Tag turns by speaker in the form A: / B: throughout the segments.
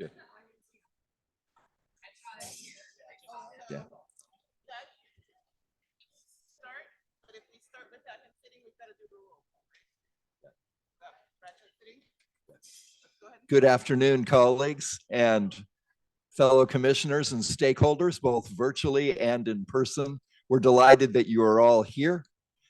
A: Good. Yeah.
B: Start, but if we start without him sitting, we've got to do the roll. Go ahead.
A: Good afternoon, colleagues and fellow commissioners and stakeholders, both virtually and in person. We're delighted that you are all here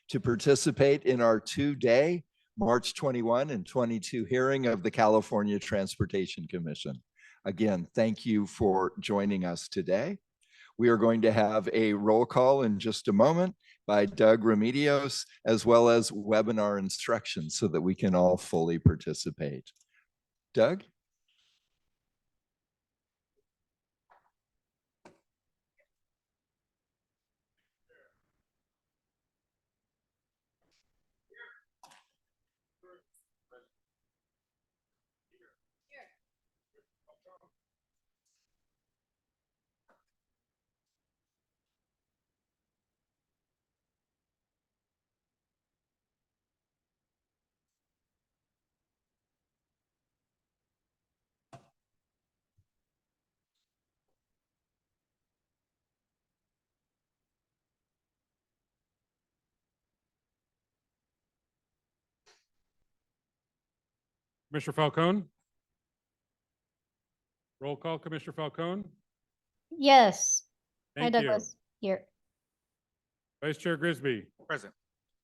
A: to participate in our two-day March 21 and 22 hearing of the California Transportation Commission. Again, thank you for joining us today. We are going to have a roll call in just a moment by Doug Remedios, as well as webinar instructions so that we can all fully participate. Doug?
C: Commissioner Falcone? Roll call, Commissioner Falcone?
D: Yes. Hi,
C: Thank you.
D: Douglas. Here.
C: Vice Chair Grisby?
E: Present.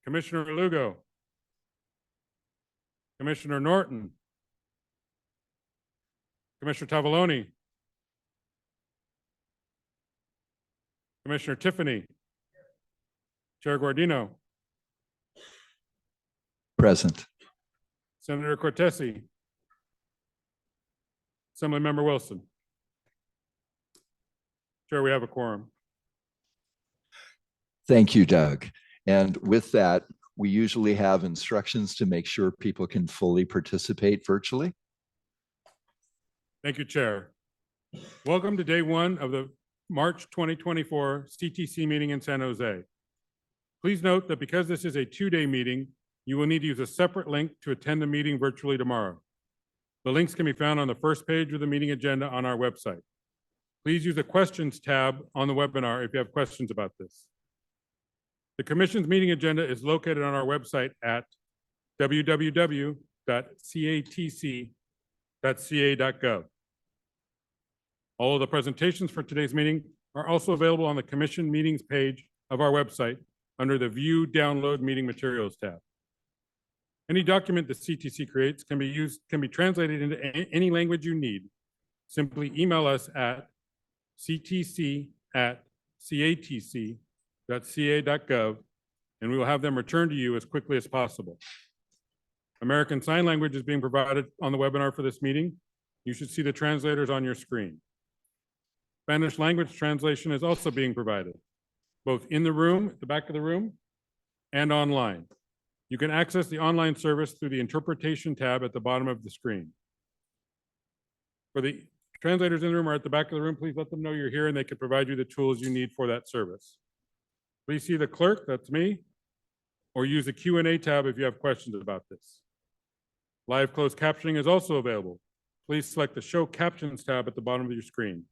C: Commissioner Lugo? Commissioner Norton? Commissioner Tavaloni? Commissioner Tiffany? Chair Guardino?
A: Present.
C: Senator Cortese? Assemblymember Wilson? Chair, we have a quorum.
A: Thank you, Doug. And with that, we usually have instructions to make sure people can fully participate virtually.
C: Thank you, Chair. Welcome to day one of the March 2024 CTC meeting in San Jose. Please note that because this is a two-day meeting, you will need to use a separate link to attend the meeting virtually tomorrow. The links can be found on the first page of the meeting agenda on our website. Please use the questions tab on the webinar if you have questions about this. The Commission's meeting agenda is located on our website at www.catc.ca.gov. All of the presentations for today's meeting are also available on the Commission meetings page of our website under the View Download Meeting Materials tab. Any document the CTC creates can be translated into any language you need. Simply email us at ctc@catc.ca.gov, and we will have them returned to you as quickly as possible. American Sign Language is being provided on the webinar for this meeting. You should see the translators on your screen. Spanish language translation is also being provided, both in the room, at the back of the room, and online. You can access the online service through the interpretation tab at the bottom of the screen. For the translators in the room or at the back of the room, please let them know you're here and they can provide you the tools you need for that service. Please see the clerk, that's me, or use the Q&A tab if you have questions about this. Live closed captioning is also available. Please select the Show Captions tab at the bottom of your screen.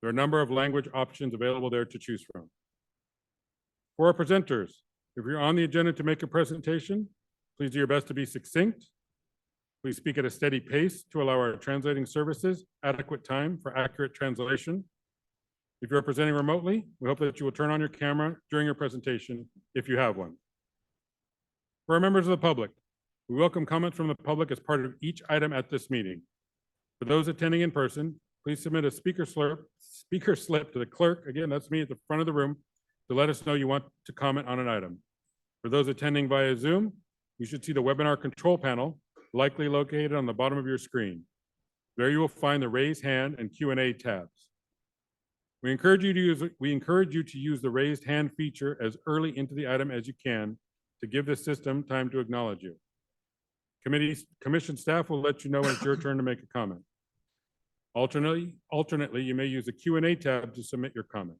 C: There are a number of language options available there to choose from. For our presenters, if you're on the agenda to make a presentation, please do your best to be succinct. Please speak at a steady pace to allow our translating services adequate time for accurate translation. If you're presenting remotely, we hope that you will turn on your camera during your presentation if you have one. For our members of the public, we welcome comments from the public as part of each item at this meeting. For those attending in person, please submit a speaker slip to the clerk, again, that's me at the front of the room, to let us know you want to comment on an item. For those attending via Zoom, you should see the webinar control panel, likely located on the bottom of your screen. There you will find the raise hand and Q&A tabs. We encourage you to use the raised hand feature as early into the item as you can to give the system time to acknowledge you. Commission staff will let you know when it's your turn to make a comment. Alternately, you may use the Q&A tab to submit your comment.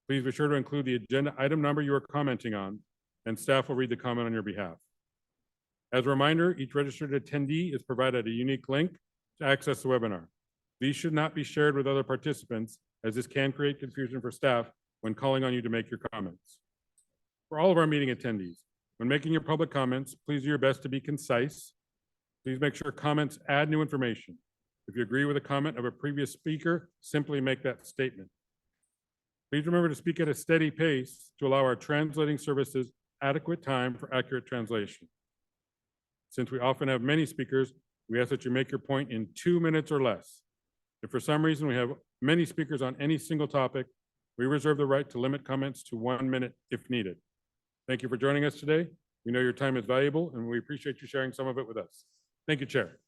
C: Please be sure to include the agenda item number you are commenting on, and staff will read the comment on your behalf. As a reminder, each registered attendee is provided a unique link to access the webinar. These should not be shared with other participants, as this can create confusion for staff when calling on you to make your comments. For all of our meeting attendees, when making your public comments, please do your best to be concise. Please make sure comments add new information. If you agree with a comment of a previous speaker, simply make that statement. Please remember to speak at a steady pace to allow our translating services adequate time for accurate translation. Since we often have many speakers, we ask that you make your point in 2 minutes or less. If for some reason we have many speakers on any single topic, we reserve the right to limit comments to 1 minute if needed. Thank you for joining us today. We know your time is valuable, and we appreciate you sharing some of it with us. Thank you, Chair.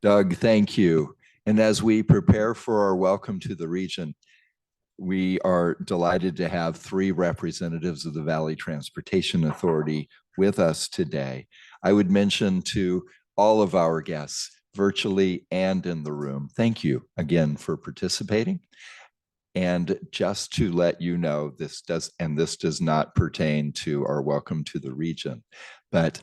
A: Doug, thank you. And as we prepare for our welcome to the region, we are delighted to have 3 representatives of the Valley Transportation Authority with us today. I would mention to all of our guests, virtually and in the room, thank you again for participating. And just to let you know, this does not pertain to our welcome to the region, but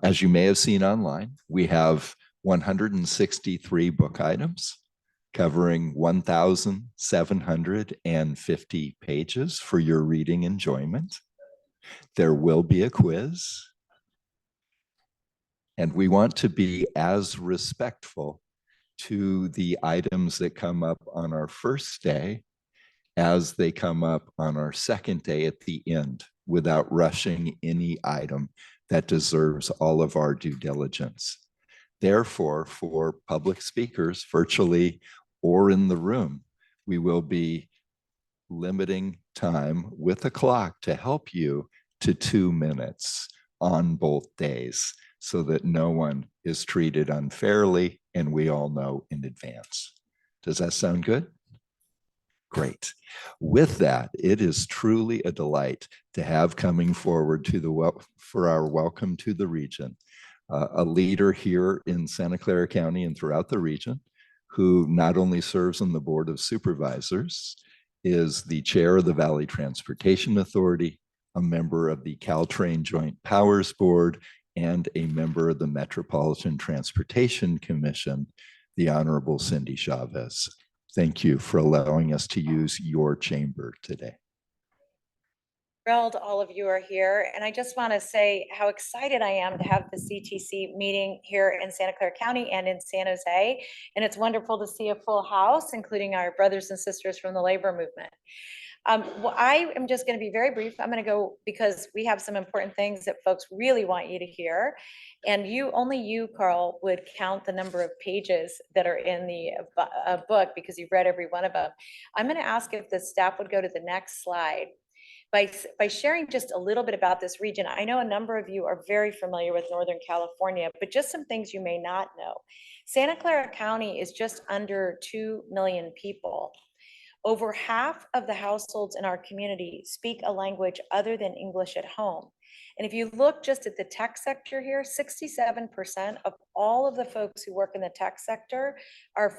A: as you may have seen online, we have 163 book items covering 1,750 pages for your reading enjoyment. There will be a quiz. And we want to be as respectful to the items that come up on our first day as they come up on our second day at the end, without rushing any item that deserves all of our due diligence. Therefore, for public speakers, virtually or in the room, we will be limiting time with a clock to help you to 2 minutes on both days, so that no one is treated unfairly, and we all know in advance. Does that sound good? Great. With that, it is truly a delight to have coming forward to for our welcome to the region, a leader here in Santa Clara County and throughout the region, who not only serves on the Board of Supervisors, is the chair of the Valley Transportation Authority, a member of the Caltrain Joint Powers Board, and a member of the Metropolitan Transportation Commission, the Honorable Cindy Chavez. Thank you for allowing us to use your chamber today.
E: Thrilled all of you are here. And I just want to say how excited I am to have the CTC meeting here in Santa Clara County and in San Jose. And it's wonderful to see a full house, including our brothers and sisters from the labor movement. Well, I am just going to be very brief. I'm going to go because we have some important things that folks really want you to hear. And only you, Carl, would count the number of pages that are in the book because you've read every one of them. I'm going to ask if the staff would go to the next slide. By sharing just a little bit about this region, I know a number of you are very familiar with Northern California, but just some things you may not know. Santa Clara County is just under 2 million people. Over half of the households in our community speak a language other than English at home. And if you look just at the tech sector here, 67% of all of the folks who work in the tech sector are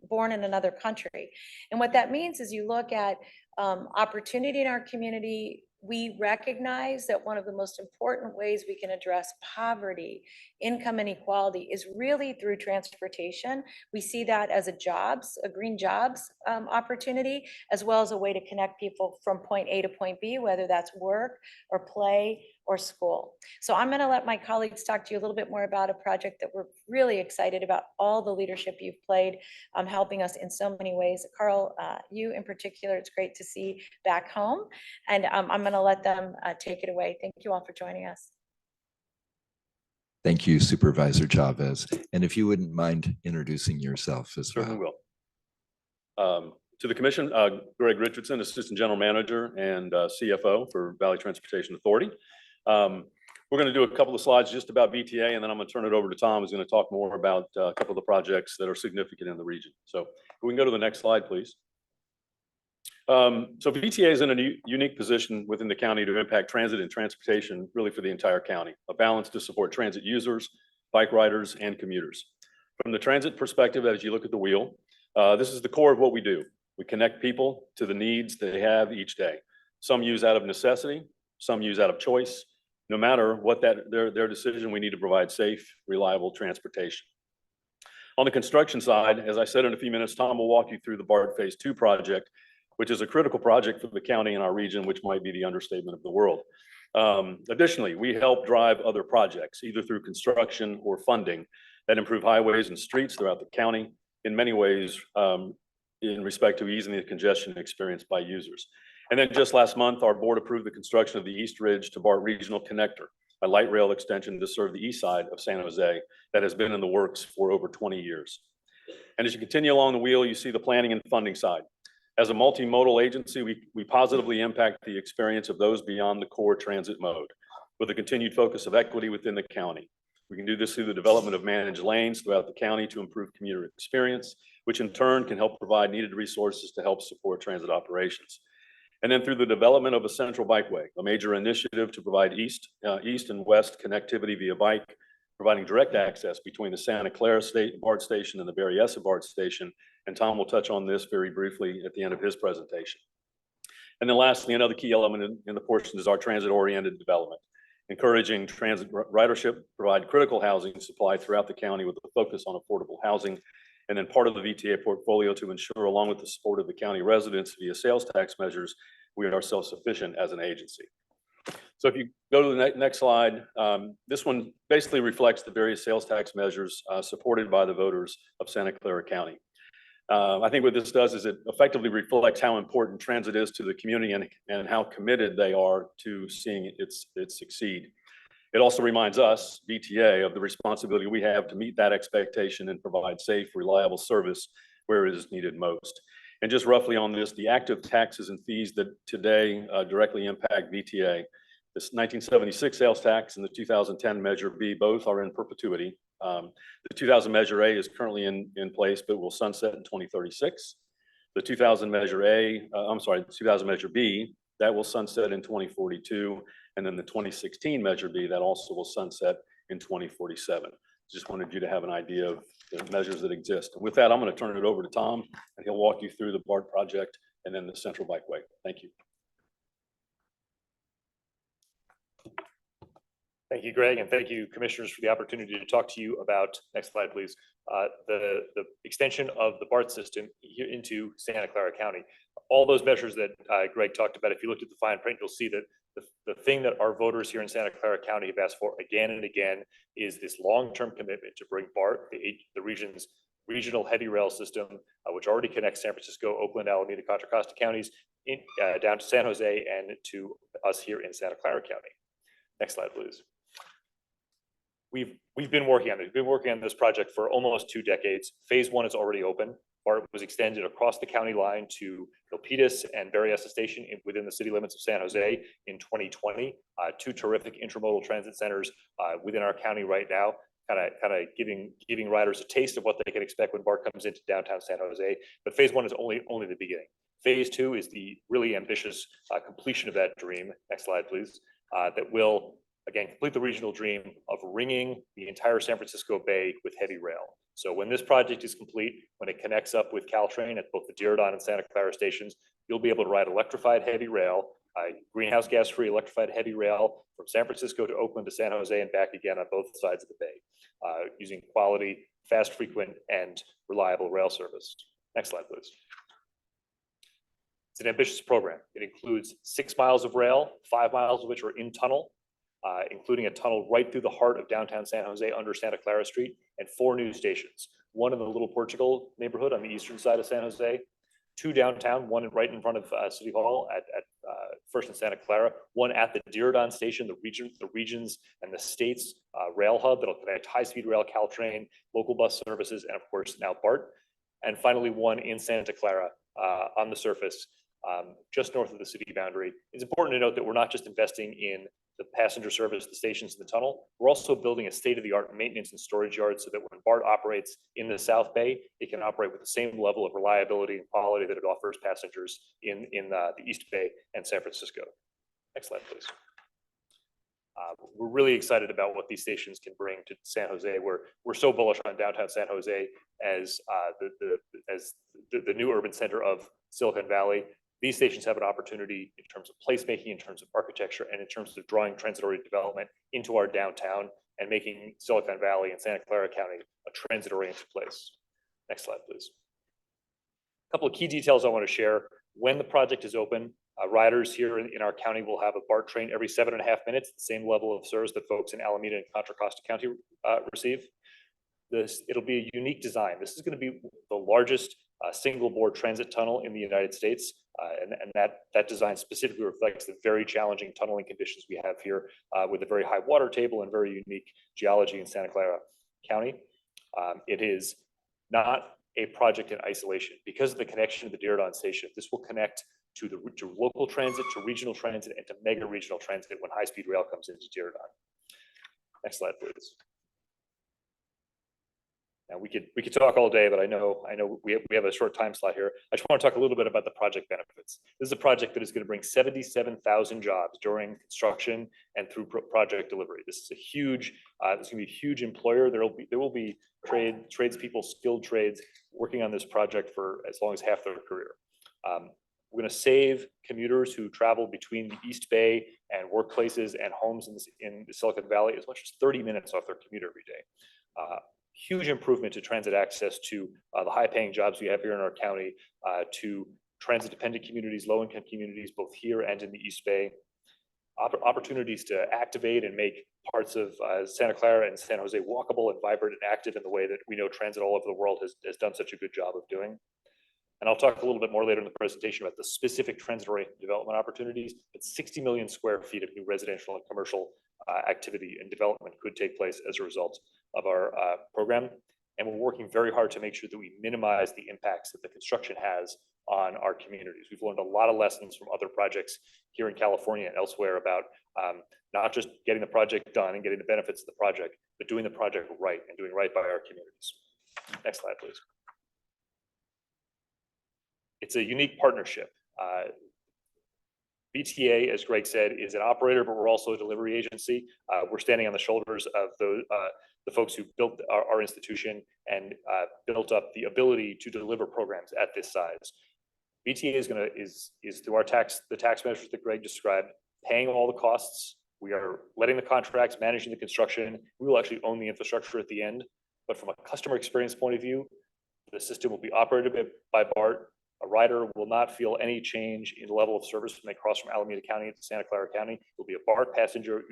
E: born in another country. And what that means is you look at opportunity in our community, we recognize that one of the most important ways we can address poverty, income inequality is really through transportation. We see that as a green jobs opportunity, as well as a way to connect people from point A to point B, whether that's work or play or school. So I'm going to let my colleagues talk to you a little bit more about a project that we're really excited about, all the leadership you've played, helping us in so many ways. Carl, you in particular, it's great to see back home. And I'm going to let them take it away. Thank you all for joining us.
A: Thank you, Supervisor Chavez. And if you wouldn't mind introducing yourself as well.
F: Certainly will. To the commission, Greg Richardson, Assistant General Manager and CFO for Valley Transportation Authority. We're going to do a couple of slides just about VTA, and then I'm going to turn it over to Tom, who's going to talk more about a couple of the projects that are significant in the region. So we can go to the next slide, please. So VTA is in a unique position within the county to impact transit and transportation really for the entire county, a balance to support transit users, bike riders, and commuters. From the transit perspective, as you look at the wheel, this is the core of what we do. We connect people to the needs they have each day. Some use out of necessity, some use out of choice. No matter what their decision, we need to provide safe, reliable transportation. On the construction side, as I said in a few minutes, Tom will walk you through the BART Phase 2 project, which is a critical project for the county and our region, which might be the understatement of the world. Additionally, we help drive other projects, either through construction or funding, that improve highways and streets throughout the county, in many ways, in respect to easing the congestion experienced by users. And then just last month, our board approved the construction of the East Ridge to BART Regional Connector, a light rail extension to serve the east side of San Jose that has been in the works for over 20 years. And as you continue along the wheel, you see the planning and funding side. As a multimodal agency, we positively impact the experience of those beyond the core transit mode with a continued focus of equity within the county. We can do this through the development of managed lanes throughout the county to improve commuter experience, which in turn can help provide needed resources to help support transit operations. And then through the development of a central bikeway, a major initiative to provide east and west connectivity via bike, providing direct access between the Santa Clara BART station and the Berryessa BART station. And Tom will touch on this very briefly at the end of his presentation. And then lastly, another key element in the portion is our transit-oriented development, encouraging transit ridership, provide critical housing supply throughout the county with a focus on affordable housing. And then part of the VTA portfolio to ensure, along with the support of the county residents via sales tax measures, we are self-sufficient as an agency. So if you go to the next slide, this one basically reflects the various sales tax measures supported by the voters of Santa Clara County. I think what this does is it effectively reflects how important transit is to the community and how committed they are to seeing it succeed. It also reminds us, VTA, of the responsibility we have to meet that expectation and provide safe, reliable service where it is needed most. And just roughly on this, the active taxes and fees that today directly impact VTA, this 1976 sales tax and the 2010 Measure B, both are in perpetuity. The 2000 Measure A is currently in place, but will sunset in 2036. The 2000 Measure B, that will sunset in 2042. And then the 2016 Measure B, that also will sunset in 2047. Just wanted you to have an idea of the measures that exist. And with that, I'm going to turn it over to Tom, and he'll walk you through the BART project and then the Central Bikeway. Thank you.
G: Thank you, Greg, and thank you, commissioners, for the opportunity to talk to you about, next slide, please, the extension of the BART system here into Santa Clara County. All those measures that Greg talked about, if you looked at the fine print, you'll see that the thing that our voters here in Santa Clara County have asked for again and again is this long-term commitment to bring BART, the region's regional heavy rail system, which already connects San Francisco, Oakland, Alameda, Contra Costa counties, down to San Jose and to us here in Santa Clara County. Next slide, please. We've been working on it. We've been working on this project for almost 2 decades. Phase 1 is already open. BART was extended across the county line to Milpitas and Berryessa Station within the city limits of San Jose in 2020. 2 terrific intermodal transit centers within our county right now, kind of giving riders a taste of what they can expect when BART comes into downtown San Jose. But phase 1 is only the beginning. Phase 2 is the really ambitious completion of that dream. Next slide, please. That will again complete the regional dream of ringing the entire San Francisco Bay with heavy rail. So when this project is complete, when it connects up with Caltrain at both the Diridon and Santa Clara stations, you'll be able to ride electrified heavy rail greenhouse gas-free electrified heavy rail from San Francisco to Oakland to San Jose and back again on both sides of the bay, using quality, fast, frequent, and reliable rail service. Next slide, please. It's an ambitious program. It includes 6 miles of rail, 5 miles of which are in tunnel, including a tunnel right through the heart of downtown San Jose under Santa Clara Street, and 4 new stations. One in the Little Portugal neighborhood on the eastern side of San Jose, 2 downtown, one right in front of City Hall at First and Santa Clara, one at the Diridon station, the regions and the state's rail hub that'll connect high-speed rail, Caltrain, local bus services, and of course now BART. And finally, one in Santa Clara on the surface, just north of the city boundary. It's important to note that we're not just investing in the passenger service, the stations, and the tunnel. We're also building a state-of-the-art maintenance and storage yard so that when BART operates in the South Bay, it can operate with the same level of reliability and quality that it offers passengers in the East Bay and San Francisco. Next slide, please. We're really excited about what these stations can bring to San Jose. We're so bullish on downtown San Jose as the new urban center of Silicon Valley. These stations have an opportunity in terms of placemaking, in terms of architecture, and in terms of drawing transit-oriented development into our downtown and making Silicon Valley and Santa Clara County a transit-oriented place. Next slide, please. A couple of key details I want to share. When the project is open, riders here in our county will have a BART train every 7.5 minutes, the same level of service that folks in Alameda and Contra Costa County receive. It'll be a unique design. This is going to be the largest single board transit tunnel in the United States. And that design specifically reflects the very challenging tunneling conditions we have here with a very high water table and very unique geology in Santa Clara County. It is not a project in isolation. Because of the connection to the Diridon station, this will connect to local transit, to regional transit, and to mega regional transit when high-speed rail comes into Diridon. Next slide, please. Now we could talk all day, but I know we have a short time slot here. I just want to talk a little bit about the project benefits. This is a project that is going to bring 77,000 jobs during construction and through project delivery. This is a huge, it's going to be a huge employer. There will be tradespeople, skilled trades working on this project for as long as half their career. We're going to save commuters who travel between the East Bay and workplaces and homes in the Silicon Valley as much as 30 minutes off their commute every day. Huge improvement to transit access to the high-paying jobs we have here in our county, to transit-dependent communities, low-income communities, both here and in the East Bay. Opportunities to activate and make parts of Santa Clara and San Jose walkable and vibrant and active in the way that we know transit all over the world has done such a good job of doing. And I'll talk a little bit more later in the presentation about the specific transit-oriented development opportunities, but 60 million square feet of new residential and commercial activity and development could take place as a result of our program. And we're working very hard to make sure that we minimize the impacts that the construction has on our communities. We've learned a lot of lessons from other projects here in California and elsewhere about not just getting the project done and getting the benefits of the project, but doing the project right and doing right by our communities. Next slide, please. It's a unique partnership. VTA, as Greg said, is an operator, but we're also a delivery agency. We're standing on the shoulders of the folks who built our institution and built up the ability to deliver programs at this size. VTA is through the tax measures that Greg described, paying all the costs. We are letting the contracts, managing the construction. We will actually own the infrastructure at the end. But from a customer experience point of view, the system will be operated by BART. A rider will not feel any change in the level of service when they cross from Alameda County to Santa Clara County. It will be a BART passenger.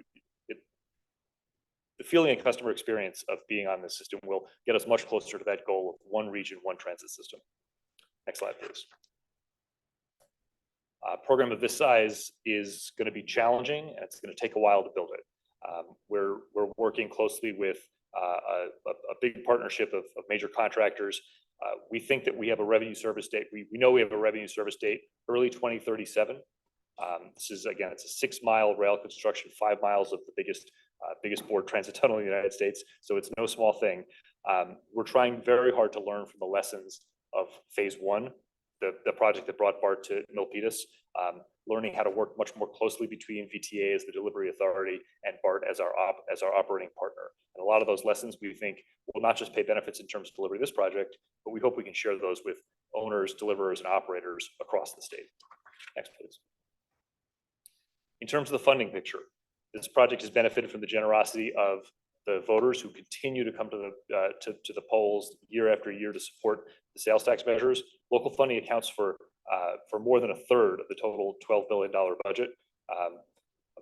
G: The feeling and customer experience of being on this system will get us much closer to that goal of one region, one transit system. Next slide, please. A program of this size is going to be challenging, and it's going to take a while to build it. We're working closely with a big partnership of major contractors. We think that we have a revenue service date. We know we have a revenue service date early 2037. This is, again, it's a 6-mile rail construction, 5 miles of the biggest board transit tunnel in the United States. So it's no small thing. We're trying very hard to learn from the lessons of phase 1, the project that brought BART to Milpitas, learning how to work much more closely between VTA as the delivery authority and BART as our operating partner. And a lot of those lessons we think will not just pay benefits in terms of delivery of this project, but we hope we can share those with owners, deliverers, and operators across the state. Next, please. In terms of the funding picture, this project has benefited from the generosity of the voters who continue to come to the polls year after year to support the sales tax measures. Local funding accounts for more than a third of the total $12 billion budget.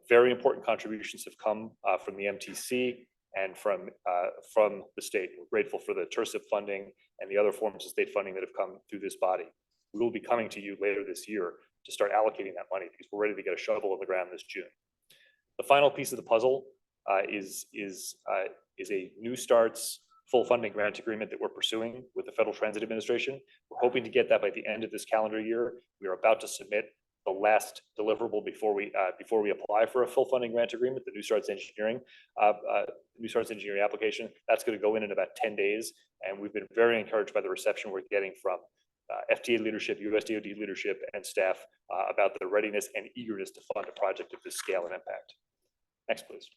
G: Very important contributions have come from the MTC and from the state. We're grateful for the TIRSIP funding and the other forms of state funding that have come through this body. We will be coming to you later this year to start allocating that money because we're ready to get a shovel in the ground this June. The final piece of the puzzle is a New Starts full funding grant agreement that we're pursuing with the Federal Transit Administration. We're hoping to get that by the end of this calendar year. We are about to submit the last deliverable before we apply for a full funding grant agreement, the New Starts Engineering application. That's going to go in about 10 days. And we've been very encouraged by the reception we're getting from FTA leadership, USDOD leadership, and staff about the readiness and eagerness to fund a project of this scale and impact. Next, please.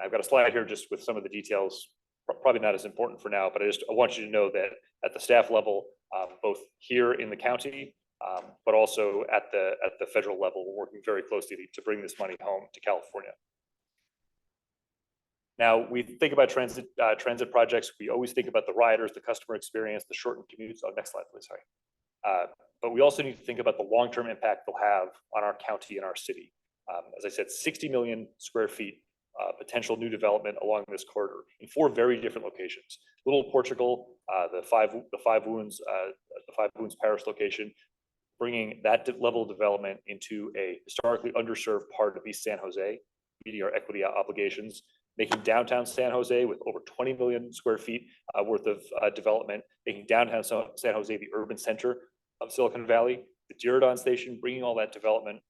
G: I've got a slide here just with some of the details, probably not as important for now, but I want you to know that at the staff level, both here in the county, but also at the federal level, we're working very closely to bring this money home to California. Now, we think about transit projects. We always think about the riders, the customer experience, the shortened commutes. Oh, next slide, please. Sorry. But we also need to think about the long-term impact they'll have on our county and our city. As I said, 60 million square feet potential new development along this corridor in 4 very different locations. Little Portugal, the Five Wounds Parish location, bringing that level of development into a historically underserved part of East San Jose, meeting our equity obligations, making downtown San Jose with over 20 million square feet worth of development, making downtown San Jose the urban center of Silicon Valley, the Diridon station, bringing all that development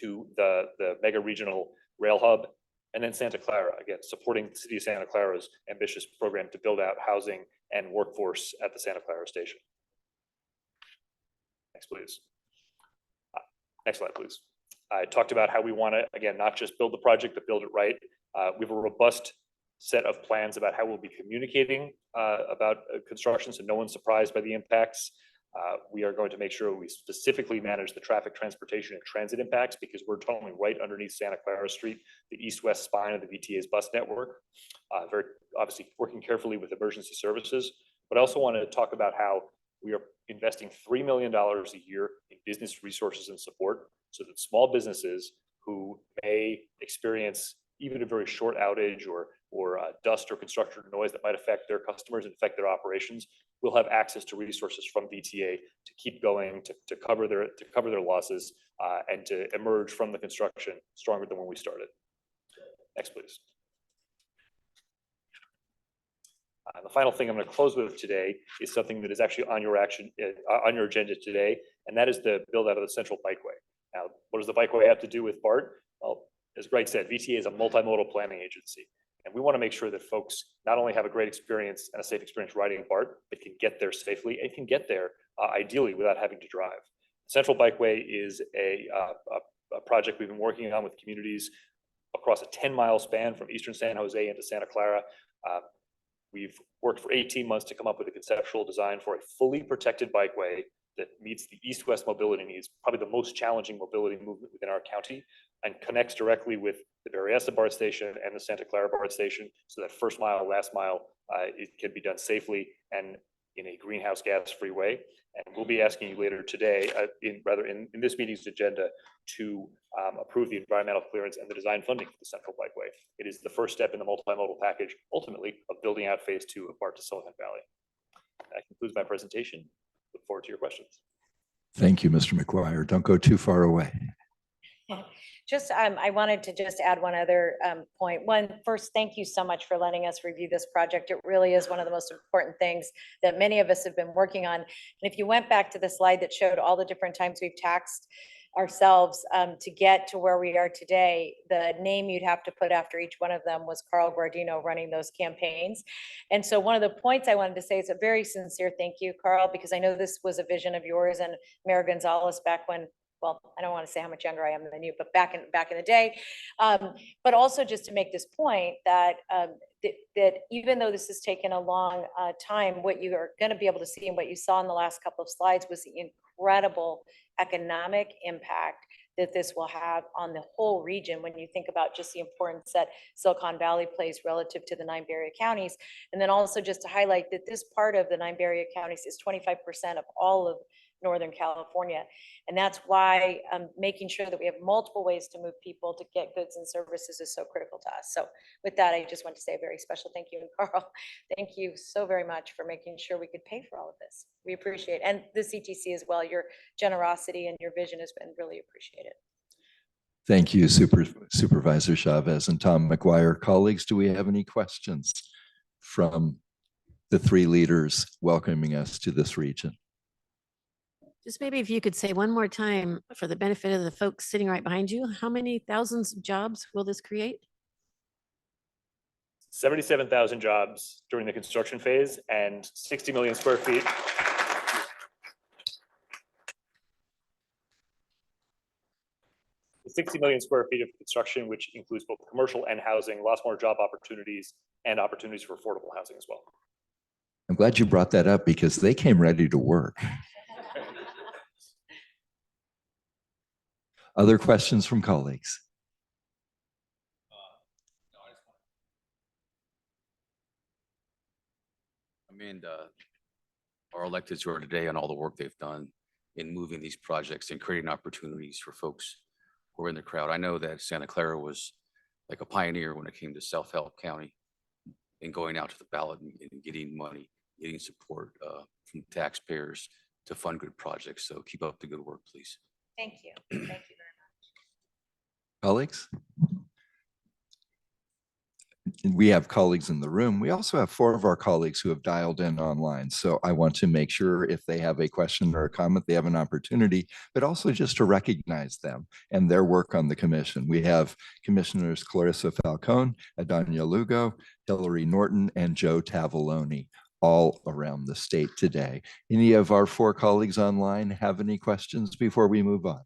G: to the mega regional rail hub, and then Santa Clara, again, supporting the city of Santa Clara's ambitious program to build out housing and workforce at the Santa Clara station. Next, please. Next slide, please. I talked about how we want to, again, not just build the project, but build it right. We have a robust set of plans about how we'll be communicating about construction, so no one's surprised by the impacts. We are going to make sure we specifically manage the traffic, transportation, and transit impacts because we're totally right underneath Santa Clara Street, the east-west spine of the VTA's bus network. Very obviously working carefully with emergency services, but I also want to talk about how we are investing $3 million a year in business resources and support so that small businesses who may experience even a very short outage or dust or construction noise that might affect their customers and affect their operations will have access to resources from VTA to keep going, to cover their losses, and to emerge from the construction stronger than when we started. Next, please. The final thing I'm going to close with today is something that is actually on your agenda today, and that is the build out of the Central Bikeway. Now, what does the Bikeway have to do with BART? Well, as Greg said, VTA is a multimodal planning agency, and we want to make sure that folks not only have a great experience and a safe experience riding BART, but can get there safely and can get there ideally without having to drive. Central Bikeway is a project we've been working on with communities across a 10-mile span from eastern San Jose into Santa Clara. We've worked for 18 months to come up with a conceptual design for a fully protected bikeway that meets the east-west mobility needs, probably the most challenging mobility movement within our county, and connects directly with the Berryessa BART station and the Santa Clara BART station, so that first mile, last mile, it can be done safely and in a greenhouse gas-free way. And we'll be asking you later today, in this meeting's agenda, to approve the environmental clearance and the design funding for the Central Bikeway. It is the first step in the multimodal package, ultimately, of building out phase 2 of BART to Silicon Valley. That concludes my presentation. Look forward to your questions.
A: Thank you, Mr. McGuire. Don't go too far away.
E: Just, I wanted to just add one other point. First, thank you so much for letting us review this project. It really is one of the most important things that many of us have been working on. And if you went back to the slide that showed all the different times we've taxed ourselves to get to where we are today, the name you'd have to put after each one of them was Carl Guardino running those campaigns. And so one of the points I wanted to say is a very sincere thank you, Carl, because I know this was a vision of yours and Mayor Gonzalez back when, well, I don't want to say how much younger I am than you, but back in the day. But also just to make this point that that even though this has taken a long time, what you are going to be able to see and what you saw in the last couple of slides was the incredible economic impact that this will have on the whole region when you think about just the importance that Silicon Valley plays relative to the 9 Bay Area counties. And then also just to highlight that this part of the 9 Bay Area counties is 25% of all of Northern California. And that's why making sure that we have multiple ways to move people to get goods and services is so critical to us. So with that, I just want to say a very special thank you. And Carl, thank you so very much for making sure we could pay for all of this. We appreciate it. And the CTC as well. Your generosity and your vision has been really appreciated.
A: Thank you, Supervisor Chavez and Tom McGuire. Colleagues, do we have any questions from the three leaders welcoming us to this region?
H: Just maybe if you could say one more time for the benefit of the folks sitting right behind you, how many thousands of jobs will this create?
G: 77,000 jobs during the construction phase and 60 million square feet. The 60 million square feet of construction, which includes both commercial and housing, lots more job opportunities and opportunities for affordable housing as well.
A: I'm glad you brought that up because they came ready to work. Other questions from colleagues?
I: Commend our electeds who are today on all the work they've done in moving these projects and creating opportunities for folks who are in the crowd. I know that Santa Clara was like a pioneer when it came to self-help county and going out to the ballot and getting money, getting support from taxpayers to fund good projects. So keep up the good work, please.
E: Thank you. Thank you very much.
A: Colleagues? We have colleagues in the room. We also have 4 of our colleagues who have dialed in online. So I want to make sure if they have a question or a comment, they have an opportunity, but also just to recognize them and their work on the commission. We have Commissioners Clarissa Falcone, Adanya Lugo, Hillary Norton, and Joe Tavaloni all around the state today. Any of our 4 colleagues online have any questions before we move on?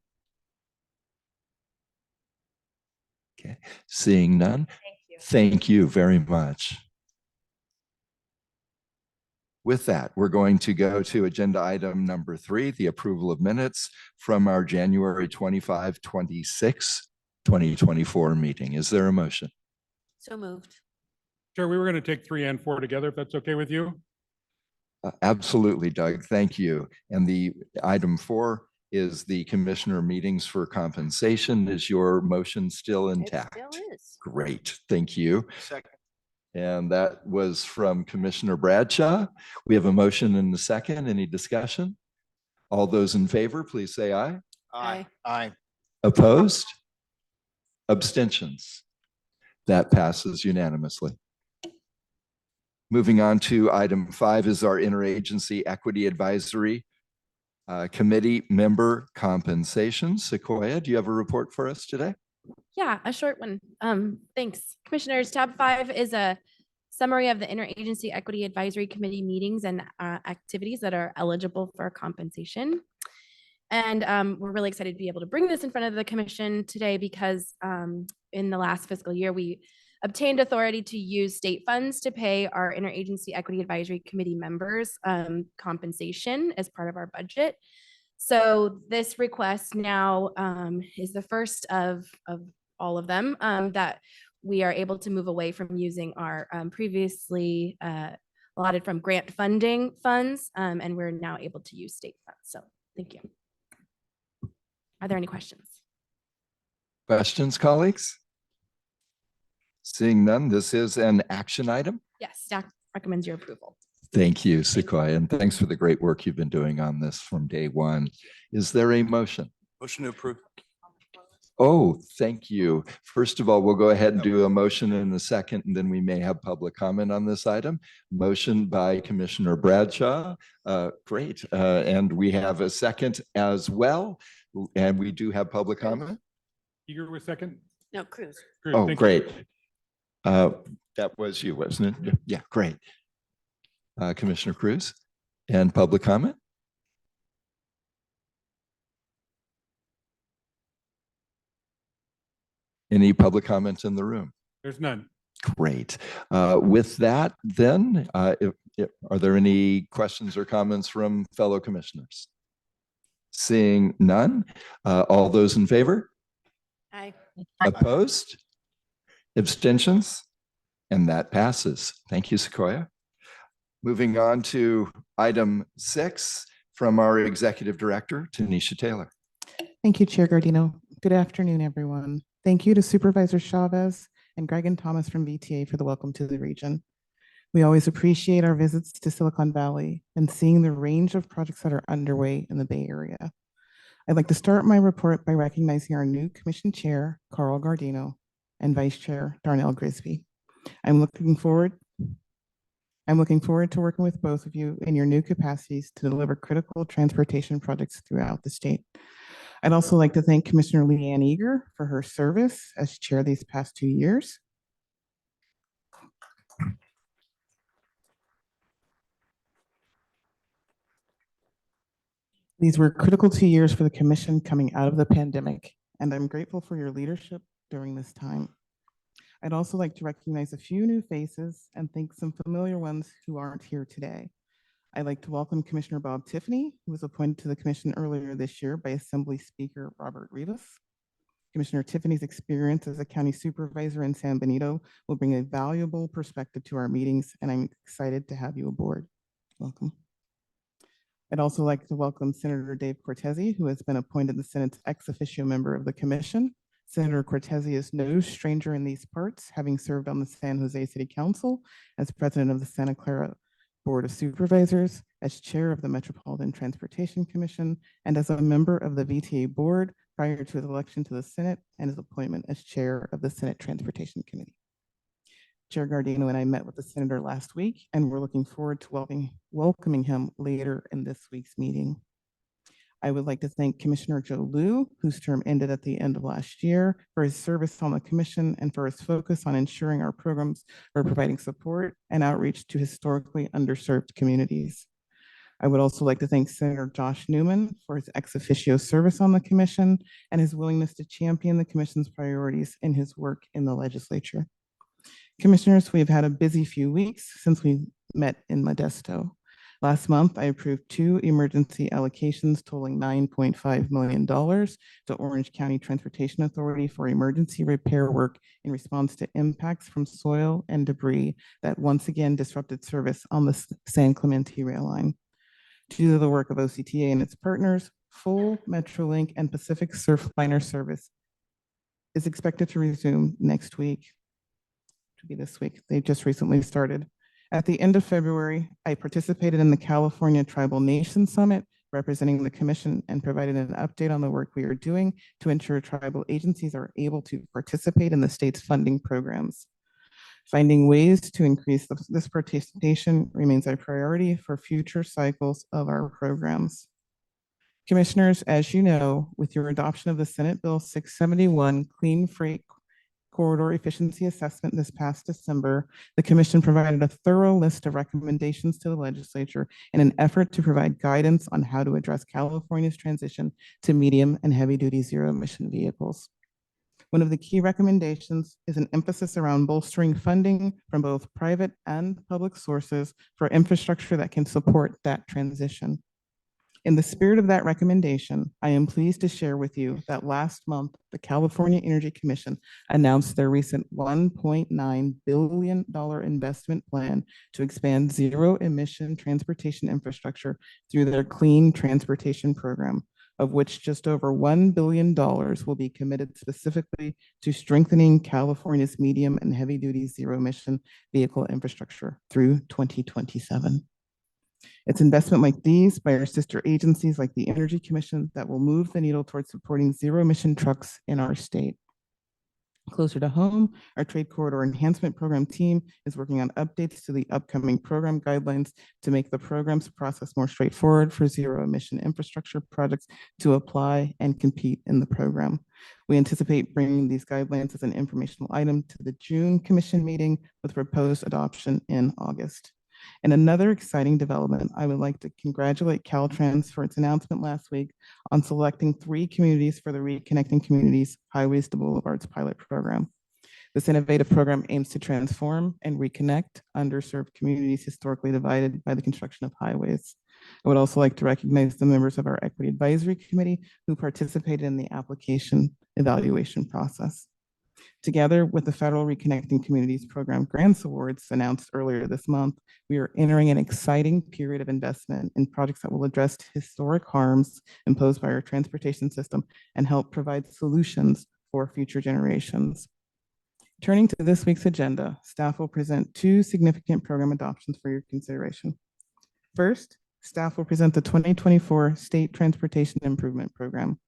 A: Okay, seeing none.
E: Thank you.
A: Thank you very much. With that, we're going to go to agenda item number 3, the approval of minutes from our January 25, 26, 2024 meeting. Is there a motion?
H: So moved.
C: Sure, we were going to take 3 and 4 together, if that's okay with you.
A: Absolutely, Doug. Thank you. And the item 4 is the commissioner meetings for compensation. Is your motion still intact?
H: It still is.
A: Great, thank you.
I: Second.
A: And that was from Commissioner Bradshaw. We have a motion and a second. Any discussion? All those in favor, please say aye.
H: Aye.
I: Aye.
A: Opposed? Abstentions? That passes unanimously. Moving on to item 5 is our Interagency Equity Advisory Committee member compensation. Sequoia, do you have a report for us today?
J: Yeah, a short one. Thanks. Commissioners, tab 5 is a summary of the Interagency Equity Advisory Committee meetings and activities that are eligible for compensation. And we're really excited to be able to bring this in front of the commission today because in the last fiscal year, we obtained authority to use state funds to pay our Interagency Equity Advisory Committee members compensation as part of our budget. So this request now is the first of all of them that we are able to move away from using our previously allotted from grant funding funds, and we're now able to use state funds. So thank you. Are there any questions?
A: Questions, colleagues? Seeing none, this is an action item.
J: Yes, staff recommends your approval.
A: Thank you, Sequoia, and thanks for the great work you've been doing on this from day one. Is there a motion?
I: Motion to approve.
A: Oh, thank you. First of all, we'll go ahead and do a motion in a second, and then we may have public comment on this item. Motion by Commissioner Bradshaw. Great. And we have a second as well. And we do have public comment.
C: Eager with second?
H: No, Cruz.
C: Cruz,
A: Oh,
C: thank you.
A: great. That was you, wasn't it? Yeah, great. Commissioner Cruz, and public comment? Any public comments in the room?
C: There's none.
A: Great. With that, then, are there any questions or comments from fellow commissioners? Seeing none, all those in favor?
H: Aye.
A: Opposed? Abstentions? And that passes. Thank you, Sequoia. Moving on to item 6 from our Executive Director, Tanisha Taylor.
K: Thank you, Chair Gardino. Good afternoon, everyone. Thank you to Supervisor Chavez and Greg and Thomas from VTA for the welcome to the region. We always appreciate our visits to Silicon Valley and seeing the range of projects that are underway in the Bay Area. I'd like to start my report by recognizing our new Commission Chair, Carl Gardino, and Vice Chair, Darnell Grisby. I'm looking forward to working with both of you in your new capacities to deliver critical transportation projects throughout the state. I'd also like to thank Commissioner Leanne Eager for her service as chair these past 2 years. These were critical 2 years for the commission coming out of the pandemic, and I'm grateful for your leadership during this time. I'd also like to recognize a few new faces and thank some familiar ones who aren't here today. I'd like to welcome Commissioner Bob Tiffany, who was appointed to the commission earlier this year by Assembly Speaker Robert Rivas. Commissioner Tiffany's experience as a county supervisor in San Benito will bring a valuable perspective to our meetings, and I'm excited to have you aboard. Welcome. I'd also like to welcome Senator Dave Cortese, who has been appointed the Senate's ex officio member of the commission. Senator Cortese is no stranger in these parts, having served on the San Jose City Council as president of the Santa Clara Board of Supervisors, as chair of the Metropolitan Transportation Commission, and as a member of the VTA board prior to his election to the Senate and his appointment as chair of the Senate Transportation Committee. Chair Gardino and I met with the senator last week, and we're looking forward to welcoming him later in this week's meeting. I would like to thank Commissioner Joe Liu, whose term ended at the end of last year, for his service on the commission and for his focus on ensuring our programs are providing support and outreach to historically underserved communities. I would also like to thank Senator Josh Newman for his ex officio service on the commission and his willingness to champion the commission's priorities in his work in the legislature. Commissioners, we've had a busy few weeks since we met in Modesto. Last month, I approved 2 emergency allocations totaling $9.5 million to Orange County Transportation Authority for emergency repair work in response to impacts from soil and debris that once again disrupted service on the San Clemente rail line. Due to the work of OCTA and its partners, full Metrolink and Pacific Surfliner service is expected to resume next week. To be this week. They just recently started. At the end of February, I participated in the California Tribal Nation Summit, representing the commission, and provided an update on the work we are doing to ensure tribal agencies are able to participate in the state's funding programs. Finding ways to increase this participation remains a priority for future cycles of our programs. Commissioners, as you know, with your adoption of the Senate Bill 671 Clean Freight Corridor Efficiency Assessment this past December, the commission provided a thorough list of recommendations to the legislature in an effort to provide guidance on how to address California's transition to medium and heavy-duty zero-emission vehicles. One of the key recommendations is an emphasis around bolstering funding from both private and public sources for infrastructure that can support that transition. In the spirit of that recommendation, I am pleased to share with you that last month, the California Energy Commission announced their recent $1.9 billion investment plan to expand zero-emission transportation infrastructure through their Clean Transportation Program, of which just over $1 billion will be committed specifically to strengthening California's medium and heavy-duty zero-emission vehicle infrastructure through 2027. It's investment like these by our sister agencies like the Energy Commission that will move the needle towards supporting zero-emission trucks in our state. Closer to home, our Trade Corridor Enhancement Program team is working on updates to the upcoming program guidelines to make the program's process more straightforward for zero-emission infrastructure projects to apply and compete in the program. We anticipate bringing these guidelines as an informational item to the June Commission meeting with proposed adoption in August. And another exciting development, I would like to congratulate Caltrans for its announcement last week on selecting 3 communities for the Reconnecting Communities Highways to Boulevards pilot program. This innovative program aims to transform and reconnect underserved communities historically divided by the construction of highways. I would also like to recognize the members of our Equity Advisory Committee who participated in the application evaluation process. Together with the Federal Reconnecting Communities Program Grants Awards announced earlier this month, we are entering an exciting period of investment in projects that will address historic harms imposed by our transportation system and help provide solutions for future generations. Turning to this week's agenda, staff will present two significant program adoptions for your consideration. First, staff will present the 2024 State Transportation Improvement Program.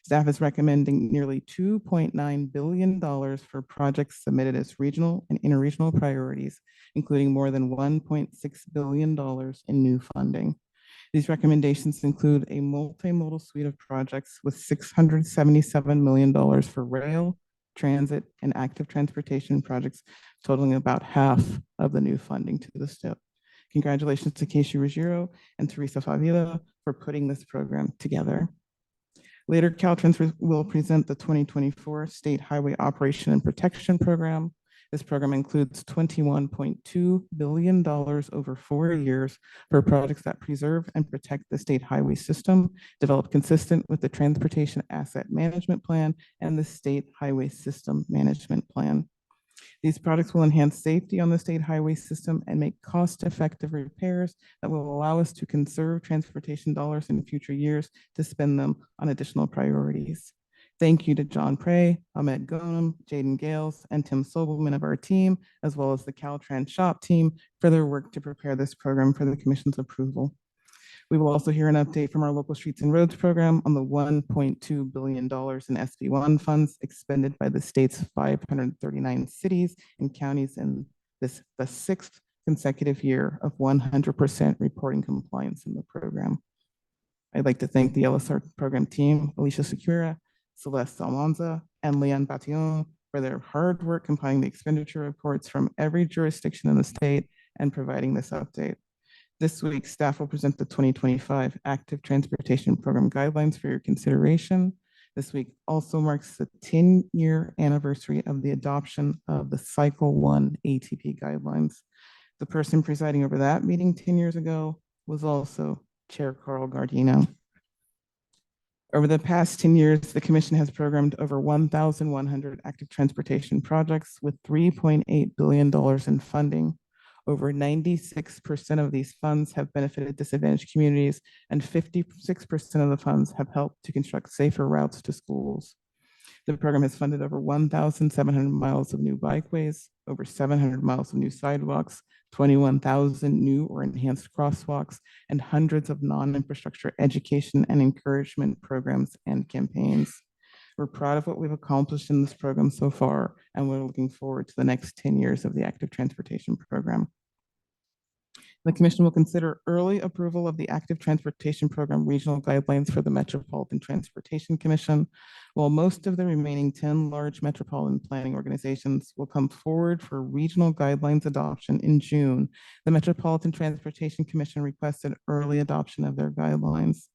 K: Staff is recommending nearly $2.9 billion for projects submitted as regional and interregional priorities, including more than $1.6 billion in new funding. These recommendations include a multimodal suite of projects with $677 million for rail, transit, and active transportation projects, totaling about half of the new funding to the state. Congratulations to Casey Ruggiero and Teresa Favila for putting this program together. Later, Caltrans will present the 2024 State Highway Operation and Protection Program. This program includes $21.2 billion over 4 years for projects that preserve and protect the state highway system, developed consistent with the Transportation Asset Management Plan and the State Highway System Management Plan. These products will enhance safety on the state highway system and make cost-effective repairs that will allow us to conserve transportation dollars in future years to spend them on additional priorities. Thank you to John Prey, Ahmed Ghonem, Jaden Gales, and Tim Sobelman of our team, as well as the Caltrans shop team for their work to prepare this program for the Commission's approval. We will also hear an update from our Local Streets and Roads program on the $1.2 billion in SB1 funds expended by the state's 539 cities and counties in the 6th consecutive year of 100% reporting compliance in the program. I'd like to thank the LSR program team, Alicia Secura, Celeste Almanza, and Leanne Batillon for their hard work compiling the expenditure reports from every jurisdiction in the state and providing this update. This week, staff will present the 2025 Active Transportation Program Guidelines for your consideration. This week also marks the 10-year anniversary of the adoption of the Cycle 1 ATP Guidelines. The person presiding over that meeting 10 years ago was also Chair Carl Gardino. Over the past 10 years, the Commission has programmed over 1,100 active transportation projects with $3.8 billion in funding. Over 96% of these funds have benefited disadvantaged communities, and 56% of the funds have helped to construct safer routes to schools. The program has funded over 1,700 miles of new bikeways, over 700 miles of new sidewalks, 21,000 new or enhanced crosswalks, and hundreds of non-infrastructure education and encouragement programs and campaigns. We're proud of what we've accomplished in this program so far, and we're looking forward to the next 10 years of the Active Transportation Program. The Commission will consider early approval of the Active Transportation Program regional guidelines for the Metropolitan Transportation Commission. While most of the remaining 10 large metropolitan planning organizations will come forward for regional guidelines adoption in June, the Metropolitan Transportation Commission requested early adoption of their guidelines.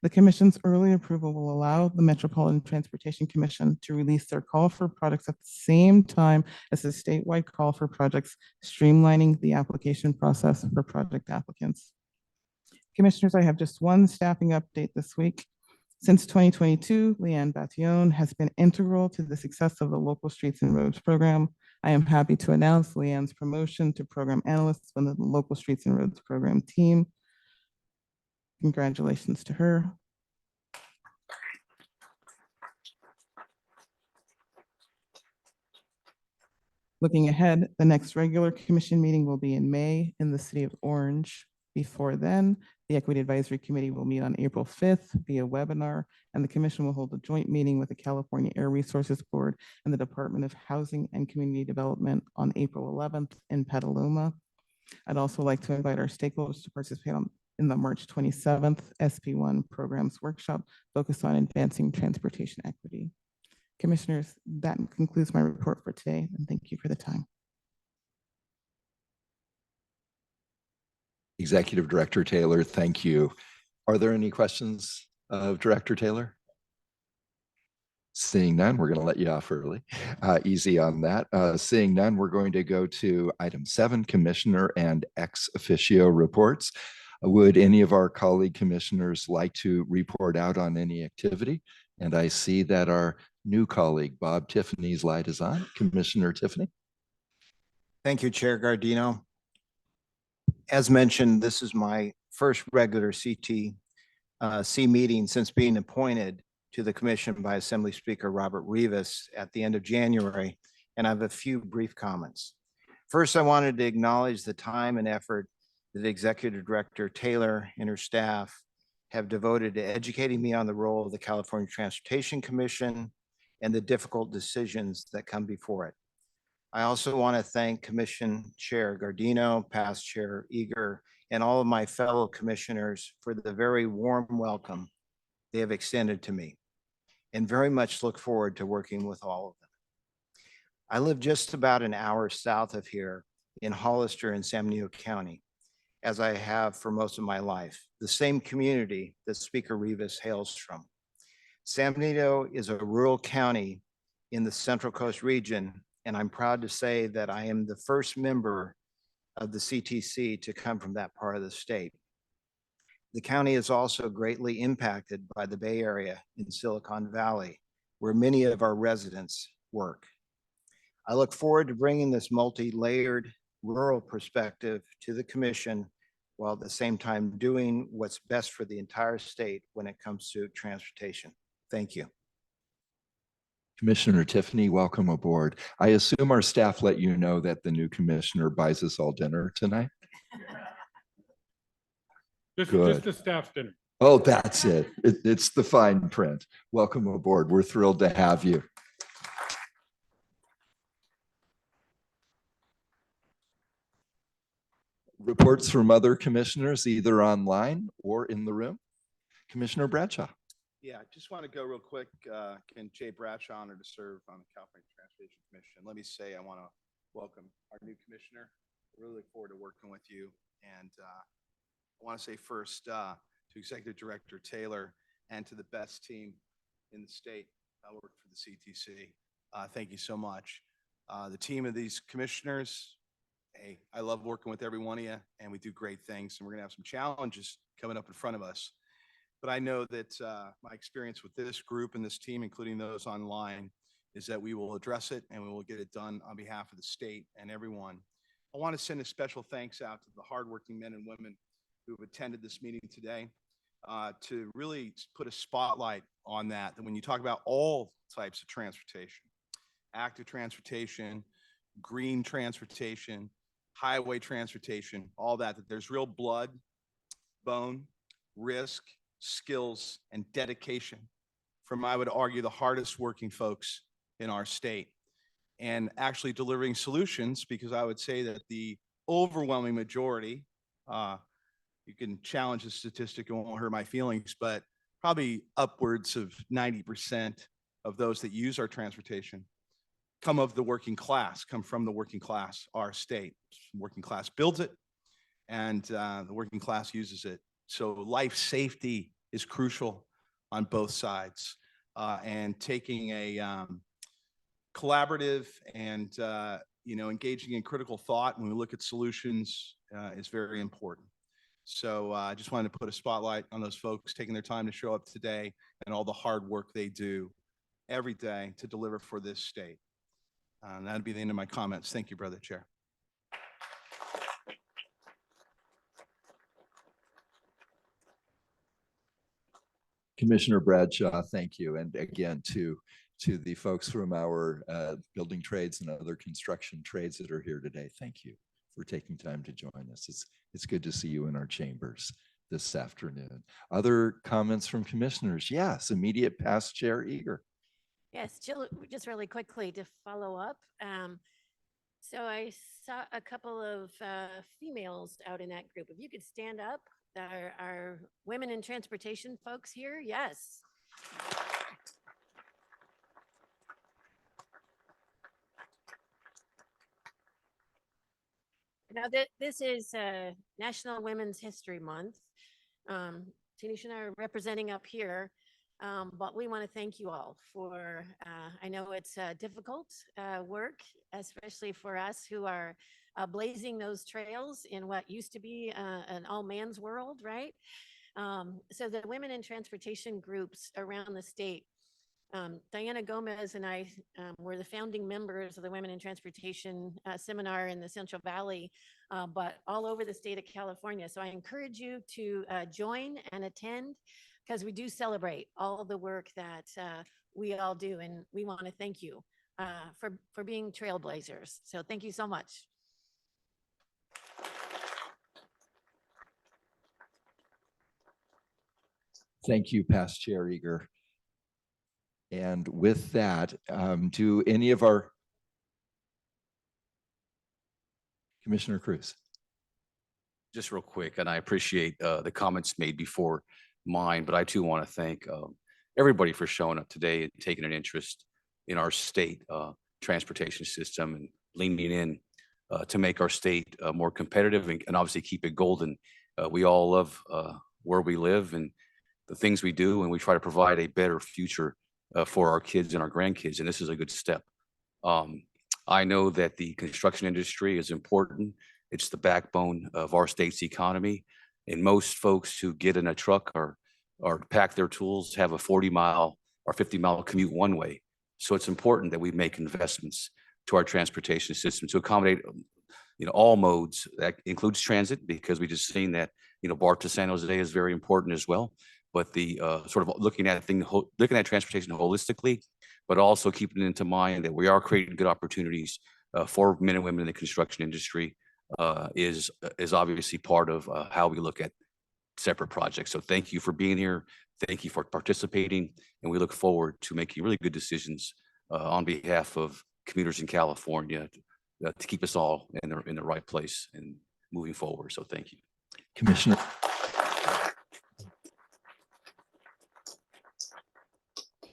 K: The Commission's early approval will allow the Metropolitan Transportation Commission to release their call for products at the same time as the statewide call for projects, streamlining the application process for project applicants. Commissioners, I have just one staffing update this week. Since 2022, Leanne Batillon has been integral to the success of the Local Streets and Roads program. I am happy to announce Leanne's promotion to program analyst within the Local Streets and Roads program team. Congratulations to her. Looking ahead, the next regular commission meeting will be in May in the city of Orange. Before then, the Equity Advisory Committee will meet on April 5th via webinar, and the commission will hold a joint meeting with the California Air Resources Board and the Department of Housing and Community Development on April 11th in Petaluma. I'd also like to invite our stakeholders to participate in the March 27th SP1 Programs Workshop focused on advancing transportation equity. Commissioners, that concludes my report for today, and thank you for the time.
A: Executive Director Taylor, thank you. Are there any questions of Director Taylor? Seeing none, we're going to let you off early. Easy on that. Seeing none, we're going to go to item 7, Commissioner and ex officio reports. Would any of our colleague commissioners like to report out on any activity? And I see that our new colleague, Bob Tiffany's light is on. Commissioner Tiffany.
L: Thank you, Chair Gardino. As mentioned, this is my first regular CTC meeting since being appointed to the commission by Assembly Speaker Robert Rivas at the end of January, and I have a few brief comments. First, I wanted to acknowledge the time and effort that Executive Director Taylor and her staff have devoted to educating me on the role of the California Transportation Commission and the difficult decisions that come before it. I also want to thank Commission Chair Gardino, past Chair Eager, and all of my fellow commissioners for the very warm welcome they have extended to me, and very much look forward to working with all of them. I live just about an hour south of here in Hollister in San Benito County, as I have for most of my life, the same community that Speaker Rivas hails from. San Benito is a rural county in the Central Coast region, and I'm proud to say that I am the first member of the CTC to come from that part of the state. The county is also greatly impacted by the Bay Area in Silicon Valley, where many of our residents work. I look forward to bringing this multi-layered rural perspective to the commission, while at the same time doing what's best for the entire state when it comes to transportation. Thank you.
A: Commissioner Tiffany, welcome aboard. I assume our staff let you know that the new commissioner buys us all dinner tonight?
C: Just
A: Good.
C: the staff's dinner.
A: Oh, that's it. It's the fine print. Welcome aboard. We're thrilled to have you. Reports from other commissioners, either online or in the room. Commissioner Bradshaw.
M: Yeah, I just want to go real quick. Again, Jay Bradshaw, honored to serve on the California Transportation Commission. Let me say I want to welcome our new commissioner. I really look forward to working with you. And I want to say first to Executive Director Taylor and to the best team in the state. I work for the CTC. Thank you so much. The team of these commissioners, hey, I love working with every one of you, and we do great things. And we're going to have some challenges coming up in front of us. But I know that my experience with this group and this team, including those online, is that we will address it and we will get it done on behalf of the state and everyone. I want to send a special thanks out to the hardworking men and women who have attended this meeting today to really put a spotlight on that. That when you talk about all types of transportation, active transportation, green transportation, highway transportation, all that there's real blood, bone, risk, skills, and dedication from, I would argue, the hardest working folks in our state, and actually delivering solutions, because I would say that the overwhelming majority, you can challenge the statistic, it won't hurt my feelings, but probably upwards of 90% of those that use our transportation come of the working class, come from the working class, our state. Working class builds it, and the working class uses it. So life safety is crucial on both sides, and taking a collaborative and engaging in critical thought when we look at solutions is very important. So I just wanted to put a spotlight on those folks taking their time to show up today and all the hard work they do every day to deliver for this state. And that'd be the end of my comments. Thank you, Brother Chair.
A: Commissioner Bradshaw, thank you. And again, to the folks from our building trades and other construction trades that are here today, thank you for taking time to join us. It's good to see you in our chambers this afternoon. Other comments from commissioners? Yes, immediate past Chair Eager.
H: Yes, Jill, just really quickly to follow up. So I saw a couple of females out in that group. If you could stand up, our women in transportation folks here, yes. Now, this is National Women's History Month. Tanisha and I are representing up here, but we want to thank you all for, I know it's difficult work, especially for us who are blazing those trails in what used to be an all man's world, right? So the women in transportation groups around the state, Diana Gomez and I were the founding members of the Women in Transportation seminar in the Central Valley, but all over the state of California. So I encourage you to join and attend, because we do celebrate all the work that we all do, and we want to thank you for being trailblazers. So thank you so much.
A: Thank you, Past Chair Eager. And with that, do any of our Commissioner Cruz?
I: Just real quick, and I appreciate the comments made before mine, but I too want to thank everybody for showing up today and taking an interest in our state transportation system and leaning in to make our state more competitive and obviously keep it golden. We all love where we live and the things we do, and we try to provide a better future for our kids and our grandkids, and this is a good step. I know that the construction industry is important. It's the backbone of our state's economy, and most folks who get in a truck or pack their tools have a 40-mile or 50-mile commute one way. So it's important that we make investments to our transportation system to accommodate all modes. That includes transit, because we just seen that BART to San Jose is very important as well. But the sort of looking at transportation holistically, but also keeping into mind that we are creating good opportunities for men and women in the construction industry is obviously part of how we look at separate projects. So thank you for being here. Thank you for participating, and we look forward to making really good decisions on behalf of commuters in California to keep us all in the right place and moving forward. So thank you,
A: Commissioner.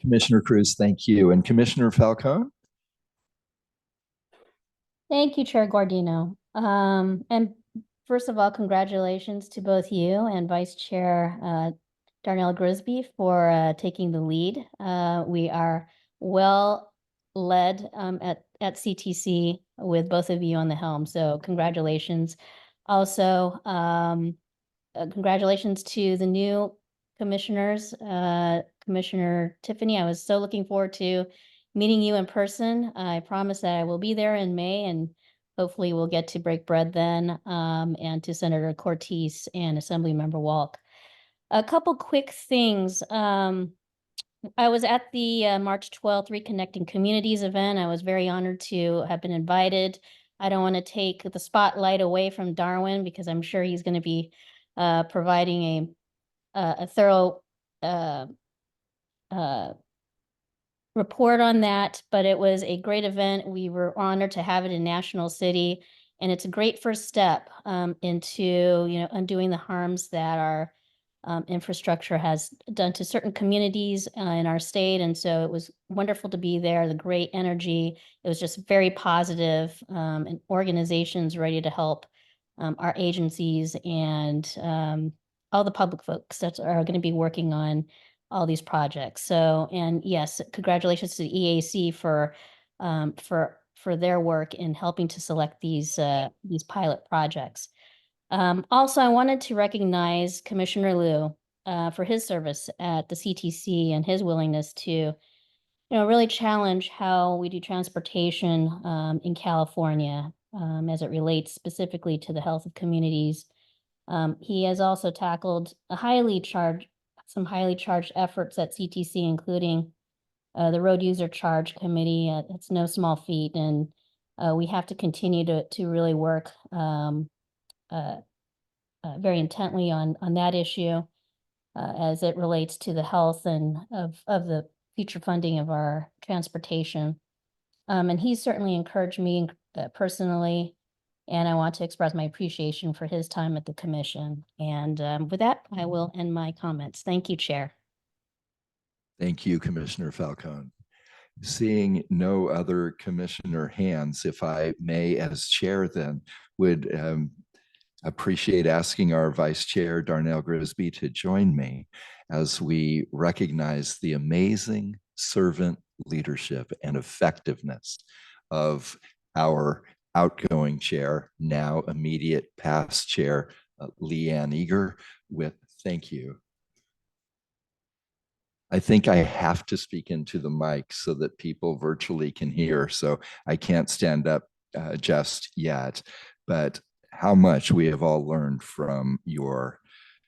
A: Commissioner Cruz, thank you. And Commissioner Falcone?
D: Thank you, Chair Guardino. And first of all, congratulations to both you and Vice Chair Darnell Grisby for taking the lead. We are well led at CTC with both of you on the helm. So congratulations. Also, congratulations to the new commissioners, Commissioner Tiffany. I was so looking forward to meeting you in person. I promise that I will be there in May, and hopefully we'll get to break bread then, and to Senator Cortez and Assemblymember Walk. A couple quick things. I was at the March 12th Reconnecting Communities event. I was very honored to have been invited. I don't want to take the spotlight away from Darwin, because I'm sure he's going to be providing a thorough report on that, but it was a great event. We were honored to have it in National City, and it's a great first step into undoing the harms that our infrastructure has done to certain communities in our state. And so it was wonderful to be there. The great energy. It was just very positive, and organizations ready to help our agencies and all the public folks that are going to be working on all these projects. So, and yes, congratulations to the EAC for their work in helping to select these pilot projects. Also, I wanted to recognize Commissioner Liu for his service at the CTC and his willingness to, really challenge how we do transportation in California as it relates specifically to the health of communities. He has also tackled some highly charged efforts at CTC, including the Road User Charge Committee. It's no small feat, and we have to continue to really work very intently on that issue as it relates to the health and of the future funding of our transportation. And he's certainly encouraged me personally, and I want to express my appreciation for his time at the commission. And with that, I will end my comments. Thank you, Chair.
A: Thank you, Commissioner Falcone. Seeing no other commissioner hands, if I may, as chair, then would appreciate asking our Vice Chair, Darnell Grisby, to join me as we recognize the amazing servant leadership and effectiveness of our outgoing chair, now immediate past chair, Leanne Eager, with thank you. I think I have to speak into the mic so that people virtually can hear. So I can't stand up just yet, but how much we have all learned from your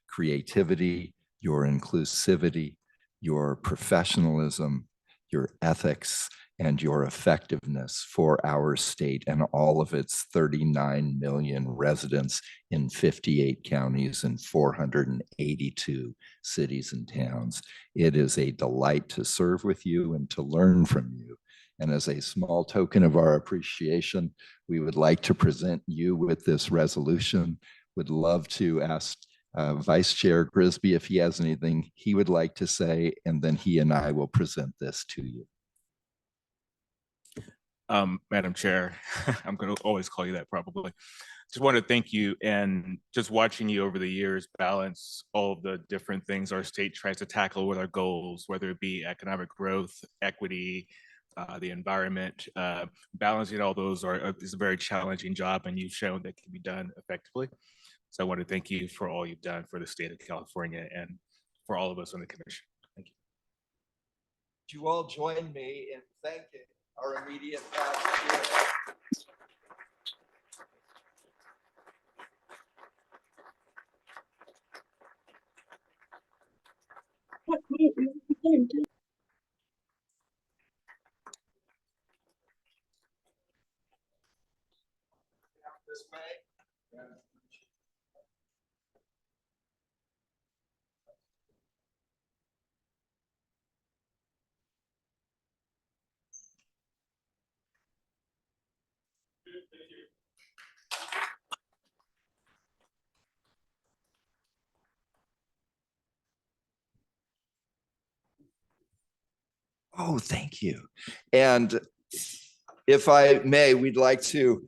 A: creativity, your inclusivity, your professionalism, your ethics, and your effectiveness for our state and all of its 39 million residents in 58 counties and 482 cities and towns. It is a delight to serve with you and to learn from you. And as a small token of our appreciation, we would like to present you with this resolution. Would love to ask Vice Chair Grisby if he has anything he would like to say, and then he and I will present this to you.
N: Madam Chair, I'm going to always call you that probably. Just want to thank you, and just watching you over the years balance all of the different things our state tries to tackle with our goals, whether it be economic growth, equity, the environment, balancing all those is a very challenging job, and you've shown that can be done effectively. So I want to thank you for all you've done for the state of California and for all of us on the commission. Thank you.
A: Would you all join me in thanking our immediate past chair? This way. Oh, thank you. And if I may, we'd like to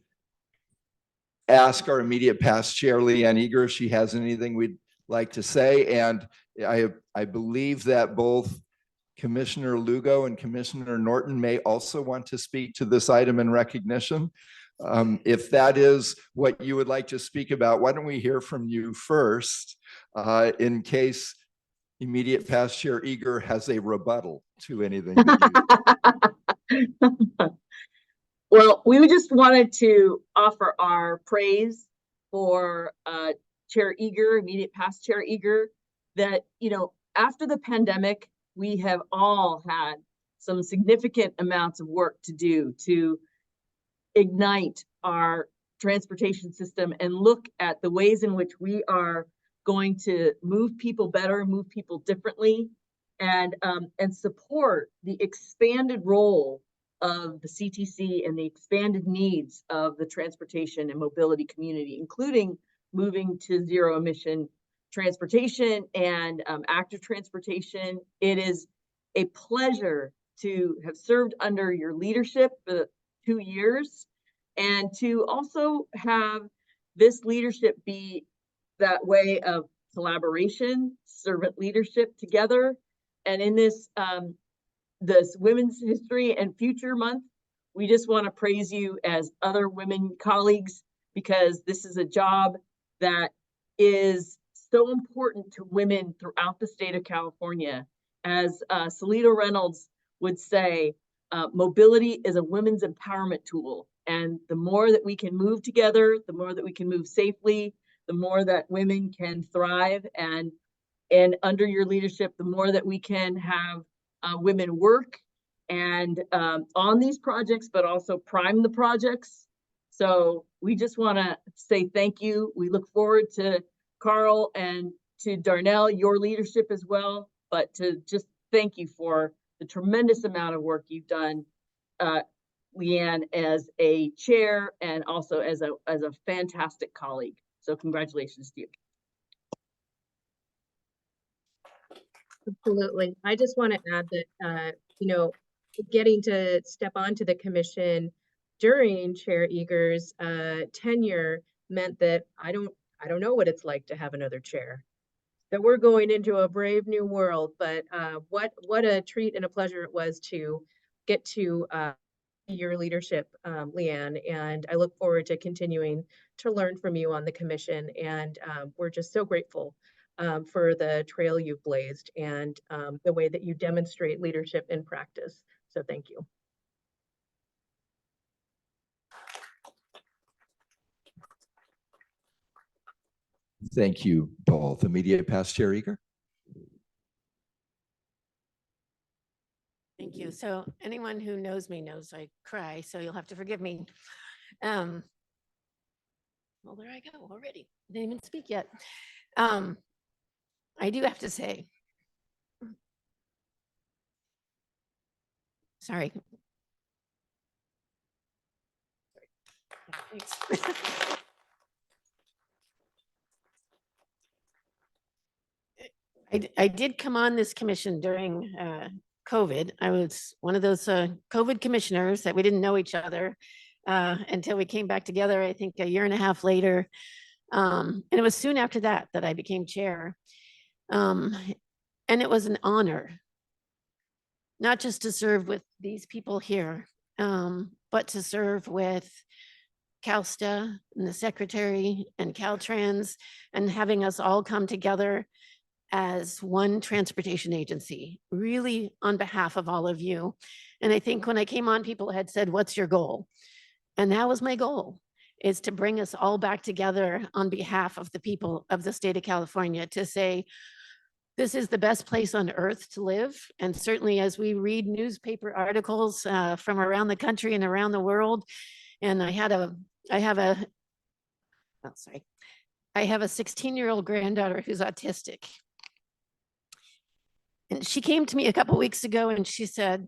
A: ask our immediate past chair, Leanne Eager, if she has anything we'd like to say. And I believe that both Commissioner Lugo and Commissioner Norton may also want to speak to this item in recognition. If that is what you would like to speak about, why don't we hear from you first, in case immediate past chair Eager has a rebuttal to anything that you...
B: Well, we just wanted to offer our praise for Chair Eager, immediate past Chair Eager, that, you know, after the pandemic, we have all had some significant amounts of work to do to ignite our transportation system and look at the ways in which we are going to move people better, move people differently, and support the expanded role of the CTC and the expanded needs of the transportation and mobility community, including moving to zero emission transportation and active transportation. It is a pleasure to have served under your leadership for 2 years, and to also have this leadership be that way of collaboration, servant leadership together. And in this Women's History and Future Month, we just want to praise you as other women colleagues, because this is a job that is so important to women throughout the state of California. As Salito Reynolds would say, mobility is a women's empowerment tool. And the more that we can move together, the more that we can move safely, the more that women can thrive. And under your leadership, the more that we can have women work and on these projects, but also prime the projects. So we just want to say thank you. We look forward to Carl and to Darnell, your leadership as well, but to just thank you for the tremendous amount of work you've done, Leanne, as a chair and also as a fantastic colleague. So congratulations to you.
O: Absolutely. I just want to add that, you know, getting to step onto the commission during Chair Eager's tenure meant that I don't know what it's like to have another chair. That we're going into a brave new world, but what a treat and a pleasure it was to get to your leadership, Leanne, and I look forward to continuing to learn from you on the commission. And we're just so grateful for the trail you've blazed and the way that you demonstrate leadership in practice. So thank you.
A: Thank you both. Immediate past Chair Eager.
H: Thank you. So anyone who knows me knows I cry, so you'll have to forgive me. Well, there I go already. Didn't even speak yet. I do have to say, sorry. Thanks. I did come on this commission during COVID. I was one of those COVID commissioners that we didn't know each other until we came back together, I think a year and a half later. And it was soon after that that I became chair. And it was an honor, not just to serve with these people here, but to serve with CalSTA and the secretary and Caltrans, and having us all come together as one transportation agency, really on behalf of all of you. And I think when I came on, people had said, what's your goal? And that was my goal, is to bring us all back together on behalf of the people of the state of California, to say, this is the best place on earth to live. And certainly as we read newspaper articles from around the country and around the world, and I have a 16-year-old granddaughter who's autistic. And she came to me a couple weeks ago and she said,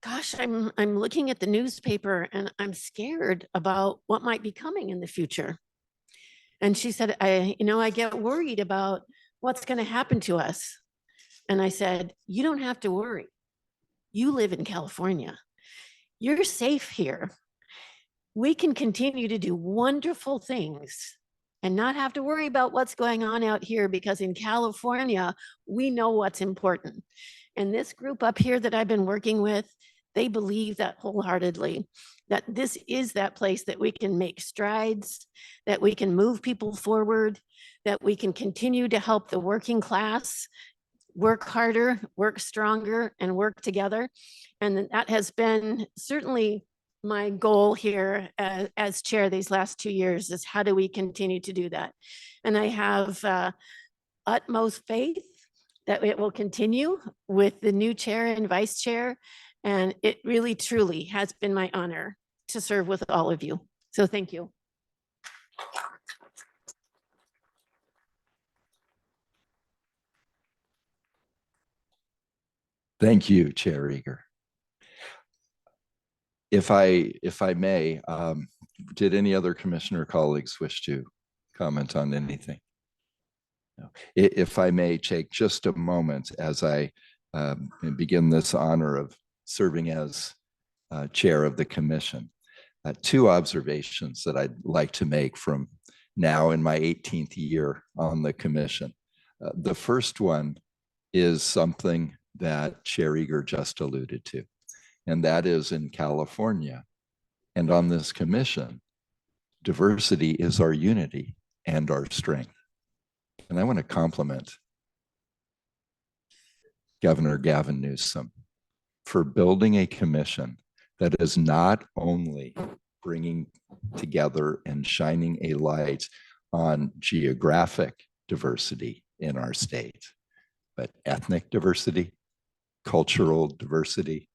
H: gosh, I'm looking at the newspaper and I'm scared about what might be coming in the future. And she said, I get worried about what's going to happen to us. And I said, you don't have to worry. You live in California. You're safe here. We can continue to do wonderful things and not have to worry about what's going on out here, because in California, we know what's important. And this group up here that I've been working with, they believe that wholeheartedly, that this is that place that we can make strides, that we can move people forward, that we can continue to help the working class work harder, work stronger, and work together. And that has been certainly my goal here as chair these last 2 years, is how do we continue to do that? And I have utmost faith that it will continue with the new chair and vice chair. And it really, truly has been my honor to serve with all of you. So thank you.
A: Thank you, Chair Eager. If I may, did any other commissioner colleagues wish to comment on anything? No. If I may take just a moment as I begin this honor of serving as chair of the commission, 2 observations that I'd like to make from now in my 18th year on the commission. The first one is something that Chair Eager just alluded to, and that is in California and on this commission, diversity is our unity and our strength. And I want to compliment Governor Gavin Newsom for building a commission that is not only bringing together and shining a light on geographic diversity in our state, but ethnic diversity, cultural diversity,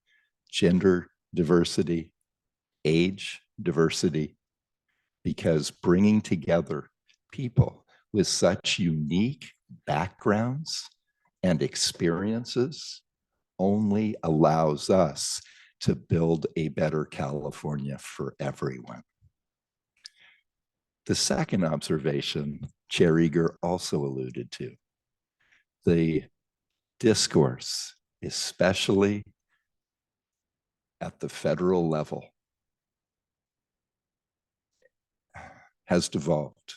A: gender diversity, age diversity, because bringing together people with such unique backgrounds and experiences only allows us to build a better California for everyone. The second observation, Chair Eager also alluded to, the discourse, especially at the federal level, has devolved.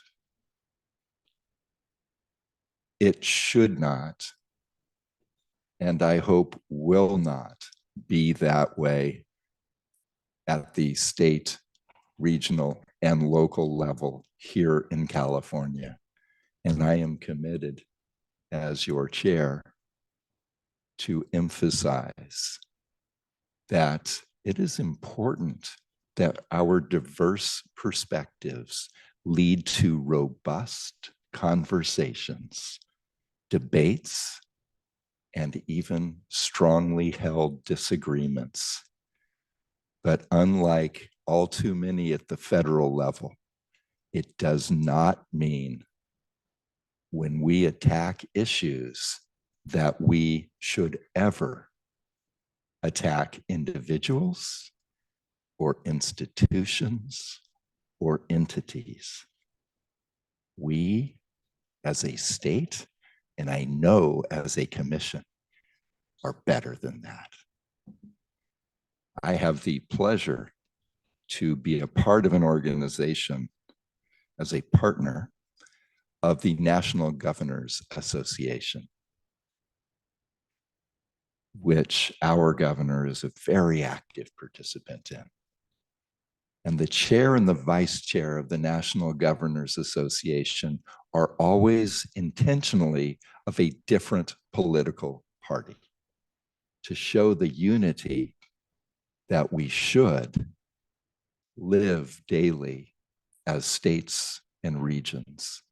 A: It should not, and I hope will not, be that way at the state, regional, and local level here in California. And I am committed as your chair to emphasize that it is important that our diverse perspectives lead to robust conversations, debates, and even strongly held disagreements. But unlike all too many at the federal level, it does not mean when we attack issues that we should ever attack individuals or institutions or entities. We, as a state, and I know as a commission, are better than that. I have the pleasure to be a part of an organization as a partner of the National Governors Association, which our governor is a very active participant in. And the chair and the vice chair of the National Governors Association are always intentionally of a different political party to show the unity that we should live daily as states and regions.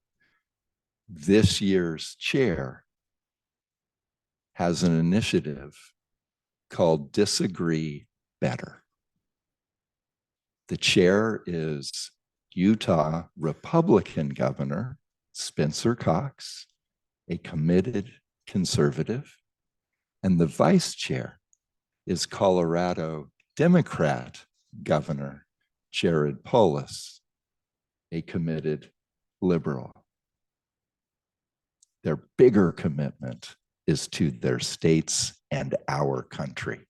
A: This year's chair has an initiative called Disagree Better. The chair is Utah Republican Governor Spencer Cox, a committed conservative, and the vice chair is Colorado Democrat Governor Jared Polis, a committed liberal. Their bigger commitment is to their states and our country.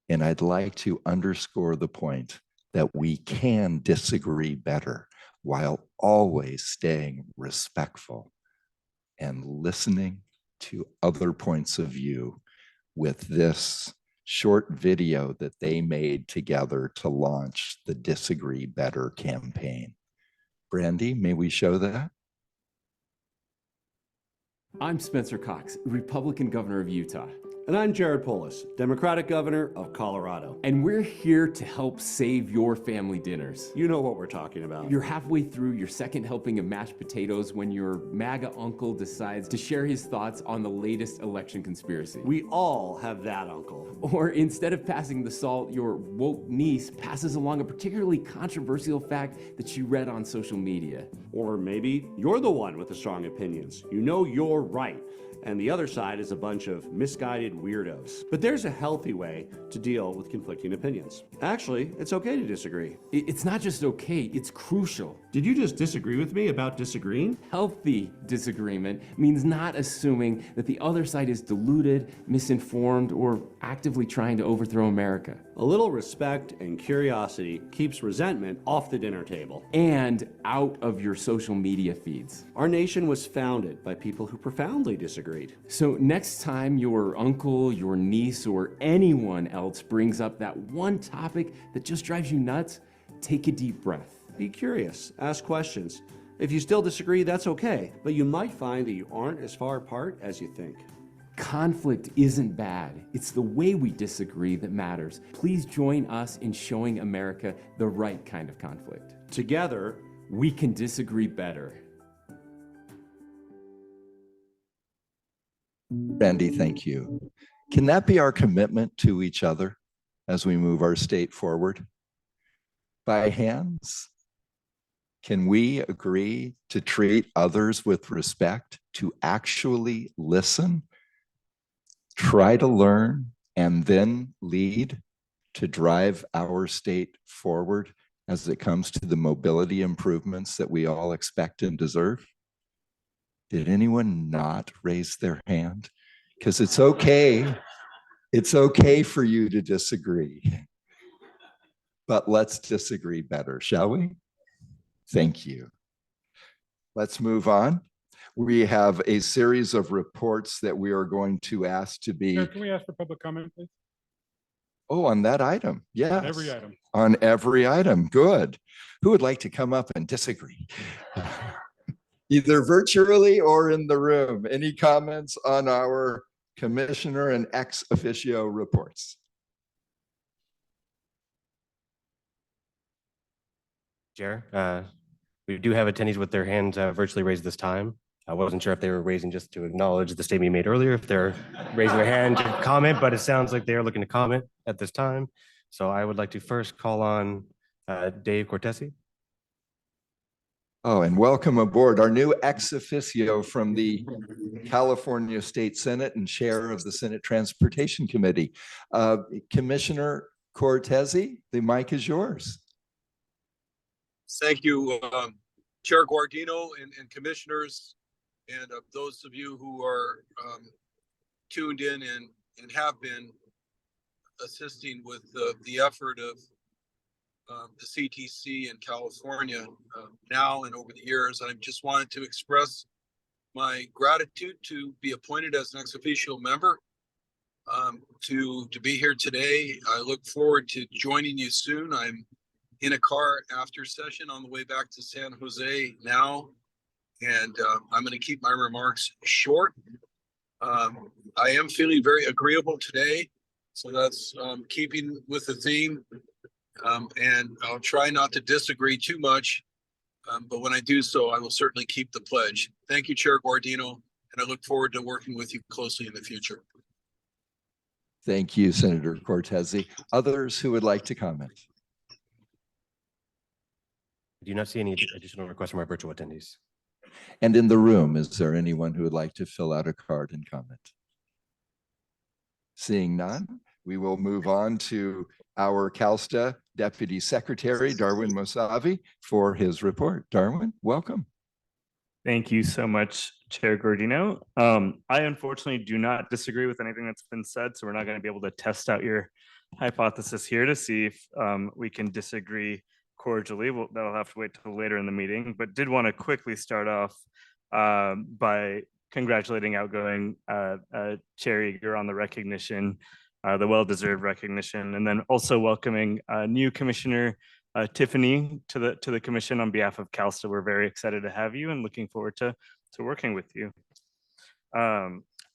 A: And I'd like to underscore the point that we can disagree better while always staying respectful and listening to other points of view with this short video that they made together to launch the Disagree Better campaign. Brandy, may we show that?
P: I'm Spencer Cox, Republican Governor of Utah.
Q: And I'm Jared Polis, Democratic Governor of Colorado.
P: And we're here to help save your family dinners.
Q: You know what we're talking about.
P: You're halfway through your second helping of mashed potatoes when your MAGA uncle decides to share his thoughts on the latest election conspiracy.
Q: We all have that uncle.
P: Or instead of passing the salt, your woke niece passes along a particularly controversial fact that she read on social media.
Q: Or maybe you're the one with the strong opinions. You know you're right, and the other side is a bunch of misguided weirdos. But there's a healthy way to deal with conflicting opinions. Actually, it's okay to disagree.
P: It's not just okay, it's crucial.
Q: Did you just disagree with me about disagreeing?
P: Healthy disagreement means not assuming that the other side is deluded, misinformed, or actively trying to overthrow America.
Q: A little respect and curiosity keeps resentment off the dinner table.
P: And out of your social media feeds.
Q: Our nation was founded by people who profoundly disagreed.
P: So next time your uncle, your niece, or anyone else brings up that one topic that just drives you nuts, take a deep breath.
Q: Be curious, ask questions. If you still disagree, that's okay, but you might find that you aren't as far apart as you think.
P: Conflict isn't bad. It's the way we disagree that matters. Please join us in showing America the right kind of conflict.
Q: Together,
P: we can disagree better.
A: Randy, thank you. Can that be our commitment to each other as we move our state forward? By hands, can we agree to treat others with respect, to actually listen, try to learn, and then lead to drive our state forward as it comes to the mobility improvements that we all expect and deserve? Did anyone not raise their hand? Because it's okay. It's okay for you to disagree. But let's disagree better, shall we? Thank you. Let's move on. We have a series of reports that we are going to ask to be.
C: Sir, can we ask for public comment, please?
A: Oh, on that item, yes.
C: Every item.
A: On every item, good. Who would like to come up and disagree? Either virtually or in the room. Any comments on our commissioner and ex officio reports?
R: Chair, we do have attendees with their hands virtually raised this time. I wasn't sure if they were raising just to acknowledge the statement you made earlier, if they're raising their hand to comment, but it sounds like they are looking to comment at this time. So I would like to first call on Dave Cortese.
A: Oh, and welcome aboard our new ex officio from the California State Senate and chair of the Senate Transportation Committee. Commissioner Cortese, the mic is yours.
S: Thank you, Chair Guardino and commissioners, and those of you who are tuned in and have been assisting with the effort of the CTC in California now and over the years. I just wanted to express my gratitude to be appointed as an ex officio member, to be here today. I look forward to joining you soon. I'm in a car after session on the way back to San Jose now, and I'm going to keep my remarks short. I am feeling very agreeable today, so that's keeping with the theme, and I'll try not to disagree too much, but when I do so, I will certainly keep the pledge. Thank you, Chair Guardino, and I look forward to working with you closely in the future.
A: Thank you, Senator Cortese. Others who would like to comment?
R: I do not see any additional requests from our virtual attendees.
A: And in the room, is there anyone who would like to fill out a card and comment? Seeing none, we will move on to our CalSTA Deputy Secretary, Darwin Mosavi, for his report. Darwin, welcome.
T: Thank you so much, Chair Guardino. I unfortunately do not disagree with anything that's been said, so we're not going to be able to test out your hypothesis here to see if we can disagree cordially. That'll have to wait till later in the meeting, but did want to quickly start off by congratulating outgoing Chair Eager on the recognition, the well-deserved recognition, and then also welcoming new Commissioner Tiffany to the commission on behalf of CalSTA. We're very excited to have you and looking forward to working with you.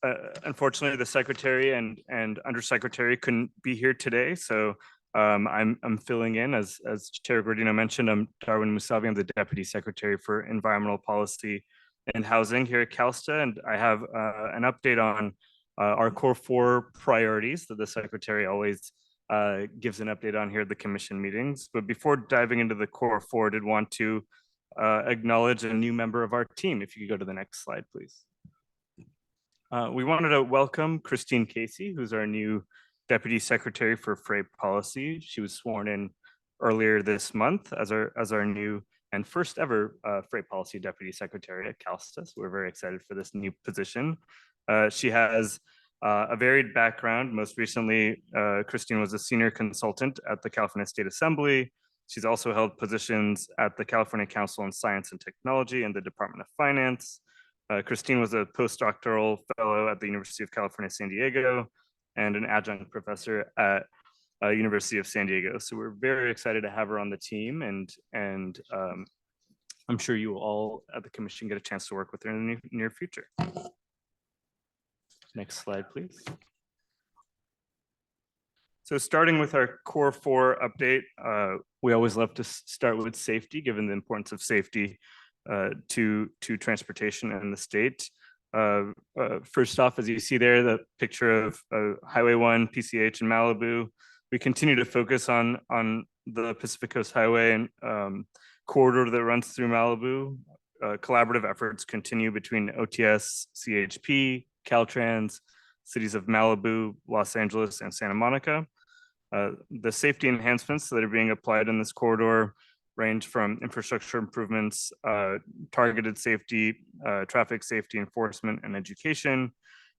T: Unfortunately, the Secretary and Undersecretary couldn't be here today, so I'm filling in as Chair Guardino mentioned. I'm Darwin Mosavi. I'm the Deputy Secretary for Environmental Policy and Housing here at CalSTA, and I have an update on our core 4 priorities that the Secretary always gives an update on here at the Commission meetings. But before diving into the core 4, I did want to acknowledge a new member of our team. If you could go to the next slide, please. We wanted to welcome Christine Casey, who's our new Deputy Secretary for Freight Policy. She was sworn in earlier this month as our new and first ever Freight Policy Deputy Secretary at CalSTA. So we're very excited for this new position. She has a varied background. Most recently, Christine was a senior consultant at the California State Assembly. She's also held positions at the California Council on Science and Technology and the Department of Finance. Christine was a postdoctoral fellow at the University of California, San Diego, and an adjunct professor at University of San Diego. So we're very excited to have her on the team, and I'm sure you will all at the commission get a chance to work with her in the near future. Next slide, please. So starting with our core 4 update, we always love to start with safety, given the importance of safety to transportation in the state. First off, as you see there, the picture of Highway 1, PCH in Malibu. We continue to focus on the Pacific Coast Highway and corridor that runs through Malibu. Collaborative efforts continue between OTS, CHP, Caltrans, cities of Malibu, Los Angeles, and Santa Monica. The safety enhancements that are being applied in this corridor range from infrastructure improvements, targeted safety, traffic safety enforcement, and education.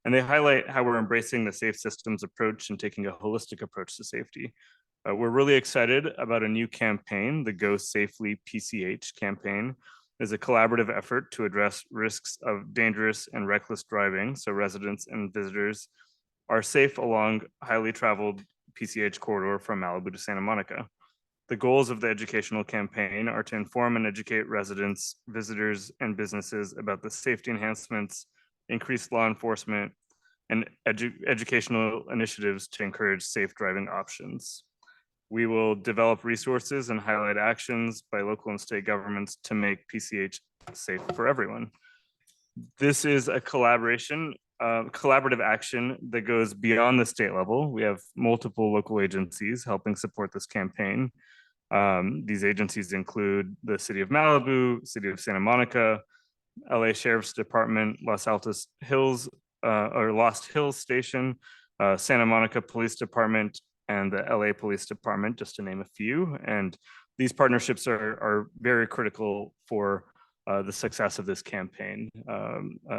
T: And they highlight how we're embracing the safe systems approach and taking a holistic approach to safety. We're really excited about a new campaign, the Go Safely PCH campaign. Is a collaborative effort to address risks of dangerous and reckless driving, so residents and visitors are safe along highly traveled PCH corridor from Malibu to Santa Monica. The goals of the educational campaign are to inform and educate residents, visitors, and businesses about the safety enhancements, increased law enforcement, and educational initiatives to encourage safe driving options. We will develop resources and highlight actions by local and state governments to make PCH safe for everyone. This is a collaborative action that goes beyond the state level. We have multiple local agencies helping support this campaign. These agencies include the City of Malibu, City of Santa Monica, LA Sheriff's Department, Lost Hills Station, Santa Monica Police Department, and the LA Police Department, just to name a few. And these partnerships are very critical for the success of this campaign.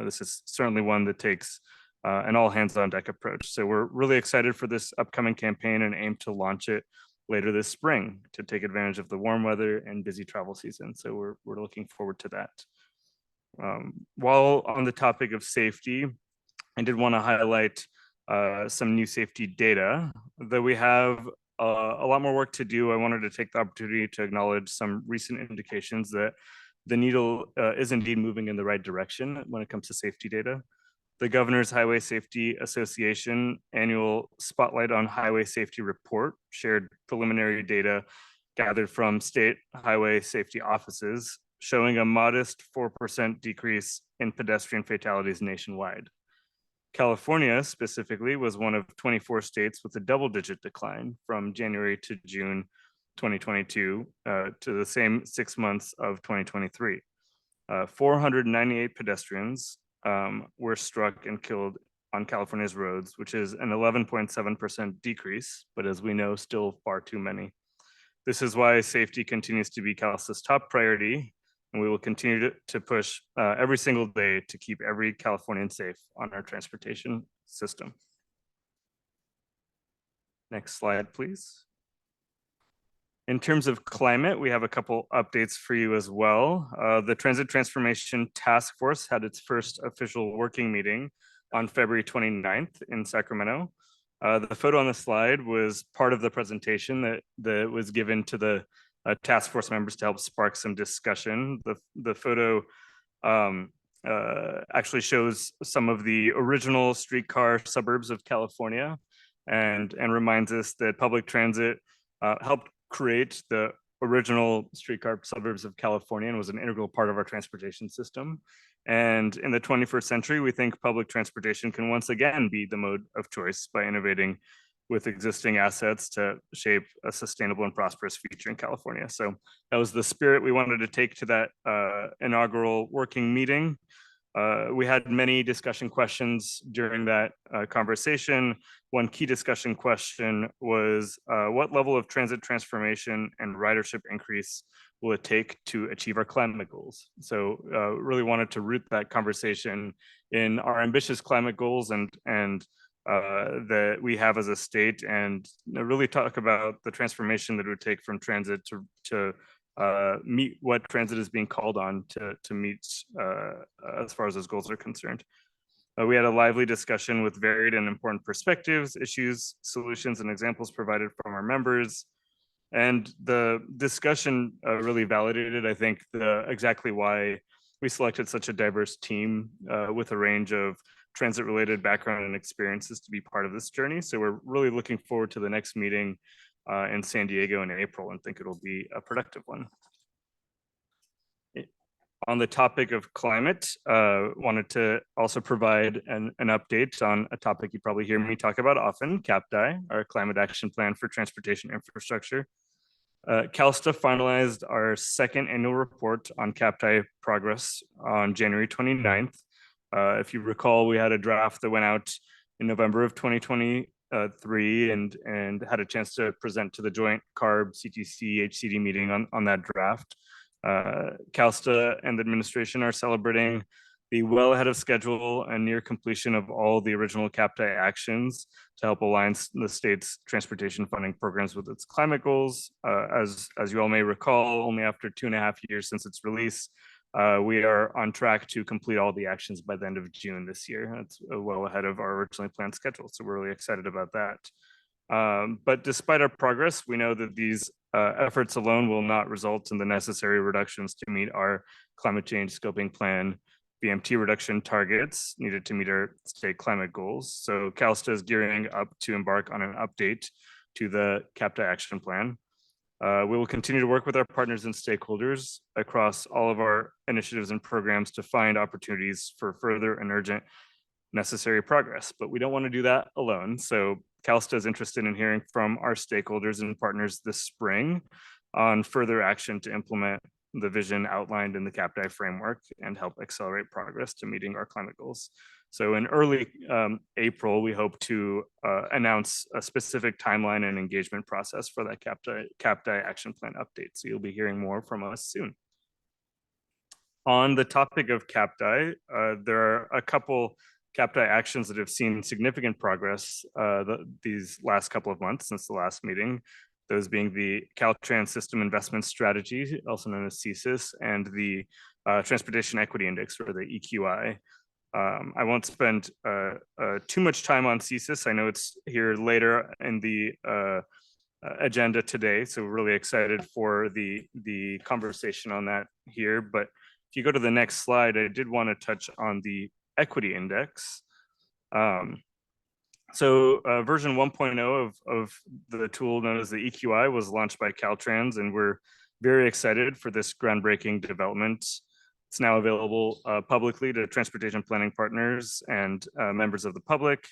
T: This is certainly one that takes an all hands on deck approach. So we're really excited for this upcoming campaign and aim to launch it later this spring to take advantage of the warm weather and busy travel season. So we're looking forward to that. While on the topic of safety, I did want to highlight some new safety data. Though we have a lot more work to do, I wanted to take the opportunity to acknowledge some recent indications that the needle is indeed moving in the right direction when it comes to safety data. The Governor's Highway Safety Association annual Spotlight on Highway Safety report shared preliminary data gathered from state highway safety offices, showing a modest 4% decrease in pedestrian fatalities nationwide. California specifically was one of 24 states with a double-digit decline from January to June 2022 to the same 6 months of 2023. 498 pedestrians were struck and killed on California's roads, which is an 11.7% decrease, but as we know, still far too many. This is why safety continues to be CalSTA's top priority, and we will continue to push every single day to keep every Californian safe on our transportation system. Next slide, please. In terms of climate, we have a couple updates for you as well. The Transit Transformation Task Force had its first official working meeting on February 29th in Sacramento. The photo on the slide was part of the presentation that was given to the task force members to help spark some discussion. The photo actually shows some of the original streetcar suburbs of California and reminds us that public transit helped create the original streetcar suburbs of California and was an integral part of our transportation system. And in the 21st century, we think public transportation can once again be the mode of choice by innovating with existing assets to shape a sustainable and prosperous future in California. So that was the spirit we wanted to take to that inaugural working meeting. We had many discussion questions during that conversation. One key discussion question was what level of transit transformation and ridership increase will it take to achieve our climate goals? So really wanted to root that conversation in our ambitious climate goals and that we have as a state, and really talk about the transformation that it would take from transit to meet what transit is being called on to meet as far as those goals are concerned. We had a lively discussion with varied and important perspectives, issues, solutions, and examples provided from our members. And the discussion really validated, I think, exactly why we selected such a diverse team with a range of transit-related background and experiences to be part of this journey. So we're really looking forward to the next meeting in San Diego in April and think it'll be a productive one. On the topic of climate, wanted to also provide an update on a topic you probably hear me talk about often, CAPDI, our Climate Action Plan for Transportation Infrastructure. CalSTA finalized our second annual report on CAPDI progress on January 29th. If you recall, we had a draft that went out in November of 2023 and had a chance to present to the joint CARB CTC HCD meeting on that draft. CalSTA and the administration are celebrating the well ahead of schedule and near completion of all the original CAPDI actions to help align the state's transportation funding programs with its climate goals. As you all may recall, only after 2.5 years since its release, we are on track to complete all the actions by the end of June this year. That's well ahead of our originally planned schedule. So we're really excited about that. But despite our progress, we know that these efforts alone will not result in the necessary reductions to meet our climate change scoping plan VMT reduction targets needed to meet our state climate goals. So CalSTA is gearing up to embark on an update to the CAPTA action plan. We will continue to work with our partners and stakeholders across all of our initiatives and programs to find opportunities for further and urgent necessary progress, but we don't want to do that alone. So CalSTA is interested in hearing from our stakeholders and partners this spring on further action to implement the vision outlined in the CAPDI framework and help accelerate progress to meeting our climate goals. So in early April, we hope to announce a specific timeline and engagement process for that CAPDI action plan update. So you'll be hearing more from us soon. On the topic of CAPDI, there are a couple CAPDI actions that have seen significant progress these last couple of months since the last meeting. Those being the Caltrans System Investment Strategy, also known as CSIS, and the Transportation Equity Index, or the EQI. I won't spend too much time on CSIS. I know it's here later in the agenda today, so we're really excited for the conversation on that here. But if you go to the next slide, I did want to touch on the Equity Index. So version 1.0 of the tool known as the EQI was launched by Caltrans, and we're very excited for this groundbreaking development. It's now available publicly to transportation planning partners and members of the public.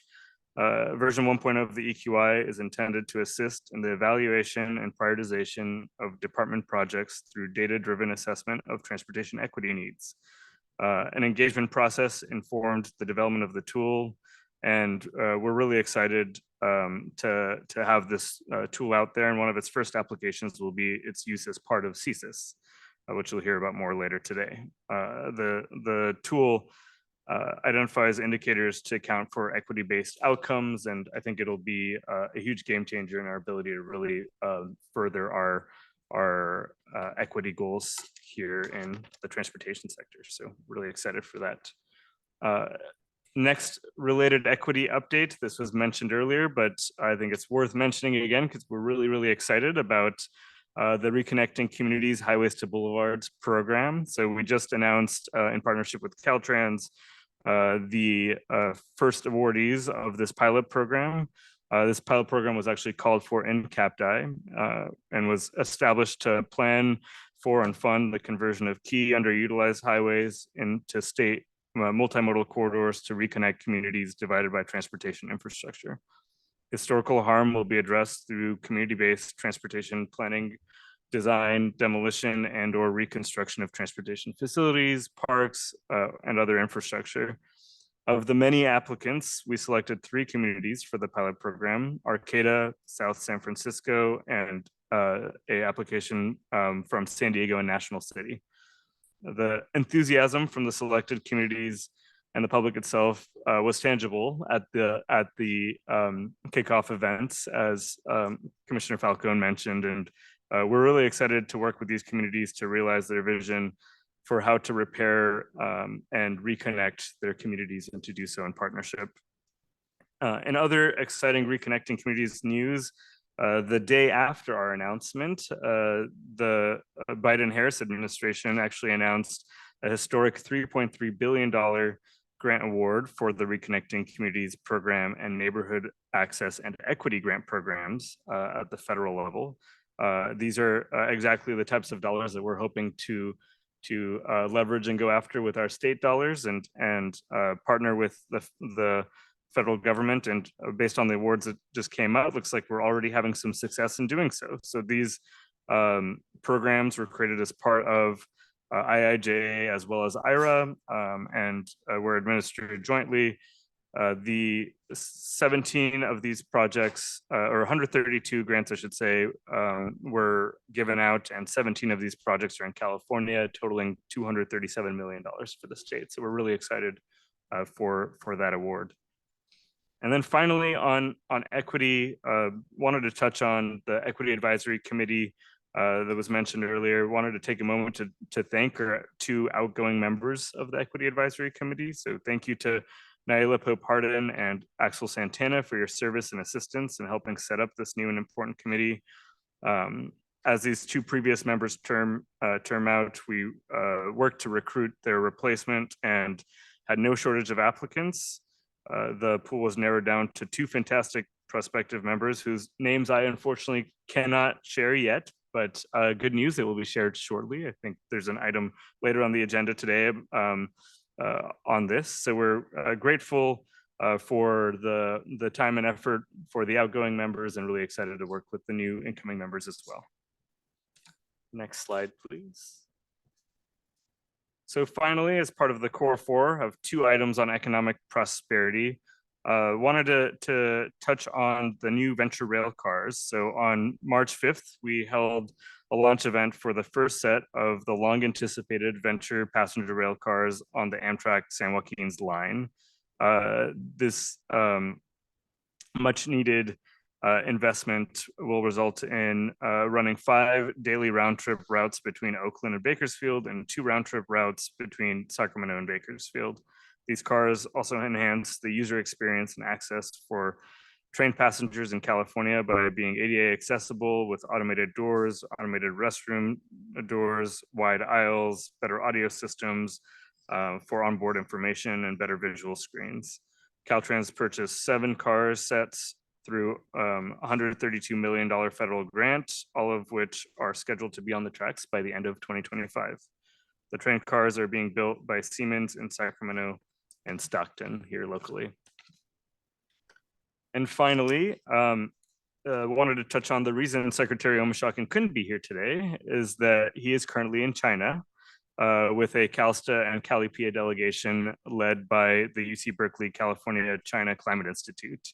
T: Version 1.0 of the EQI is intended to assist in the evaluation and prioritization of department projects through data-driven assessment of transportation equity needs. An engagement process informed the development of the tool, and we're really excited to have this tool out there. And one of its first applications will be its use as part of CSIS, which you'll hear about more later today. The tool identifies indicators to account for equity-based outcomes, and I think it'll be a huge game changer in our ability to really further our equity goals here in the transportation sector. So really excited for that. Next related equity update, this was mentioned earlier, but I think it's worth mentioning again because we're really excited about the Reconnecting Communities Highways to Boulevards program. So we just announced in partnership with Caltrans the first awardees of this pilot program. This pilot program was actually called for in CAPDI and was established to plan for and fund the conversion of key underutilized highways into state multimodal corridors to reconnect communities divided by transportation infrastructure. Historical harm will be addressed through community-based transportation planning, design, demolition, and/or reconstruction of transportation facilities, parks, and other infrastructure. Of the many applicants, we selected 3 communities for the pilot program: Arcata, South San Francisco, and a application from San Diego and National City. The enthusiasm from the selected communities and the public itself was tangible at the kickoff events, as Commissioner Falcone mentioned, and we're really excited to work with these communities to realize their vision for how to repair and reconnect their communities, and to do so in partnership. In other exciting Reconnecting Communities news, the day after our announcement, the Biden-Harris administration actually announced a historic $3.3 billion grant award for the Reconnecting Communities program and neighborhood access and equity grant programs at the federal level. These are exactly the types of dollars that we're hoping to leverage and go after with our state dollars, and partner with the federal government. And based on the awards that just came out, looks like we're already having some success in doing so. So these programs were created as part of IIJA as well as IRA, and were administered jointly. The 17 of these projects, or 132 grants, I should say, were given out, and 17 of these projects are in California, totaling $237 million for the state. So we're really excited for that award. And then finally, on equity, wanted to touch on the Equity Advisory Committee that was mentioned earlier. Wanted to take a moment to thank our 2 outgoing members of the Equity Advisory Committee. So thank you to Naila Pope Hardin and Axel Santana for your service and assistance in helping set up this new and important committee. As these two previous members term out, we worked to recruit their replacement and had no shortage of applicants. The pool was narrowed down to two fantastic prospective members whose names I unfortunately cannot share yet, but good news, they will be shared shortly. I think there's an item later on the agenda today on this. So we're grateful for the time and effort for the outgoing members and really excited to work with the new incoming members as well. Next slide, please. So finally, as part of the core four of two items on economic prosperity, wanted to touch on the new Venture rail cars. So on March 5th, we held a launch event for the first set of the long anticipated Venture passenger rail cars on the Amtrak San Joaquin's line. This much needed investment will result in running 5 daily round trip routes between Oakland and Bakersfield and 2 round trip routes between Sacramento and Bakersfield. These cars also enhance the user experience and access for train passengers in California by being ADA accessible with automated doors, automated restroom doors, wide aisles, better audio systems for onboard information and better visual screens. Caltrans purchased 7 car sets through $132 million federal grant, all of which are scheduled to be on the tracks by the end of 2025. The train cars are being built by Siemens in Sacramento and Stockton here locally. And finally, wanted to touch on the reason Secretary Omishakin couldn't be here today is that he is currently in China with a CALSTA and CALIPIA delegation led by the UC Berkeley California China Climate Institute.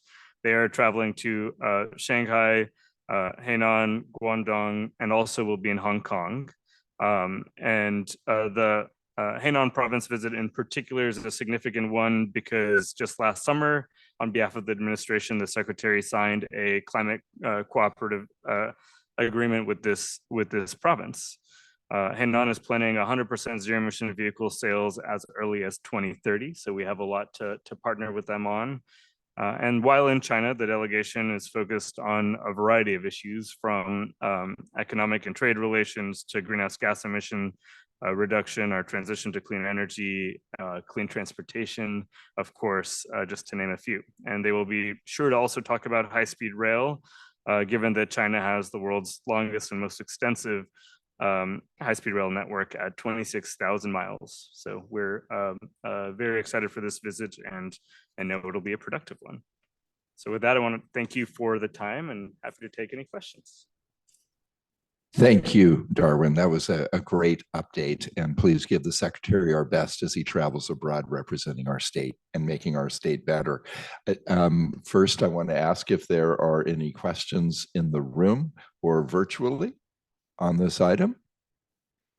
T: They are traveling to Shanghai, Hainan, Guangdong, and also will be in Hong Kong. The Hainan province visit in particular is a significant one because just last summer, on behalf of the administration, the secretary signed a climate cooperative agreement with this province. Hainan is planning 100% zero emission vehicle sales as early as 2030. So we have a lot to partner with them on. And while in China, the delegation is focused on a variety of issues from economic and trade relations to greenhouse gas emission reduction, our transition to clean energy, clean transportation, of course, just to name a few. And they will be sure to also talk about high-speed rail, given that China has the world's longest and most extensive high-speed rail network at 26,000 miles. So we're very excited for this visit and know it'll be a productive one. So with that, I want to thank you for the time and happy to take any questions.
A: Thank you, Darwin. That was a great update. And please give the secretary our best as he travels abroad representing our state and making our state better. First, I want to ask if there are any questions in the room or virtually on this item.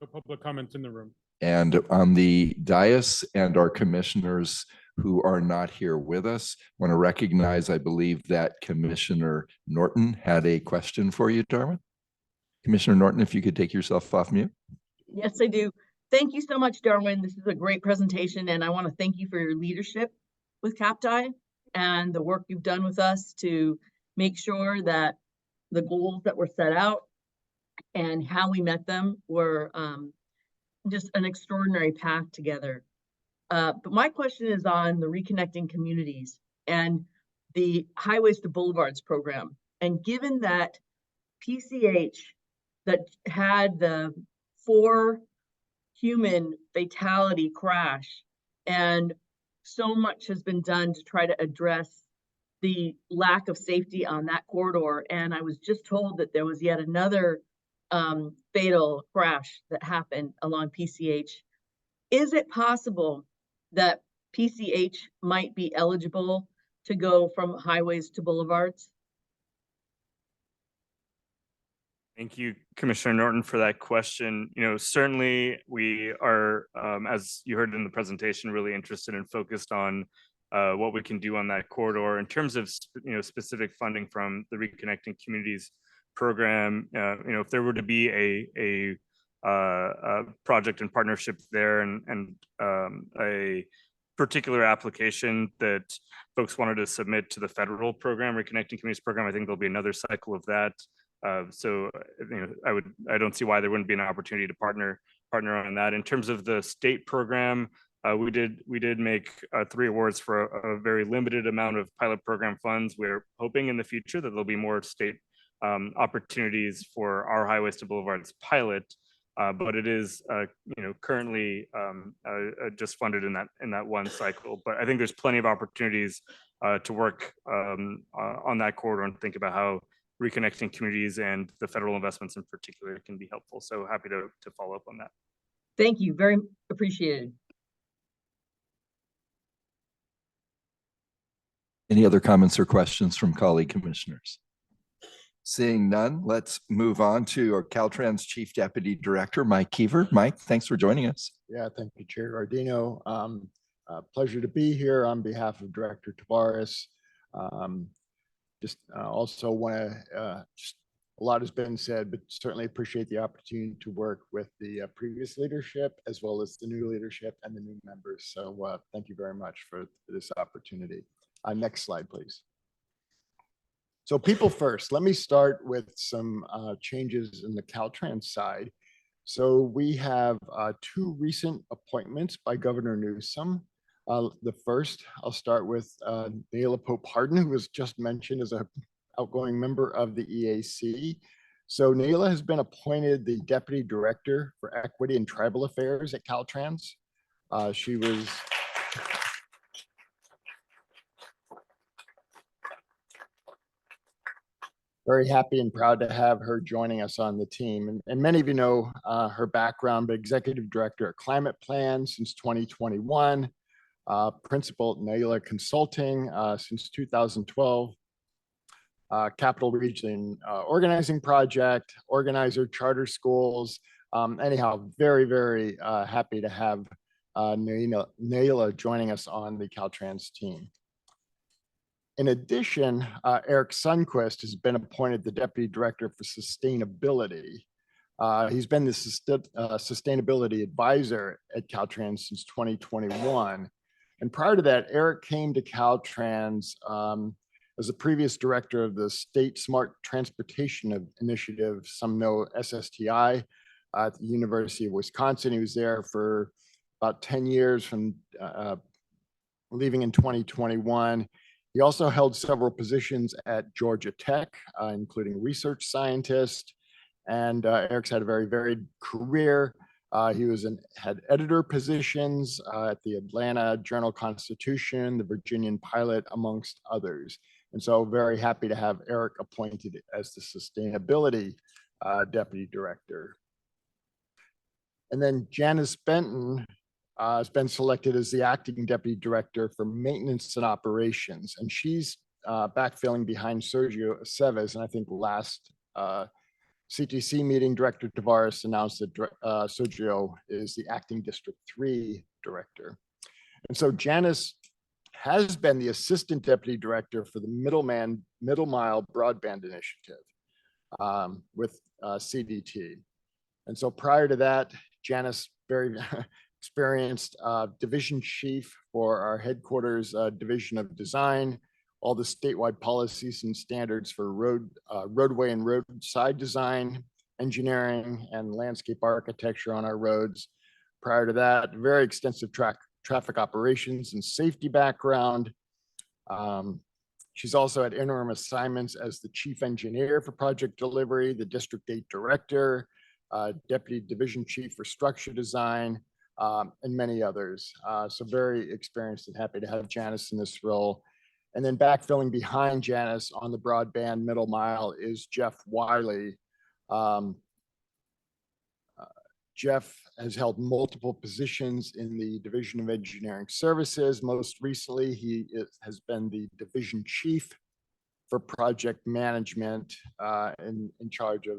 C: No public comments in the room.
A: And on the dais and our commissioners who are not here with us, want to recognize, I believe that Commissioner Norton had a question for you, Darwin. Commissioner Norton, if you could take yourself off mute.
B: Yes, I do. Thank you so much, Darwin. This is a great presentation, and I want to thank you for your leadership with CAPTI and the work you've done with us to make sure that the goals that were set out and how we met them were just an extraordinary path together. But my question is on the Reconnecting Communities and the Highways to Boulevards program. And given that PCH that had the 4 human fatality crash, and so much has been done to try to address the lack of safety on that corridor. And I was just told that there was yet another fatal crash that happened along PCH. Is it possible that PCH might be eligible to go from highways to boulevards?
T: Thank you, Commissioner Norton, for that question. Certainly we are, as you heard in the presentation, really interested and focused on what we can do on that corridor. In terms of specific funding from the Reconnecting Communities program, if there were to be a project and partnership there and a particular application that folks wanted to submit to the federal program, Reconnecting Communities program. I think there'll be another cycle of that. So, I don't see why there wouldn't be an opportunity to partner on that. In terms of the state program, we did make 3 awards for a very limited amount of pilot program funds. We're hoping in the future that there'll be more state opportunities for our highways to boulevards pilot. But it is, currently just funded in that one cycle. But I think there's plenty of opportunities to work on that corridor and think about how reconnecting communities and the federal investments in particular can be helpful. So happy to follow up on that.
B: Thank you, very appreciated.
A: Any other comments or questions from colleague commissioners? Seeing none, let's move on to our Caltrans Chief Deputy Director, Mike Keever. Mike, thanks for joining us.
U: Yeah, thank you, Chair Ardino. Pleasure to be here on behalf of Director Tavares. Also want to, a lot has been said, but certainly appreciate the opportunity to work with the previous leadership as well as the new leadership and the new members. So thank you very much for this opportunity. Next slide, please. So people first, let me start with some changes in the Caltrans side. So we have 2 recent appointments by Governor Newsom. The first, I'll start with Naila Pope Harden, who was just mentioned as an outgoing member of the EAC. So Naila has been appointed the Deputy Director for Equity and Tribal Affairs at Caltrans. She was very happy and proud to have her joining us on the team. And many of you know her background, but Executive Director at Climate Plan since 2021, Principal at Naila Consulting since 2012, Capital Region Organizing Project, Organizer Charter Schools. Anyhow, very, very happy to have Naila joining us on the Caltrans team. In addition, Eric Sundquist has been appointed the Deputy Director for Sustainability. He's been the Sustainability Advisor at Caltrans since 2021. And prior to that, Eric came to Caltrans as the previous director of the State Smart Transportation Initiative, some know SSTI, at the University of Wisconsin. He was there for about 10 years from leaving in 2021. He also held several positions at Georgia Tech, including research scientist. And Eric's had a very varied career. He had editor positions at the Atlanta Journal-Constitution, the Virginian Pilot, amongst others. And so very happy to have Eric appointed as the Sustainability Deputy Director. And then Janice Benton has been selected as the Acting Deputy Director for Maintenance and Operations. And she's backfilling behind Sergio Aceves. And I think last CTC meeting, Director Tavares announced that Sergio is the Acting District 3 Director. And so Janice has been the Assistant Deputy Director for the Middle Mile Broadband Initiative with CDT. And so prior to that, Janice, very experienced division chief for our headquarters division of design, all the statewide policies and standards for roadway and roadside design, engineering, and landscape architecture on our roads. Prior to that, very extensive traffic operations and safety background. She's also had interim assignments as the chief engineer for project delivery, the District 8 director, deputy division chief for structure design, and many others. So very experienced and happy to have Janice in this role. And then backfilling behind Janice on the broadband middle mile is Jeff Wiley. Jeff has held multiple positions in the Division of Engineering Services. Most recently, he has been the division chief for project management in charge of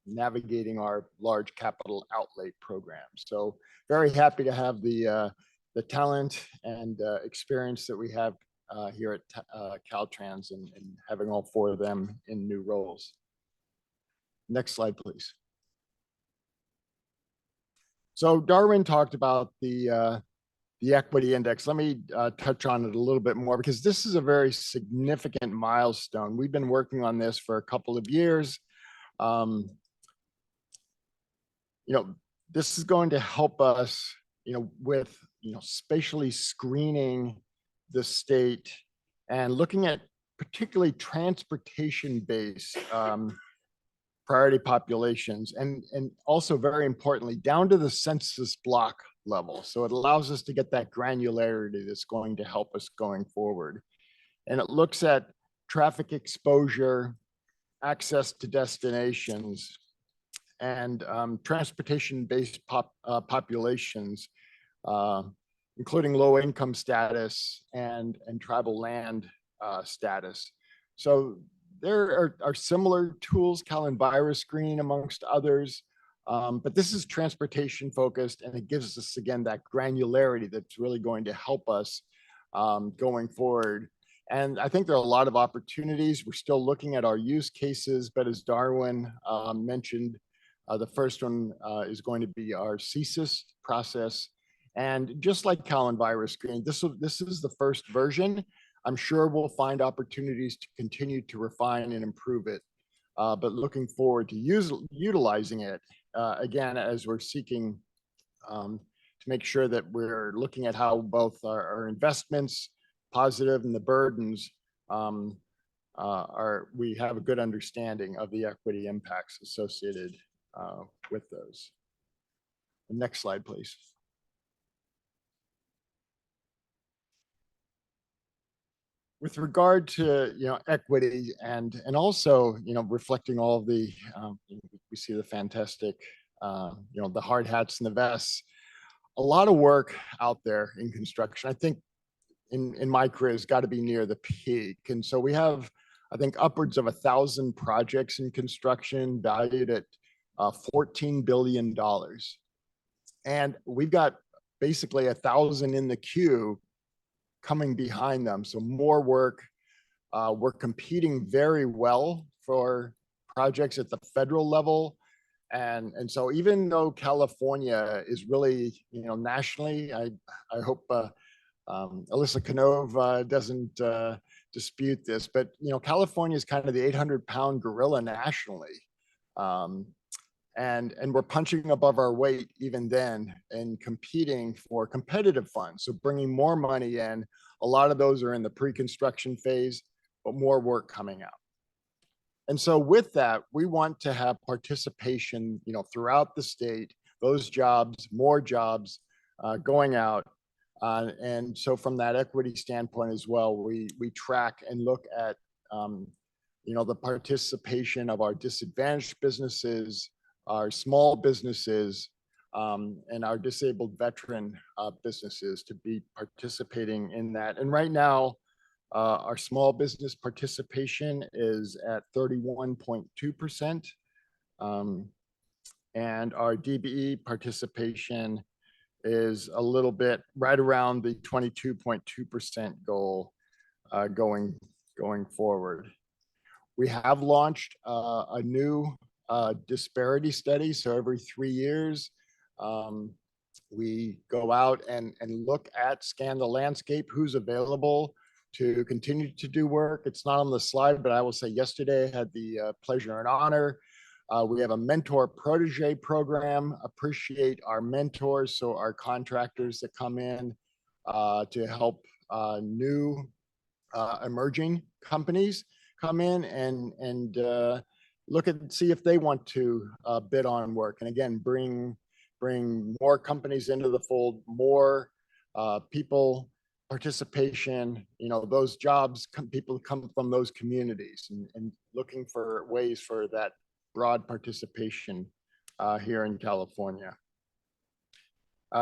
U: navigating our large capital outlay program. So very happy to have the talent and experience that we have here at Caltrans and having all 4 of them in new roles. Next slide, please. So Darwin talked about the the equity index. Let me touch on it a little bit more because this is a very significant milestone. We've been working on this for a couple of years. This is going to help us, with, spatially screening the state and looking at particularly transportation-based priority populations, and also very importantly, down to the census block level. So it allows us to get that granularity that's going to help us going forward. And it looks at traffic exposure, access to destinations, and transportation-based populations, including low income status and tribal land status. So there are similar tools, CalEnviro Screen amongst others, but this is transportation focused, and it gives us, again, that granularity that's really going to help us going forward. And I think there are a lot of opportunities. We're still looking at our use cases, but as Darwin mentioned, the first one is going to be our CSIS process. And just like CalEnviro Screen, this is the first version. I'm sure we'll find opportunities to continue to refine and improve it, but looking forward to utilizing it again as we're seeking to make sure that we're looking at how both our investments, positive, and the burdens we have a good understanding of the equity impacts associated with those. The next slide, please. With regard to equity and also reflecting all of the we see the fantastic the hard hats and the vests, a lot of work out there in construction. I think in my career has got to be near the peak, and so we have, I think, upwards of 1,000 projects in construction valued at $14 billion, and we've got basically 1,000 in the queue coming behind them. So more work. We're competing very well for projects at the federal level. And so even though California is really, nationally, I hope Alyssa Canove doesn't dispute this, but, California is kind of the 800-pound gorilla nationally. And we're punching above our weight even then and competing for competitive funds. So bringing more money in, a lot of those are in the pre-construction phase, but more work coming out. And so with that, we want to have participation, throughout the state, those jobs, more jobs going out. And so from that equity standpoint as well, we track and look at, the participation of our disadvantaged businesses, our small businesses, and our disabled veteran businesses to be participating in that. And right now, our small business participation is at 31.2%. And our DBE participation is a little bit right around the 22.2% goal going forward. We have launched a new disparity study. So every 3 years, we go out and scan the landscape, who's available to continue to do work. It's not on the slide, but I will say yesterday I had the pleasure and honor. We have a mentor protege program, appreciate our mentors. So our contractors that come in to help new emerging companies come in and look at, see if they want to bid on work. And again, bring more companies into the fold, more people participation, those jobs, people come from those communities and looking for ways for that broad participation here in California.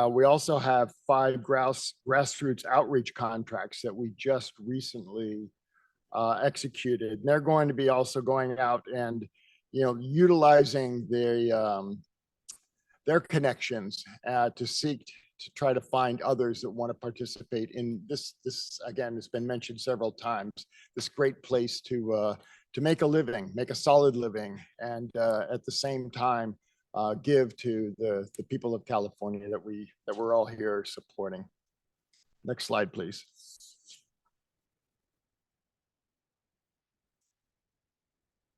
U: We also have 5 grassroots outreach contracts that we just recently executed. And they're going to be also going out and, utilizing their connections to seek to try to find others that want to participate in this again, it's been mentioned several times, this great place to make a living, make a solid living, and at the same time, give to the people of California that we're all here supporting. Next slide, please.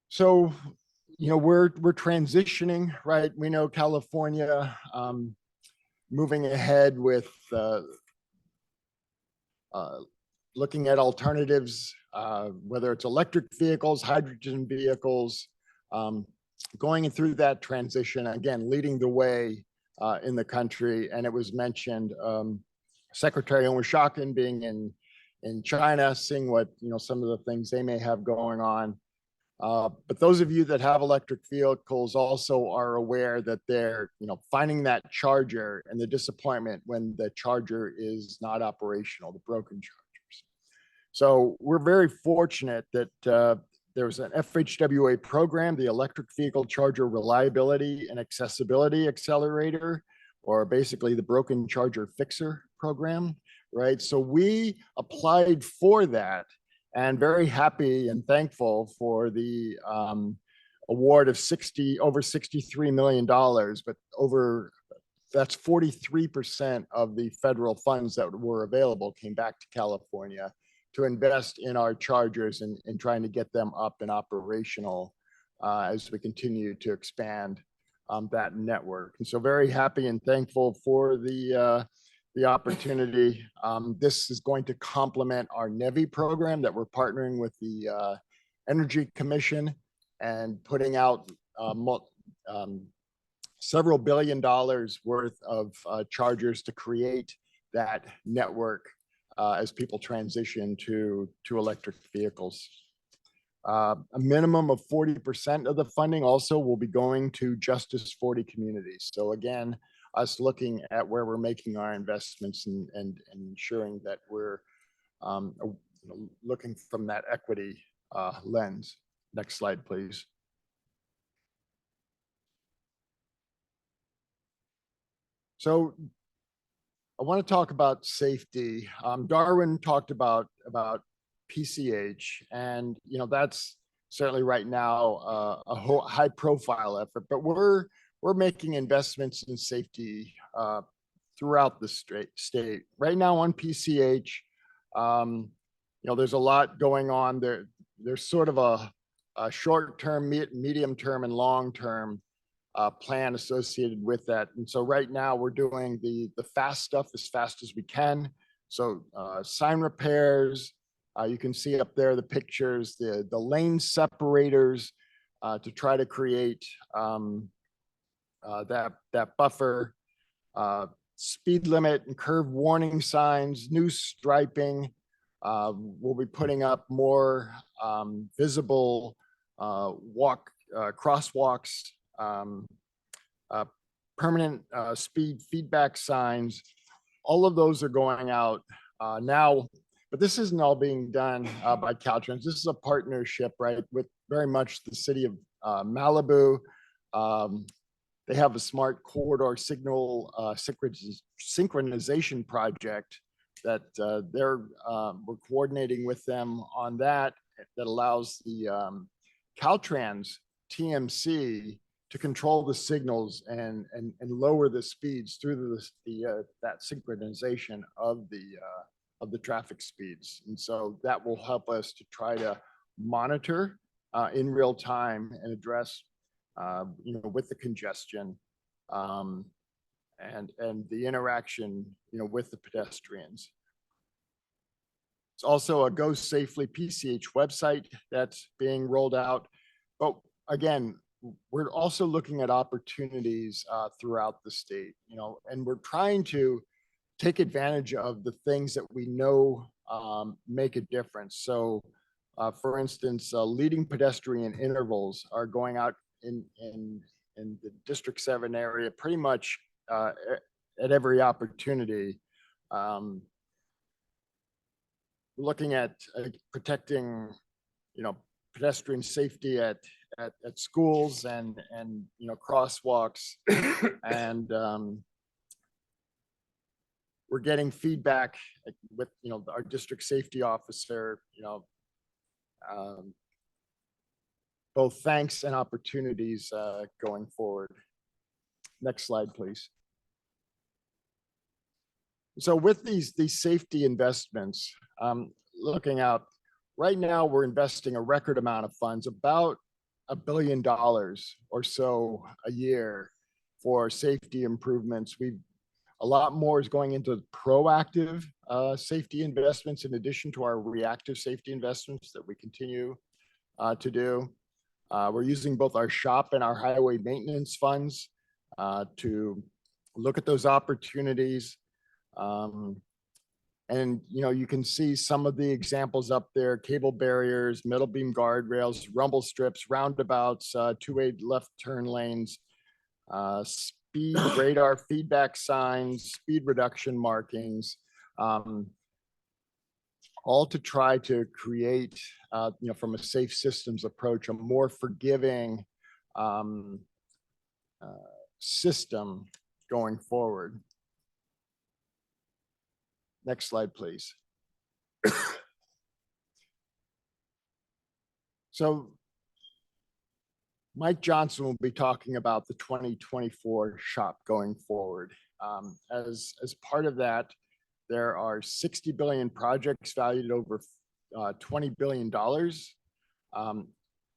U: So, we're transitioning, right? We know California moving ahead with looking at alternatives, whether it's electric vehicles, hydrogen vehicles, going through that transition, again, leading the way in the country. And it was mentioned, Secretary Owen being in China, seeing what, some of the things they may have going on. But those of you that have electric vehicles also are aware that they're, finding that charger and the disappointment when the charger is not operational, the broken chargers. So we're very fortunate that there's an FHWA program, the Electric Vehicle Charger Reliability and Accessibility Accelerator, or basically the Broken Charger Fixer program, right? So we applied for that, and very happy and thankful for the award of over $63 million, but that's 43% of the federal funds that were available came back to California to invest in our chargers and trying to get them up and operational as we continue to expand that network. And so very happy and thankful for the opportunity. This is going to complement our NEVI program that we're partnering with the Energy Commission and putting out several $1 billion worth of chargers to create that network as people transition to electric vehicles. A minimum of 40% of the funding also will be going to Justice 40 communities. So again, us looking at where we're making our investments and ensuring that we're looking from that equity lens. Next slide, please. So I want to talk about safety. Darwin talked about PCH, and that's certainly right now a high profile effort, but we're making investments in safety throughout the state. Right now on PCH, there's a lot going on there. There's sort of a short-term, medium-term, and long-term plan associated with that. And so right now we're doing the fast stuff as fast as we can. So sign repairs, you can see up there the pictures, the lane separators to try to create that buffer, speed limit and curve warning signs, new striping. We'll be putting up more visible crosswalks, permanent speed feedback signs. All of those are going out now, but this isn't all being done by Caltrans. This is a partnership, right, with very much the city of Malibu. They have a smart corridor signal synchronization project that we're coordinating with them on that allows the Caltrans TMC to control the signals and lower the speeds through that synchronization of the traffic speeds. And so that will help us to try to monitor in real time and address with the congestion and the interaction with the pedestrians. It's also a Go Safely PCH website that's being rolled out. But again, we're also looking at opportunities throughout the state, and we're trying to take advantage of the things that we know make a difference. So for instance, leading pedestrian intervals are going out in the District 7 area pretty much at every opportunity. Looking at protecting, pedestrian safety at schools and crosswalks, and we're getting feedback with our district safety officer, both thanks and opportunities going forward. Next slide, please. So with these safety investments, looking out, right now, we're investing a record amount of funds, about $1 billion or so a year for safety improvements. A lot more is going into proactive safety investments in addition to our reactive safety investments that we continue to do. We're using both our shop and our highway maintenance funds to look at those opportunities. And you can see some of the examples up there: cable barriers, metal beam guardrails, rumble strips, roundabouts, two-way left turn lanes, speed radar feedback signs, speed reduction markings, all to try to create, from a safe systems approach, a more forgiving system going forward. Next slide, please. So Mike Johnson will be talking about the 2024 shop going forward. As part of that, there are 60 billion projects valued at over $20 billion.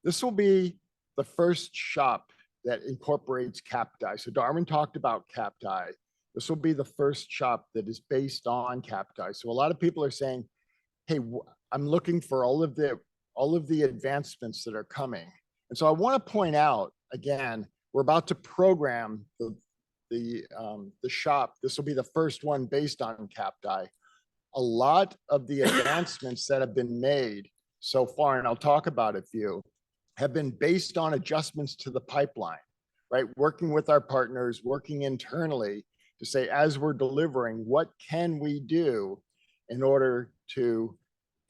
U: This will be the first shop that incorporates CAPTI. So Darwin talked about CAPTI. This will be the first shop that is based on CAPTI. So a lot of people are saying, hey, I'm looking for all of the advancements that are coming. And so I want to point out, again, we're about to program the shop. This will be the first one based on CAPTI. A lot of the advancements that have been made so far, and I'll talk about a few, have been based on adjustments to the pipeline, right? Working with our partners, working internally to say, as we're delivering, what can we do in order to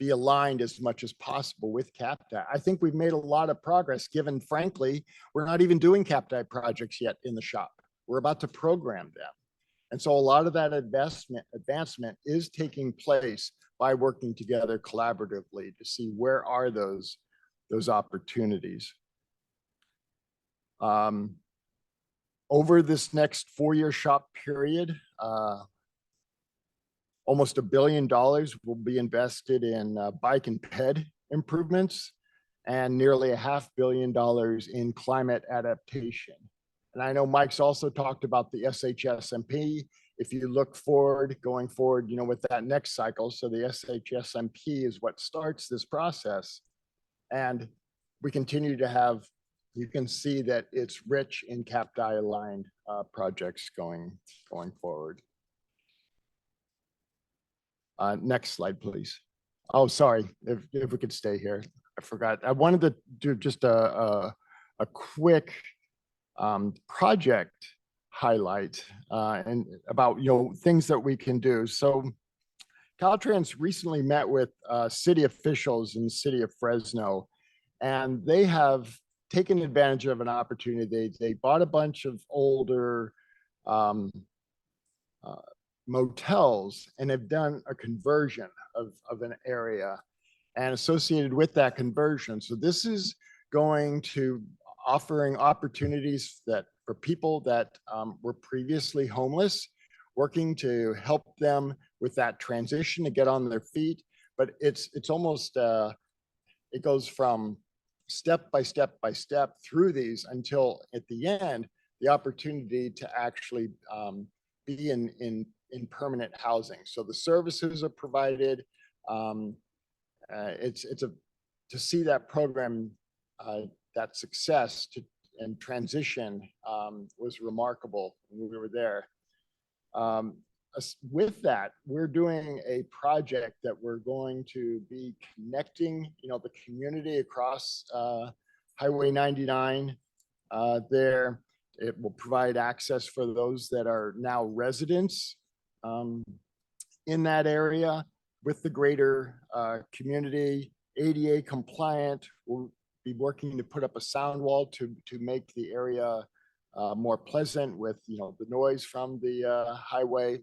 U: be aligned as much as possible with CAPTI? I think we've made a lot of progress, given, frankly, we're not even doing CAPTI projects yet in the shop. We're about to program them. And so a lot of that advancement is taking place by working together collaboratively to see where are those opportunities. Over this next 4-year shop period, almost $1 billion will be invested in bike and ped improvements, and nearly $500 million in climate adaptation. And I know Mike's also talked about the SHSMP. If you look forward, going forward, with that next cycle, so the SHSMP is what starts this process. And we continue to have, you can see that it's rich in CAPTI aligned projects going forward. Next slide, please. Oh, sorry, if we could stay here. I forgot. I wanted to do just a quick project highlight and about things that we can do. So Caltrans recently met with city officials in the city of Fresno, and they have taken advantage of an opportunity. They bought a bunch of older motels and have done a conversion of an area and associated with that conversion. So this is going to offering opportunities for people that were previously homeless, working to help them with that transition to get on their feet. But it's almost, it goes from step by step by step through these until at the end, the opportunity to actually be in permanent housing. So the services are provided. To see that program, that success and transition was remarkable when we were there. With that, we're doing a project that we're going to be connecting, the community across Highway 99 there. It will provide access for those that are now residents in that area with the greater community. ADA compliant. We'll be working to put up a sound wall to make the area more pleasant with the noise from the highway.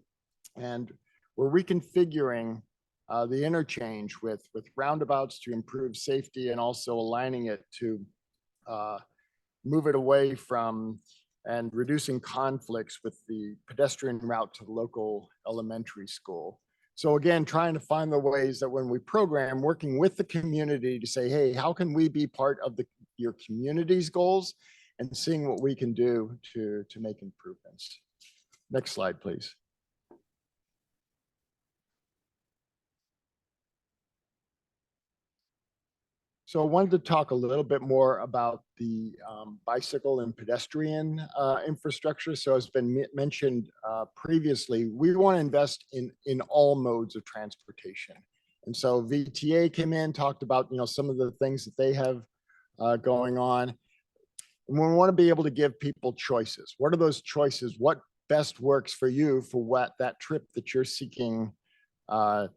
U: And we're reconfiguring the interchange with roundabouts to improve safety, and also aligning it to move it away from and reducing conflicts with the pedestrian route to the local elementary school. So again, trying to find the ways that when we program, working with the community to say, hey, how can we be part of your community's goals, and seeing what we can do to make improvements. Next slide, please. So I wanted to talk a little bit more about the bicycle and pedestrian infrastructure. So as been mentioned previously, we want to invest in all modes of transportation. And so VTA came in, talked about some of the things that they have going on. And we want to be able to give people choices. What are those choices? What best works for you for that trip that you're seeking to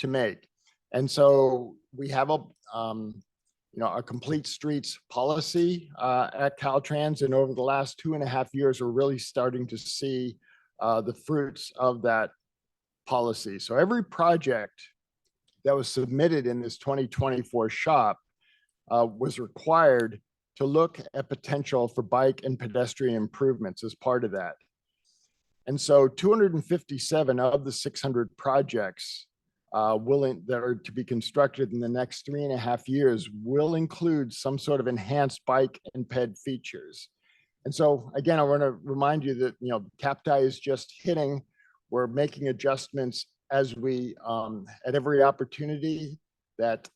U: make? And so we have a complete streets policy at Caltrans, and over the last 2.5 years, we're really starting to see the fruits of that policy. So every project that was submitted in this 2024 shop was required to look at potential for bike and pedestrian improvements as part of that. And so 257 of the 600 projects that are to be constructed in the next 3.5 years will include some sort of enhanced bike and ped features. And so again, I want to remind you that CAPTI is just hitting. We're making adjustments as we at every opportunity that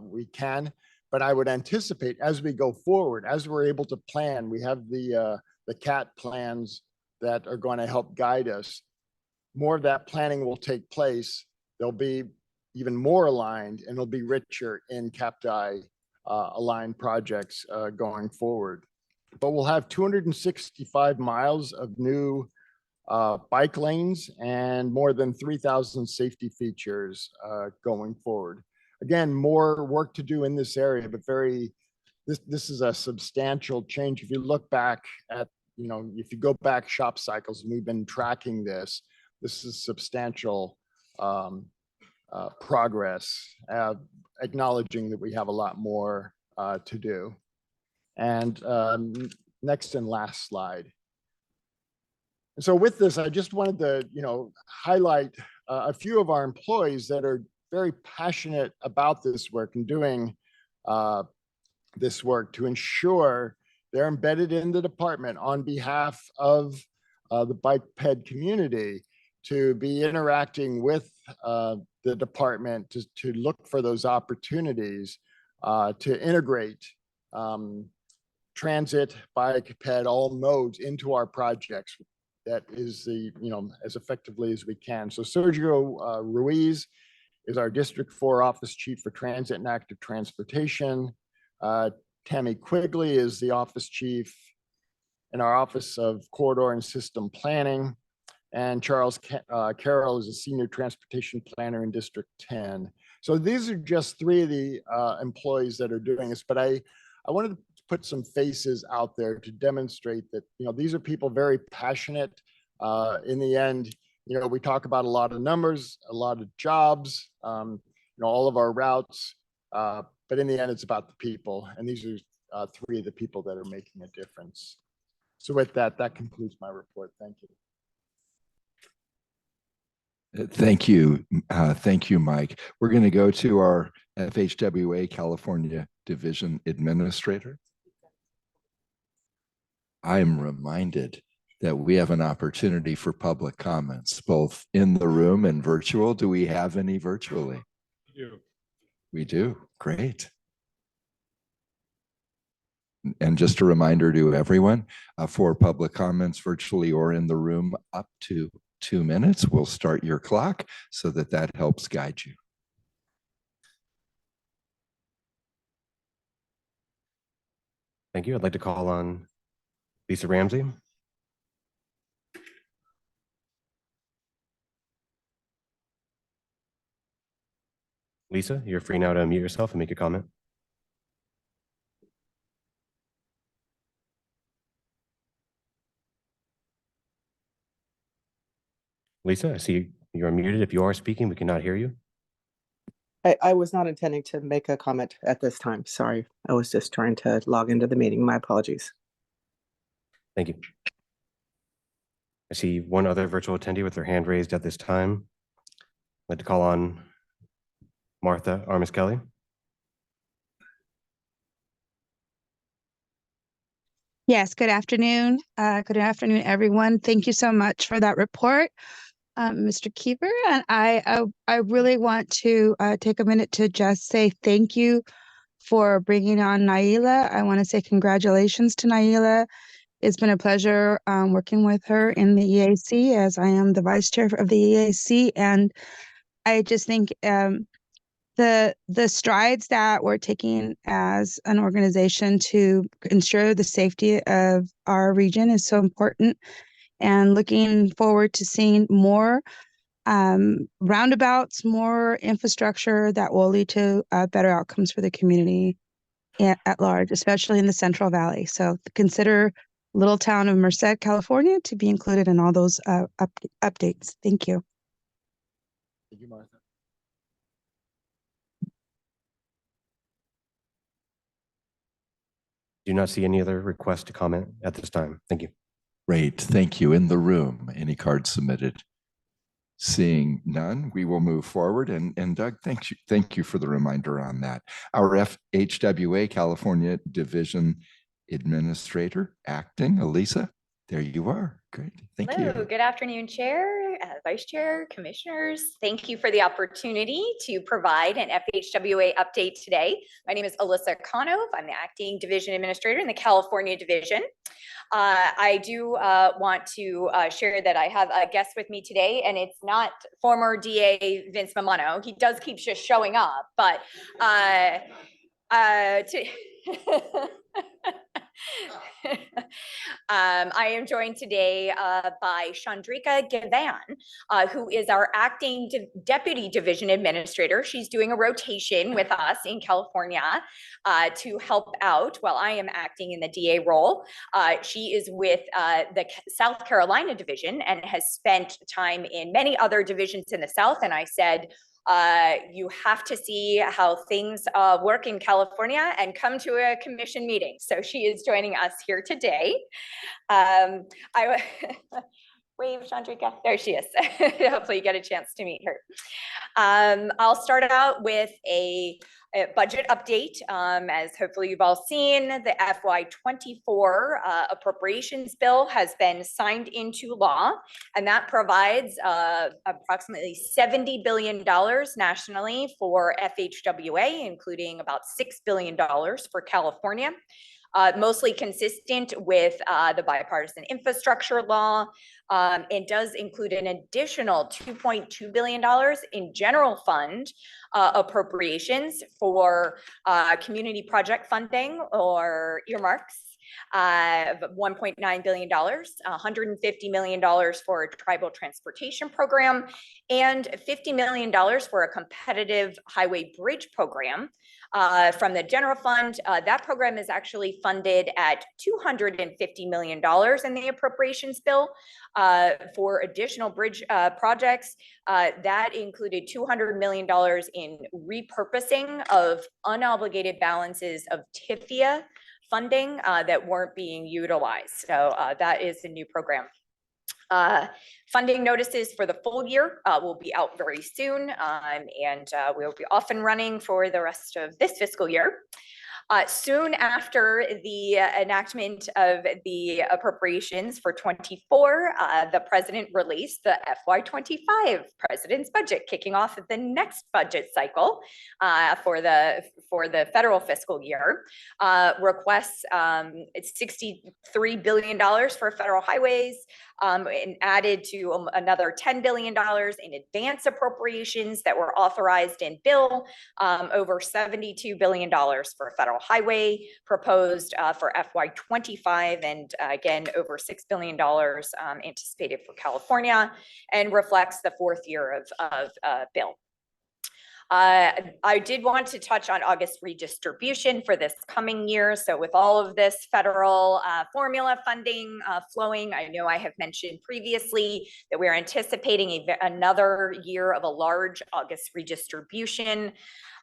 U: we can. But I would anticipate as we go forward, as we're able to plan, we have the CAT plans that are going to help guide us. More of that planning will take place. They'll be even more aligned, and it'll be richer in CAPTI aligned projects going forward. But we'll have 265 miles of new bike lanes and more than 3,000 safety features going forward. Again, more work to do in this area, but this is a substantial change. If you look back at, if you go back shop cycles, and we've been tracking this is substantial progress, acknowledging that we have a lot more to do. And next and last slide. And so with this, I just wanted to, highlight a few of our employees that are very passionate about this work and doing this work to ensure they're embedded in the department on behalf of the bike ped community, to be interacting with the department to look for those opportunities to integrate transit, bike, ped, all modes into our projects. That is as effectively as we can. So Sergio Ruiz is our District 4 Office Chief for Transit and Active Transportation. Tammy Quigley is the Office Chief in our Office of Corridor and System Planning. And Charles Carroll is a Senior Transportation Planner in District 10. So these are just 3 of the employees that are doing this, but I wanted to put some faces out there to demonstrate that, these are people very passionate. In the end, we talk about a lot of numbers, a lot of jobs, all of our routes, but in the end, it's about the people. And these are 3 of the people that are making a difference. So with that concludes my report. Thank you.
A: Thank you. Thank you, Mike. We're going to go to our FHWA California Division Administrator. I'm reminded that we have an opportunity for public comments, both in the room and virtual. Do we have any virtually? We do. Great. And just a reminder to everyone, for public comments virtually or in the room, up to 2 minutes. We'll start your clock so that helps guide you.
R: Thank you. I'd like to call on Lisa Ramsey. Lisa, you're free now to unmute yourself and make a comment. Lisa, I see you're unmuted. If you are speaking, we cannot hear you.
F: I was not intending to make a comment at this time. Sorry. I was just trying to log into the meeting. My apologies.
R: Thank you. I see one other virtual attendee with their hand raised at this time. I'd like to call on Martha Armis Kelly.
G: Yes, good afternoon. Good afternoon, everyone. Thank you so much for that report, Mr. Keeper. And I really want to take a minute to just say thank you for bringing on Naila. I want to say congratulations to Naila. It's been a pleasure working with her in the EAC, as I am the vice chair of the EAC. And I just think the strides that we're taking as an organization to ensure the safety of our region is so important, and looking forward to seeing more roundabouts, more infrastructure that will lead to better outcomes for the community at large, especially in the Central Valley. So consider little town of Merced, California, to be included in all those updates. Thank you.
U: Thank you, Martha.
R: Do not see any other requests to comment at this time. Thank you.
A: Great, thank you. In the room, any cards submitted? Seeing none, we will move forward. And Doug, thank you for the reminder on that. Our FHWA California Division Administrator, acting, Elisa, there you are. Great, thank
V: Hello,
A: you.
V: good afternoon, Chair, Vice Chair, Commissioners. Thank you for the opportunity to provide an FHWA update today. My name is Alyssa Conove. I'm the Acting Division Administrator in the California Division. I do want to share that I have a guest with me today, and it's not former DA Vince Mamano. He does keep just showing up, but I am joined today by Chandrika Gavan, who is our acting deputy division administrator. She's doing a rotation with us in California to help out while I am acting in the DA role. She is with the South Carolina division and has spent time in many other divisions in the South. And I said, you have to see how things work in California and come to a commission meeting. So she is joining us here today. Wave, Chandrika. There she is. Hopefully you get a chance to meet her. I'll start out with a budget update. As hopefully you've all seen, the FY24 appropriations bill has been signed into law, and that provides approximately $70 billion nationally for FHWA, including about $6 billion for California. Mostly consistent with the bipartisan infrastructure law. It does include an additional $2.2 billion in general fund appropriations for community project funding or earmarks. $1.9 billion, $150 million for a tribal transportation program, and $50 million for a competitive highway bridge program from the general fund. That program is actually funded at $250 million in the appropriations bill for additional bridge projects. That included $200 million in repurposing of unobligated balances of TIFIA funding that weren't being utilized. So that is a new program. Funding notices for the full year will be out very soon, and we'll be off and running for the rest of this fiscal year. Soon after the enactment of the appropriations for 24, the president released the FY25 president's budget, kicking off the next budget cycle for the federal fiscal year. Requests $63 billion for federal highways, and added to another $10 billion in advance appropriations that were authorized in bill, over $72 billion for federal highway proposed for FY25, and again, over $6 billion anticipated for California, and reflects the fourth year of bill. I did want to touch on August redistribution for this coming year. So with all of this federal formula funding flowing, I know I have mentioned previously that we're anticipating another year of a large August redistribution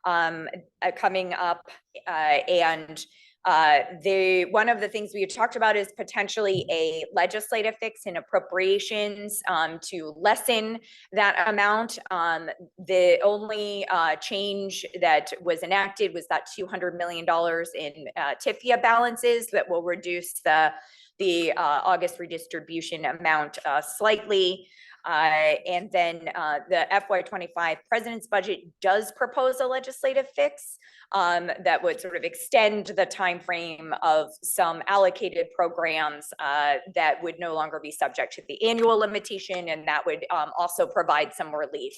V: coming up, and One of the things we had talked about is potentially a legislative fix in appropriations to lessen that amount. The only change that was enacted was that $200 million in TIFIA balances that will reduce the August redistribution amount slightly. And then the FY25 president's budget does propose a legislative fix that would sort of extend the time frame of some allocated programs that would no longer be subject to the annual limitation, and that would also provide some relief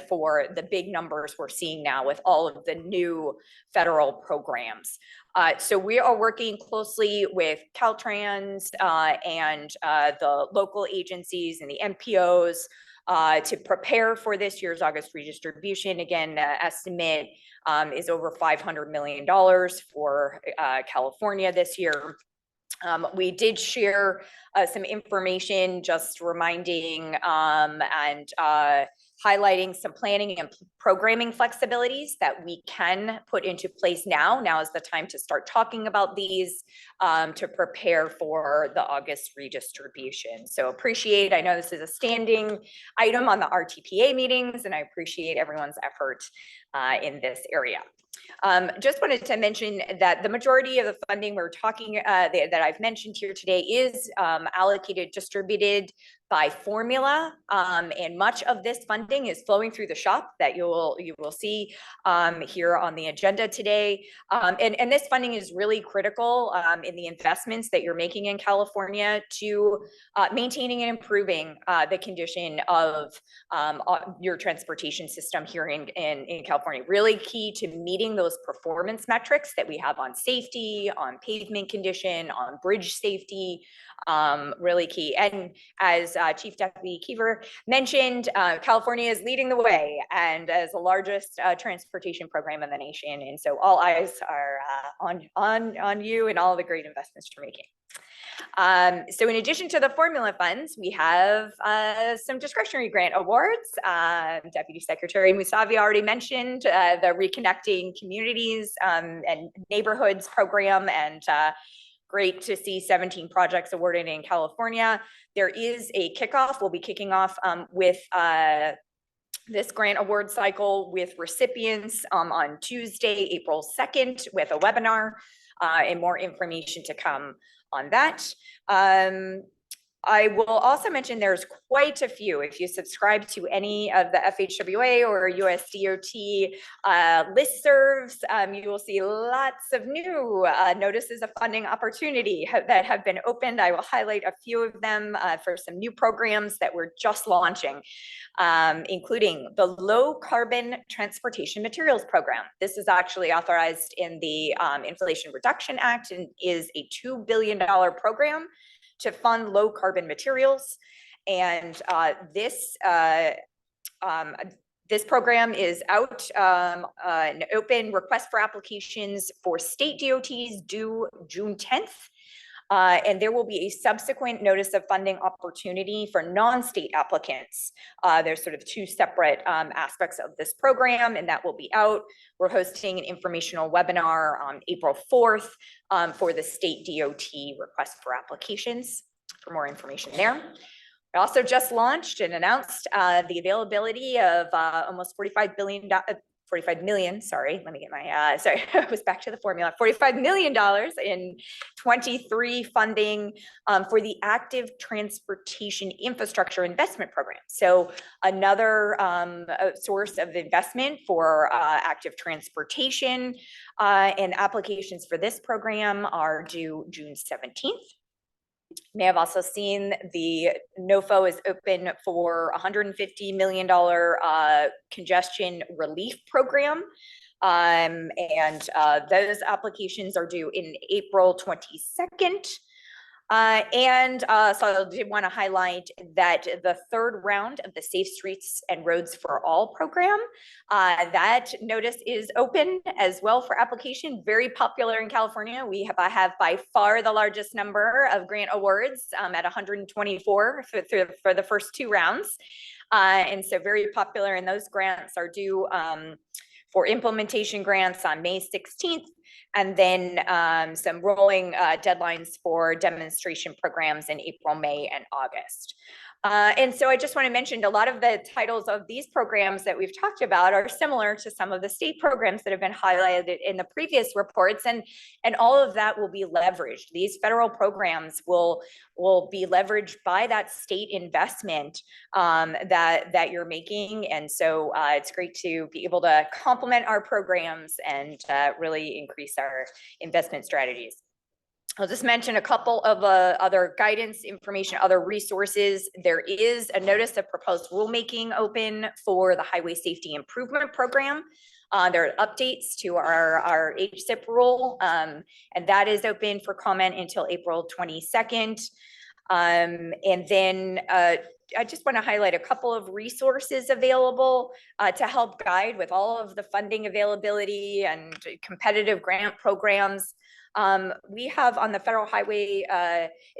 V: for the big numbers we're seeing now with all of the new federal programs. So we are working closely with Caltrans and the local agencies and the MPOs to prepare for this year's August redistribution. Again, the estimate is over $500 million for California this year. We did share some information just reminding and highlighting some planning and programming flexibilities that we can put into place now. Now is the time to start talking about these to prepare for the August redistribution. So I know this is a standing item on the RTPA meetings, and I appreciate everyone's effort in this area. Just wanted to mention that the majority of the funding we're talking that I've mentioned here today is allocated, distributed by formula, and much of this funding is flowing through the shop that you will see here on the agenda today. And this funding is really critical in the investments that you're making in California to maintaining and improving the condition of your transportation system here in California. Really key to meeting those performance metrics that we have on safety, on pavement condition, on bridge safety, really key. And as Chief Deputy Keever mentioned, California is leading the way and as the largest transportation program in the nation. And so all eyes are on you and all the great investments you're making. So in addition to the formula funds, we have some discretionary grant awards. Deputy Secretary Musavi already mentioned the Reconnecting Communities and Neighborhoods program, and great to see 17 projects awarded in California. There is a kickoff. We'll be kicking off with this grant award cycle with recipients on Tuesday, April 2nd, with a webinar and more information to come on that. I will also mention there's quite a few. If you subscribe to any of the FHWA or USDOT listservs, you will see lots of new notices of funding opportunity that have been opened. I will highlight a few of them for some new programs that we're just launching, including the Low Carbon Transportation Materials Program. This is actually authorized in the Inflation Reduction Act and is a $2 billion program to fund low carbon materials. And this program is out, an open request for applications for state DOTs due June 10th. And there will be a subsequent notice of funding opportunity for non-state applicants. There's sort of two separate aspects of this program, and that will be out. We're hosting an informational webinar on April 4th for the state DOT request for applications for more information there. We also just launched and announced the availability of almost $45 million, sorry, let me get my, sorry, I was back to the formula, $45 million in 23 funding for the Active Transportation Infrastructure Investment Program. So another source of investment for active transportation, and applications for this program are due June 17th. You may have also seen the NOFO is open for $150 million congestion relief program. And those applications are due in April 22nd. So I did want to highlight that the third round of the Safe Streets and Roads for All program, that notice is open as well for application, very popular in California. We have by far the largest number of grant awards at 124 for the first two rounds. And so very popular, and those grants are due for implementation grants on May 16th, and then some rolling deadlines for demonstration programs in April, May, and August. And so I just want to mention a lot of the titles of these programs that we've talked about are similar to some of the state programs that have been highlighted in the previous reports, and all of that will be leveraged. These federal programs will be leveraged by that state investment that you're making, and so it's great to be able to complement our programs and really increase our investment strategies. I'll just mention a couple of other guidance information, other resources. There is a notice of proposed rulemaking open for the Highway Safety Improvement Program. There are updates to our HSIP rule, and that is open for comment until April 22nd. And then I just want to highlight a couple of resources available to help guide with all of the funding availability and competitive grant programs. We have on the Federal Highway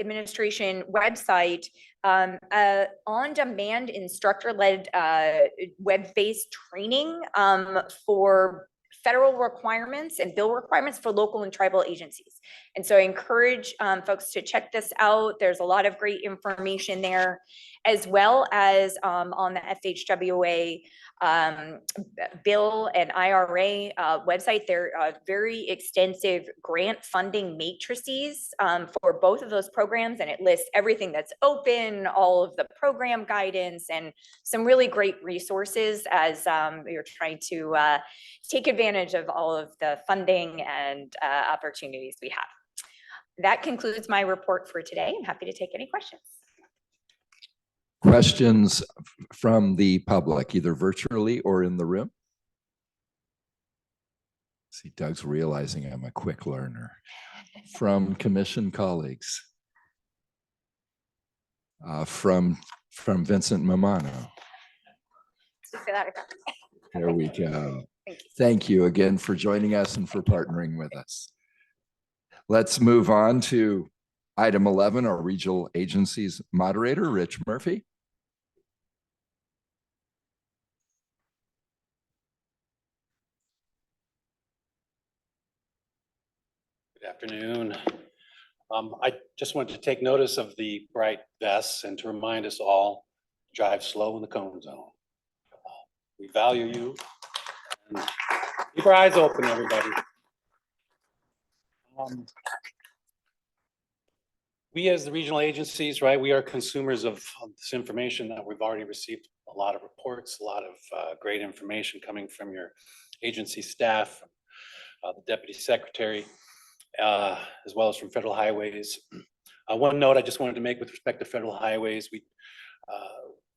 V: Administration website on-demand instructor-led web-based training for federal requirements and bill requirements for local and tribal agencies. And so I encourage folks to check this out. There's a lot of great information there, as well as on the FHWA bill and IRA website. There are very extensive grant funding matrices for both of those programs, and it lists everything that's open, all of the program guidance, and some really great resources as you're trying to take advantage of all of the funding and opportunities we have. That concludes my report for today. I'm happy to take any questions.
A: Questions from the public, either virtually or in the room? See, Doug's realizing I'm a quick learner. From commission colleagues. From Vincent Mamano. There we go. Thank you again for joining us and for partnering with us. Let's move on to item 11, our regional agencies moderator, Rich Murphy.
E: Good afternoon. I just wanted to take notice of the bright vests and to remind us all, drive slow in the cone zone. We value you. And keep our eyes open, everybody. We as the regional agencies, right, we are consumers of this information that we've already received. A lot of reports, a lot of great information coming from your agency staff, the deputy secretary, as well as from Federal Highways. One note I just wanted to make with respect to Federal Highways,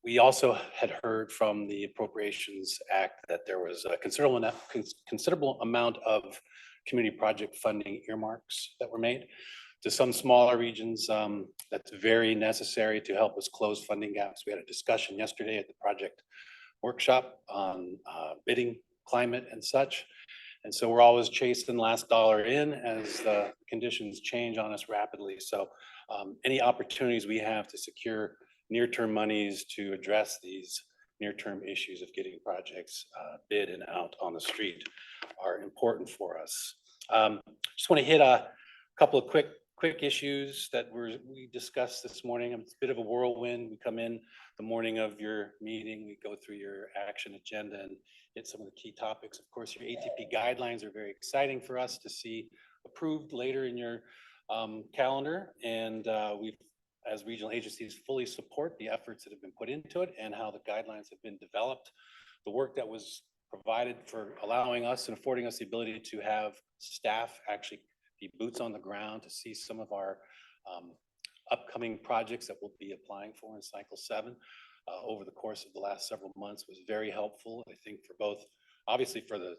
E: we also had heard from the Appropriations Act that there was a considerable amount of community project funding earmarks that were made to some smaller regions. That's very necessary to help us close funding gaps. We had a discussion yesterday at the project workshop on bidding climate and such. And so we're always chasing last dollar in as the conditions change on us rapidly. So any opportunities we have to secure near-term monies to address these near-term issues of getting projects bid and out on the street are important for us. Just want to hit a couple of quick issues that we discussed this morning. It's a bit of a whirlwind. We come in the morning of your meeting, we go through your action agenda and hit some of the key topics. Of course, your ATP guidelines are very exciting for us to see approved later in your calendar. And we've, as regional agencies, fully support the efforts that have been put into it and how the guidelines have been developed. The work that was provided for allowing us and affording us the ability to have staff actually be boots on the ground to see some of our upcoming projects that we'll be applying for in Cycle 7 over the course of the last several months was very helpful. I think for both, obviously for the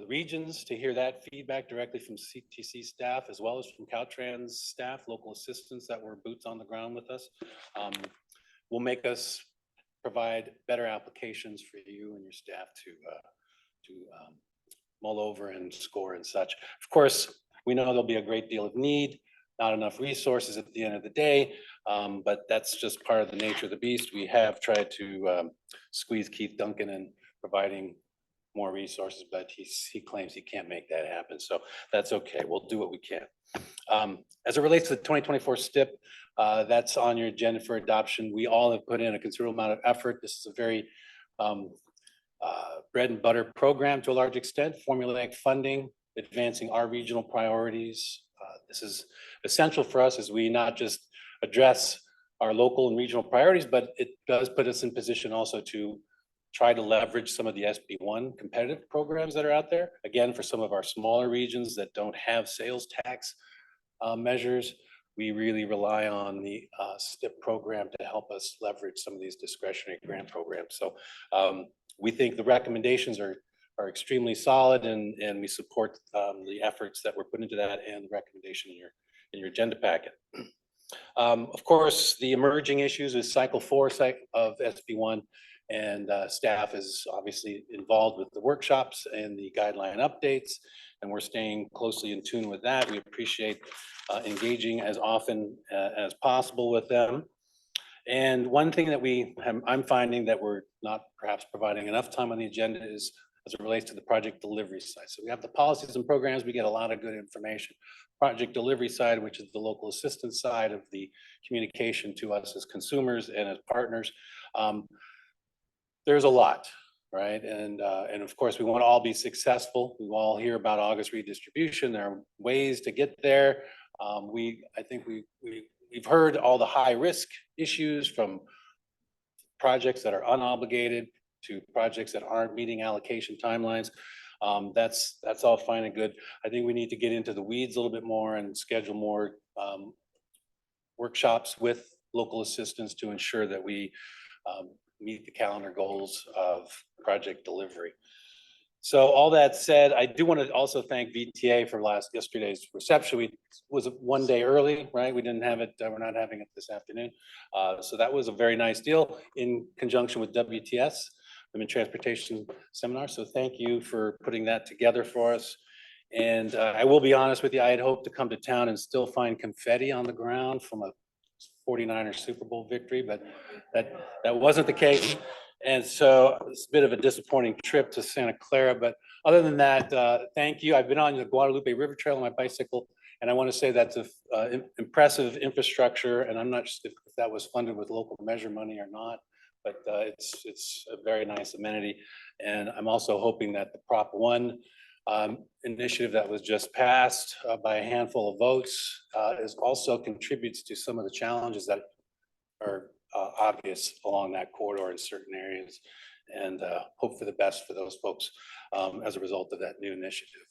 E: regions to hear that feedback directly from CTC staff, as well as from Caltrans staff, local assistants that were boots on the ground with us, will make us provide better applications for you and your staff to mull over and score and such. Of course, we know there'll be a great deal of need, not enough resources at the end of the day, but that's just part of the nature of the beast. We have tried to squeeze Keith Duncan in providing more resources, but he claims he can't make that happen. So that's okay. We'll do what we can. As it relates to the 2024 STIP, that's on your agenda for adoption. We all have put in a considerable amount of effort. This is a very bread and butter program to a large extent, formulaic funding, advancing our regional priorities. This is essential for us as we not just address our local and regional priorities, but it does put us in position also to try to leverage some of the SB1 competitive programs that are out there. Again, for some of our smaller regions that don't have sales tax measures, we really rely on the STIP program to help us leverage some of these discretionary grant programs. So we think the recommendations are extremely solid, and we support the efforts that were put into that and the recommendation in your agenda packet. Of course, the emerging issues is cycle 4 of SB1, and staff is obviously involved with the workshops and the guideline updates, and we're staying closely in tune with that. We appreciate engaging as often as possible with them. And one thing that I'm finding that we're not perhaps providing enough time on the agenda is as it relates to the project delivery side. So we have the policies and programs, we get a lot of good information. Project delivery side, which is the local assistance side of the communication to us as consumers and as partners. There's a lot, right? And of course, we want to all be successful. We all hear about August redistribution. There are ways to get there. I think we've heard all the high risk issues, from projects that are unobligated to projects that aren't meeting allocation timelines. That's all fine and good. I think we need to get into the weeds a little bit more and schedule more workshops with local assistance to ensure that we meet the calendar goals of project delivery. So all that said, I do want to also thank VTA for yesterday's reception. We was one day early, right? We didn't have it. We're not having it this afternoon. So that was a very nice deal in conjunction with WTS, Women Transportation Seminar. So thank you for putting that together for us. And I will be honest with you, I had hoped to come to town and still find confetti on the ground from a 49ers Super Bowl victory, but that wasn't the case. And so it's a bit of a disappointing trip to Santa Clara. But other than that, thank you. I've been on the Guadalupe River Trail on my bicycle, and I want to say that's an impressive infrastructure. And I'm not sure if that was funded with local measure money or not, but it's a very nice amenity. And I'm also hoping that the Prop 1 initiative that was just passed by a handful of votes also contributes to some of the challenges that are obvious along that corridor in certain areas, and hope for the best for those folks as a result of that new initiative.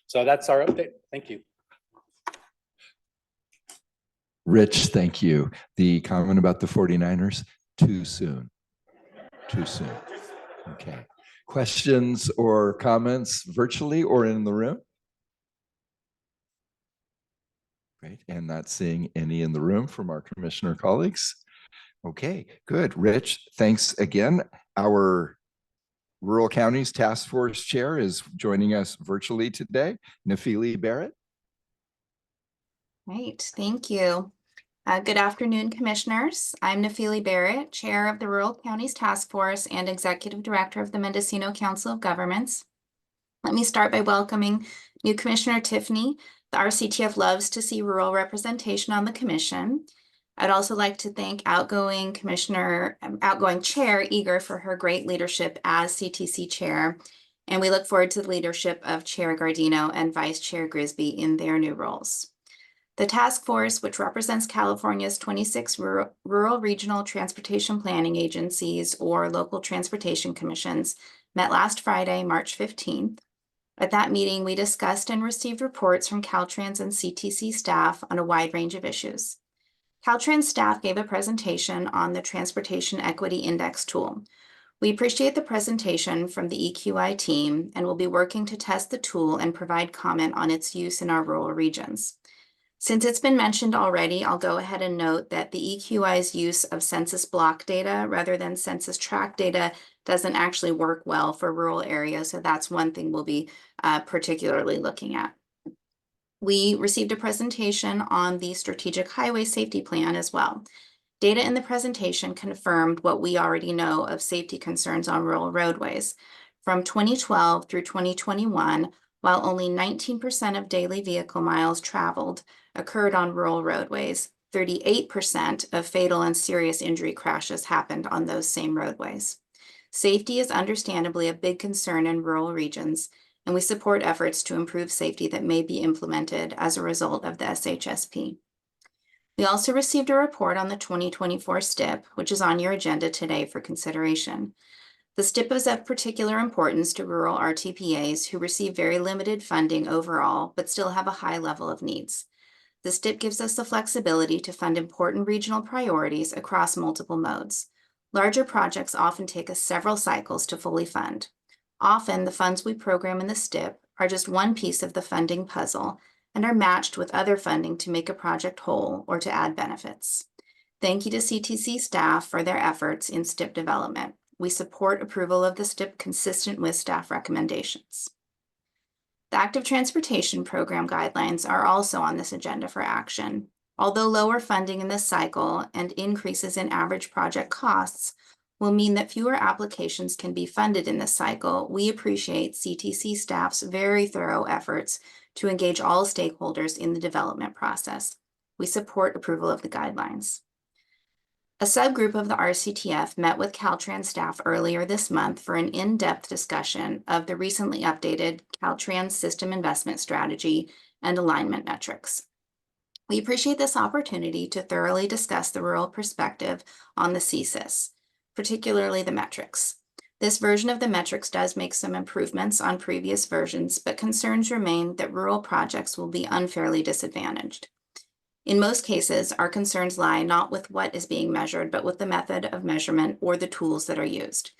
E: So that's our update. Thank you.
A: Rich, thank you. The comment about the 49ers, too soon. Too soon. Okay. Questions or comments virtually or in the room? Great. And not seeing any in the room from our commissioner colleagues. Okay, good. Rich, thanks again. Our Rural Counties Task Force Chair is joining us virtually today, Nafili Barrett.
J: Right, thank you. Good afternoon, Commissioners. I'm Nafili Barrett, Chair of the Rural Counties Task Force and Executive Director of the Mendocino Council of Governments. Let me start by welcoming new Commissioner Tiffany. The RCTF loves to see rural representation on the Commission. I'd also like to thank outgoing Chair Eager for her great leadership as CTC Chair. And we look forward to the leadership of Chair Gardino and Vice Chair Grisby in their new roles. The task force, which represents California's 26 rural regional transportation planning agencies or local transportation commissions, met last Friday, March 15th. At that meeting, we discussed and received reports from Caltrans and CTC staff on a wide range of issues. Caltrans staff gave a presentation on the Transportation Equity Index tool. We appreciate the presentation from the EQI team and will be working to test the tool and provide comment on its use in our rural regions. Since it's been mentioned already, I'll go ahead and note that the EQI's use of census block data rather than census tract data doesn't actually work well for rural areas, so that's one thing we'll be particularly looking at. We received a presentation on the Strategic Highway Safety Plan as well. Data in the presentation confirmed what we already know of safety concerns on rural roadways. from 2012 through 2021, while only 19% of daily vehicle miles traveled occurred on rural roadways, 38% of fatal and serious injury crashes happened on those same roadways. Safety is understandably a big concern in rural regions, and we support efforts to improve safety that may be implemented as a result of the SHSP. We also received a report on the 2024 STIP, which is on your agenda today for consideration. The STIP is of particular importance to rural RTPAs who receive very limited funding overall, but still have a high level of needs. The STIP gives us the flexibility to fund important regional priorities across multiple modes. Larger projects often take us several cycles to fully fund. Often, the funds we program in the STIP are just one piece of the funding puzzle and are matched with other funding to make a project whole or to add benefits. Thank you to CTC staff for their efforts in STIP development. We support approval of the STIP consistent with staff recommendations. The Active Transportation Program guidelines are also on this agenda for action. Although lower funding in this cycle and increases in average project costs will mean that fewer applications can be funded in this cycle, we appreciate CTC staff's very thorough efforts to engage all stakeholders in the development process. We support approval of the guidelines. A subgroup of the RCTF met with Caltrans staff earlier this month for an in-depth discussion of the recently updated Caltrans System Investment Strategy and alignment metrics. We appreciate this opportunity to thoroughly discuss the rural perspective on the CSIS, particularly the metrics. This version of the metrics does make some improvements on previous versions, but concerns remain that rural projects will be unfairly disadvantaged. In most cases, our concerns lie not with what is being measured, but with the method of measurement or the tools that are used.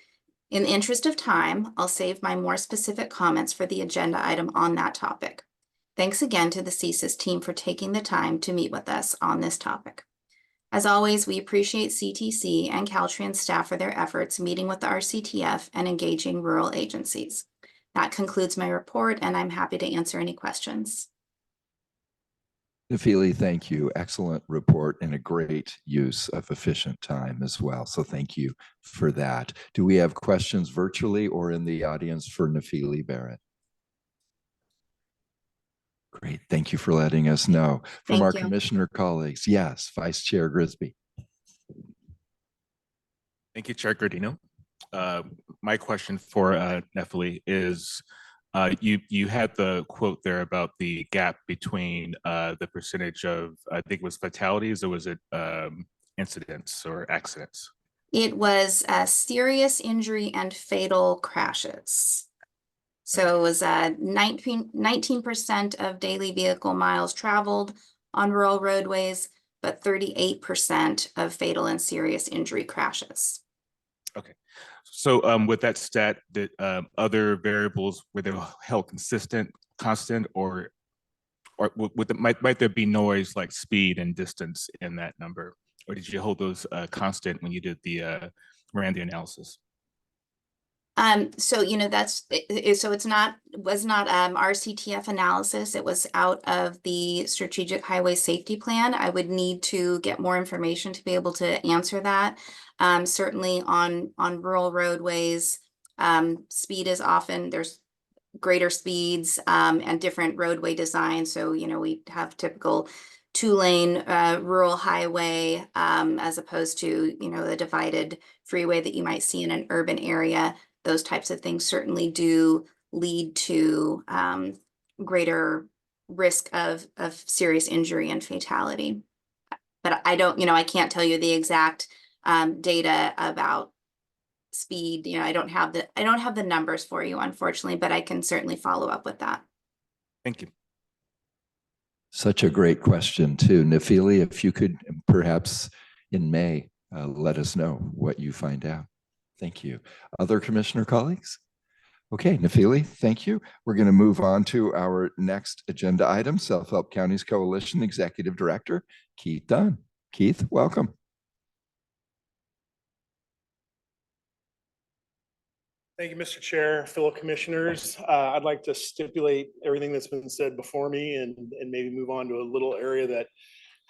J: In the interest of time, I'll save my more specific comments for the agenda item on that topic. Thanks again to the CSIS team for taking the time to meet with us on this topic. As always, we appreciate CTC and Caltrans staff for their efforts meeting with the RCTF and engaging rural agencies. That concludes my report, and I'm happy to answer any questions.
A: Nafili, thank you. Excellent report and a great use of efficient time as well. So thank you for that. Do we have questions virtually or in the audience for Nafili Barrett? Great. Thank you for letting us know. From
J: Thank
A: our
J: you.
A: commissioner colleagues, yes, Vice Chair Grisby.
N: Thank you, Chair Gardino. My question for Nefeli is, you had the quote there about the gap between the percentage of, I think it was fatalities, or was it incidents or accidents?
J: It was serious injury and fatal crashes. So it was 19% of daily vehicle miles traveled on rural roadways, but 38% of fatal and serious injury crashes.
N: Okay. So with that stat, that other variables, were they held constant, or might there be noise like speed and distance in that number? Or did you hold those constant when you did the ran the analysis?
J: So, you know, so was not RCTF analysis. It was out of the Strategic Highway Safety Plan. I would need to get more information to be able to answer that. Certainly on rural roadways, speed is often, there's greater speeds and different roadway designs. So, you know, we have typical 2-lane rural highway as opposed to, you know, the divided freeway that you might see in an urban area. Those types of things certainly do lead to greater risk of serious injury and fatality. But I don't, you know, I can't tell you the exact data about speed. You know, I don't have the numbers for you, unfortunately, but I can certainly follow up with that.
N: Thank you.
A: Such a great question too. Nafili, if you could perhaps in May, let us know what you find out. Thank you. Other commissioner colleagues? Okay, Nafili, thank you. We're going to move on to our next agenda item, Self-Help Counties Coalition Executive Director, Keith Dunn. Keith, welcome.
K: Thank you, Mr. Chair, fellow commissioners. I'd like to stipulate everything that's been said before me and maybe move on to a little area that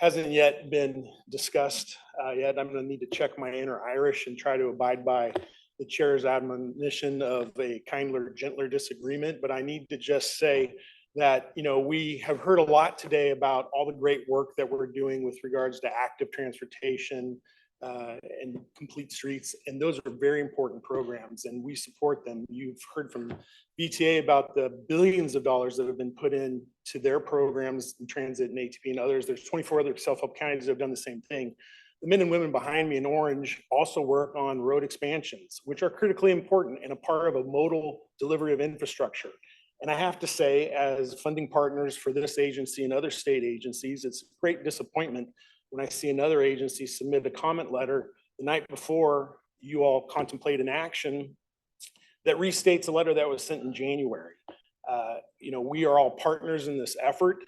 K: hasn't yet been discussed yet. I'm going to need to check my inner Irish and try to abide by the chair's admonition of a kinder, gentler disagreement, but I need to just say that, you know, we have heard a lot today about all the great work that we're doing with regards to active transportation and complete streets. And those are very important programs and we support them. You've heard from VTA about the billions of dollars that have been put in to their programs in transit and ATP and others. There's 24 other self-help counties that have done the same thing. The men and women behind me in orange also work on road expansions, which are critically important and a part of a modal delivery of infrastructure. And I have to say, as funding partners for this agency and other state agencies, it's a great disappointment when I see another agency submit a comment letter the night before you all contemplate an action that restates a letter that was sent in January. You know, we are all partners in this effort.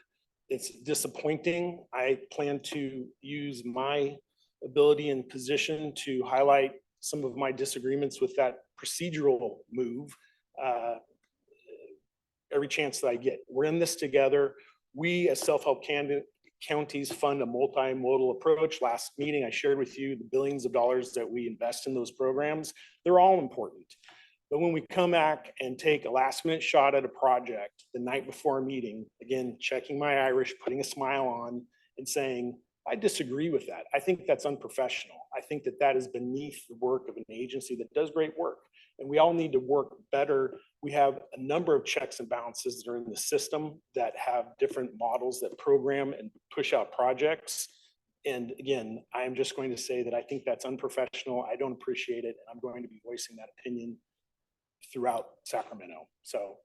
K: It's disappointing. I plan to use my ability and position to highlight some of my disagreements with that procedural move every chance that I get. We're in this together. We as self-help counties fund a multimodal approach. Last meeting, I shared with you the billions of dollars that we invest in those programs. They're all important. But when we come back and take a last minute shot at a project the night before a meeting, again, checking my Irish, putting a smile on and saying, I disagree with that. I think that's unprofessional. I think that that is beneath the work of an agency that does great work. And we all need to work better. We have a number of checks and balances that are in the system that have different models that program and push out projects. And again, I am just going to say that I think that's unprofessional. I don't appreciate it. And I'm going to be voicing that opinion throughout Sacramento. So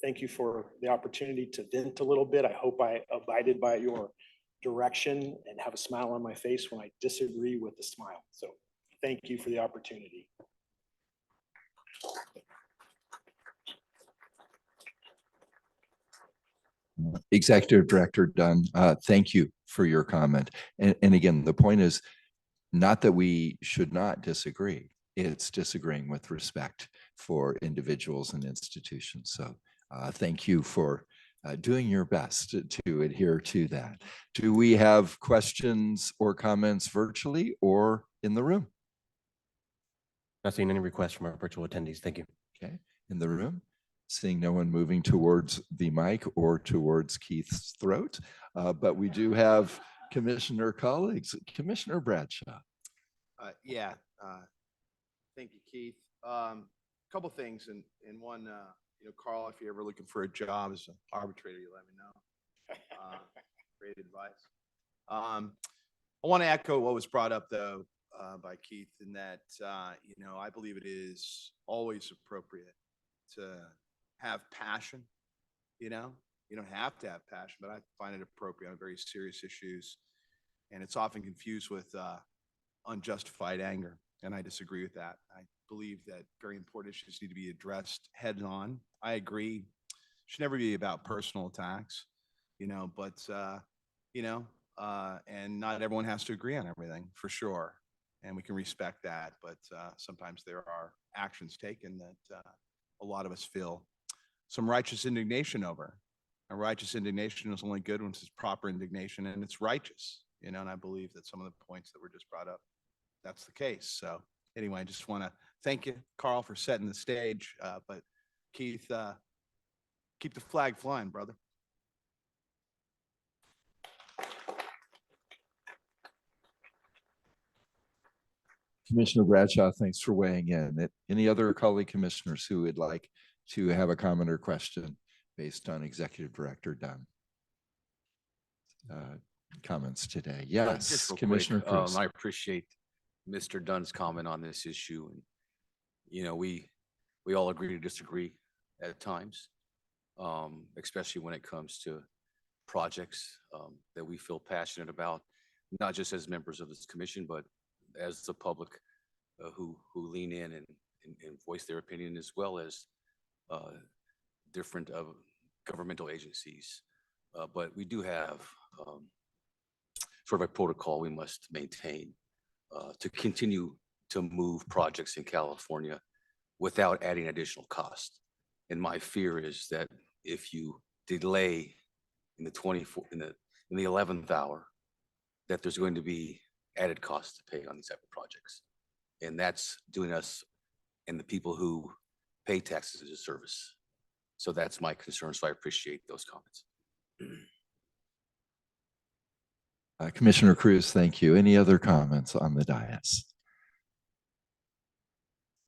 K: thank you for the opportunity to vent a little bit. I hope I abided by your direction and have a smile on my face when I disagree with the smile. So thank you for the opportunity.
A: Executive Director Dunn, thank you for your comment. And again, the point is not that we should not disagree. It's disagreeing with respect for individuals and institutions. So thank you for doing your best to adhere to that. Do we have questions or comments virtually or in the room?
R: Not seeing any requests from our virtual attendees. Thank you.
A: Okay, in the room? Seeing no one moving towards the mic or towards Keith's throat, but we do have commissioner colleagues. Commissioner Bradshaw.
L: Yeah, thank you, Keith. Couple things, and one, you know, Carl, if you're ever looking for a job as an arbitrator, you let me know. Great advice. I want to echo what was brought up though by Keith in that, you know, I believe it is always appropriate to have passion. You know, you don't have to have passion, but I find it appropriate on very serious issues. And it's often confused with unjustified anger. And I disagree with that. I believe that very important issues need to be addressed head on. I agree. It should never be about personal attacks, you know, but, you know, and not everyone has to agree on everything for sure. And we can respect that. But sometimes there are actions taken that a lot of us feel some righteous indignation over. And righteous indignation is only good when it's proper indignation and it's righteous, you know, and I believe that some of the points that were just brought up, that's the case. So anyway, I just want to thank you, Carl, for setting the stage. But Keith, keep the flag flying, brother.
A: Commissioner Bradshaw, thanks for weighing in. Any other colleague commissioners who would like to have a comment or question based on Executive Director Dunn? Comments today? Yes,
I: Just real
A: Commissioner
I: quick,
A: Cruz.
I: I appreciate Mr. Dunn's comment on this issue. And, you know, we all agree to disagree at times, especially when it comes to projects that we feel passionate about, not just as members of this commission, but as the public who lean in and voice their opinion, as well as different governmental agencies. But we do have sort of a protocol we must maintain to continue to move projects in California without adding additional cost. And my fear is that if you delay in the 11th hour, that there's going to be added costs to pay on these type of projects. And that's doing us and the people who pay taxes as a service. So that's my concern. So I appreciate those comments.
A: Commissioner Cruz, thank you. Any other comments on the dais?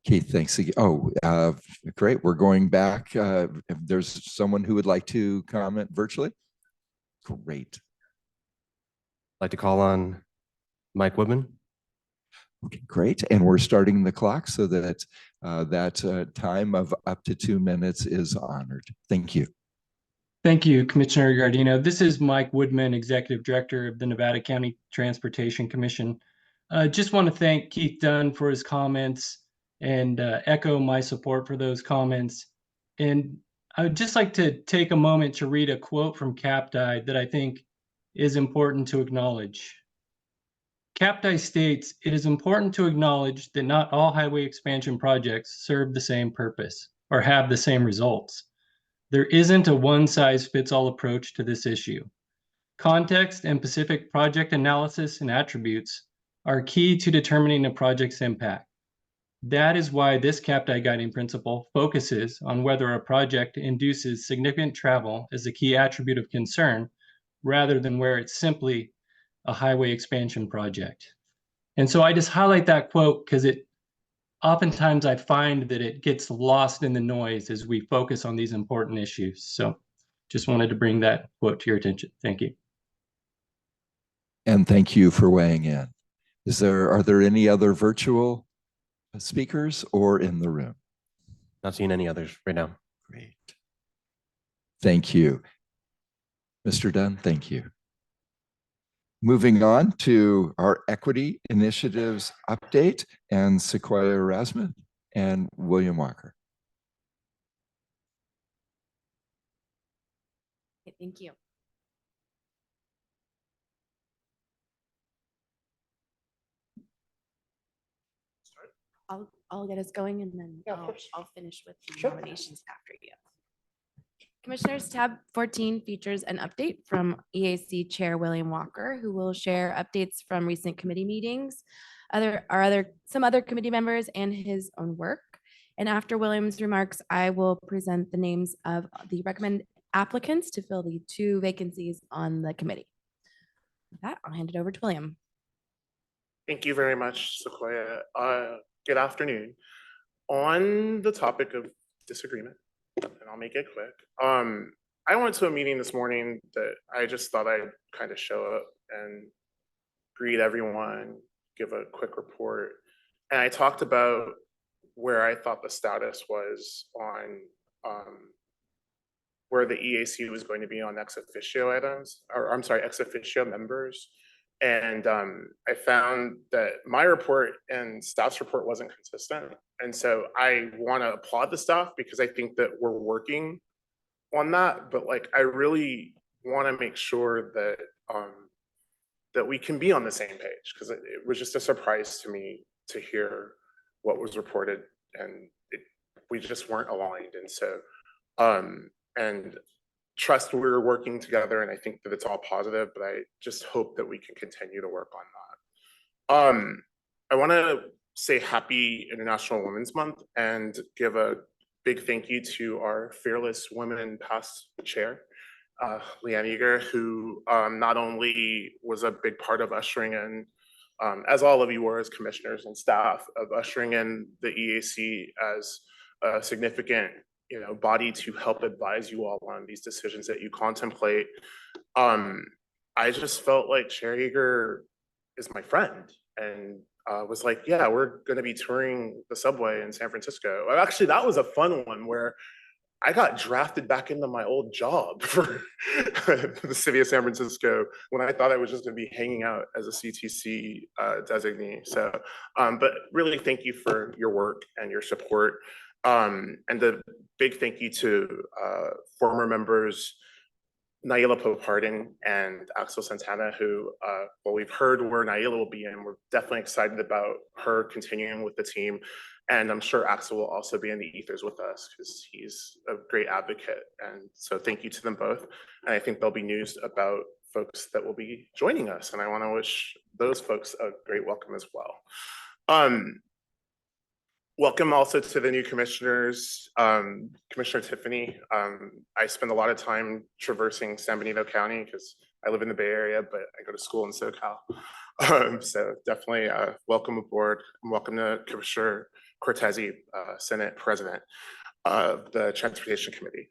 A: Keith, thanks again. Oh, great. We're going back. If there's someone who would like to comment virtually. Great.
R: I'd like to call on Mike Woodman.
A: Okay, great. And we're starting the clock so that time of up to 2 minutes is honored. Thank you.
D: Thank you, Commissioner Gardino. This is Mike Woodman, Executive Director of the Nevada County Transportation Commission. Just want to thank Keith Dunn for his comments and echo my support for those comments. And I would just like to take a moment to read a quote from CAPTI that I think is important to acknowledge. CAPTI states, "It is important to acknowledge that not all highway expansion projects serve the same purpose or have the same results. There isn't a one-size-fits-all approach to this issue. Context and specific project analysis and attributes are key to determining a project's impact. That is why this CAPTI guiding principle focuses on whether a project induces significant travel as a key attribute of concern, rather than where it's simply a highway expansion project." And so I just highlight that quote because oftentimes I find that it gets lost in the noise as we focus on these important issues. So just wanted to bring that quote to your attention. Thank you.
A: And thank you for weighing in. Are there any other virtual speakers or in the room?
R: Not seeing any others right now.
A: Great. Thank you. Mr. Dunn, thank you. Moving on to our equity initiatives update, and Sequoia Erasmus and William Walker.
M: Thank you. I'll get us going and then I'll finish with the nominations after you. Commissioners, tab 14 features an update from EAC Chair William Walker, who will share updates from recent committee meetings, some other committee members, and his own work. And after William's remarks, I will present the names of the recommended applicants to fill the 2 vacancies on the committee. With that, I'll hand it over to William.
W: Thank you very much, Sequoia. Good afternoon. On the topic of disagreement, and I'll make it quick. I went to a meeting this morning that I just thought I'd kind of show up and greet everyone, give a quick report. And I talked about where I thought the status was on where the EAC was going to be on ex officio items, or I'm sorry, ex officio members. And I found that my report and staff's report wasn't consistent. And so I want to applaud the staff because I think that we're working on that. But like, I really want to make sure that that we can be on the same page, because it was just a surprise to me to hear what was reported, and we just weren't aligned. And so, and trust we're working together, and I think that it's all positive, but I just hope that we can continue to work on that. I want to say happy International Women's Month and give a big thank you to our fearless women past chair, Leanne Eager, who not only was a big part of ushering in, as all of you were as commissioners and staff, of ushering in the EAC as a significant body to help advise you all on these decisions that you contemplate. I just felt like Chair Eager is my friend, and was like, yeah, we're going to be touring the subway in San Francisco. Actually, that was a fun one where I got drafted back into my old job for the city of San Francisco when I thought I was just going to be hanging out as a CTC designee. So, but really thank you for your work and your support. And the big thank you to former members Naila Pope Harding and Axel Santana, who, well, we've heard where Naila will be, and we're definitely excited about her continuing with the team. And I'm sure Axel will also be in the ethers with us because he's a great advocate. And so thank you to them both. And I think there'll be news about folks that will be joining us. And I want to wish those folks a great welcome as well. Welcome also to the new commissioners, Commissioner Tiffany. I spend a lot of time traversing San Benito County because I live in the Bay Area, but I go to school in SoCal. So definitely welcome aboard. Welcome to Commissioner Cortese, Senate President of the Transportation Committee.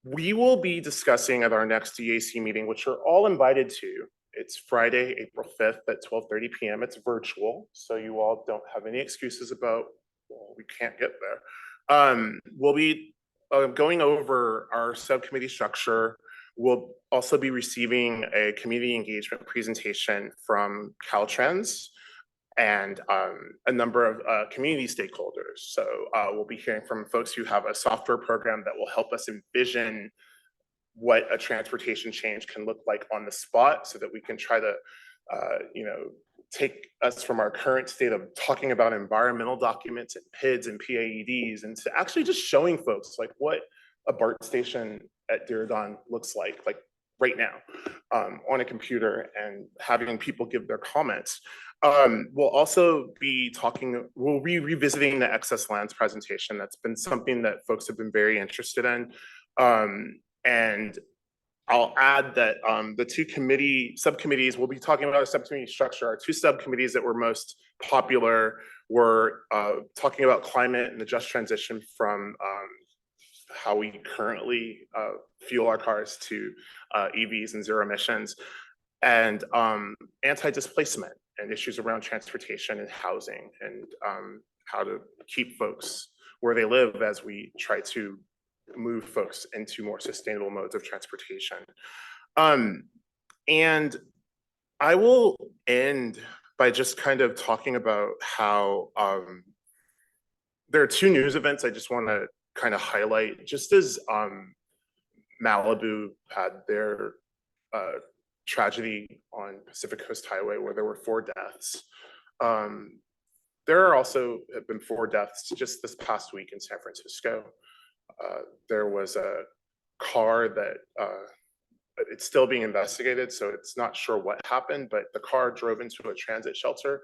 W: We will be discussing at our next DAC meeting, which you're all invited to. It's Friday, April 5th at 12:30 p.m. It's virtual, so you all don't have any excuses about, well, we can't get there. We'll be going over our subcommittee structure. We'll also be receiving a community engagement presentation from Caltrans and a number of community stakeholders. So we'll be hearing from folks who have a software program that will help us envision what a transportation change can look like on the spot so that we can try to, take us from our current state of talking about environmental documents and PIDs and PAEDs and to actually just showing folks like what a BART station at Diridon looks like right now on a computer and having people give their comments. We'll also be we'll be revisiting the excess lands presentation. That's been something that folks have been very interested in. And I'll add that the two subcommittees, we'll be talking about a subcommittee structure. Our two subcommittees that were most popular were talking about climate and the just transition from how we currently fuel our cars to EVs and zero emissions, and anti-displacement and issues around transportation and housing and how to keep folks where they live as we try to move folks into more sustainable modes of transportation. And I will end by just kind of talking about how there are two news events I just want to kind of highlight. Just as Malibu had their tragedy on Pacific Coast Highway where there were 4 deaths, there are also have been 4 deaths just this past week in San Francisco. There was a car that it's still being investigated, so it's not sure what happened, but the car drove into a transit shelter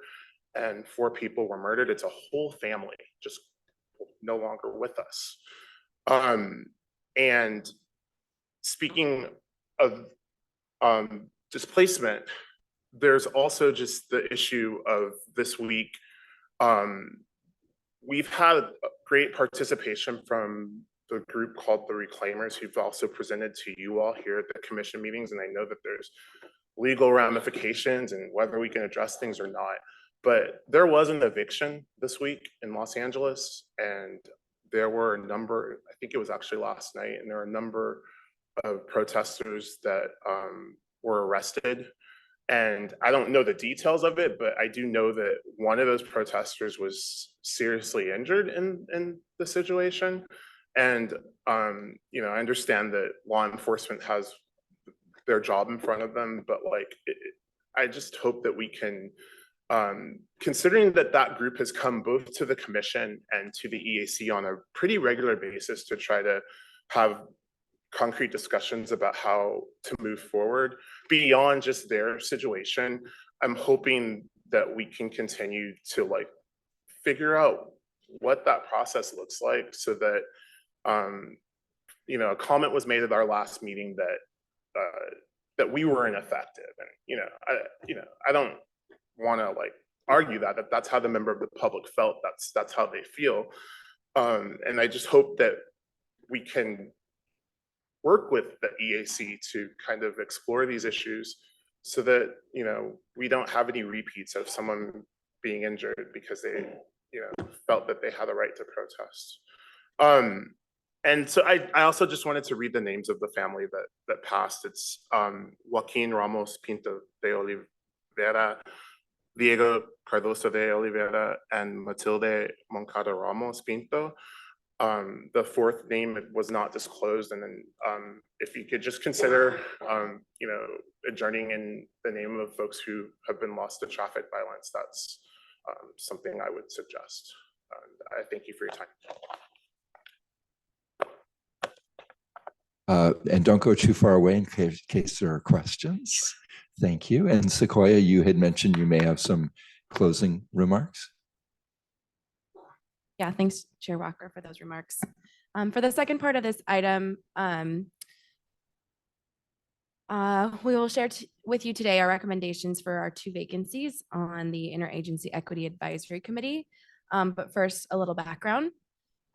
W: and 4 people were murdered. It's a whole family just no longer with us. And speaking of displacement, there's also just the issue of this week. We've had great participation from the group called the Reclaimers, who've also presented to you all here at the commission meetings. And I know that there's legal ramifications and whether we can address things or not. But there was an eviction this week in Los Angeles, and there were a number, I think it was actually last night, and there were a number of protesters that were arrested. And I don't know the details of it, but I do know that one of those protesters was seriously injured in the situation. And, I understand that law enforcement has their job in front of them, but I just hope that we can, considering that that group has come both to the commission and to the EAC on a pretty regular basis to try to have concrete discussions about how to move forward beyond just their situation. I'm hoping that we can continue to figure out what that process looks like so that, a comment was made at our last meeting that we were ineffective. And, I don't want to argue that that's how the member of the public felt. That's how they feel. And I just hope that we can work with the EAC to kind of explore these issues so that, we don't have any repeats of someone being injured because they, felt that they had a right to protest. And so I also just wanted to read the names of the family that passed. It's Joaquin Ramos Pinto de Oliveira, Diego Cardoso de Oliveira, and Matilde Moncada Ramos Pinto. The fourth name was not disclosed. And then if you could just consider, adjourning in the name of folks who have been lost to traffic violence, that's something I would suggest. I thank you for your time.
A: And don't go too far away in case there are questions. Thank you. And Sequoia, you had mentioned you may have some closing remarks.
M: Yeah, thanks, Chair Walker, for those remarks. For the second part of this item, we will share with you today our recommendations for our 2 vacancies on the Interagency Equity Advisory Committee. But first, a little background.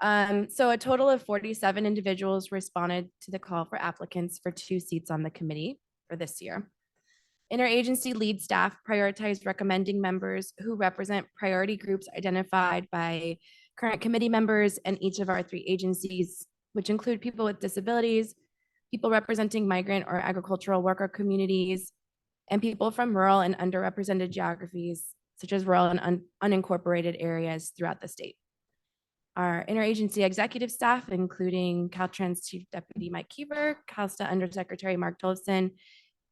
M: So a total of 47 individuals responded to the call for applicants for 2 seats on the committee for this year. Interagency lead staff prioritized recommending members who represent priority groups identified by current committee members and each of our 3 agencies, which include people with disabilities, people representing migrant or agricultural worker communities, and people from rural and underrepresented geographies, such as rural and unincorporated areas throughout the state. Our interagency executive staff, including Caltrans Chief Deputy Mike Keever, CalSTA Undersecretary Mark Tolson,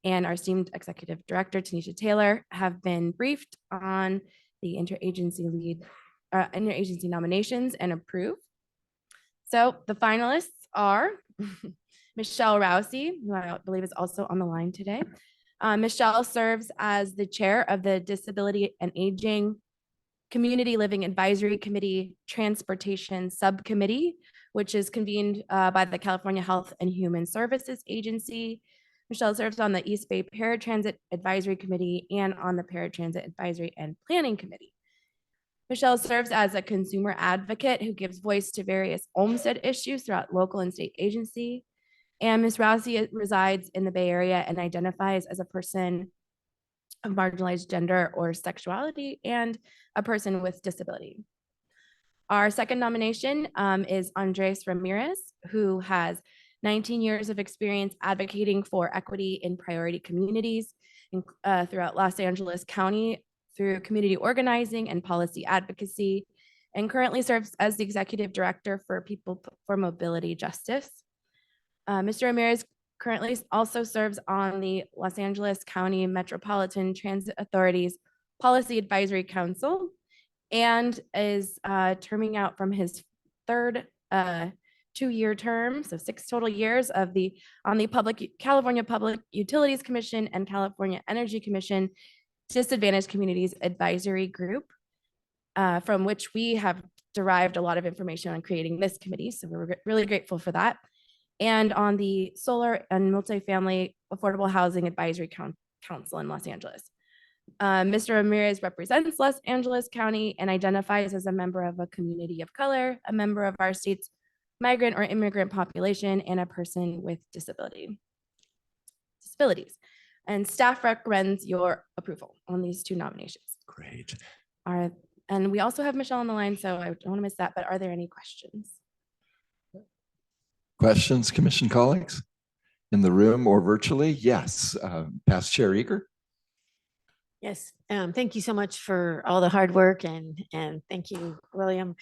M: and our esteemed Executive Director Tanisha Taylor, have been briefed on the interagency nominations and approved. So the finalists are Michelle Rousey, who I believe is also on the line today. Michelle serves as the chair of the Disability and Aging Community Living Advisory Committee Transportation Subcommittee, which is convened by the California Health and Human Services Agency. Michelle serves on the East Bay Paratransit Advisory Committee and on the Paratransit Advisory and Planning Committee. Michelle serves as a consumer advocate who gives voice to various Olmstead issues throughout local and state agency. And Ms. Rousey resides in the Bay Area and identifies as a person of marginalized gender or sexuality and a person with disability. Our second nomination is Andres Ramirez, who has 19 years of experience advocating for equity in priority communities throughout Los Angeles County through community organizing and policy advocacy, and currently serves as the executive director for People for Mobility Justice. Mr. Ramirez currently also serves on the Los Angeles County Metropolitan Transit Authority's Policy Advisory Council and is terming out from his third 2-year term, so 6 total years on the California Public Utilities Commission and California Energy Commission Disadvantaged Communities Advisory Group, from which we have derived a lot of information on creating this committee. So we're really grateful for that. And on the Solar and Multifamily Affordable Housing Advisory Council in Los Angeles. Mr. Ramirez represents Los Angeles County and identifies as a member of a community of color, a member of our state's migrant or immigrant population, and a person with disabilities. And staff recommends your approval on these 2 nominations.
A: Great.
M: And we also have Michelle on the line, so I don't want to miss that, but are there any questions?
A: Questions, commission colleagues in the room or virtually? Yes, past Chair Eager.
H: Yes, thank you so much for all the hard work and thank you, William.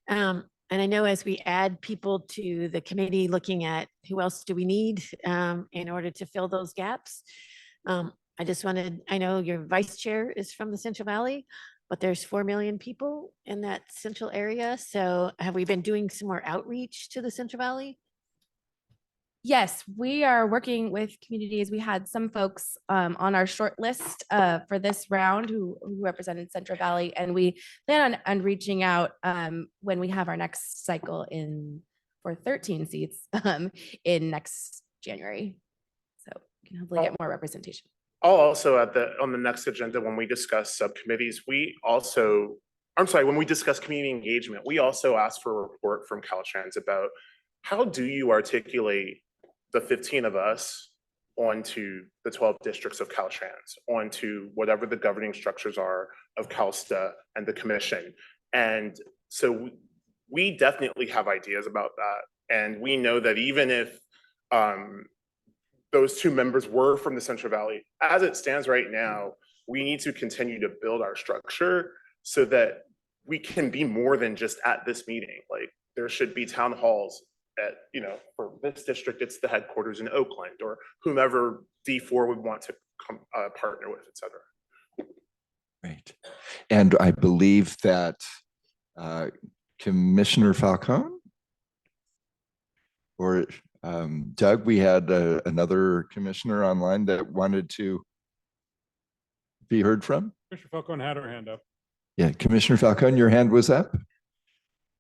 H: And I know as we add people to the committee, looking at who else do we need in order to fill those gaps. I know your vice chair is from the Central Valley, but there's 4 million people in that central area. So have we been doing some more outreach to the Central Valley?
M: Yes, we are working with communities. We had some folks on our short list for this round who represented Central Valley, and we plan on reaching out when we have our next cycle for 13 seats in next January. So we can hopefully get more representation.
W: I'll also on the next agenda, when we discuss subcommittees, when we discuss community engagement, we also ask for a report from Caltrans about how do you articulate the 15 of us onto the 12 districts of Caltrans, onto whatever the governing structures are of CalSTA and the commission. And so we definitely have ideas about that. And we know that even if those 2 members were from the Central Valley, as it stands right now, we need to continue to build our structure so that we can be more than just at this meeting. Like there should be town halls at, for this district, it's the headquarters in Oakland or whomever D4 would want to partner with, et cetera.
A: Great. And I believe that Commissioner Falcone or Doug, we had another commissioner online that wanted to be heard from.
C: Commissioner Falcone had her hand up.
A: Yeah, Commissioner Falcone, your hand was up.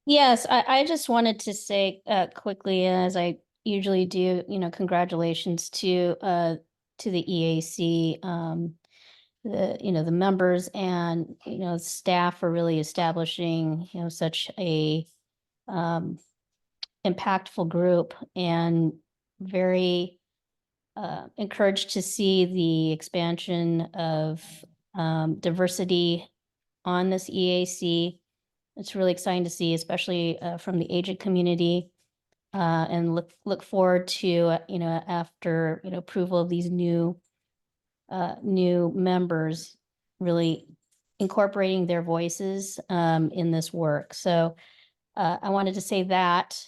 O: Yes, I just wanted to say quickly, as I usually do, congratulations to the EAC, the members and staff for really establishing such a um, impactful group, and very encouraged to see the expansion of diversity on this EAC. It's really exciting to see, especially from the aged community, and look forward to after approval of these new members, really incorporating their voices in this work. So I wanted to say that.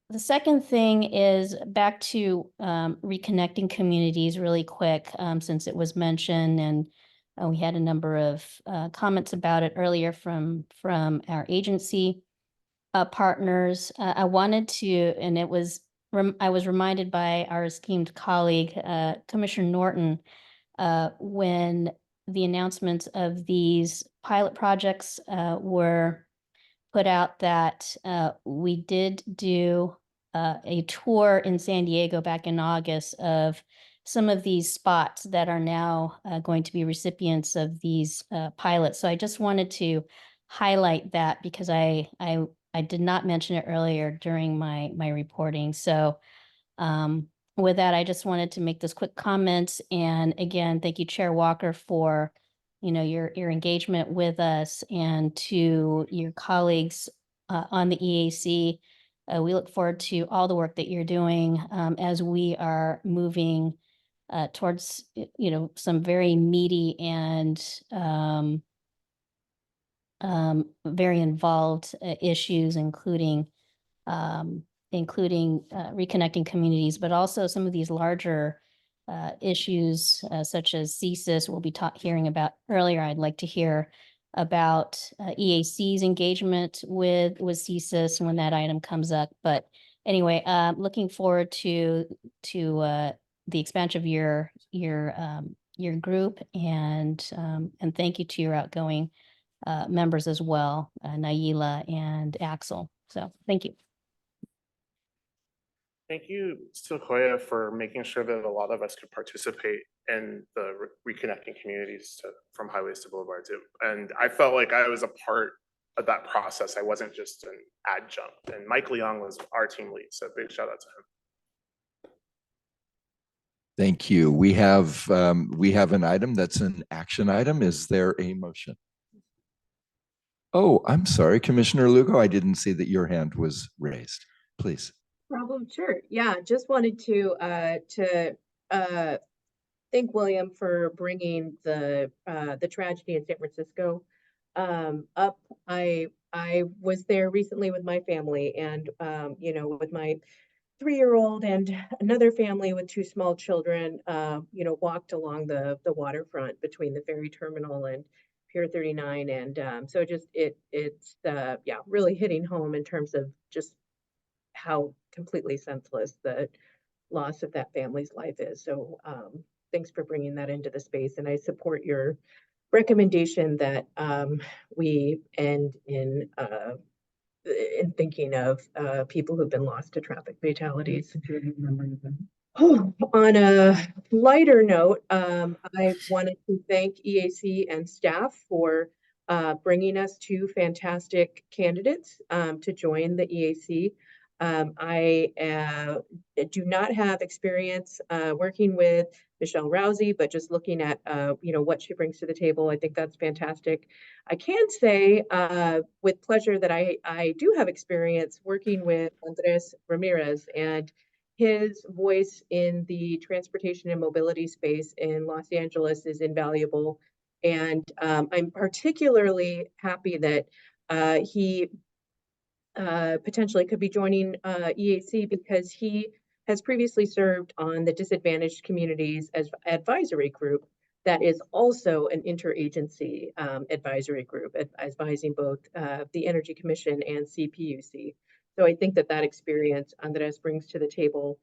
O: The second thing is back to reconnecting communities really quick, since it was mentioned, and we had a number of comments about it earlier from our agency partners. I wanted to, and I was reminded by our esteemed colleague, Commissioner Norton, when the announcements of these pilot projects were put out, that we did do a tour in San Diego back in August of some of these spots that are now going to be recipients of these pilots. So I just wanted to highlight that, because I did not mention it earlier during my reporting. So with that, I just wanted to make this quick comment. And again, thank you, Chair Walker, for your engagement with us, and to your colleagues on the EAC. We look forward to all the work that you're doing as we are moving towards some very meaty and very involved issues, including reconnecting communities, but also some of these larger issues such as CSIS we'll be hearing about earlier. I'd like to hear about EAC's engagement with CSIS when that item comes up. But anyway, looking forward to the expansion of your group, and thank you to your outgoing members as well, Naila and Axel. So thank you.
W: Thank you, Sequoia, for making sure that a lot of us could participate in the reconnecting communities from highways to boulevards. And I felt like I was a part of that process. I wasn't just an adjunct. And Mike Leong was our team lead, so big shout out to him.
A: Thank you. We have an item that's an action item. Is there a motion? Oh, I'm sorry, Commissioner Lugo. I didn't see that your hand was raised. Please.
B: Problem, sure. Yeah, just wanted to thank William for bringing the tragedy in San Francisco up. I was there recently with my family, and with my 3-year-old and another family with 2 small children, walked along the waterfront between the ferry terminal and Pier 39, and so it's really hitting home in terms of just how completely senseless the loss of that family's life is. So thanks for bringing that into the space, and I support your recommendation that we end in thinking of people who've been lost to traffic fatalities. On a lighter note, I wanted to thank EAC and staff for bringing us 2 fantastic candidates to join the EAC. I do not have experience working with Michelle Rousey, but just looking at what she brings to the table, I think that's fantastic. I can say with pleasure that I do have experience working with Andres Ramirez, and his voice in the transportation and mobility space in Los Angeles is invaluable. And I'm particularly happy that he potentially could be joining EAC, because he has previously served on the Disadvantaged Communities as advisory group that is also an interagency advisory group advising both the Energy Commission and CPUC. So I think that experience Andres brings to the table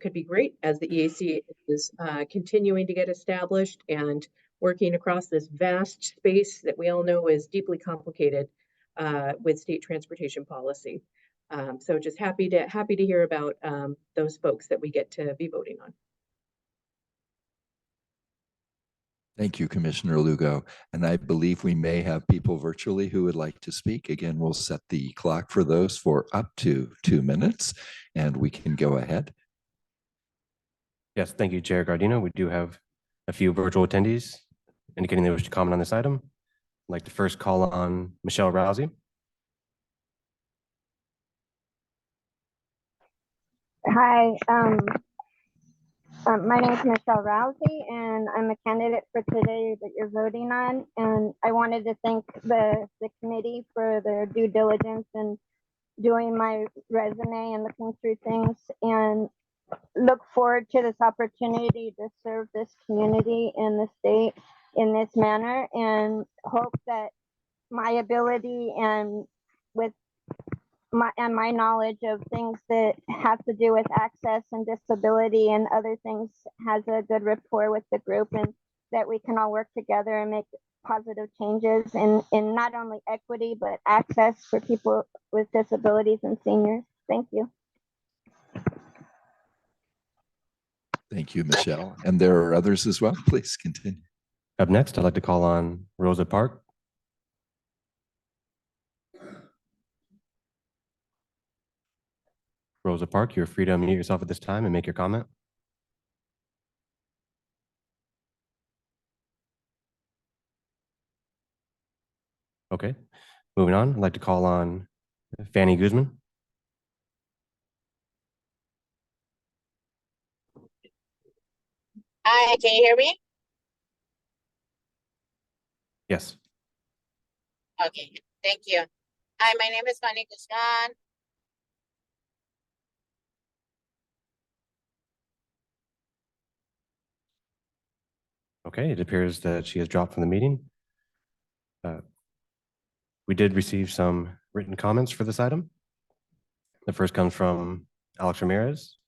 B: could be great as the EAC is continuing to get established and working across this vast space that we all know is deeply complicated. with state transportation policy. So just happy to hear about those folks that we get to be voting on.
A: Thank you, Commissioner Lugo. And I believe we may have people virtually who would like to speak. Again, we'll set the clock for those for up to 2 minutes, and we can go ahead.
R: Yes, thank you, Chair Gardino. We do have a few virtual attendees indicating they wish to comment on this item. I'd like to first call on Michelle Rousey.
P: Hi, my name is Michelle Rousey, and I'm a candidate for today that you're voting on. And I wanted to thank the committee for their due diligence in doing my resume and looking through things, and look forward to this opportunity to serve this community in the state in this manner, and hope that my ability and with my knowledge of things that have to do with access and disability and other things has a good rapport with the group, and that we can all work together and make positive changes in not only equity, but access for people with disabilities and seniors. Thank you.
A: Thank you, Michelle. And there are others as well. Please continue.
R: Up next, I'd like to call on Rosa Park. Rosa Park, you're free to unmute yourself at this time and make your comment. Okay, moving on, I'd like to call on Fanny Guzman.
Q: Hi, can you hear me?
R: Yes.
Q: Okay, thank you. Hi, my name is Fanny Guzman.
R: Okay, it appears that she has dropped from the meeting. We did receive some written comments for this item. The first comes from Alex Ramirez.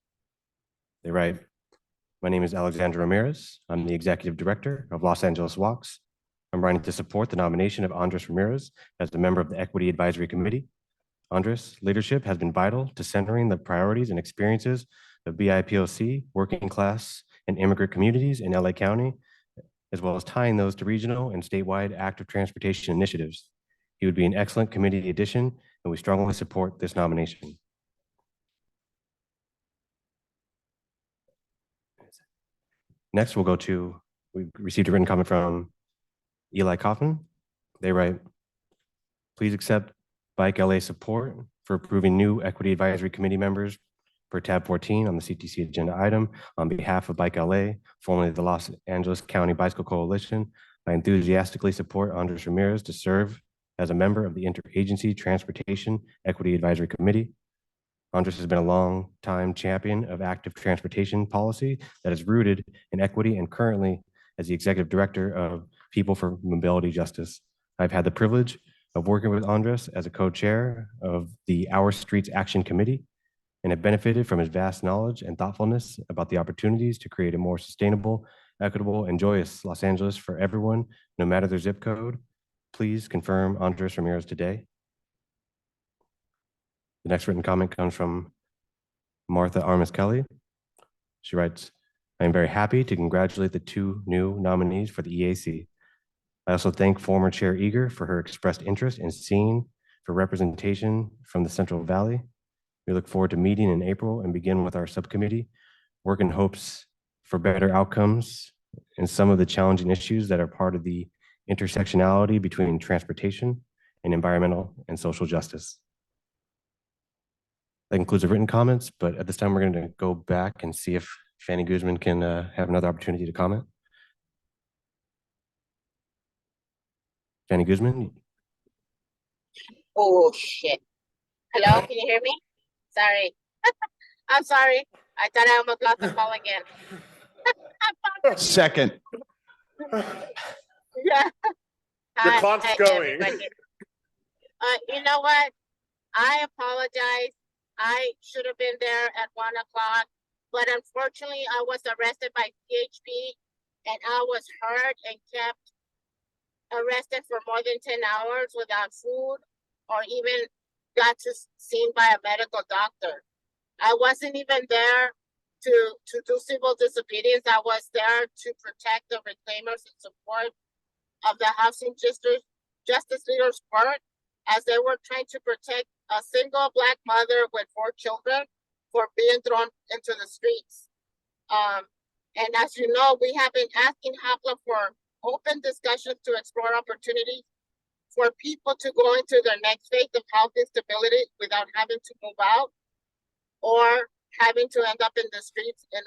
R: They write, "My name is Alexandra Ramirez. I'm the Executive Director of Los Angeles Walks. I'm writing to support the nomination of Andres Ramirez as a member of the Equity Advisory Committee. Andres' leadership has been vital to centering the priorities and experiences of BIPOC, working class, and immigrant communities in LA County, as well as tying those to regional and statewide active transportation initiatives. He would be an excellent committee addition, and we strongly support this nomination." Next, we received a written comment from Eli Kaufman. They write, "Please accept Bike LA support for approving new Equity Advisory Committee members per tab 14 on the CTC agenda item. On behalf of Bike LA, formerly the Los Angeles County Bicycle Coalition, I enthusiastically support Andres Ramirez to serve as a member of the Interagency Transportation Equity Advisory Committee. Andres has been a long-time champion of active transportation policy that is rooted in equity, and currently as the Executive Director of People for Mobility Justice. I've had the privilege of working with Andres as a co-chair of the Our Streets Action Committee, and have benefited from his vast knowledge and thoughtfulness about the opportunities to create a more sustainable, equitable, and joyous Los Angeles for everyone, no matter their zip code. Please confirm Andres Ramirez today." The next written comment comes from Martha Armas Kelly. She writes, "I am very happy to congratulate the two new nominees for the EAC. I also thank former Chair Eager for her expressed interest in seeing for representation from the Central Valley. We look forward to meeting in April and begin with our subcommittee, work in hopes for better outcomes in some of the challenging issues that are part of the intersectionality between transportation and environmental and social justice." That concludes the written comments, but at this time, we're going to go back and see if Fanny Guzman can have another opportunity to comment. Fanny Guzman?
Q: Oh, shit. Hello, can you hear me? Sorry. I'm sorry. I thought I almost lost the call again.
L: Second.
Q: Yeah.
W: Your
Q: Hi,
W: clock's going.
Q: everybody. You know what? I apologize. I should have been there at 1 o'clock, but unfortunately I was arrested by PHP and I was hurt and kept arrested for more than 10 hours without food. or even got to seen by a medical doctor. I wasn't even there to do civil disobedience. I was there to protect the reclaimers and support of the housing justice leaders court as they were trying to protect a single Black mother with 4 children for being thrown into the streets. And as you know, we have been asking HAPLA for open discussions to explore opportunities for people to go into their next phase of health instability without having to move out or having to end up in the streets in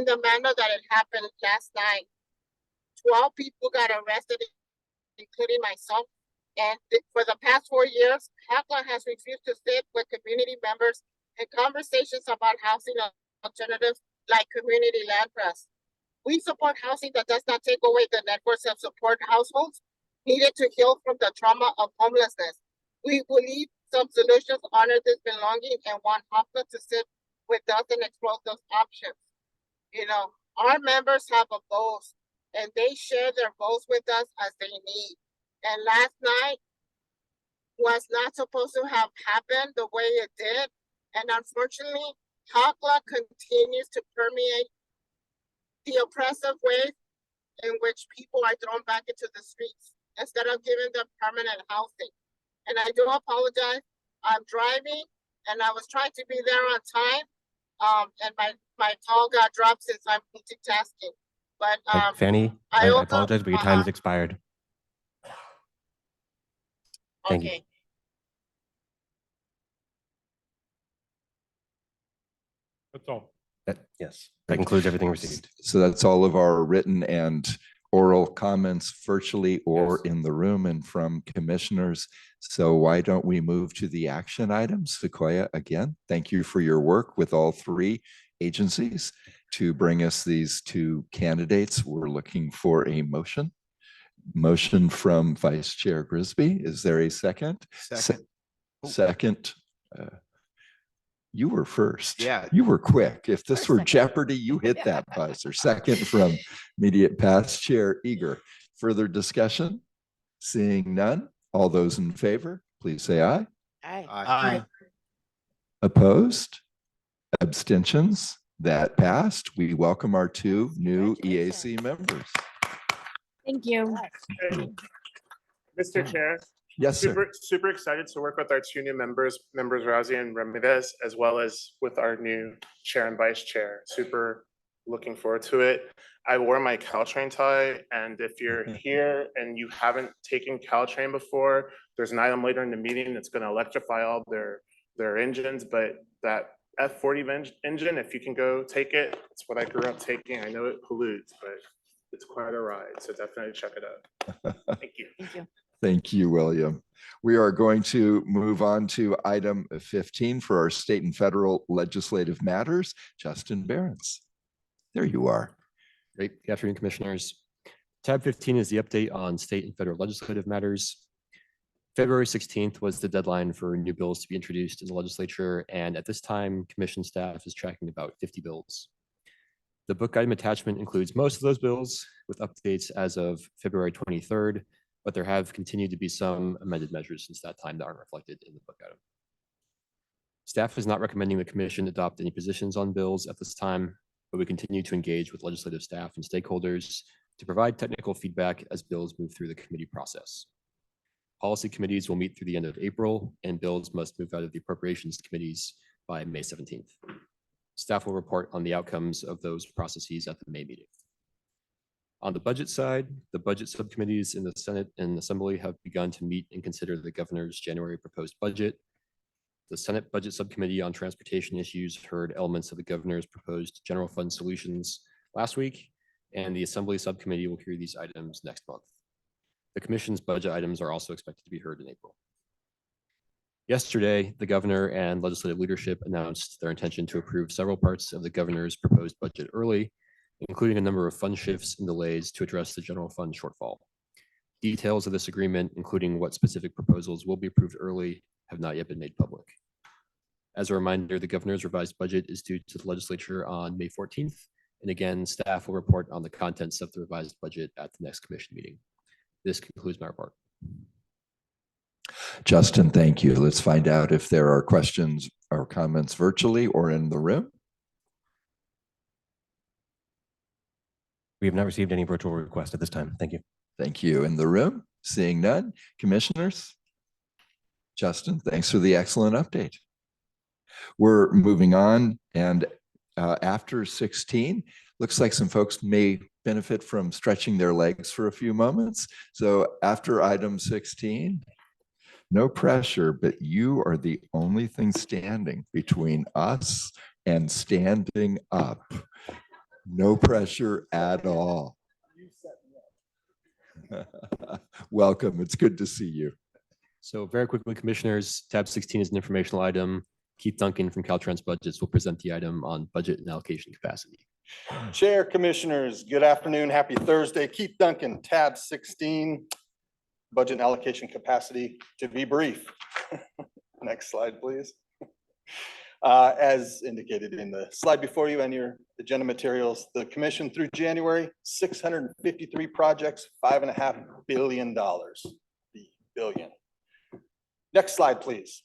Q: the manner that it happened last night. 12 people got arrested, including myself. And for the past 4 years, HAPLA has refused to sit with community members in conversations about housing alternatives like community land trust. We support housing that does not take away the networks of support households needed to heal from the trauma of homelessness. We believe some solutions honor this belonging and want HAPLA to sit with us and explore those options. You know, our members have a goals and they share their goals with us as they need. And last night was not supposed to have happened the way it did. And unfortunately, HAPLA continues to permeate the oppressive ways in which people are thrown back into the streets instead of giving them permanent housing. And I do apologize. I'm driving and I was trying to be there on time. And my call got dropped since I'm multitasking. But
R: Fanny, I apologize, but your time has expired. Thank you.
Q: okay.
C: That's all.
R: Yes, that concludes everything received.
A: So that's all of our written and oral comments virtually or in the room and from commissioners. So why don't we move to the action items? Sequoia, again, thank you for your work with all 3 agencies to bring us these 2 candidates. We're looking for a motion. Motion from Vice Chair Grisby. Is there a second?
L: Second.
A: Second. You were first.
L: Yeah.
A: You were quick. If this were Jeopardy, you hit that buzzer. Second from immediate past Chair Eager. Further discussion? Seeing none. All those in favor, please say aye.
Q: Aye.
A: Opposed? Abstentions? That passed. We welcome our 2 new EAC members.
M: Thank you.
W: Mr. Chair.
A: Yes, sir.
W: Super excited to work with our 2 new members Rousey and Ramirez, as well as with our new chair and vice chair. Super looking forward to it. I wore my Caltrain tie, and if you're here and you haven't taken Caltrain before, there's an item later in the meeting that's going to electrify all their engines, but that F40 engine, if you can go take it, it's what I grew up taking. I know it pollutes, but it's quite a ride, so definitely check it out. Thank you.
M: Thank you.
A: Thank you, William. We are going to move on to item 15 for our state and federal legislative matters. Justin Behrens. There you are.
F: Great. Good afternoon, commissioners. Tab 15 is the update on state and federal legislative matters. February 16th was the deadline for new bills to be introduced in the legislature, and at this time, commission staff is tracking about 50 bills. The book item attachment includes most of those bills with updates as of February 23rd, but there have continued to be some amended measures since that time that aren't reflected in the book item. Staff is not recommending the commission adopt any positions on bills at this time, but we continue to engage with legislative staff and stakeholders to provide technical feedback as bills move through the committee process. Policy committees will meet through the end of April, and bills must move out of the appropriations committees by May 17th. Staff will report on the outcomes of those processes at the May meeting. On the budget side, the budget subcommittees in the Senate and Assembly have begun to meet and consider the governor's January proposed budget. The Senate Budget Subcommittee on Transportation Issues heard elements of the governor's proposed general fund solutions last week, and the Assembly Subcommittee will hear these items next month. The commission's budget items are also expected to be heard in April. Yesterday, the governor and legislative leadership announced their intention to approve several parts of the governor's proposed budget early, including a number of fund shifts and delays to address the general fund shortfall. Details of this agreement, including what specific proposals will be approved early, have not yet been made public. As a reminder, the governor's revised budget is due to the legislature on May 14th. And again, staff will report on the contents of the revised budget at the next commission meeting. This concludes my report.
A: Justin, thank you. Let's find out if there are questions or comments virtually or in the room.
R: We have not received any virtual requests at this time. Thank you.
A: Thank you. In the room, seeing none. Commissioners? Justin, thanks for the excellent update. We're moving on, and after 16, looks like some folks may benefit from stretching their legs for a few moments. So after item 16, no pressure, but you are the only thing standing between us and standing up. No pressure at all. Welcome. It's good to see you.
F: So very quickly, commissioners, tab 16 is an informational item. Keith Duncan from Caltrans Budgets will present the item on budget and allocation capacity.
G: Chair, Commissioners, good afternoon. Happy Thursday. Keith Duncan, tab 16, budget and allocation capacity. To be brief. Next slide, please. As indicated in the slide before you and your agenda materials, the commission through January, 653 projects, $5.5 billion. Billion. Next slide, please.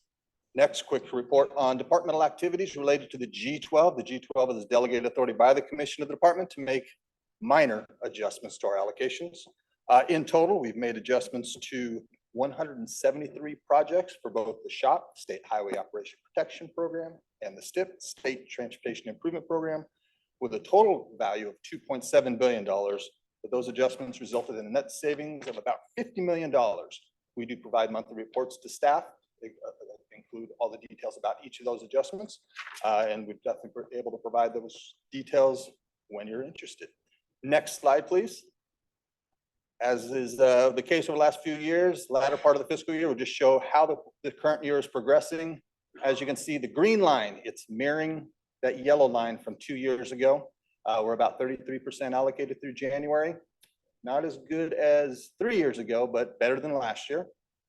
G: Next, quick report on departmental activities related to the G12. The G12 is delegated authority by the commission of the department to make minor adjustments to our allocations. In total, we've made adjustments to 173 projects for both the SHOP, State Highway Operation Protection Program, and the STIP, State Transportation Improvement Program, with a total value of $2.7 billion. But those adjustments resulted in a net savings of about $50 million. We do provide monthly reports to staff. They include all the details about each of those adjustments. And we've definitely been able to provide those details when you're interested. Next slide, please. As is the case over the last few years, latter part of the fiscal year will just show how the current year is progressing. As you can see, the green line, it's mirroring that yellow line from 2 years ago. We're about 33% allocated through January. Not as good as 3 years ago, but better than last year.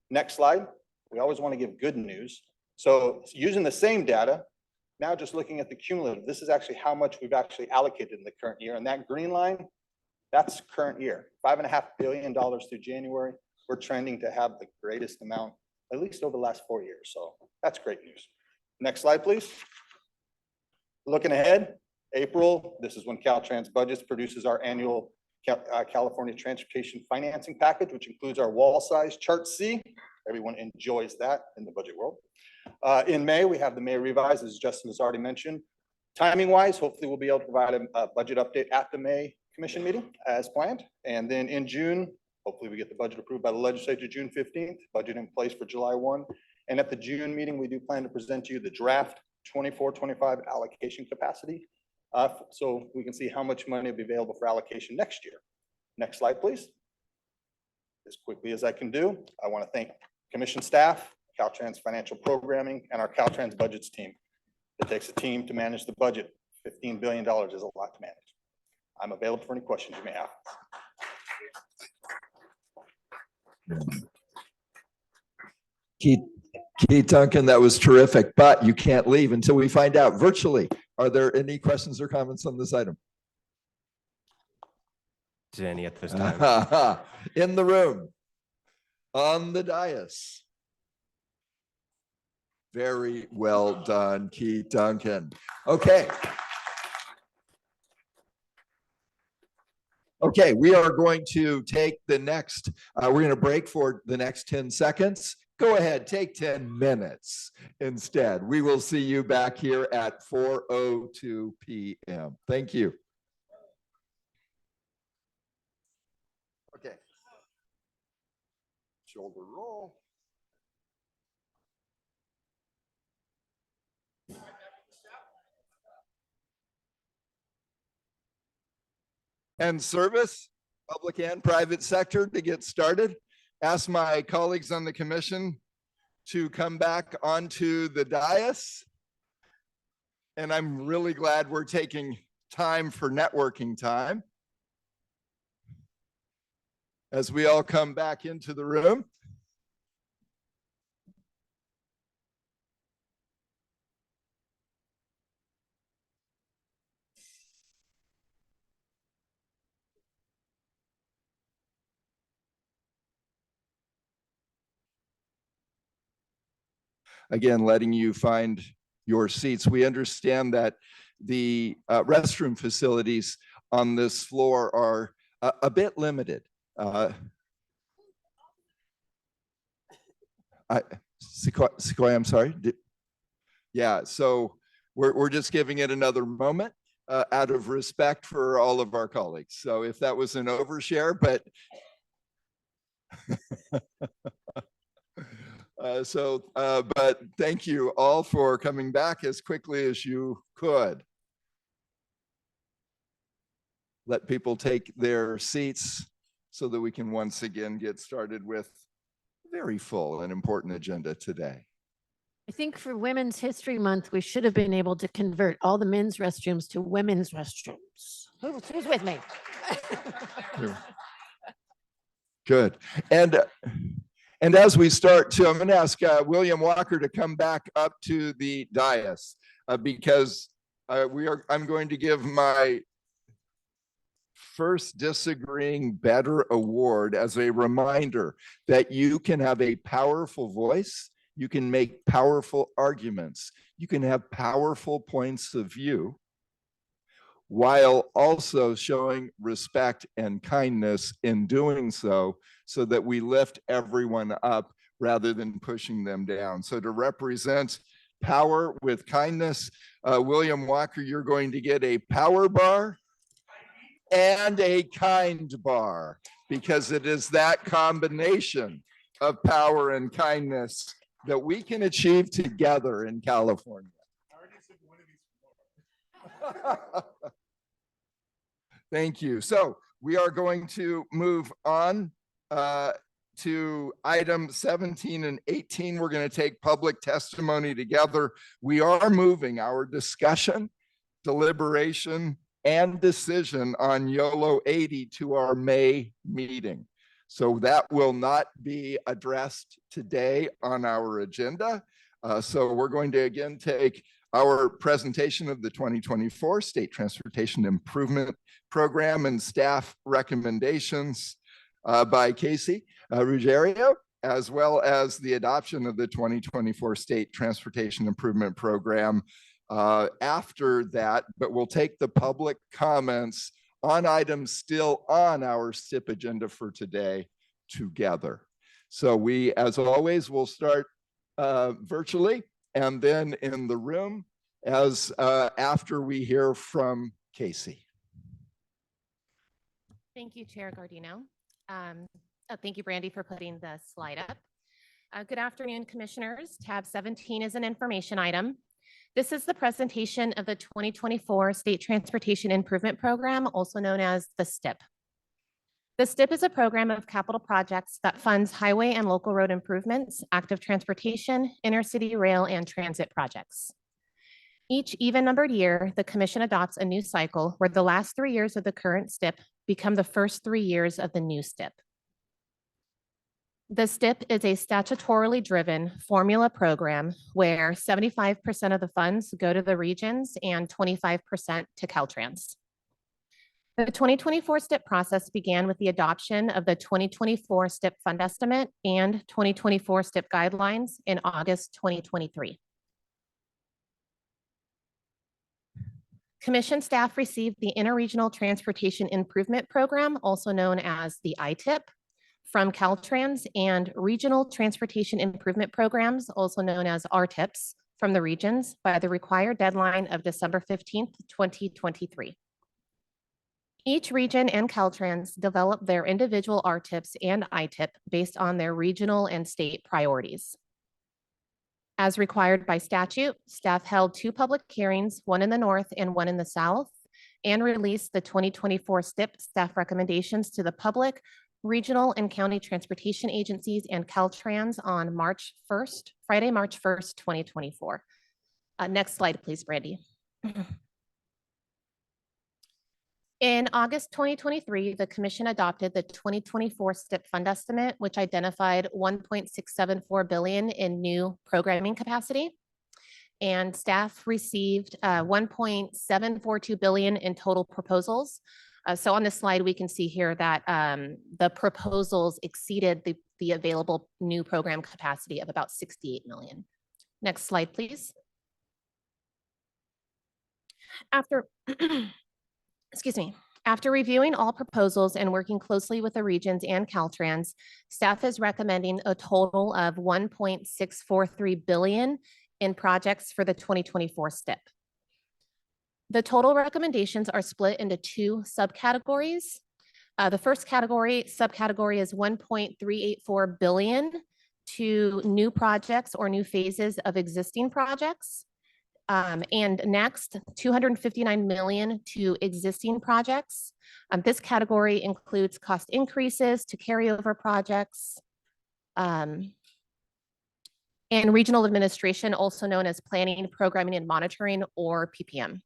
G: Next slide. We always want to give good news. So using the same data, now just looking at the cumulative, this is actually how much we've actually allocated in the current year. And that green line, that's current year, $5.5 billion through January. We're trending to have the greatest amount, at least over the last 4 years. So that's great news. Next slide, please. Looking ahead, April, this is when Caltrans Budgets produces our annual California Transportation Financing Package, which includes our wall size chart C. Everyone enjoys that in the budget world. In May, we have the May revise, as Justin has already mentioned. Timing wise, hopefully we'll be able to provide a budget update at the May commission meeting as planned. And then in June, hopefully we get the budget approved by the legislature June 15th, budget in place for July 1. And at the June meeting, we do plan to present to you the draft 24-25 allocation capacity. So we can see how much money will be available for allocation next year. Next slide, please. As quickly as I can do, I want to thank commission staff, Caltrans Financial Programming, and our Caltrans Budgets team. It takes a team to manage the budget. $15 billion is a lot to manage. I'm available for any questions you may have.
A: Keith Duncan, that was terrific, but you can't leave until we find out virtually. Are there any questions or comments on this item?
R: Any at this time?
A: In the room, on the dais. Very well done, Keith Duncan. Okay. Okay, we are going to take the next, we're going to break for the next 10 seconds. Go ahead, take 10 minutes instead. We will see you back here at 4:02 p.m. Thank you. Okay. Shoulder roll. And service, public and private sector, to get started. Ask my colleagues on the commission to come back onto the dais. And I'm really glad we're taking time for networking time as we all come back into the room. again, letting you find your seats. We understand that the restroom facilities on this floor are a bit limited. Sequoia, I'm sorry. Yeah, so we're just giving it another moment out of respect for all of our colleagues. So if that was an overshare, but but thank you all for coming back as quickly as you could. Let people take their seats so that we can once again get started with a very full and important agenda today.
H: I think for Women's History Month, we should have been able to convert all the men's restrooms to women's restrooms. Who's with me?
A: Good. And as we start to, I'm going to ask William Walker to come back up to the dais because I'm going to give my first Disagreeing Better Award as a reminder that you can have a powerful voice, you can make powerful arguments, you can have powerful points of view, while also showing respect and kindness in doing so, so that we lift everyone up rather than pushing them down. So to represent power with kindness, William Walker, you're going to get a power bar and a kind bar, because it is that combination of power and kindness that we can achieve together in California. Thank you. So we are going to move on to item 17 and 18. We're going to take public testimony together. We are moving our discussion, deliberation, and decision on YOLO 80 to our May meeting. So that will not be addressed today on our agenda. So we're going to again take our presentation of the 2024 State Transportation Improvement Program and staff recommendations by Casey Ruggiero, as well as the adoption of the 2024 State Transportation Improvement Program after that, but we'll take the public comments on items still on our STIP agenda for today together. So we, as always, will start virtually and then in the room as after we hear from Casey.
S: Thank you, Chair Gardino. Thank you, Brandy, for putting the slide up. Good afternoon, Commissioners. Tab 17 is an information item. This is the presentation of the 2024 State Transportation Improvement Program, also known as the STIP. The STIP is a program of capital projects that funds highway and local road improvements, active transportation, intercity rail, and transit projects. Each even-numbered year, the Commission adopts a new cycle where the last 3 years of the current STIP become the first 3 years of the new STIP. The STIP is a statutorily driven formula program where 75% of the funds go to the regions and 25% to Caltrans. The 2024 STIP process began with the adoption of the 2024 STIP fund estimate and 2024 STIP guidelines in August 2023. Commission staff received the Interregional Transportation Improvement Program, also known as the ITIP, from Caltrans, and Regional Transportation Improvement Programs, also known as RTIPs, from the regions by the required deadline of December 15th, 2023. Each region and Caltrans develop their individual RTIPs and ITIP based on their regional and state priorities. As required by statute, staff held 2 public hearings, one in the north and one in the south, and released the 2024 STIP staff recommendations to the public, regional and county transportation agencies, and Caltrans on Friday, March 1st, 2024. Next slide, please, Brandy. In August 2023, the Commission adopted the 2024 STIP fund estimate, which identified $1.674 billion in new programming capacity. And staff received $1.742 billion in total proposals. So on this slide, we can see here that the proposals exceeded the available new program capacity of about $68 million. Next slide, please. After, excuse me, after reviewing all proposals and working closely with the regions and Caltrans, staff is recommending a total of 1.643 billion in projects for the 2024 STIP. The total recommendations are split into two subcategories. The first subcategory is 1.384 billion to new projects or new phases of existing projects. And next, 259 million to existing projects. This category includes cost increases to carryover projects, and regional administration, also known as planning, programming, and monitoring, or PPM.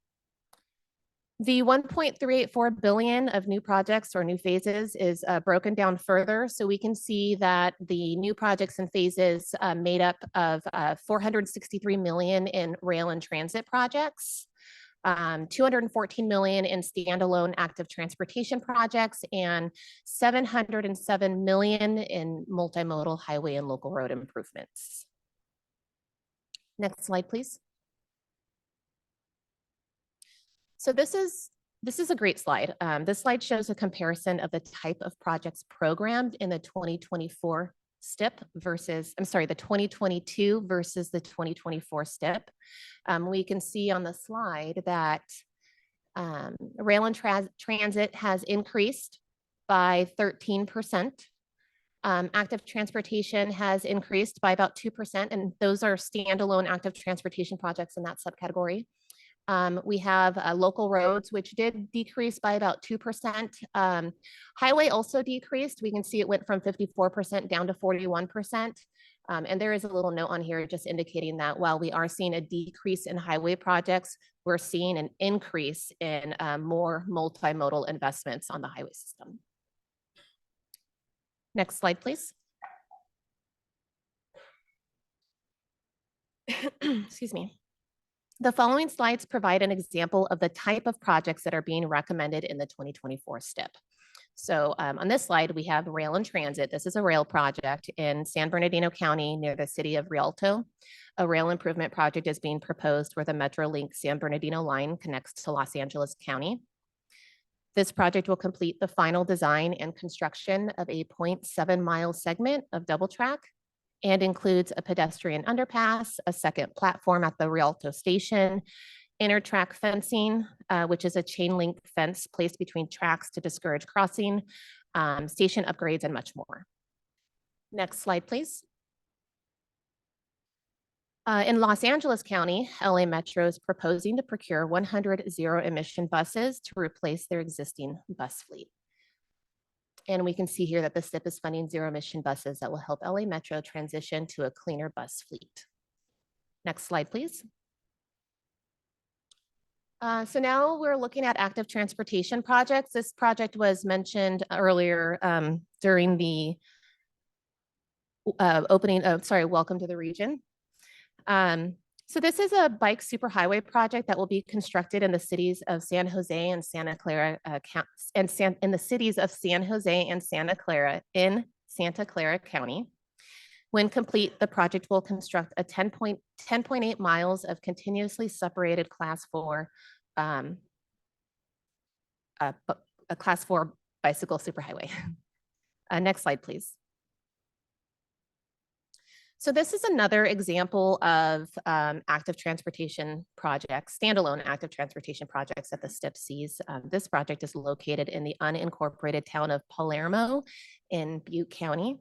S: The 1.384 billion of new projects or new phases is broken down further. So we can see that the new projects and phases made up of 463 million in rail and transit projects, 214 million in standalone active transportation projects, and 707 million in multimodal highway and local road improvements. Next slide, please. So this is a great slide. This slide shows a comparison of the type of projects programmed in the 2024 STIP versus, I'm sorry, the 2022 versus the 2024 STIP. We can see on the slide that rail and transit has increased by 13%. Active transportation has increased by about 2%, and those are standalone active transportation projects in that subcategory. We have local roads, which did decrease by about 2%. Highway also decreased. We can see it went from 54% down to 41%. And there is a little note on here just indicating that while we are seeing a decrease in highway projects, we're seeing an increase in more multimodal investments on the highway system. Next slide, please. Excuse me. The following slides provide an example of the type of projects that are being recommended in the 2024 STIP. So on this slide, we have rail and transit. This is a rail project in San Bernardino County near the city of Rialto. A rail improvement project is being proposed where the MetroLink San Bernardino line connects to Los Angeles County. This project will complete the final design and construction of a 0.7-mile segment of double track and includes a pedestrian underpass, a second platform at the Rialto station, intertrack fencing, which is a chain link fence placed between tracks to discourage crossing, station upgrades, and much more. Next slide, please. In Los Angeles County, LA Metro is proposing to procure 100 zero-emission buses to replace their existing bus fleet. And we can see here that the STIP is funding zero-emission buses that will help LA Metro transition to a cleaner bus fleet. Next slide, please. So now we're looking at active transportation projects. This project was mentioned earlier during the welcome to the region. So this is a bike superhighway project that will be constructed in the cities of San Jose and Santa Clara, in the cities of San Jose and Santa Clara in Santa Clara County. When complete, the project will construct a 10.8 miles of continuously separated Class 4, a Class 4 bicycle superhighway. Next slide, please. So this is another example of active transportation projects, standalone active transportation projects that the STIP sees. This project is located in the unincorporated town of Palermo in Butte County.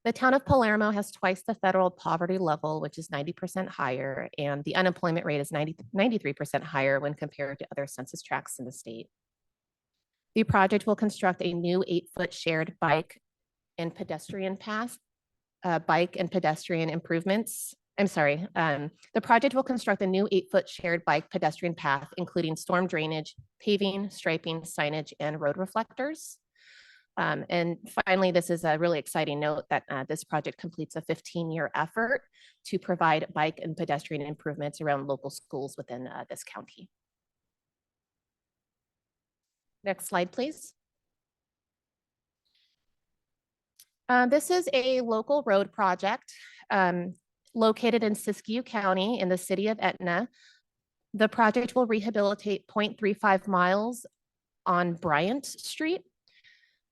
S: The town of Palermo has twice the federal poverty level, which is 90% higher, and the unemployment rate is 93% higher when compared to other census tracts in the state. The project will construct a new 8-foot shared bike and pedestrian path. Bike and pedestrian improvements. I'm sorry. The project will construct a new 8-foot shared bike pedestrian path, including storm drainage, paving, striping, signage, and road reflectors. And finally, this is a really exciting note that this project completes a 15-year effort to provide bike and pedestrian improvements around local schools within this county. Next slide, please. This is a local road project Located in Siskiyou County in the city of Etna, the project will rehabilitate 0.35 miles on Bryant Street.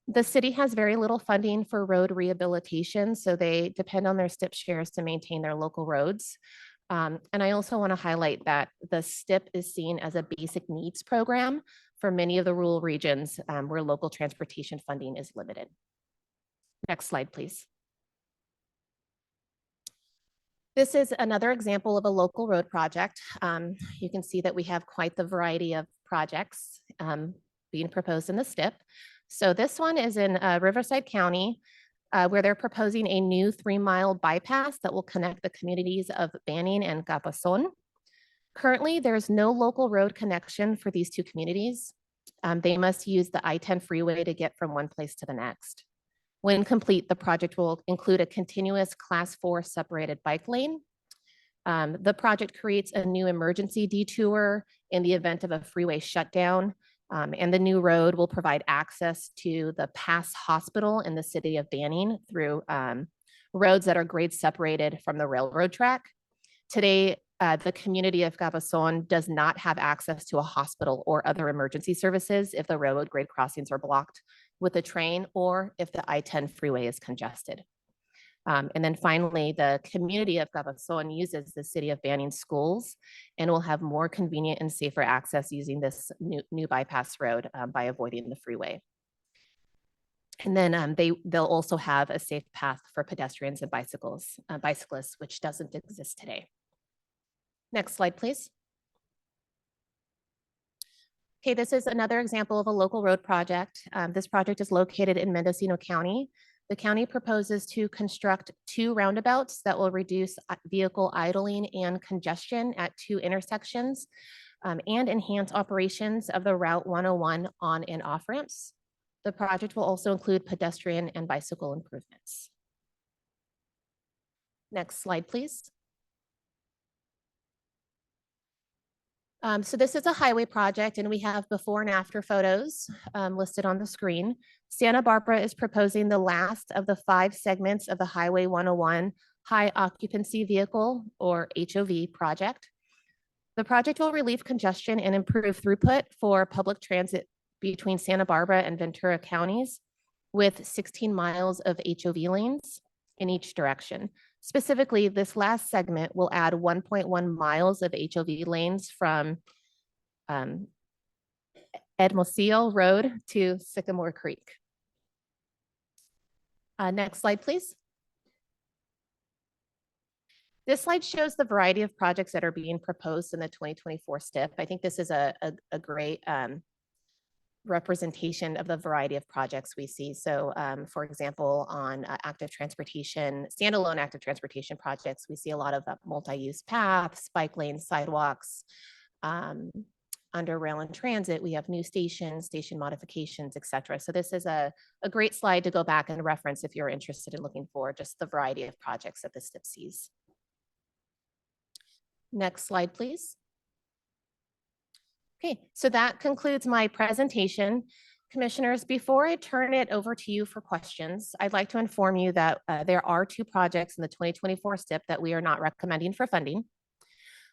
S: The city has very little funding for road rehabilitation, so they depend on their STIP shares to maintain their local roads. And I also want to highlight that the STIP is seen as a basic needs program for many of the rural regions where local transportation funding is limited. Next slide, please. This is another example of a local road project. You can see that we have quite the variety of projects being proposed in the STIP. So this one is in Riverside County, where they're proposing a new 3-mile bypass that will connect the communities of Banning and Gapason. Currently, there's no local road connection for these two communities. They must use the I-10 freeway to get from one place to the next. When complete, the project will include a continuous Class 4 separated bike lane. The project creates a new emergency detour in the event of a freeway shutdown. And the new road will provide access to the Pass Hospital in the city of Banning through roads that are grade separated from the railroad track. Today, the community of Gapason does not have access to a hospital or other emergency services if the railroad grade crossings are blocked with a train or if the I-10 freeway is congested. And then finally, the community of Gapason uses the city of Banning schools and will have more convenient and safer access using this new bypass road by avoiding the freeway. And then they'll also have a safe path for pedestrians and bicyclists, which doesn't exist today. Next slide, please. Okay, this is another example of a local road project. This project is located in Mendocino County. The county proposes to construct 2 roundabouts that will reduce vehicle idling and congestion at 2 intersections and enhance operations of the Route 101 on and off ramps. The project will also include pedestrian and bicycle improvements. Next slide, please. So this is a highway project and we have before and after photos listed on the screen. Santa Barbara is proposing the last of the 5 segments of the Highway 101 High Occupancy Vehicle or HOV project. The project will relieve congestion and improve throughput for public transit between Santa Barbara and Ventura counties with 16 miles of HOV lanes in each direction. Specifically, this last segment will add 1.1 miles of HOV lanes from Edmosil Road to Sycamore Creek. Next slide, please. This slide shows the variety of projects that are being proposed in the 2024 STIP. I think this is a great representation of the variety of projects we see. So for example, on active transportation, standalone active transportation projects, we see a lot of multi-use paths, bike lanes, sidewalks. Under rail and transit, we have new stations, station modifications, et cetera. So this is a great slide to go back and reference if you're interested in looking for just the variety of projects that the STIP sees. Next slide, please. Okay, so that concludes my presentation. Commissioners, before I turn it over to you for questions, I'd like to inform you that there are 2 projects in the 2024 STIP that we are not recommending for funding.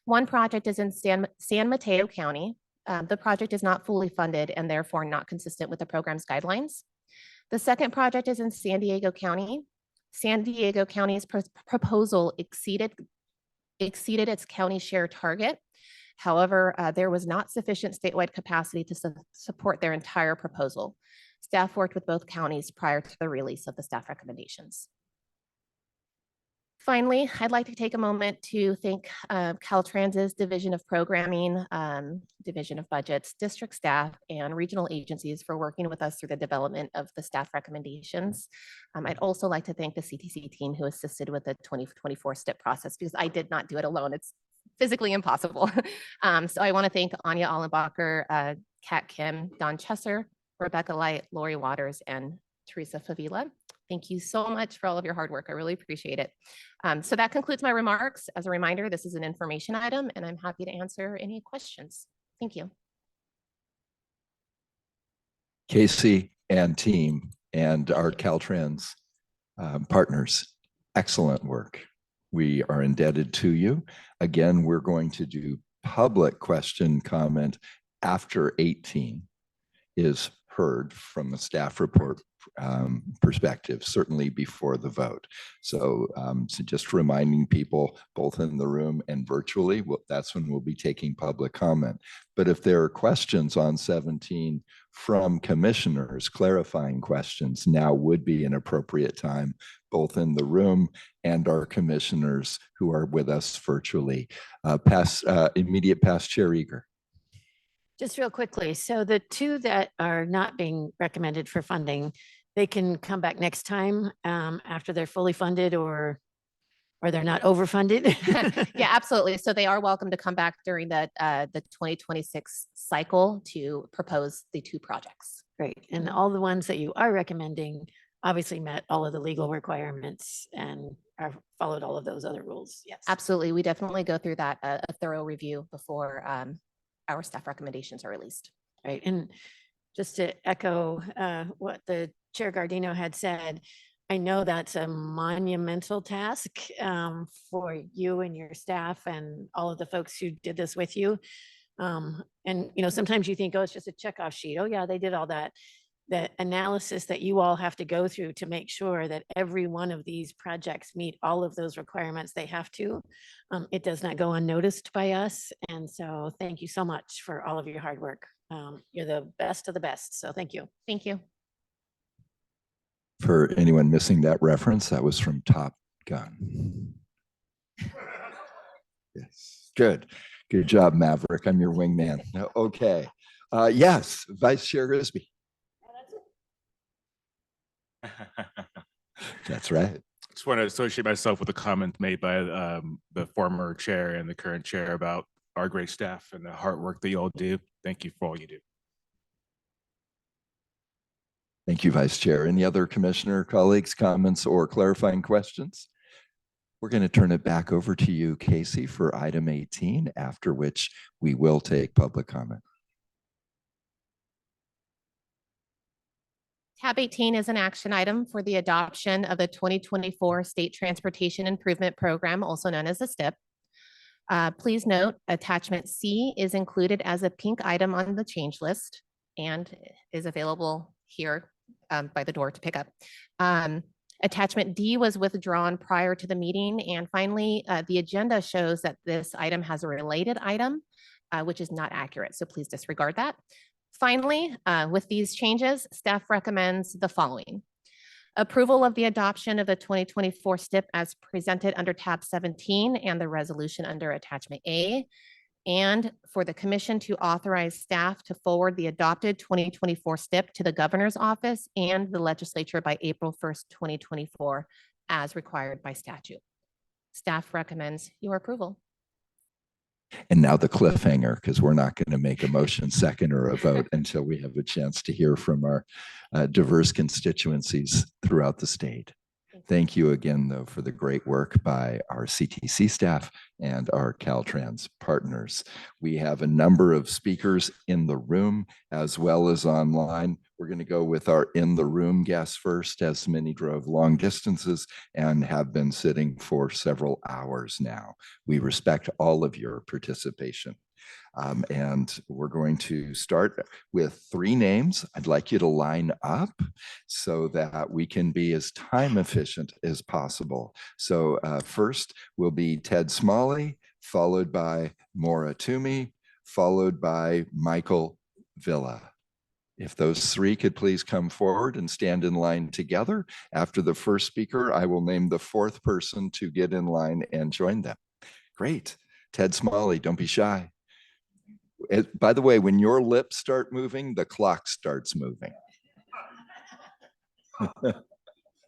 S: One project is in San Mateo County. The project is not fully funded and therefore not consistent with the program's guidelines. The second project is in San Diego County. San Diego County's proposal exceeded its county share target. However, there was not sufficient statewide capacity to support their entire proposal. Staff worked with both counties prior to the release of the staff recommendations. Finally, I'd like to take a moment to thank Caltrans's Division of Programming, Division of Budgets, district staff, and regional agencies for working with us through the development of the staff recommendations. I'd also like to thank the CTC team who assisted with the 2024 STIP process because I did not do it alone. It's physically impossible. So I want to thank Anya Allenbacher, Kat Kim, Don Chesser, Rebecca Light, Lori Waters, and Teresa Favila. Thank you so much for all of your hard work. I really appreciate it. So that concludes my remarks. As a reminder, this is an information item and I'm happy to answer any questions. Thank you.
A: Casey and team and our Caltrans partners, excellent work. We are indebted to you. Again, we're going to do public question comment after 18 is heard from the staff report perspective, certainly before the vote. So, just reminding people both in the room and virtually, that's when we'll be taking public comment. But if there are questions on 17 from commissioners, clarifying questions, now would be an appropriate time, both in the room and our commissioners who are with us virtually. Immediate past Chair Eager.
H: Just real quickly, so the two that are not being recommended for funding, they can come back next time after they're fully funded or they're not overfunded?
S: Yeah, absolutely. So they are welcome to come back during the 2026 cycle to propose the two projects.
H: Great. And all the ones that you are recommending obviously met all of the legal requirements and have followed all of those other rules. Yes.
S: Absolutely. We definitely go through that, a thorough review before our staff recommendations are released.
H: Right. And just to echo what the Chair Gardino had said, I know that's a monumental task for you and your staff and all of the folks who did this with you. And, sometimes you think, oh, it's just a checkoff sheet. Oh, yeah, they did all that. The analysis that you all have to go through to make sure that every one of these projects meet all of those requirements they have to, it does not go unnoticed by us. And so thank you so much for all of your hard work. You're the best of the best. So thank you.
S: Thank you.
A: For anyone missing that reference, that was from Top Gun. Yes, good. Good job, Maverick. I'm your wingman. Okay. Yes, Vice Chair Risby. That's right.
N: Just want to associate myself with the comment made by the former chair and the current chair about our great staff and the hard work that you all do. Thank you for all you do.
A: Thank you, Vice Chair. Any other commissioner colleagues, comments, or clarifying questions? We're going to turn it back over to you, Casey, for item 18, after which we will take public comment.
S: Tab 18 is an action item for the adoption of the 2024 State Transportation Improvement Program, also known as the STIP. Please note, attachment C is included as a pink item on the change list and is available here by the door to pick up. Attachment D was withdrawn prior to the meeting. And finally, the agenda shows that this item has a related item, which is not accurate. So please disregard that. Finally, with these changes, staff recommends the following. Approval of the adoption of the 2024 STIP as presented under tab 17 and the resolution under attachment A, and for the commission to authorize staff to forward the adopted 2024 STIP to the governor's office and the legislature by April 1st, 2024, as required by statute. Staff recommends your approval.
A: And now the cliffhanger, because we're not going to make a motion second or a vote until we have a chance to hear from our diverse constituencies throughout the state. Thank you again, though, for the great work by our CTC staff and our Caltrans partners. We have a number of speakers in the room as well as online. We're going to go with our in-the-room guests first, as many drove long distances and have been sitting for several hours now. We respect all of your participation. And we're going to start with 3 names. I'd like you to line up so that we can be as time efficient as possible. So first will be Ted Smalley, followed by Maura Toomey, followed by Michael Villa. If those 3 could please come forward and stand in line together. After the first speaker, I will name the 4th person to get in line and join them. Great. Ted Smalley, don't be shy. By the way, when your lips start moving, the clock starts moving.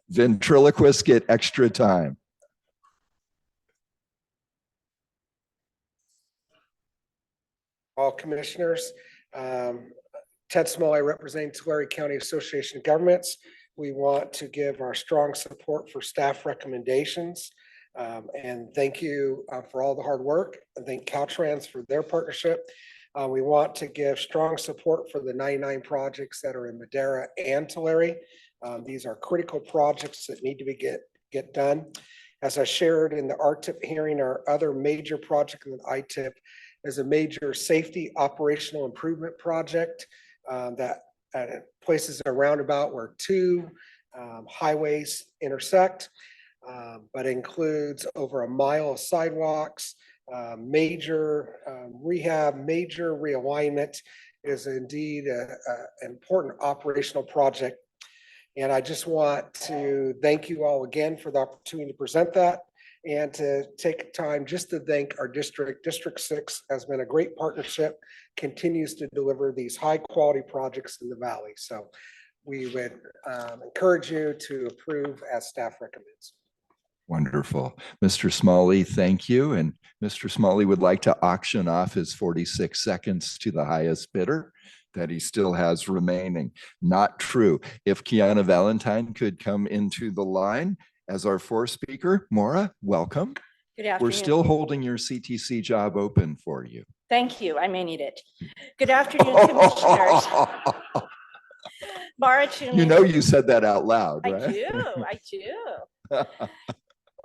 A: Ventriloquists get extra time.
T: All commissioners, Ted Smalley representing Tulare County Association of Governments. We want to give our strong support for staff recommendations. And thank you for all the hard work. I thank Caltrans for their partnership. We want to give strong support for the 99 projects that are in Madera and Tulare. These are critical projects that need to be get done. As I shared in the RTIP hearing, our other major project in the ITIP is a major safety operational improvement project that places a roundabout where two highways intersect, but includes over a mile of sidewalks, major rehab, major realignment. Is indeed an important operational project. And I just want to thank you all again for the opportunity to present that and to take time just to thank our district. District 6 has been a great partnership, continues to deliver these high quality projects in the valley. So we would encourage you to approve as staff recommends.
A: Wonderful. Mr. Smalley, thank you. And Mr. Smalley would like to auction off his 46 seconds to the highest bidder that he still has remaining. Not true. If Kiana Valentine could come into the line as our fourth speaker. Maura, welcome.
E: Good afternoon.
A: We're still holding your CTC job open for you.
E: Thank you. I may need it. Good afternoon, commissioners. Maura Toomey.
A: You know you said that out loud, right?
E: I do.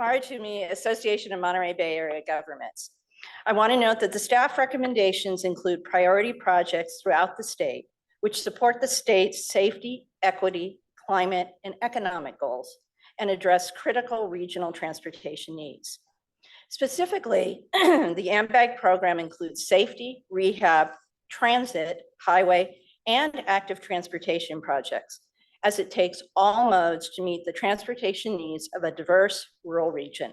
E: Maura Toomey, Association of Monterey Bay Area Governments. I want to note that the staff recommendations include priority projects throughout the state, which support the state's safety, equity, climate, and economic goals, and address critical regional transportation needs. Specifically, the AMBAG program includes safety, rehab, transit, highway, and active transportation projects, as it takes all modes to meet the transportation needs of a diverse rural region.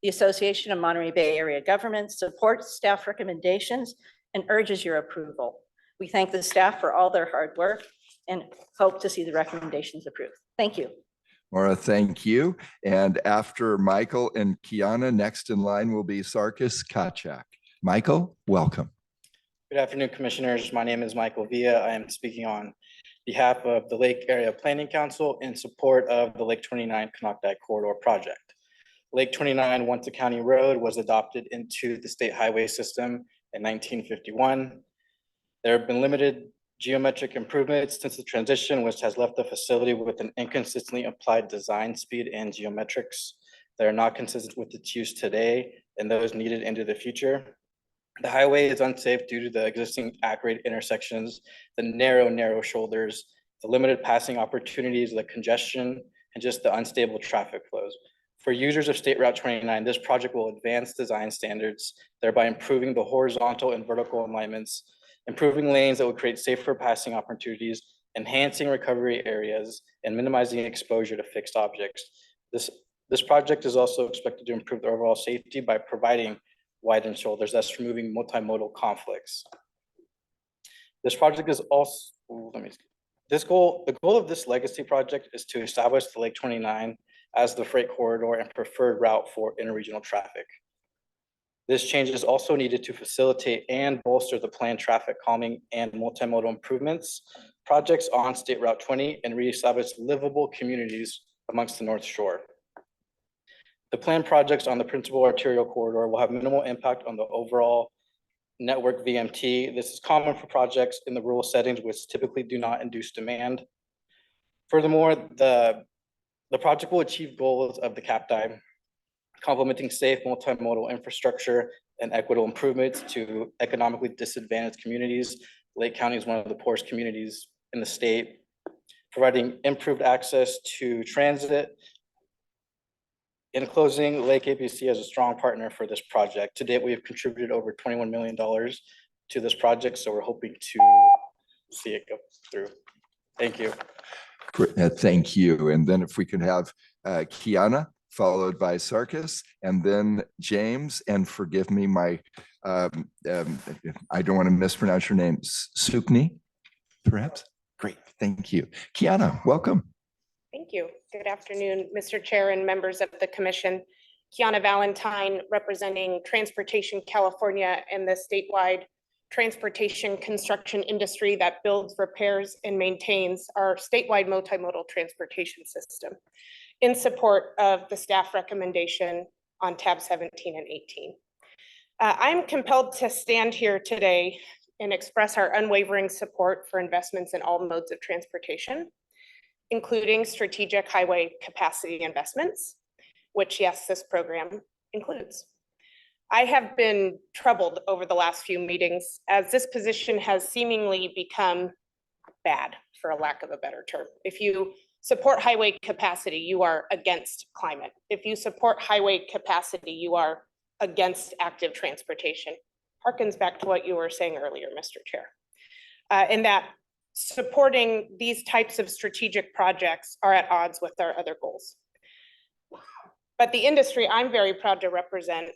E: The Association of Monterey Bay Area Governments supports staff recommendations and urges your approval. We thank the staff for all their hard work and hope to see the recommendations approved. Thank you.
A: Maura, thank you. And after Michael and Kiana, next in line will be Sarkis Kachak. Michael, welcome.
U: Good afternoon, commissioners. My name is Michael Villa. I am speaking on behalf of the Lake Area Planning Council in support of the Lake 29 Konocti Corridor project. Lake 29, once a county road, was adopted into the state highway system in 1951. There have been limited geometric improvements since the transition, which has left the facility with an inconsistently applied design speed and geometrics that are not consistent with its use today and those needed into the future. The highway is unsafe due to the existing at-grade intersections, the narrow shoulders, the limited passing opportunities, the congestion, and just the unstable traffic flows. For users of State Route 29, this project will advance design standards, thereby improving the horizontal and vertical alignments, improving lanes that will create safer passing opportunities, enhancing recovery areas, and minimizing exposure to fixed objects. This project is also expected to improve the overall safety by providing widened shoulders, thus removing multimodal conflicts. This project is also, the goal of this legacy project is to establish the Lake 29 as the freight corridor and preferred route for interregional traffic. This change is also needed to facilitate and bolster the planned traffic calming and multimodal improvements projects on State Route 20 and reestablish livable communities amongst the North Shore. The planned projects on the principal arterial corridor will have minimal impact on the overall network VMT. This is common for projects in the rural settings which typically do not induce demand. Furthermore, the project will achieve goals of the CAPTI, complementing safe multimodal infrastructure and equitable improvements to economically disadvantaged communities. Lake County is one of the poorest communities in the state, providing improved access to transit. In closing, Lake APC is a strong partner for this project. To date, we have contributed over $21 million to this project, so we're hoping to see it go through. Thank you.
A: Thank you. And then if we could have Kiana, followed by Sarkis, and then James, and forgive me, my I don't want to mispronounce your name, Sukni, perhaps? Great, thank you. Kiana, welcome.
V: Thank you. Good afternoon, Mr. Chair and members of the commission. Kiana Valentine, representing Transportation California and the statewide transportation construction industry that builds, repairs, and maintains our statewide multimodal transportation system in support of the staff recommendation on tab 17 and 18. I'm compelled to stand here today and express our unwavering support for investments in all modes of transportation, including strategic highway capacity investments, which yes, this program includes. I have been troubled over the last few meetings as this position has seemingly become bad, for a lack of a better term. If you support highway capacity, you are against climate. If you support highway capacity, you are against active transportation. Harkens back to what you were saying earlier, Mr. Chair. In that supporting these types of strategic projects are at odds with our other goals. But the industry I'm very proud to represent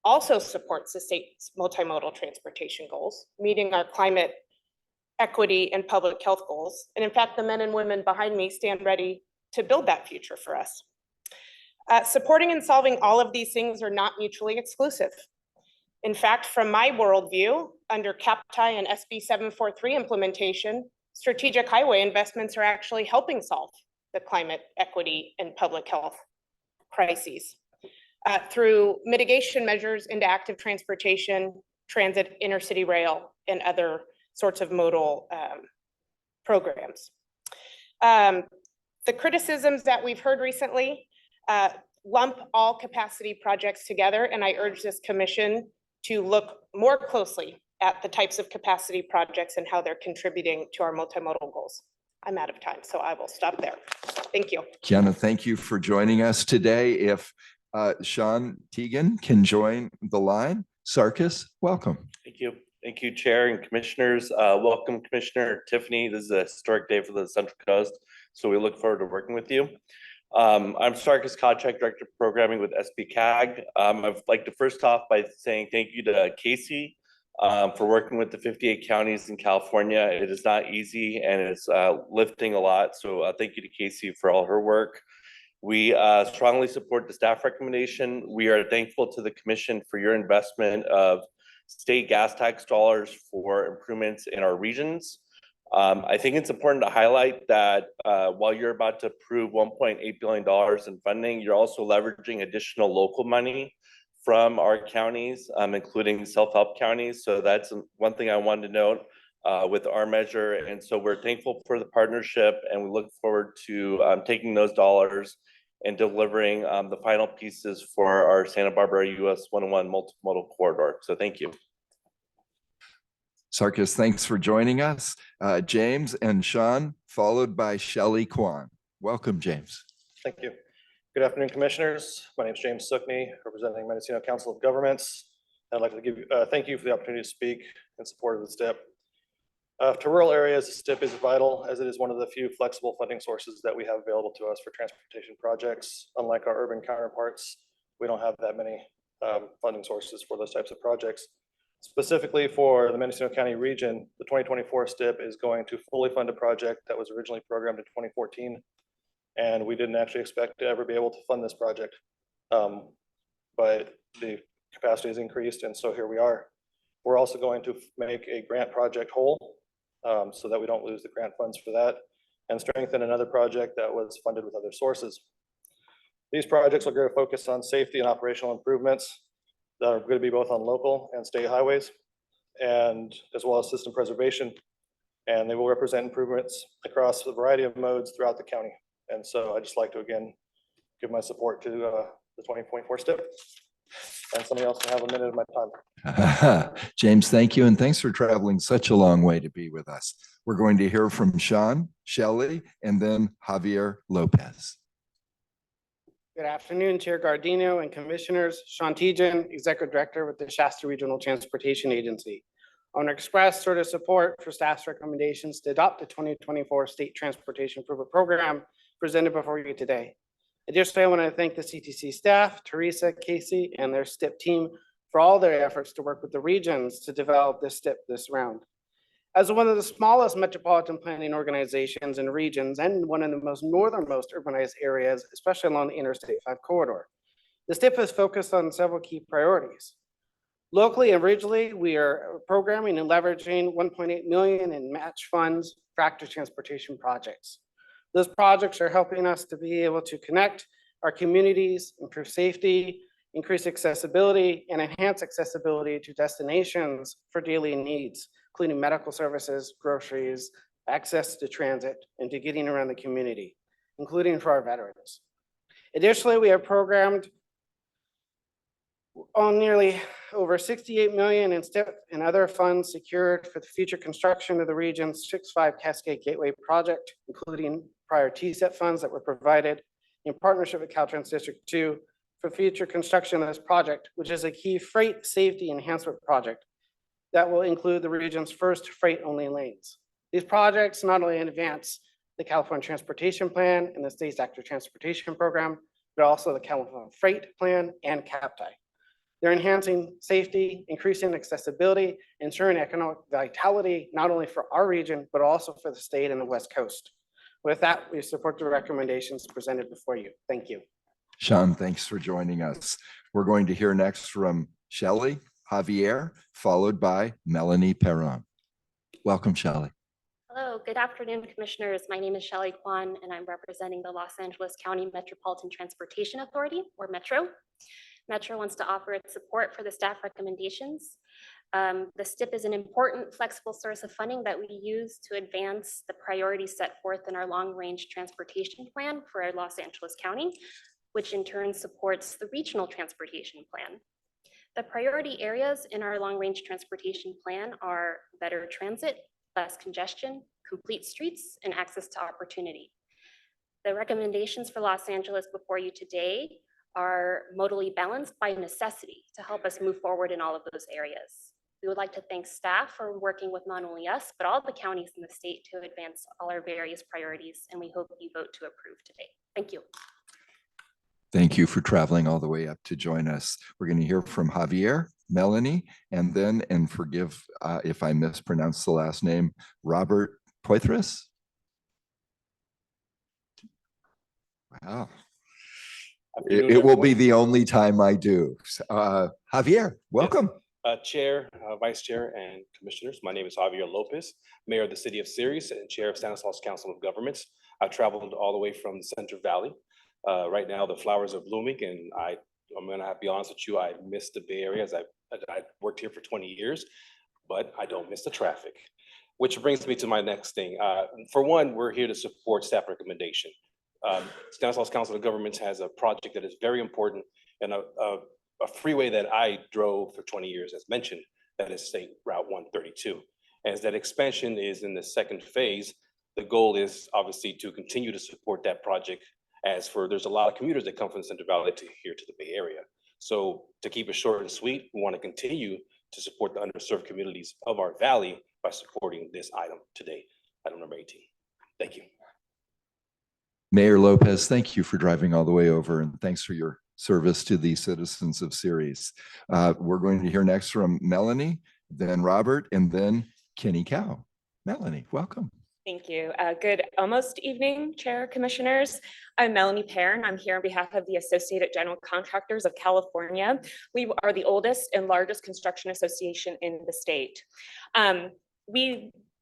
V: also supports the state's multimodal transportation goals, meeting our climate equity and public health goals. And in fact, the men and women behind me stand ready to build that future for us. Supporting and solving all of these things are not mutually exclusive. In fact, from my worldview, under CAPTI and SB 743 implementation, strategic highway investments are actually helping solve the climate equity and public health crises through mitigation measures into active transportation, transit, intercity rail, and other sorts of modal programs. The criticisms that we've heard recently lump all capacity projects together, and I urge this commission to look more closely at the types of capacity projects and how they're contributing to our multimodal goals. I'm out of time, so I will stop there. Thank you.
A: Kiana, thank you for joining us today. If Sean Teagan can join the line. Sarkis, welcome.
I: Thank you. Thank you, Chair and Commissioners. Welcome, Commissioner Tiffany. This is a historic day for the Central Coast, so we look forward to working with you. I'm Sarkis, Contract Director of Programming with SBCAG. I'd like to first off by saying thank you to Casey for working with the 58 counties in California. It is not easy and it's lifting a lot. So thank you to Casey for all her work. We strongly support the staff recommendation. We are thankful to the Commission for your investment of state gas tax dollars for improvements in our regions. I think it's important to highlight that while you're about to approve $1.8 billion in funding, you're also leveraging additional local money from our counties, including self-help counties. So that's one thing I wanted to note with our measure. And so we're thankful for the partnership and we look forward to taking those dollars and delivering the final pieces for our Santa Barbara US 101 multimodal corridor. So thank you.
A: Sarkis, thanks for joining us. James and Sean, followed by Shelley Kwan. Welcome, James.
J: Thank you. Good afternoon, Commissioners. My name is James Sookney, representing Mendocino Council of Governments. I'd like to give you, thank you for the opportunity to speak in support of the STIP. To rural areas, the STIP is vital as it is one of the few flexible funding sources that we have available to us for transportation projects. Unlike our urban counterparts, we don't have that many funding sources for those types of projects. Specifically for the Mendocino County region, the 2024 STIP is going to fully fund a project that was originally programmed in 2014. And we didn't actually expect to ever be able to fund this project. But the capacity has increased and so here we are. We're also going to make a grant project whole so that we don't lose the grant funds for that and strengthen another project that was funded with other sources. These projects are going to focus on safety and operational improvements that are going to be both on local and state highways and as well as system preservation. And they will represent improvements across a variety of modes throughout the county. And so I'd just like to again give my support to the 2024 STIP. And somebody else can have a minute of my time.
A: James, thank you. And thanks for traveling such a long way to be with us. We're going to hear from Sean, Shelley, and then Javier Lopez.
K: Good afternoon, Chair Gardino and Commissioners. Sean Teagan, Executive Director with the Shasta Regional Transportation Agency. I want to express sort of support for staff's recommendations to adopt the 2024 State Transportation Improvement Program presented before you today. Additionally, I want to thank the CTC staff, Teresa, Casey, and their STIP team for all their efforts to work with the regions to develop this STIP this round. As one of the smallest metropolitan planning organizations and regions and one of the most northernmost urbanized areas, especially along the Interstate 5 corridor, the STIP is focused on several key priorities. Locally and regionally, we are programming and leveraging $1.8 million in match funds for active transportation projects. Those projects are helping us to be able to connect our communities, improve safety, increase accessibility, and enhance accessibility to destinations for daily needs, including medical services, groceries, access to transit, and to getting around the community, including for our veterans. Additionally, we have programmed on nearly over 68 million in STIP and other funds secured for the future construction of the region's 6-5 Cascade Gateway project, including prior TSEP funds that were provided in partnership with Caltrans District 2 for future construction of this project, which is a key freight safety enhancement project that will include the region's first freight-only lanes. These projects not only advance the California Transportation Plan and the state's active transportation program, but also the California Freight Plan and CAPTI. They're enhancing safety, increasing accessibility, ensuring economic vitality, not only for our region, but also for the state and the West Coast. With that, we support the recommendations presented before you. Thank you.
A: Sean, thanks for joining us. We're going to hear next from Shelley Javier, followed by Melanie Perron. Welcome, Shelley.
B: Hello, good afternoon, commissioners. My name is Shelley Kwan, and I'm representing the Los Angeles County Metropolitan Transportation Authority, or Metro. Metro wants to offer its support for the staff recommendations. The STIP is an important flexible source of funding that we use to advance the priorities set forth in our long-range transportation plan for our Los Angeles County, which in turn supports the regional transportation plan. The priority areas in our long-range transportation plan are better transit, less congestion, complete streets, and access to opportunity. The recommendations for Los Angeles before you today are modally balanced by necessity to help us move forward in all of those areas. We would like to thank staff for working with not only us, but all the counties in the state to advance all our various priorities, and we hope you vote to approve today. Thank you.
A: Thank you for traveling all the way up to join us. We're going to hear from Javier, Melanie, and then, and forgive if I mispronounce the last name, Robert Poitras. Wow. It will be the only time I do. Javier, welcome.
D: Chair, Vice Chair, and Commissioners. My name is Javier Lopez, Mayor of the City of Ceres and Chair of Stanislaus Council of Governments. I traveled all the way from the Central Valley. Right now, the flowers are blooming, and I'm going to be honest with you, I miss the Bay Area as I worked here for 20 years, but I don't miss the traffic. Which brings me to my next thing. For one, we're here to support staff recommendation. Stanislaus Council of Governments has a project that is very important and a freeway that I drove for 20 years, as mentioned, that is State Route 132. As that expansion is in the second phase, the goal is obviously to continue to support that project. As for, there's a lot of commuters that come from the Central Valley to here to the Bay Area. So to keep it short and sweet, we want to continue to support the underserved communities of our valley by supporting this item today, item number 18. Thank you.
A: Mayor Lopez, thank you for driving all the way over, and thanks for your service to the citizens of Ceres. We're going to hear next from Melanie, then Robert, and then Kenny Cow. Melanie, welcome.
O: Thank you. Good almost evening, Chair, Commissioners. I'm Melanie Perrin. I'm here on behalf of the Associated General Contractors of California. We are the oldest and largest construction association in the state.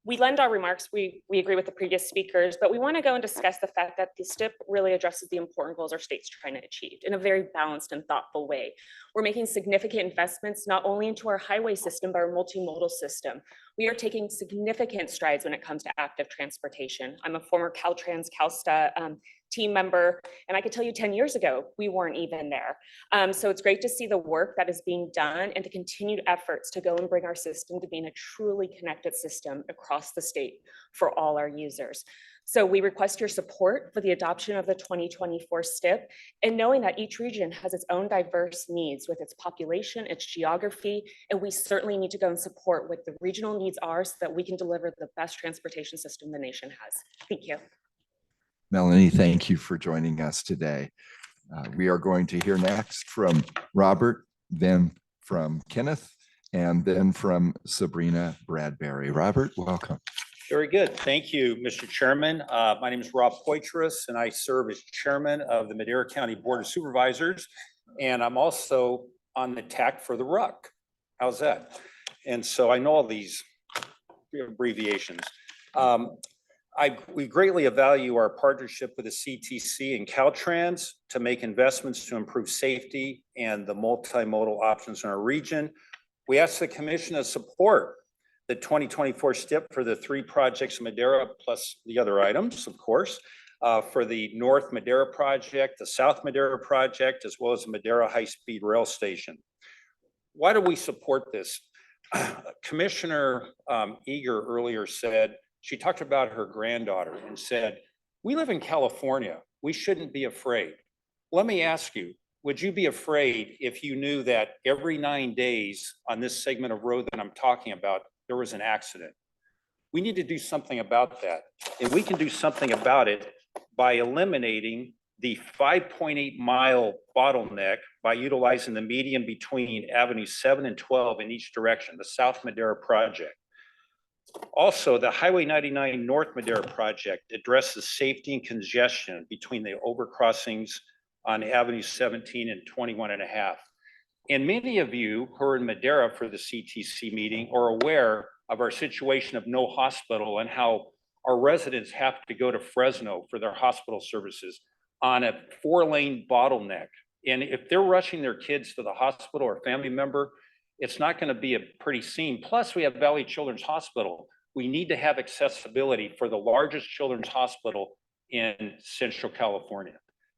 O: We lend our remarks, we agree with the previous speakers, but we want to go and discuss the fact that the STIP really addresses the important goals our state's trying to achieve in a very balanced and thoughtful way. We're making significant investments not only into our highway system, but our multimodal system. We are taking significant strides when it comes to active transportation. I'm a former Caltrans, CalSTA team member, and I could tell you 10 years ago, we weren't even there. So it's great to see the work that is being done and the continued efforts to go and bring our system to being a truly connected system across the state for all our users. So we request your support for the adoption of the 2024 STIP, and knowing that each region has its own diverse needs with its population, its geography, and we certainly need to go and support what the regional needs are so that we can deliver the best transportation system the nation has. Thank you.
A: Melanie, thank you for joining us today. We are going to hear next from Robert, then from Kenneth, and then from Sabrina Bradbury. Robert, welcome.
X: Very good. Thank you, Mr. Chairman. My name is Rob Poitras, and I serve as chairman of the Madera County Board of Supervisors, and I'm also on the TAC for the RUC. How's that? And so I know all these abbreviations. We greatly value our partnership with the CTC and Caltrans to make investments to improve safety and the multimodal options in our region. We ask the commission to support the 2024 STIP for the 3 projects in Madera plus the other items, of course. for the North Madera project, the South Madera project, as well as the Madera High-Speed Rail Station. Why do we support this? Commissioner Eager earlier said, she talked about her granddaughter and said, we live in California. We shouldn't be afraid. Let me ask you, would you be afraid if you knew that every 9 days on this segment of road that I'm talking about, there was an accident? We need to do something about that. And we can do something about it by eliminating the 5.8 mile bottleneck by utilizing the median between Avenue 7 and 12 in each direction, the South Madera project. Also, the Highway 99 North Madera project addresses safety and congestion between the overcrossings on Avenue 17 and 21.5. And many of you who are in Madera for the CTC meeting are aware of our situation of no hospital and how our residents have to go to Fresno for their hospital services on a 4-lane bottleneck. And if they're rushing their kids to the hospital or a family member, it's not going to be a pretty scene. Plus, we have Valley Children's Hospital. We need to have accessibility for the largest children's hospital in Central California.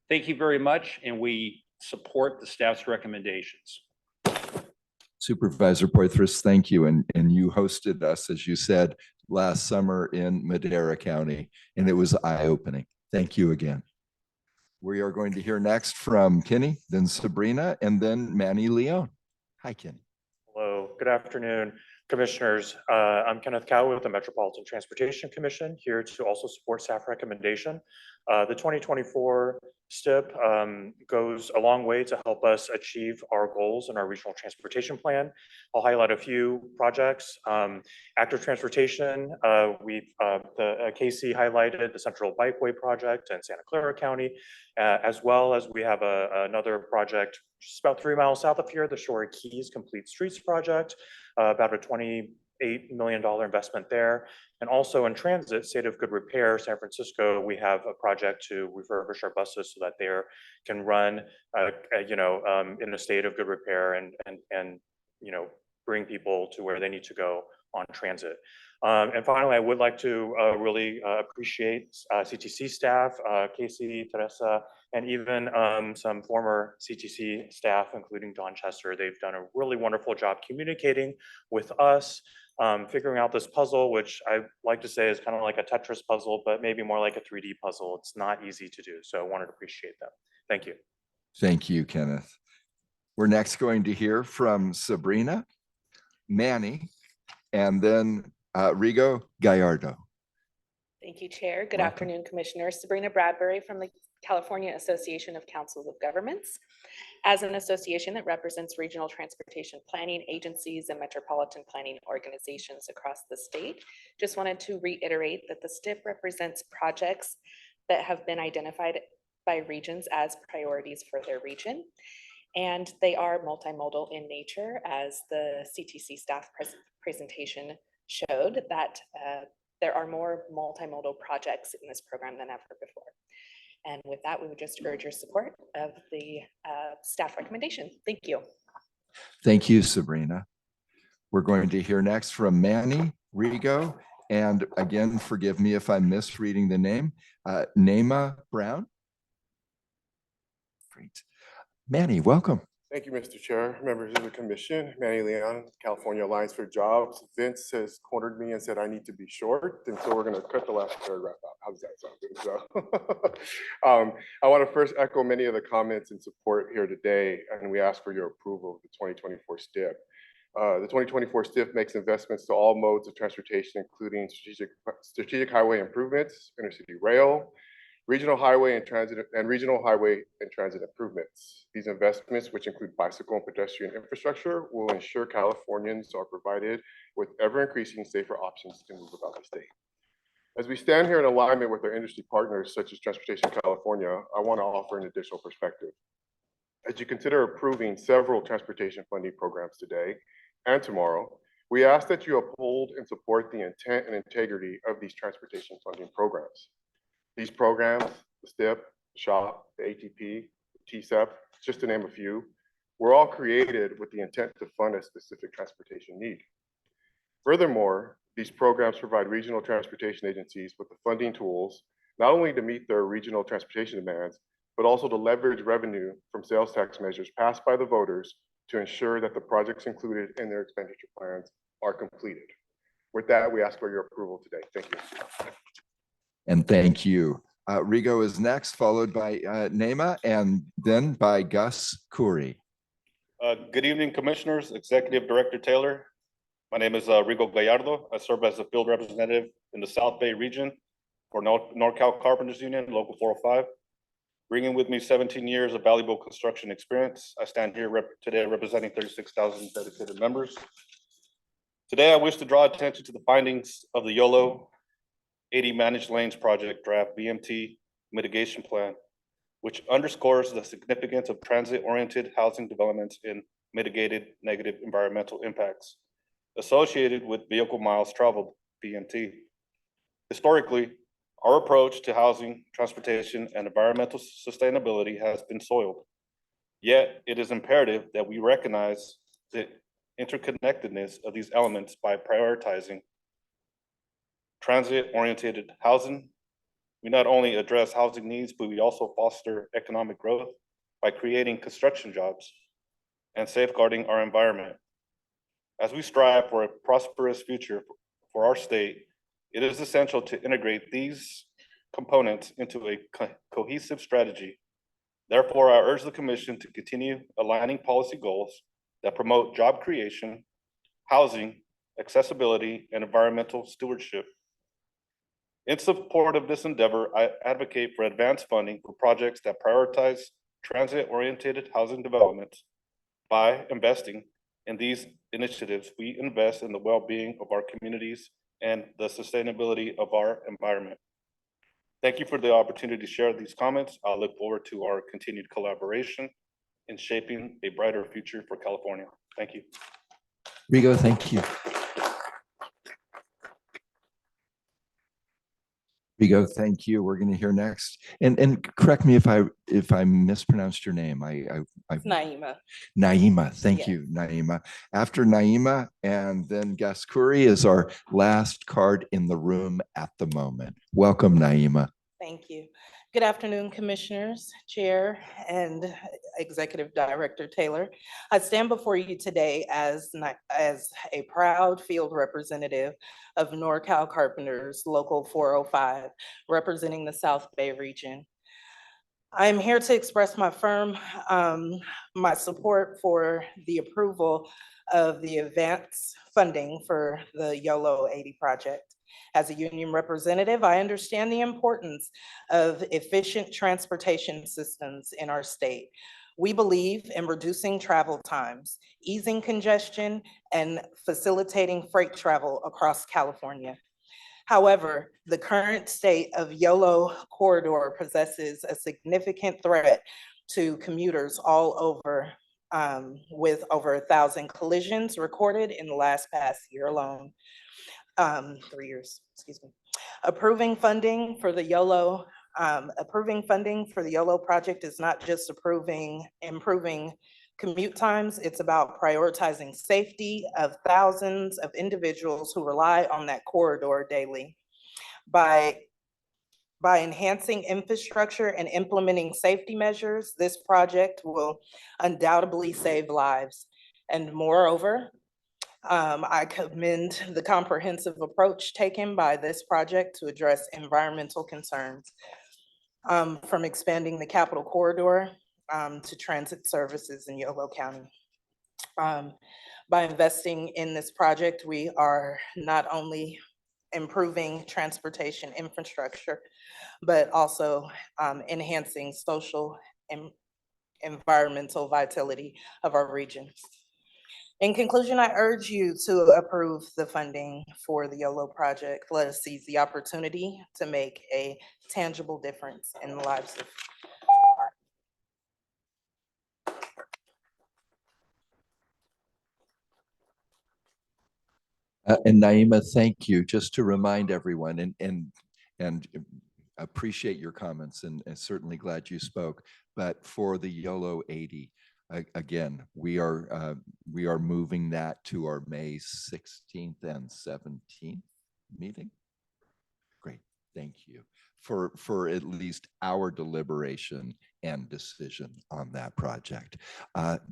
X: Thank you very much, and we support the staff's recommendations.
A: Supervisor Poitras, thank you. And you hosted us, as you said, last summer in Madera County, and it was eye-opening. Thank you again. We are going to hear next from Kenny, then Sabrina, and then Manny Leon. Hi, Kenny.
C: Hello, good afternoon, commissioners. I'm Kenneth Cow with the Metropolitan Transportation Commission, here to also support staff recommendation. The 2024 STIP goes a long way to help us achieve our goals in our regional transportation plan. I'll highlight a few projects. Active transportation, Casey highlighted the Central Bikeway project in Santa Clara County, as well as we have another project just about 3 miles south of here, the Shore Keys Complete Streets project, about a $28 million investment there. And also in transit, State of Good Repair, San Francisco, we have a project to refurbish our buses so that they can run, in a state of good repair and bring people to where they need to go on transit. And finally, I would like to really appreciate CTC staff, Casey, Teresa, and even some former CTC staff, including Don Chester. They've done a really wonderful job communicating with us, figuring out this puzzle, which I like to say is kind of like a Tetris puzzle, but maybe more like a 3D puzzle. It's not easy to do. So I wanted to appreciate that. Thank you.
A: Thank you, Kenneth. We're next going to hear from Sabrina, Manny, and then Rigo Gallardo.
L: Thank you, Chair. Good
A: Welcome.
L: afternoon, Commissioners. Sabrina Bradbury from the California Association of Councils of Governments. As an association that represents regional transportation planning agencies and metropolitan planning organizations across the state, just wanted to reiterate that the STIP represents projects that have been identified by regions as priorities for their region. And they are multimodal in nature, as the CTC staff presentation showed that there are more multimodal projects in this program than ever before. And with that, we would just urge your support of the staff recommendation. Thank you.
A: Thank you, Sabrina. We're going to hear next from Manny, Rigo, and again, forgive me if I'm misreading the name, Naima Brown. Great. Manny, welcome.
P: Thank you, Mr. Chair, members of the commission. Manny Leon, California Alliance for Jobs. Vince has cornered me and said I need to be short, and so we're going to cut the last paragraph out. How does that sound? So, I want to first echo many of the comments and support here today, and we ask for your approval of the 2024 STIP. The 2024 STIP makes investments to all modes of transportation, including strategic highway improvements, intercity rail, regional highway and transit improvements. These investments, which include bicycle and pedestrian infrastructure, will ensure Californians are provided with ever-increasing safer options to move about the state. As we stand here in alignment with our industry partners, such as Transportation California, I want to offer an additional perspective. As you consider approving several transportation funding programs today and tomorrow, we ask that you uphold and support the intent and integrity of these transportation funding programs. These programs, the STIP, the SHOP, the ATP, the TCEP, just to name a few, were all created with the intent to fund a specific transportation need. Furthermore, these programs provide regional transportation agencies with the funding tools not only to meet their regional transportation demands, but also to leverage revenue from sales tax measures passed by the voters to ensure that the projects included in their expenditure plans are completed. With that, we ask for your approval today. Thank you.
A: And thank you. Rigo is next, followed by Naima, and then by Gus Khoury.
F: Good evening, Commissioners, Executive Director Taylor. My name is Rigo Gallardo. I serve as a field representative in the South Bay region for NorCal Carpenters Union, Local 405. Bringing with me 17 years of valuable construction experience, I stand here today representing 36,000 dedicated members. Today, I wish to draw attention to the findings of the YOLO 80 Managed Lanes Project Draft BMT Mitigation Plan, which underscores the significance of transit-oriented housing developments in mitigated negative environmental impacts associated with vehicle miles traveled, VMT. Historically, our approach to housing, transportation, and environmental sustainability has been soiled. Yet, it is imperative that we recognize the interconnectedness of these elements by prioritizing transit-oriented housing. We not only address housing needs, but we also foster economic growth by creating construction jobs and safeguarding our environment. As we strive for a prosperous future for our state, it is essential to integrate these components into a cohesive strategy. Therefore, I urge the Commission to continue aligning policy goals that promote job creation, housing, accessibility, and environmental stewardship. In support of this endeavor, I advocate for advanced funding for projects that prioritize transit-oriented housing developments. By investing in these initiatives, we invest in the well-being of our communities and the sustainability of our environment. Thank you for the opportunity to share these comments. I look forward to our continued collaboration in shaping a brighter future for California. Thank you.
A: Rigo, thank you. Rigo, thank you. We're going to hear next. And correct me if I mispronounced your name.
M: It's Naima.
A: Naima, thank
M: Yes.
A: you, Naima. After Naima, and then Gus Khoury is our last card in the room at the moment. Welcome, Naima.
M: Thank you. Good afternoon, Commissioners, Chair, and Executive Director Taylor. I stand before you today as a proud field representative of NorCal Carpenters Local 405, representing the South Bay region. I'm here to express my my support for the approval of the advance funding for the YOLO 80 project. As a union representative, I understand the importance of efficient transportation systems in our state. We believe in reducing travel times, easing congestion, and facilitating freight travel across California. However, the current state of YOLO corridor possesses a significant threat to commuters all over, with over 1,000 collisions recorded in the past year alone. 3 years, excuse me. Approving funding for the YOLO project is not just improving commute times, it's about prioritizing safety of thousands of individuals who rely on that corridor daily. By enhancing infrastructure and implementing safety measures, this project will undoubtedly save lives. And moreover, I commend the comprehensive approach taken by this project to address environmental concerns, from expanding the Capitol Corridor to transit services in Yolo County. By investing in this project, we are not only improving transportation infrastructure, but also enhancing social and environmental vitality of our region. In conclusion, I urge you to approve the funding for the YOLO project. Let us seize the opportunity to make a tangible difference in the lives of
A: And Naima, thank you. Just to remind everyone, and appreciate your comments, and certainly glad you spoke. But for the YOLO 80, again, we are moving that to our May 16th and 17th meeting. Great, Thank you for at least our deliberation and decision on that project.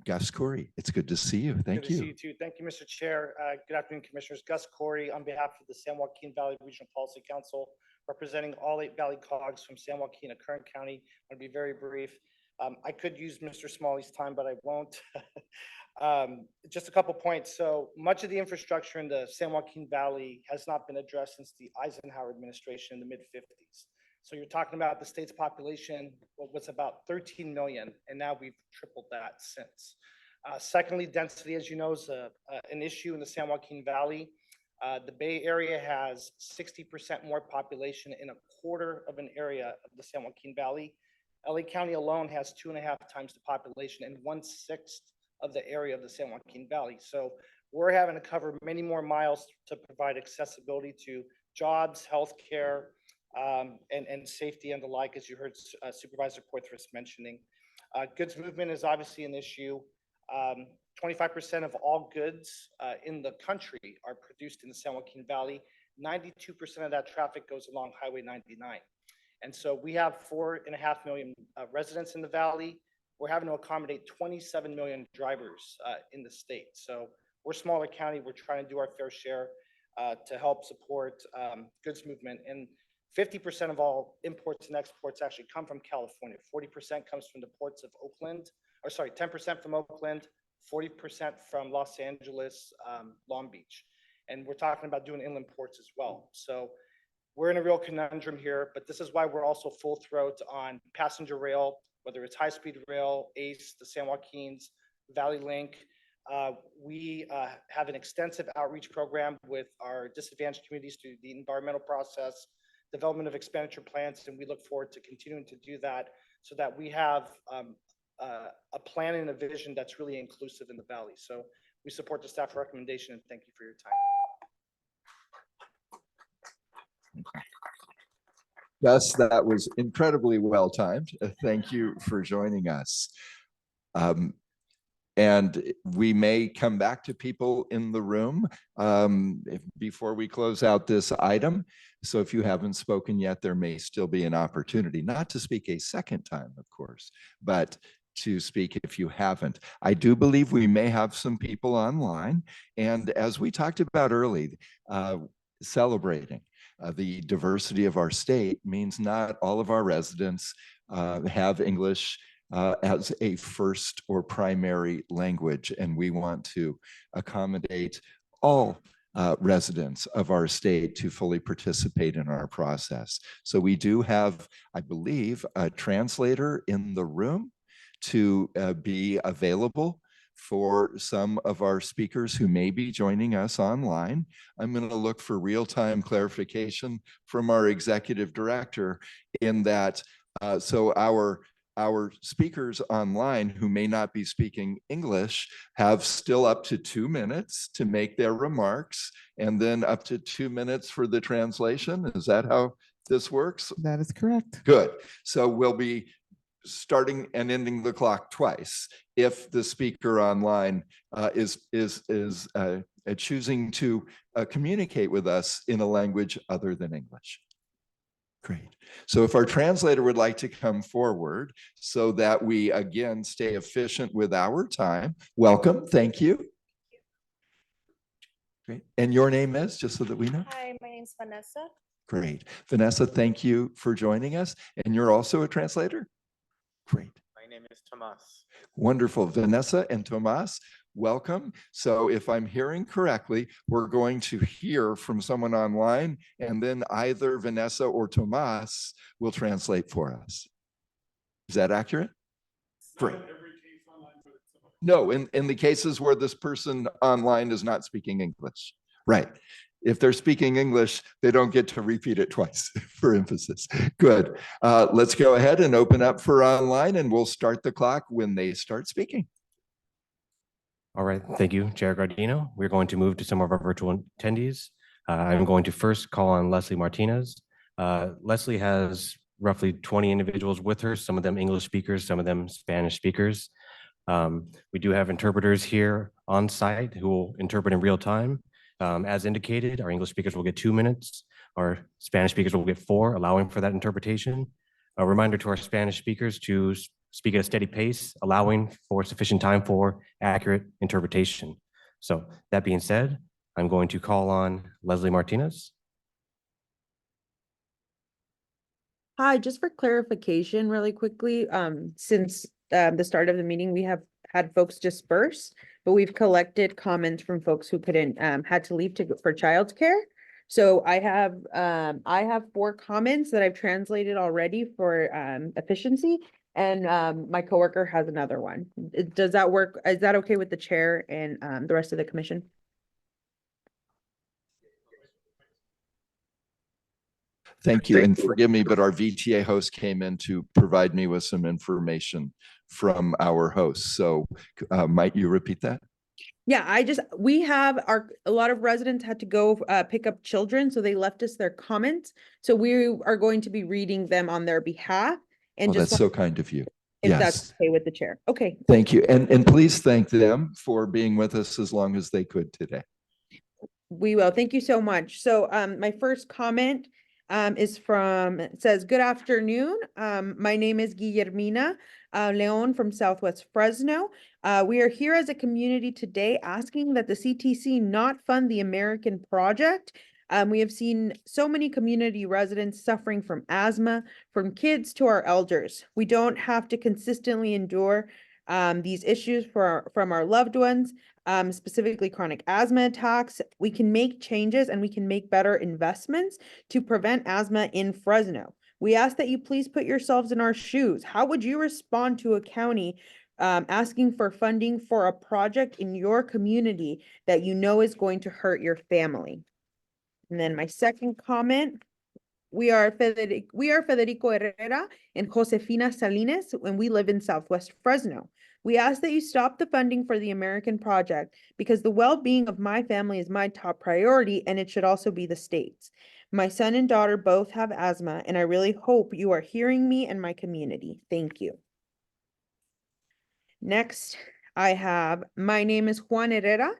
A: Gus Corey, it's good to see you. Thank
G: Good to see
A: you.
G: you too. Thank you, Mr. Chair. Good afternoon, Commissioners. Gus Corey on behalf of the San Joaquin Valley Regional Policy Council, representing all 8 Valley COGs from San Joaquin and Kern County. I'm going to be very brief. I could use Mr. Smalley's time, but I won't. Just a couple points. So much of the infrastructure in the San Joaquin Valley has not been addressed since the Eisenhower administration in the mid-50s. So you're talking about the state's population was about 13 million, and now we've tripled that since. Secondly, density, as you know, is an issue in the San Joaquin Valley. The Bay Area has 60% more population in a quarter of an area of the San Joaquin Valley. LA County alone has 2.5 times the population and 1/6 of the area of the San Joaquin Valley. So we're having to cover many more miles to provide accessibility to jobs, healthcare, and safety and the like, as you heard Supervisor Poitras mentioning. Goods movement is obviously an issue. 25% of all goods in the country are produced in the San Joaquin Valley. 92% of that traffic goes along Highway 99. And so we have 4.5 million residents in the valley. We're having to accommodate 27 million drivers in the state. So we're a smaller county. We're trying to do our fair share to help support goods movement. And 50% of all imports and exports actually come from California. 40% comes from the ports of Oakland, or sorry, 10% from Oakland, 40% from Los Angeles, Long Beach. And we're talking about doing inland ports as well. So we're in a real conundrum here, but this is why we're also full throat on passenger rail, whether it's high-speed rail, ACE, the San Joaquins, Valley Link. We have an extensive outreach program with our disadvantaged communities through the environmental process, development of expenditure plans, and we look forward to continuing to do that so that we have a plan and a vision that's really inclusive in the valley. So we support the staff recommendation and thank you for your time.
A: Gus, that was incredibly well timed. Thank you for joining us. And we may come back to people in the room before we close out this item. So if you haven't spoken yet, there may still be an opportunity, not to speak a second time, of course, but to speak if you haven't. I do believe we may have some people online. And as we talked about early, celebrating the diversity of our state means not all of our residents have English as a first or primary language, and we want to accommodate all residents of our state to fully participate in our process. So we do have, I believe, a translator in the room to be available for some of our speakers who may be joining us online. I'm going to look for real-time clarification from our executive director in that, so our speakers online who may not be speaking English have still up to 2 minutes to make their remarks and then up to 2 minutes for the translation. Is that how this works?
Q: That is correct.
A: Good. So we'll be starting and ending the clock twice if the speaker online is choosing to communicate with us in a language other than English. Great. So if our translator would like to come forward so that we again stay efficient with our time, welcome. Thank you. Great. And your name is, just so that we know?
R: Hi, my name's Vanessa.
A: Great. Vanessa, thank you for joining us. And you're also a translator? Great.
W: My name is Tomas.
A: Wonderful. Vanessa and Tomas, welcome. So if I'm hearing correctly, we're going to hear from someone online and then either Vanessa or Tomas will translate for us. Is that accurate? Great. No, in the cases where this person online is not speaking English. Right. If they're speaking English, they don't get to repeat it twice for emphasis. Good. Let's go ahead and open up for online and we'll start the clock when they start speaking.
Y: All right, thank you, Chair Gardino. We're going to move to some of our virtual attendees. I'm going to first call on Leslie Martinez. Leslie has roughly 20 individuals with her, some of them English speakers, some of them Spanish speakers. We do have interpreters here on site who will interpret in real time. As indicated, our English speakers will get 2 minutes. Our Spanish speakers will get 4, allowing for that interpretation. A reminder to our Spanish speakers to speak at a steady pace, allowing for sufficient time for accurate interpretation. So that being said, I'm going to call on Leslie Martinez.
H: Hi, just for clarification really quickly, since the start of the meeting, we have had folks disperse, but we've collected comments from folks who couldn't, had to leave for childcare. So I have 4 comments that I've translated already for efficiency, and my coworker has another one. Does that work? Is that okay with the chair and the rest of the commission?
A: Thank you, and forgive me, but our VTA host came in to provide me with some information from our host. So might you repeat that?
H: Yeah, a lot of residents had to go pick up children, so they left us their comments. So we are going to be reading them on their behalf. And
A: Well, that's so kind of you.
H: if
A: Yes.
H: that's okay with the chair. Okay.
A: Thank you. And please thank them for being with us as long as they could today.
H: We will. Thank you so much. So my first comment is from, it says, good afternoon. My name is Guillermina Leon from Southwest Fresno. We are here as a community today asking that the CTC not fund the American project. We have seen so many community residents suffering from asthma, from kids to our elders. We don't have to consistently endure these issues from our loved ones, specifically chronic asthma attacks. We can make changes and we can make better investments to prevent asthma in Fresno. We ask that you please put yourselves in our shoes. How would you respond to a county asking for funding for a project in your community that you know is going to hurt your family? And then my second comment, we are Federico Herrera and Josefina Salinas, and we live in Southwest Fresno. We ask that you stop the funding for the American project because the well-being of my family is my top priority, and it should also be the state's. My son and daughter both have asthma, and I really hope you are hearing me and my community. Thank you. Next, my name is Juan Herrera,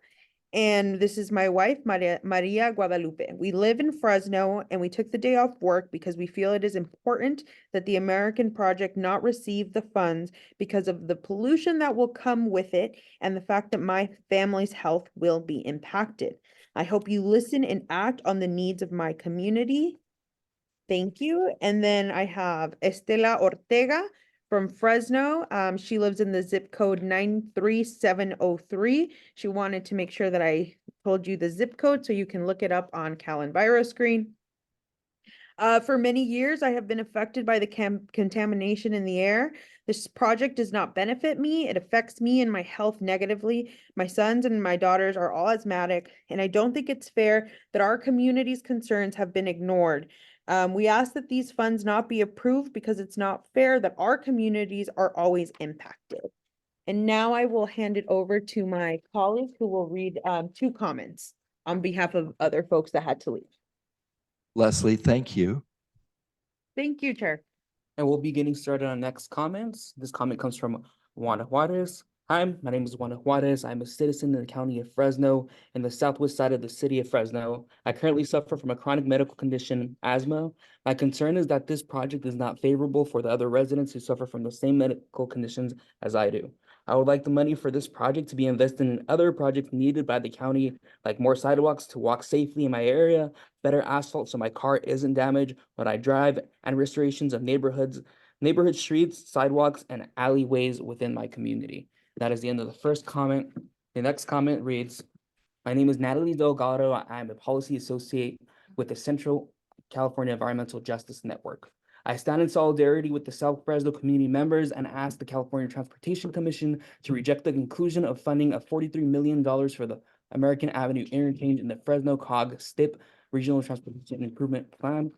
H: and this is my wife, Maria Guadalupe. We live in Fresno, and we took the day off work because we feel it is important that the American project not receive the funds because of the pollution that will come with it and the fact that my family's health will be impacted. I hope you listen and act on the needs of my community. Thank you. And then I have Estela Ortega from Fresno. She lives in the zip code 93703. She wanted to make sure that I told you the zip code so you can look it up on Cal Enviro screen. For many years, I have been affected by the contamination in the air. This project does not benefit me. It affects me and my health negatively. My sons and my daughters are all asthmatic, and I don't think it's fair that our community's concerns have been ignored. We ask that these funds not be approved because it's not fair that our communities are always impacted. And now I will hand it over to my colleague who will read 2 comments on behalf of other folks that had to leave.
A: Leslie, thank you.
H: Thank you, Chair.
N: And we'll be getting started on next comments. This comment comes from Juana Juarez. Hi, my name is Juana Juarez. I'm a citizen in the county of Fresno in the southwest side of the city of Fresno. I currently suffer from a chronic medical condition, asthma. My concern is that this project is not favorable for the other residents who suffer from the same medical conditions as I do. I would like the money for this project to be invested in other projects needed by the county, like more sidewalks to walk safely in my area, better asphalt so my car isn't damaged when I drive, and restorations of neighborhood streets, sidewalks, and alleyways within my community. That is the end of the first comment. The next comment reads, my name is Natalie Delgado. I'm a policy associate with the Central California Environmental Justice Network. I stand in solidarity with the South Fresno community members and ask the California Transportation Commission to reject the inclusion of funding of $43 million for the American Avenue interchange in the Fresno COG STIP Regional Transportation Improvement Plan.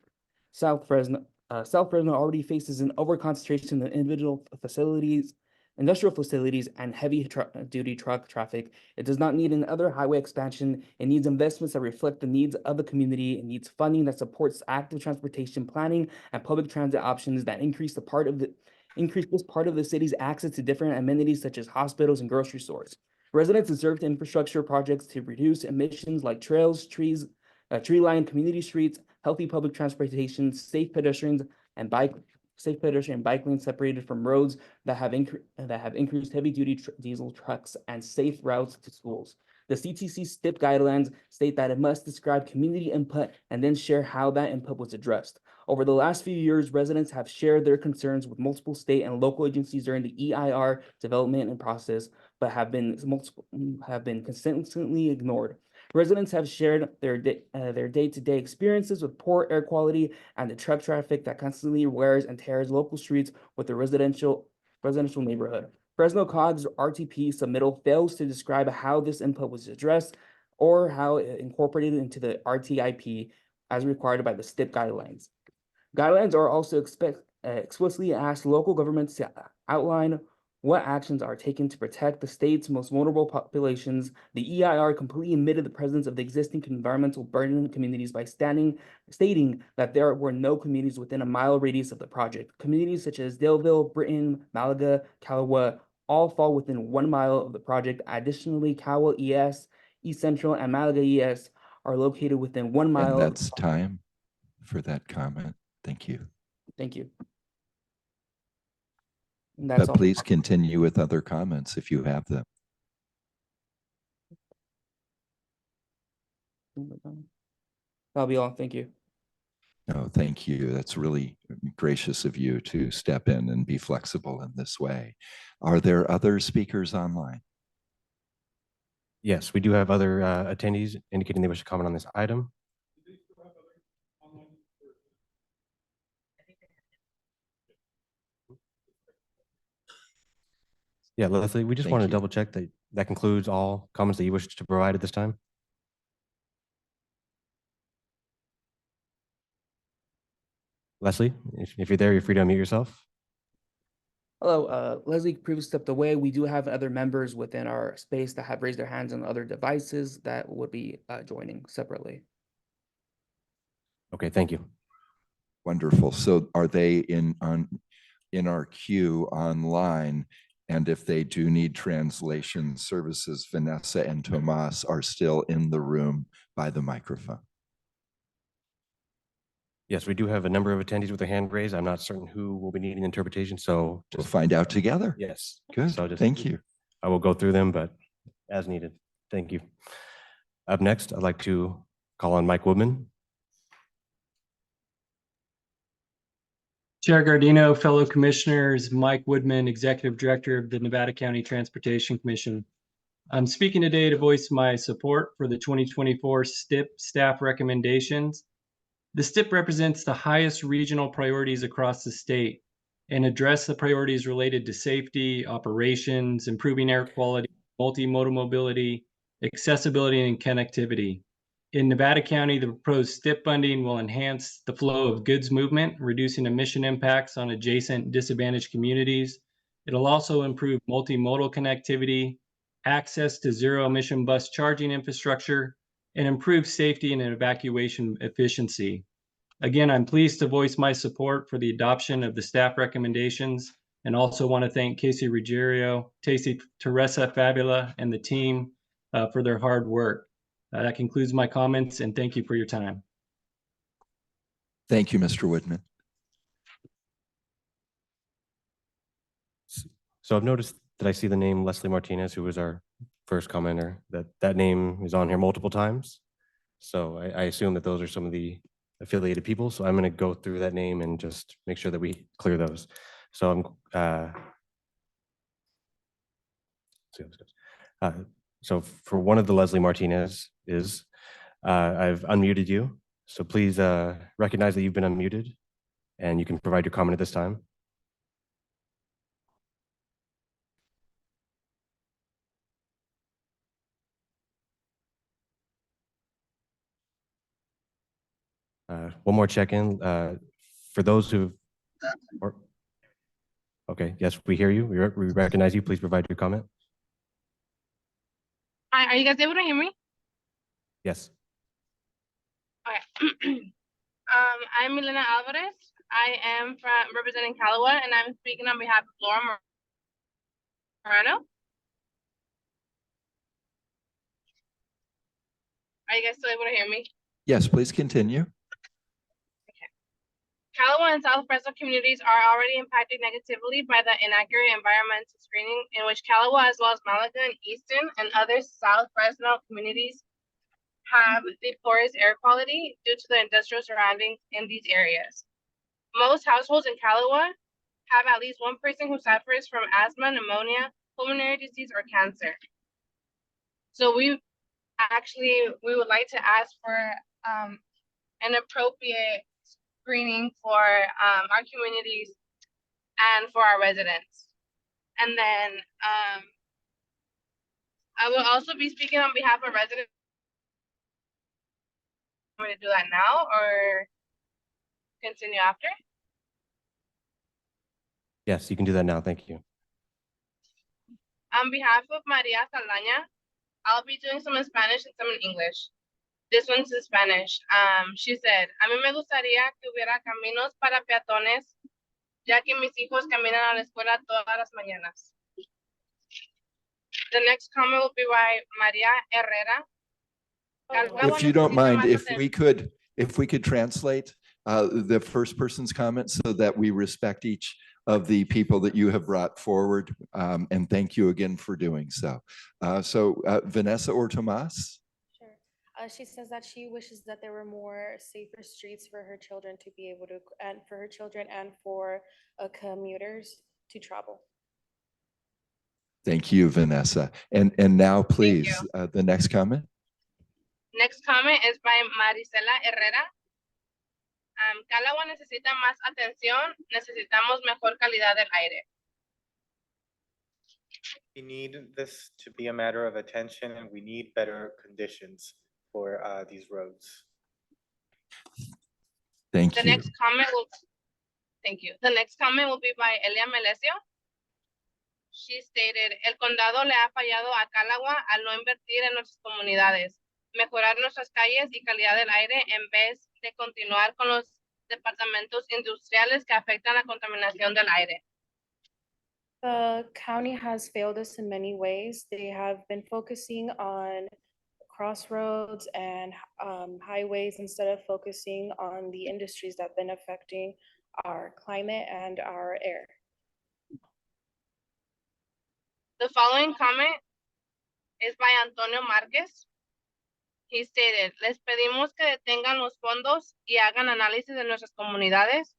N: South Fresno already faces an overconcentration of individual facilities, industrial facilities, and heavy duty truck traffic. It does not need another highway expansion. It needs investments that reflect the needs of the community. It needs funding that supports active transportation planning and public transit options that increase this part of the city's access to different amenities such as hospitals and grocery stores. Residents deserve infrastructure projects to reduce emissions like trails, trees, tree-lined community streets, healthy public transportation, safe pedestrian and bike lanes separated from roads that have increased heavy-duty diesel trucks and safe routes to schools. The CTC STIP guidelines state that it must describe community input and then share how that input was addressed. Over the last few years, residents have shared their concerns with multiple state and local agencies during the EIR development and process, but have been consistently ignored. Residents have shared their day-to-day experiences with poor air quality and the truck traffic that constantly wears and tears local streets with the residential neighborhood. Fresno COG's RTP submittal fails to describe how this input was addressed or how it incorporated into the RTIP as required by the STIP guidelines. Guidelines are also explicitly ask local governments to outline what actions are taken to protect the state's most vulnerable populations. The EIR completely omitted the presence of the existing environmental burden communities by stating that there were no communities within a mile radius of the project. Communities such as Daleville, Britton, Malaga, Calawa all fall within 1 mile of the project. Additionally, Calawa ES, East Central, and Malaga ES are located within 1 mile.
A: And that's time for that comment. Thank you.
N: Thank you. And that's
A: But
N: all.
A: please continue with other comments if you have them.
N: That'll be all. Thank you.
A: No, thank you. That's really gracious of you to step in and be flexible in this way. Are there other speakers online?
Y: Yes, we do have other attendees indicating they wish to comment on this item. Yeah, Leslie, we just
A: Thank
Y: want to
A: you.
Y: double check that that concludes all comments that you wish to provide at this time. Leslie, if you're there, you're free to unmute yourself.
N: Hello, Leslie previously stepped away. We do have other members within our space that have raised their hands on other devices that would be joining separately.
Y: Okay, thank you.
A: Wonderful. So are they in our queue online? And if they do need translation services, Vanessa and Tomas are still in the room by the microphone.
Y: Yes, we do have a number of attendees with their hand raised. I'm not certain who will be needing interpretation, so
A: We'll find out together.
Y: yes.
A: Good.
Y: So just-
A: Thank you.
Y: I will go through them, but as needed. Thank you. Up next, I'd like to call on Mike Woodman.
Q: Chair Gardino, fellow commissioners, Mike Woodman, Executive Director of the Nevada County Transportation Commission. I'm speaking today to voice my support for the 2024 STIP staff recommendations. The STIP represents the highest regional priorities across the state and address the priorities related to safety, operations, improving air quality, multimodal mobility, accessibility, and connectivity. In Nevada County, the proposed STIP funding will enhance the flow of goods movement, reducing emission impacts on adjacent disadvantaged communities. It'll also improve multimodal connectivity, access to zero-emission bus charging infrastructure, and improve safety and evacuation efficiency. Again, I'm pleased to voice my support for the adoption of the staff recommendations and also want to thank Casey Ruggiero, Teresa Fabula, and the team for their hard work. That concludes my comments, and thank you for your time.
A: Thank you, Mr. Woodman.
Y: So I've noticed that I see the name Leslie Martinez, who was our first commenter, that name is on here multiple times. So I assume that those are some of the affiliated people. So I'm going to go through that name and just make sure that we clear those. So so for one of the Leslie Martinez is, I've unmuted you. So please recognize that you've been unmuted and you can provide your comment at this time. One more check-in. For those who, okay, yes, we hear you. We recognize you. Please provide your comment.
R: Hi, are you guys able to hear me?
Y: Yes.
R: Okay. I'm Milena Alvarez. I am representing Calawa, and I'm speaking on behalf of Laura Moreno. Are you guys still able to hear me?
A: Yes, please continue.
R: Calawa and South Fresno communities are already impacted negatively by the inaccurate environmental screening in which Calawa, as well as Malaga and Easton and other South Fresno communities have the poorest air quality due to the industrial surroundings in these areas. Most households in Calawa have at least one person who suffers from asthma, pneumonia, pulmonary disease, or cancer. So we would like to ask for an appropriate screening for our communities and for our residents. And then I will also be speaking on behalf of residents. I'm going to do that now or continue after?
Y: Yes, you can do that now. Thank you.
R: On behalf of Maria Saldaña, I'll be doing some in Spanish and some in English. This one's in Spanish. She said, a mí me gustaría que hubiera caminos para peatones, ya que mis hijos caminan a la escuela todas las mañanas. The next comment will be by Maria Herrera.
A: If you don't mind, if we could translate the first person's comment so that we respect each of the people that you have brought forward. And thank you again for doing so. Vanessa or Tomas?
E: Sure. She says that she wishes that there were more safer streets for her children to be able to, and for her children and for commuters to travel.
A: Thank you, Vanessa. And now please, the next comment.
R: Next comment is by Marisela Herrera. Calawa necesita más atención, necesitamos mejor calidad del aire.
S: We need this to be a matter of attention and we need better conditions for these roads.
A: Thank
R: The
A: you.
R: next comment will, thank you. The next comment will be by Elia Melesio. She stated, el condado le ha fallado a Calawa al no invertir en nuestras comunidades, mejorar nuestras calles y calidad del aire en vez de continuar con los departamentos industriales que afectan la contaminación del aire.
E: The county has failed us in many ways. They have been focusing on crossroads and highways instead of focusing on the industries that have been affecting our climate and our air.
R: The following comment is by Antonio Márquez. He stated, les pedimos que detengan los fondos y hagan análisis de nuestras comunidades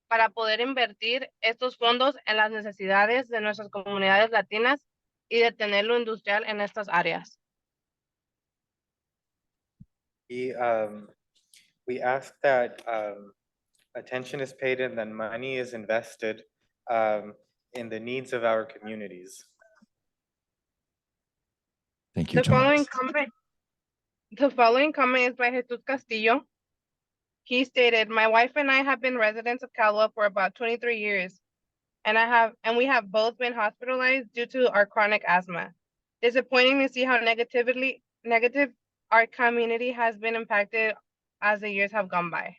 R: para poder invertir estos fondos en las necesidades de nuestras comunidades latinas y detener lo industrial en estas áreas.
S: We ask that attention is paid and that money is invested in the needs of our communities.
A: Thank you,
R: The following comment is by Jesus Castillo. He stated, my wife and I have been residents of Calawa for about 23 years, and we have both been hospitalized due to our chronic asthma. Disappointing to see how negative our community has been impacted as the years have gone by.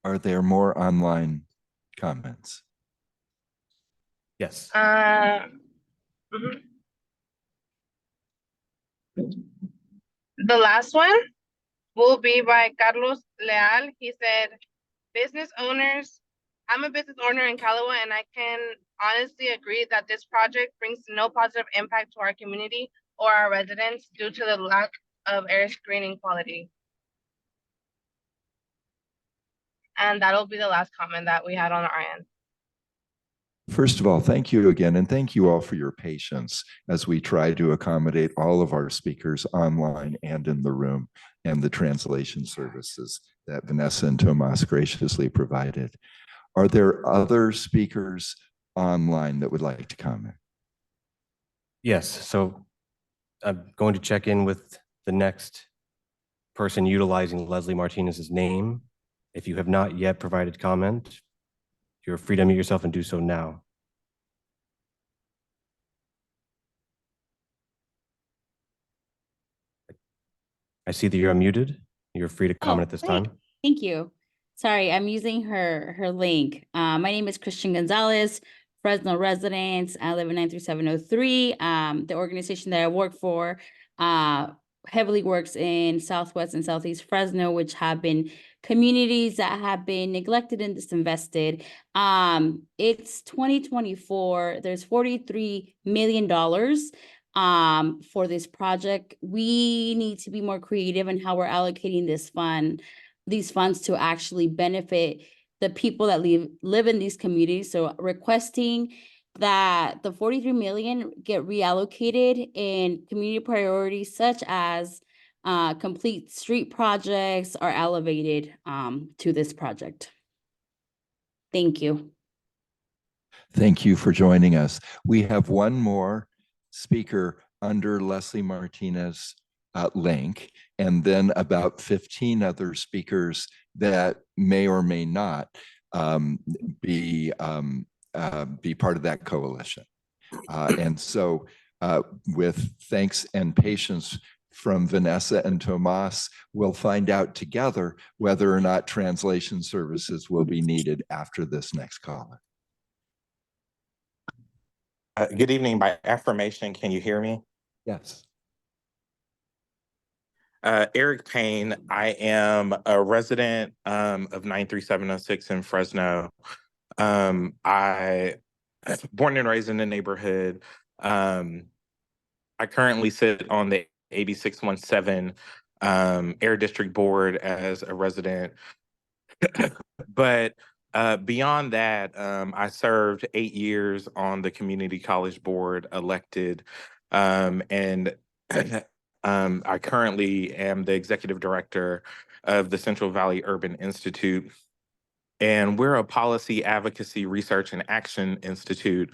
A: Are there more online comments?
Y: Yes.
R: The last one will be by Carlos Leal. He said, I'm a business owner in Calawa, and I can honestly agree that this project brings no positive impact to our community or our residents due to the lack of air screening quality. And that'll be the last comment that we had on our end.
A: First of all, thank you again, and thank you all for your patience as we try to accommodate all of our speakers online and in the room and the translation services that Vanessa and Tomas graciously provided. Are there other speakers online that would like to comment?
Y: Yes, so I'm going to check in with the next person utilizing Leslie Martinez's name. If you have not yet provided comment, you're free to unmute yourself and do so now. I see that you're unmuted. You're free to comment at this time.
T: Thank you. Sorry, I'm using her link. My name is Christian Gonzalez
I: Fresno residents. I live in 93703. The organization that I work for heavily works in Southwest and Southeast Fresno, which have been communities that have been neglected and disinvested. It's 2024. There's $43 million for this project. We need to be more creative in how we're allocating these funds to actually benefit the people that live in these communities. So requesting that the 43 million get reallocated in community priorities such as complete street projects are elevated to this project. Thank you.
A: Thank you for joining us. We have one more speaker under Leslie Martinez link, and then about 15 other speakers that may or may not be part of that coalition. And so with thanks and patience from Vanessa and Tomas, we'll find out together whether or not translation services will be needed after this next caller.
T: Good evening. By affirmation, can you hear me?
A: Yes.
T: Eric Payne, I am a resident of 93706 in Fresno. I born and raised in the neighborhood. I currently sit on the AB 617 Air District Board as a resident. But beyond that, I served 8 years on the Community College Board, elected, and I currently am the executive director of the Central Valley Urban Institute. And we're a policy advocacy research and action institute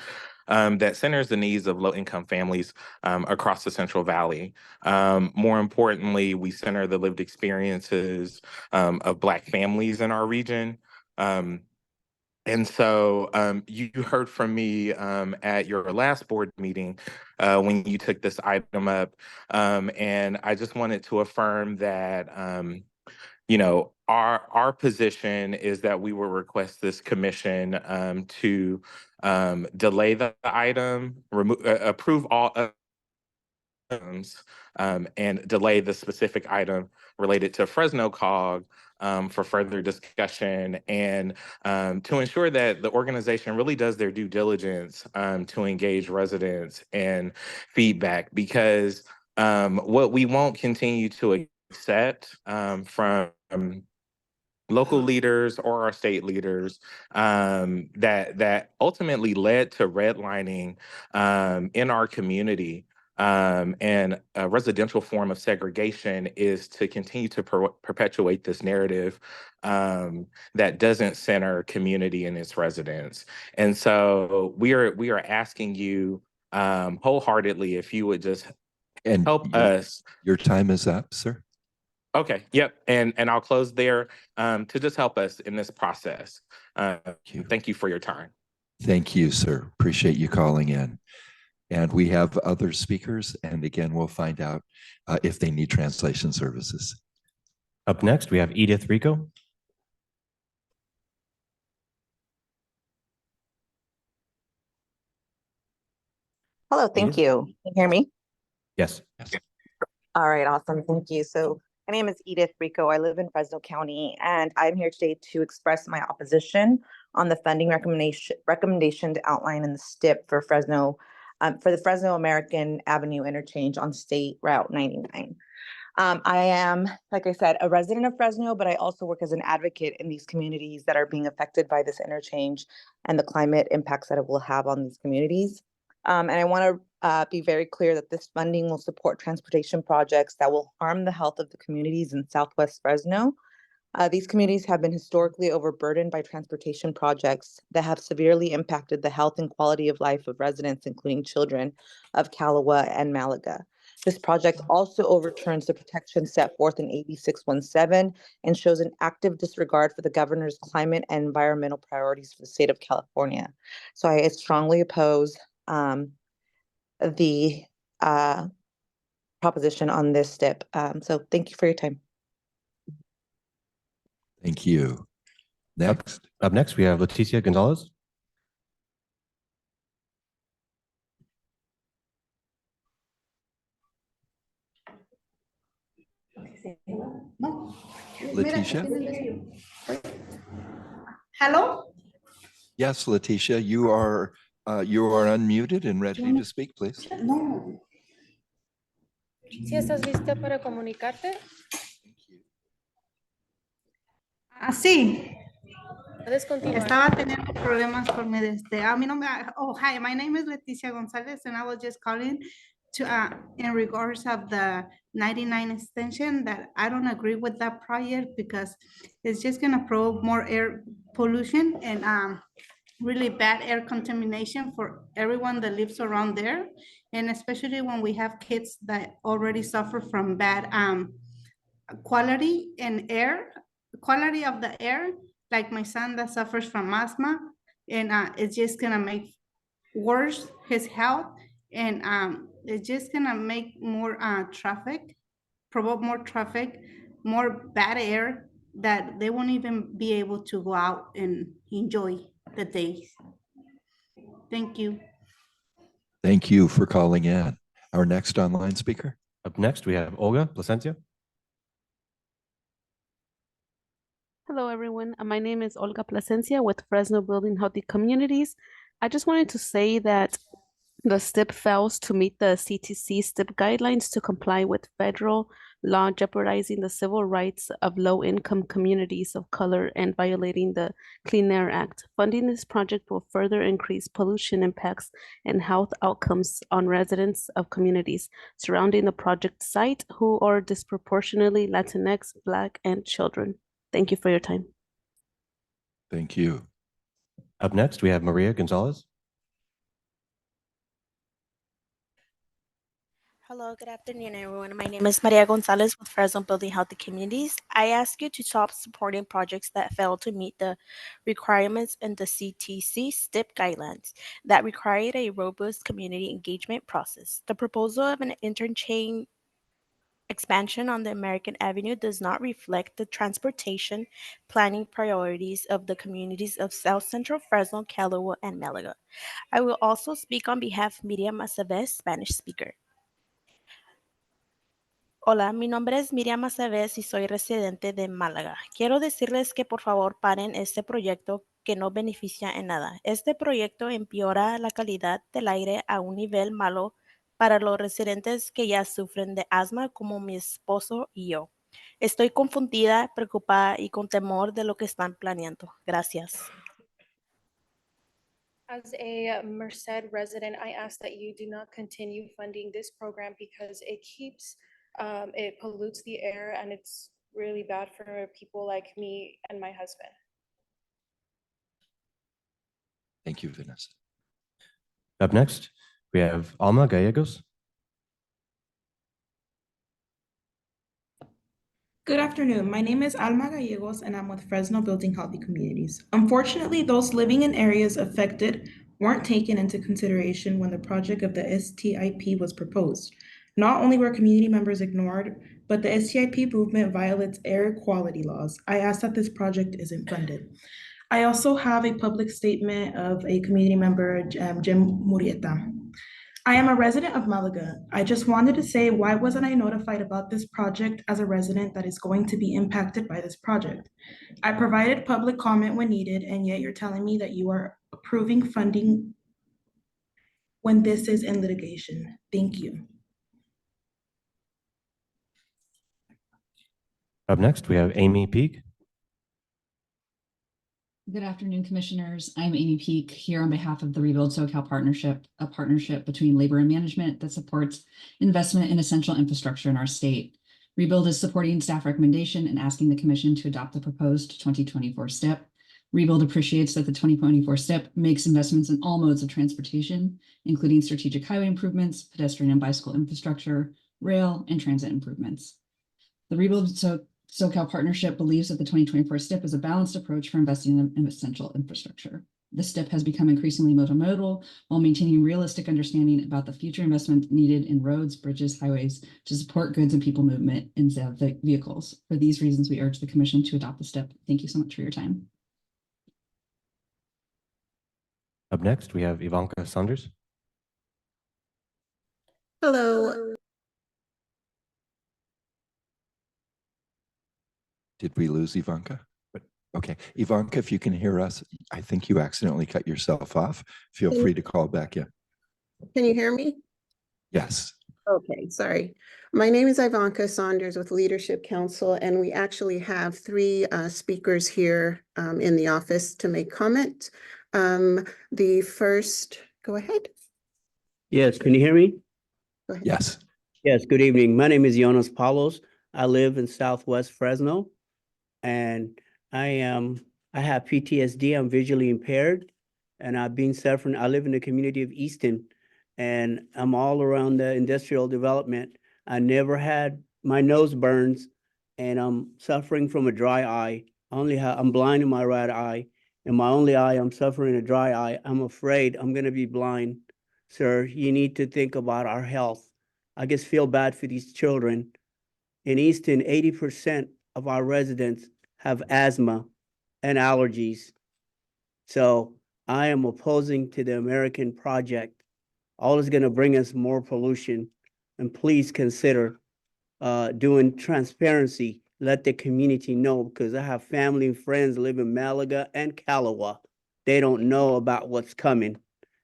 T: that centers the needs of low-income families across the Central Valley. More importantly, we center the lived experiences of Black families in our region. And so you heard from me at your last board meeting when you took this item up. And I just wanted to affirm that, you know, our position is that we will request this commission to delay the item, approve all items, and delay the specific item related to Fresno COG for further discussion, and to ensure that the organization really does their due diligence to engage residents and feedback, because what we won't continue to accept from local leaders or our state leaders that ultimately led to redlining in our community. And a residential form of segregation is to continue to perpetuate this narrative that doesn't center community and its residents. And so we are asking you wholeheartedly if you would just help us.
A: Your time is up, sir.
T: Okay, yep, and I'll close there to just help us in this process. Thank you for your time.
A: Thank you, sir. Appreciate you calling in. And we have other speakers, and again, we'll find out if they need translation services.
Y: Up next, we have Edith Rico.
U: Hello, thank you. Can you hear me?
Y: Yes.
U: All right, awesome. Thank you. So my name is Edith Rico. I live in Fresno County, and I'm here today to express my opposition on the funding recommendation to outline in the STIP for Fresno, for the Fresno American Avenue interchange on State Route 99. I am, like I said, a resident of Fresno, but I also work as an advocate in these communities that are being affected by this interchange and the climate impacts that it will have on these communities. And I want to be very clear that this funding will support transportation projects that will harm the health of the communities in Southwest Fresno. These communities have been historically overburdened by transportation projects that have severely impacted the health and quality of life of residents, including children of Calawa and Malaga. This project also overturns the protections set forth in AB 617 and shows an active disregard for the governor's climate and environmental priorities for the state of California. So I strongly oppose the proposition on this STIP. So thank you for your time.
A: Thank you. Next.
Y: Up next, we have Leticia Gonzalez.
A: Letitia?
B: Hello?
A: Yes, Letitia, you are unmuted and ready to speak, please.
B: No.
E: Si estás lista para comunicarte,
B: Sí.
E: puedes continuar.
B: Estaba teniendo problemas con mi a mi nombre. Oh, hi, my name is Leticia Gonzalez, and I was just calling to in regards of the 99 extension that I don't agree with that project because it's just gonna provoke more air pollution and really bad air contamination for everyone that lives around there, and especially when we have kids that already suffer from bad quality of the air, like my son that suffers from asthma, and it's just gonna make worse his health, and it's just gonna make more traffic, provoke more traffic, more bad air that they won't even be able to go out and enjoy the day. Thank you.
A: Thank you for calling in. Our next online speaker.
Y: Up next, we have Olga Plasencia.
J: Hello, everyone. My name is Olga Plasencia with Fresno Building Healthy Communities. I just wanted to say that the STIP fails to meet the CTC STIP guidelines to comply with federal law, jeopardizing the civil rights of low-income communities of color and violating the Clean Air Act. Funding this project will further increase pollution impacts and health outcomes on residents of communities surrounding the project site who are disproportionately Latinx, Black, and children. Thank you for your time.
A: Thank you.
Y: Up next, we have Maria Gonzalez.
K: Hello, good afternoon, everyone. My name is Maria Gonzalez with Fresno Building Healthy Communities. I ask you to stop supporting projects that fail to meet the requirements in the CTC STIP guidelines that require a robust community engagement process. The proposal of an interchange expansion on the American Avenue does not reflect the transportation planning priorities of the communities of South Central Fresno, Callaway, and Malaga. I will also speak on behalf of Miriam Aceves, Spanish speaker. Hola, mi nombre es Miriam Aceves y soy residente de Málaga. Quiero decirles que por favor paren este proyecto que no beneficia en nada. Este proyecto empeora la calidad del aire a un nivel malo para los residentes que ya sufren de asma como mi esposo y yo. Estoy confundida, preocupada y con temor de lo que están planeando. Gracias.
E: As a Merced resident, I ask that you do not continue funding this program because it pollutes the air and it's really bad for people like me and my husband.
A: Thank you, Vanessa.
Y: Up next, we have Alma Gallegos.
V: Good afternoon. My name is Alma Gallegos and I'm with Fresno Building Healthy Communities. Unfortunately, those living in areas affected weren't taken into consideration when the project of the STIP was proposed. Not only were community members ignored, but the STIP movement violates air quality laws. I ask that this project isn't funded. I also have a public statement of a community member, Jim Murieta. I am a resident of Malaga. I just wanted to say, why wasn't I notified about this project as a resident that is going to be impacted by this project? I provided public comment when needed, and yet you're telling me that you are approving funding when this is in litigation. Thank you.
Y: Up next, we have Amy Peak.
W: Good afternoon, Commissioners. I'm Amy Peak here on behalf of the Rebuild SoCal Partnership, a partnership between labor and management that supports investment in essential infrastructure in our state. Rebuild is supporting staff recommendation and asking the Commission to adopt the proposed 2024 STIP. Rebuild appreciates that the 2024 STIP makes investments in all modes of transportation, including strategic highway improvements, pedestrian and bicycle infrastructure, rail, and transit improvements. The Rebuild SoCal Partnership believes that the 2024 STIP is a balanced approach for investing in essential infrastructure. The STIP has become increasingly multimodal while maintaining realistic understanding about the future investment needed in roads, bridges, highways to support goods and people movement in vehicles. For these reasons, we urge the Commission to adopt the STIP. Thank you so much for your time.
Y: Up next, we have Ivanka Saunders.
Z: Hello.
A: Did we lose Ivanka? But okay, Ivanka, if you can hear us, I think you accidentally cut yourself off. Feel
C: Can you-
A: free to call back in.
C: Can you hear me?
A: Yes.
C: Okay, sorry. My name is Ivanka Saunders with Leadership Council, and we actually have three speakers here in the office to make comment. The first, go ahead.
D: Yes, can you hear me?
C: Go ahead.
A: Yes.
D: Yes, good evening. My name is Jonas Paulos. I live in Southwest Fresno, and I have PTSD. I'm visually impaired, and I've been suffering. I live in the community of Easton, and I'm all around the industrial development. I never had my nose burns, and I'm suffering from a dry eye. I'm blind in my right eye, and my only eye, I'm suffering a dry eye. I'm afraid I'm gonna be blind. Sir, you need to think about our health. I just feel bad for these children. In Easton, 80% of our residents have asthma and allergies. So I am opposing to the American project. All is going to bring us more pollution. And please consider doing transparency. Let the community know, because I have family and friends live in Malaga and Calawa. They don't know about what's coming,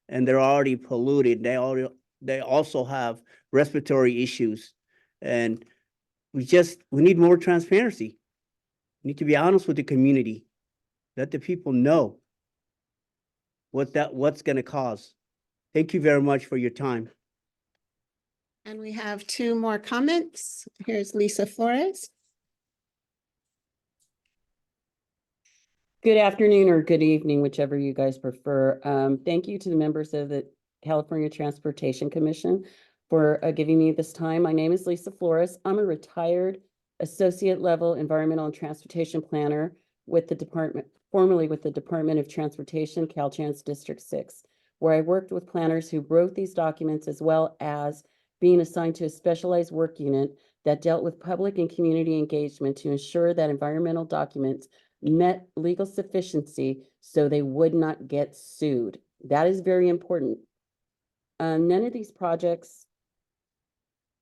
D: and they're already polluted. They also have respiratory issues, and we need more transparency. We need to be honest with the community. Let the people know what's going to cause. Thank you very much for your time.
C: And we have two more comments. Here's Lisa Flores.
L: Good afternoon or good evening, whichever you guys prefer. Thank you to the members of the California Transportation Commission for giving me this time. My name is Lisa Flores. I'm a retired associate level environmental and transportation planner with the department, formerly with the Department of Transportation, Caltrans District 6, where I worked with planners who wrote these documents, as well as being assigned to a specialized work unit that dealt with public and community engagement to ensure that environmental documents met legal sufficiency so they would not get sued. That is very important. None of these projects,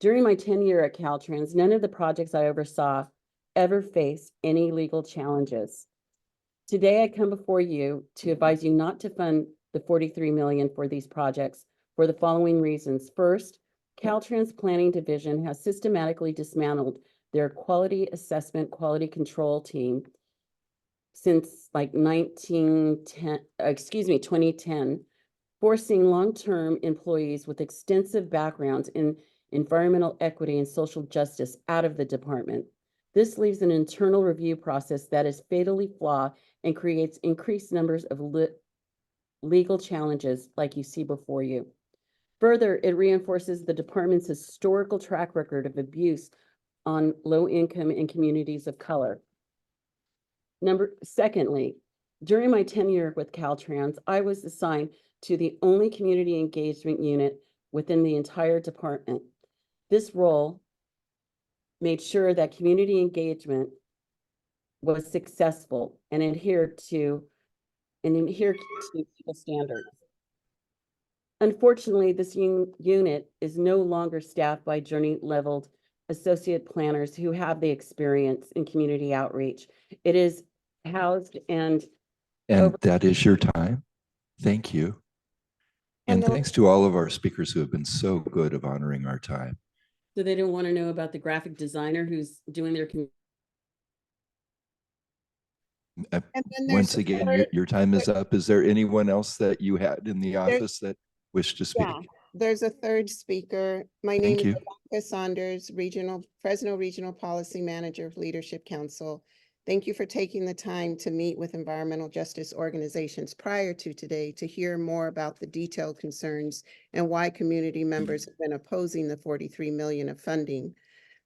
L: during my tenure at Caltrans, none of the projects I oversaw ever faced any legal challenges. Today, I come before you to advise you not to fund the $43 million for these projects for the following reasons. First, Caltrans Planning Division has systematically dismantled their quality assessment, quality control team since like 2010, forcing long-term employees with extensive backgrounds in environmental equity and social justice out of the department. This leaves an internal review process that is fatally flawed and creates increased numbers of legal challenges like you see before you. Further, it reinforces the department's historical track record of abuse on low-income and communities of color. Secondly, during my tenure with Caltrans, I was assigned to the only community engagement unit within the entire department. This role made sure that community engagement was successful and adhered to legal standards. Unfortunately, this unit is no longer staffed by journey-leveled associate planners who have the experience in community outreach. It is housed and
A: that is your time. Thank you. And thanks to all of our speakers who have been so good of honoring our time.
L: so they don't want to know about the graphic designer who's doing their
C: And then
A: Once
C: there's
A: again,
C: third-
A: your time is up. Is there anyone else that you had in the office that wished to speak?
C: Yeah, there's a third speaker. My name
A: Thank
C: is
A: you.
C: Ivanka Saunders, Fresno Regional Policy Manager of Leadership Council. Thank you for taking the time to meet with environmental justice organizations prior to today to hear more about the detailed concerns and why community members have been opposing the $43 million of funding.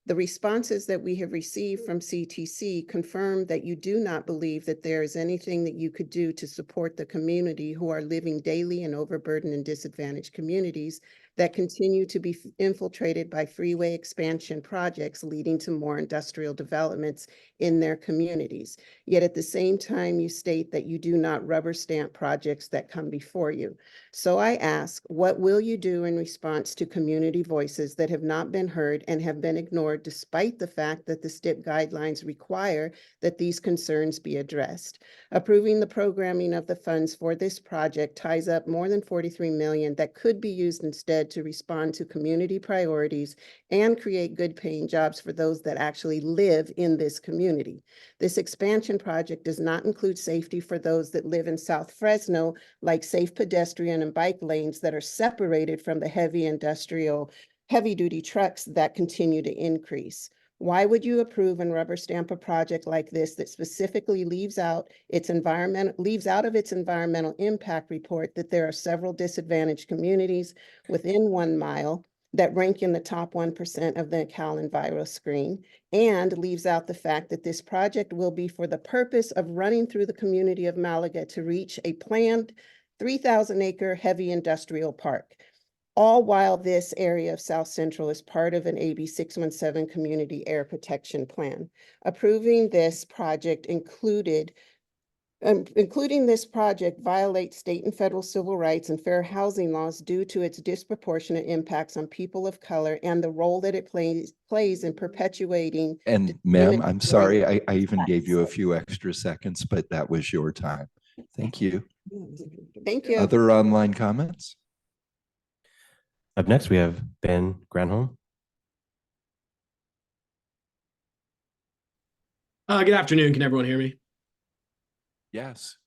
C: The responses that we have received from CTC confirm that you do not believe that there is anything that you could do to support the community who are living daily in overburdened and disadvantaged communities that continue to be infiltrated by freeway expansion projects leading to more industrial developments in their communities. Yet at the same time, you state that you do not rubber stamp projects that come before you. So I ask, what will you do in response to community voices that have not been heard and have been ignored despite the fact that the STIP guidelines require that these concerns be addressed? Approving the programming of the funds for this project ties up more than $43 million that could be used instead to respond to community priorities and create good paying jobs for those that actually live in this community. This expansion project does not include safety for those that live in South Fresno, like safe pedestrian and bike lanes that are separated from the heavy duty trucks that continue to increase. Why would you approve and rubber stamp a project like this that specifically leaves out of its environmental impact report that there are several disadvantaged communities within 1 mile that rank in the top 1% of the Cal Enviro screen, and leaves out the fact that this project will be for the purpose of running through the community of Malaga to reach a planned 3,000-acre heavy industrial park, all while this area of South Central is part of an AB 617 Community Air Protection Plan. Approving this project including this project violates state and federal civil rights and fair housing laws due to its disproportionate impacts on people of color and the role that it plays in perpetuating.
A: And ma'am, I'm sorry, I even gave you a few extra seconds, but that was your time. Thank you.
C: Thank you.
A: Other online comments?
Y: Up next, we have Ben Granholm.
F: Good afternoon. Can everyone hear me?
A: Yes.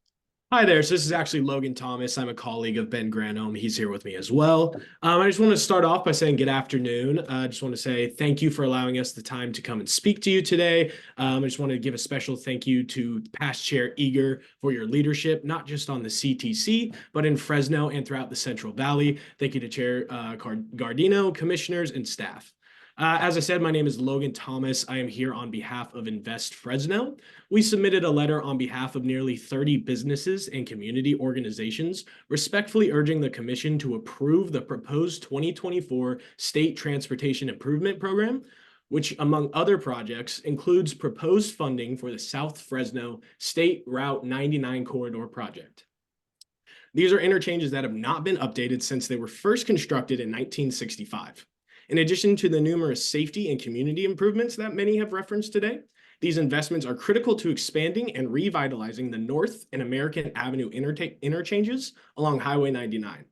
F: Hi there. So this is actually Logan Thomas. I'm a colleague of Ben Granholm. He's here with me as well. I just want to start off by saying good afternoon. I just want to say thank you for allowing us the time to come and speak to you today. I just want to give a special thank you to past Chair Eager for your leadership, not just on the CTC, but in Fresno and throughout the Central Valley. Thank you to Chair Gardino, commissioners, and staff. As I said, my name is Logan Thomas. I am here on behalf of Invest Fresno. We submitted a letter on behalf of nearly 30 businesses and community organizations, respectfully urging the commission to approve the proposed 2024 State Transportation Improvement Program, which, among other projects, includes proposed funding for the South Fresno State Route 99 Corridor project. These are interchanges that have not been updated since they were first constructed in 1965. In addition to the numerous safety and community improvements that many have referenced today, these investments are critical to expanding and revitalizing the North and American Avenue interchanges along Highway 99,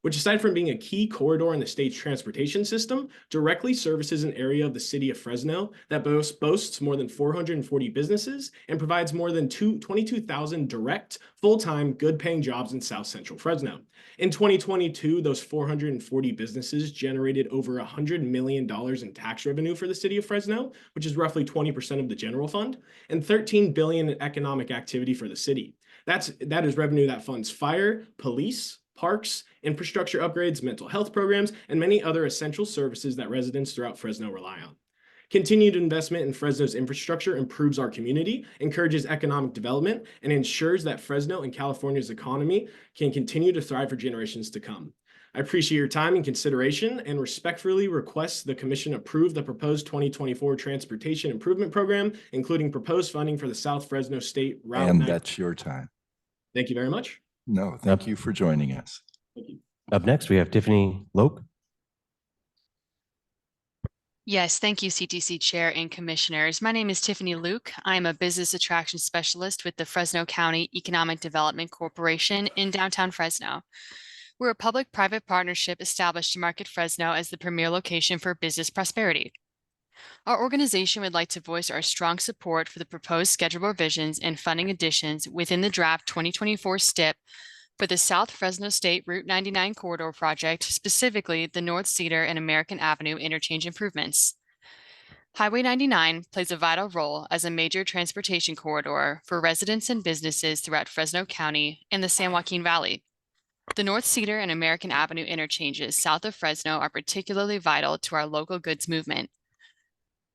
F: which, aside from being a key corridor in the state's transportation system, directly services an area of the city of Fresno that boasts more than 440 businesses and provides more than 22,000 direct, full-time, good-paying jobs in South Central Fresno. In 2022, those 440 businesses generated over $100 million in tax revenue for the city of Fresno, which is roughly 20% of the general fund, and $13 billion in economic activity for the city. That is revenue that funds fire, police, parks, infrastructure upgrades, mental health programs, and many other essential services that residents throughout Fresno rely on. Continued investment in Fresno's infrastructure improves our community, encourages economic development, and ensures that Fresno and California's economy can continue to thrive for generations to come. I appreciate your time and consideration and respectfully request the Commission approve the proposed 2024 Transportation Improvement Program, including proposed funding for the South Fresno State Route 9.
A: And that's your time.
F: Thank you very much.
A: No, thank you for joining us.
F: Thank you.
Y: Up next, we have Tiffany Loke.
M: Yes, thank you, CTC Chair and Commissioners. My name is Tiffany Luke. I'm a Business Attraction Specialist with the Fresno County Economic Development Corporation in downtown Fresno. We're a public-private partnership established to market Fresno as the premier location for business prosperity. Our organization would like to voice our strong support for the proposed schedule revisions and funding additions within the draft 2024 STIP for the South Fresno State Route 99 corridor project, specifically the North Cedar and American Avenue interchange improvements. Highway 99 plays a vital role as a major transportation corridor for residents and businesses throughout Fresno County and the San Joaquin Valley. The North Cedar and American Avenue interchanges south of Fresno are particularly vital to our local goods movement.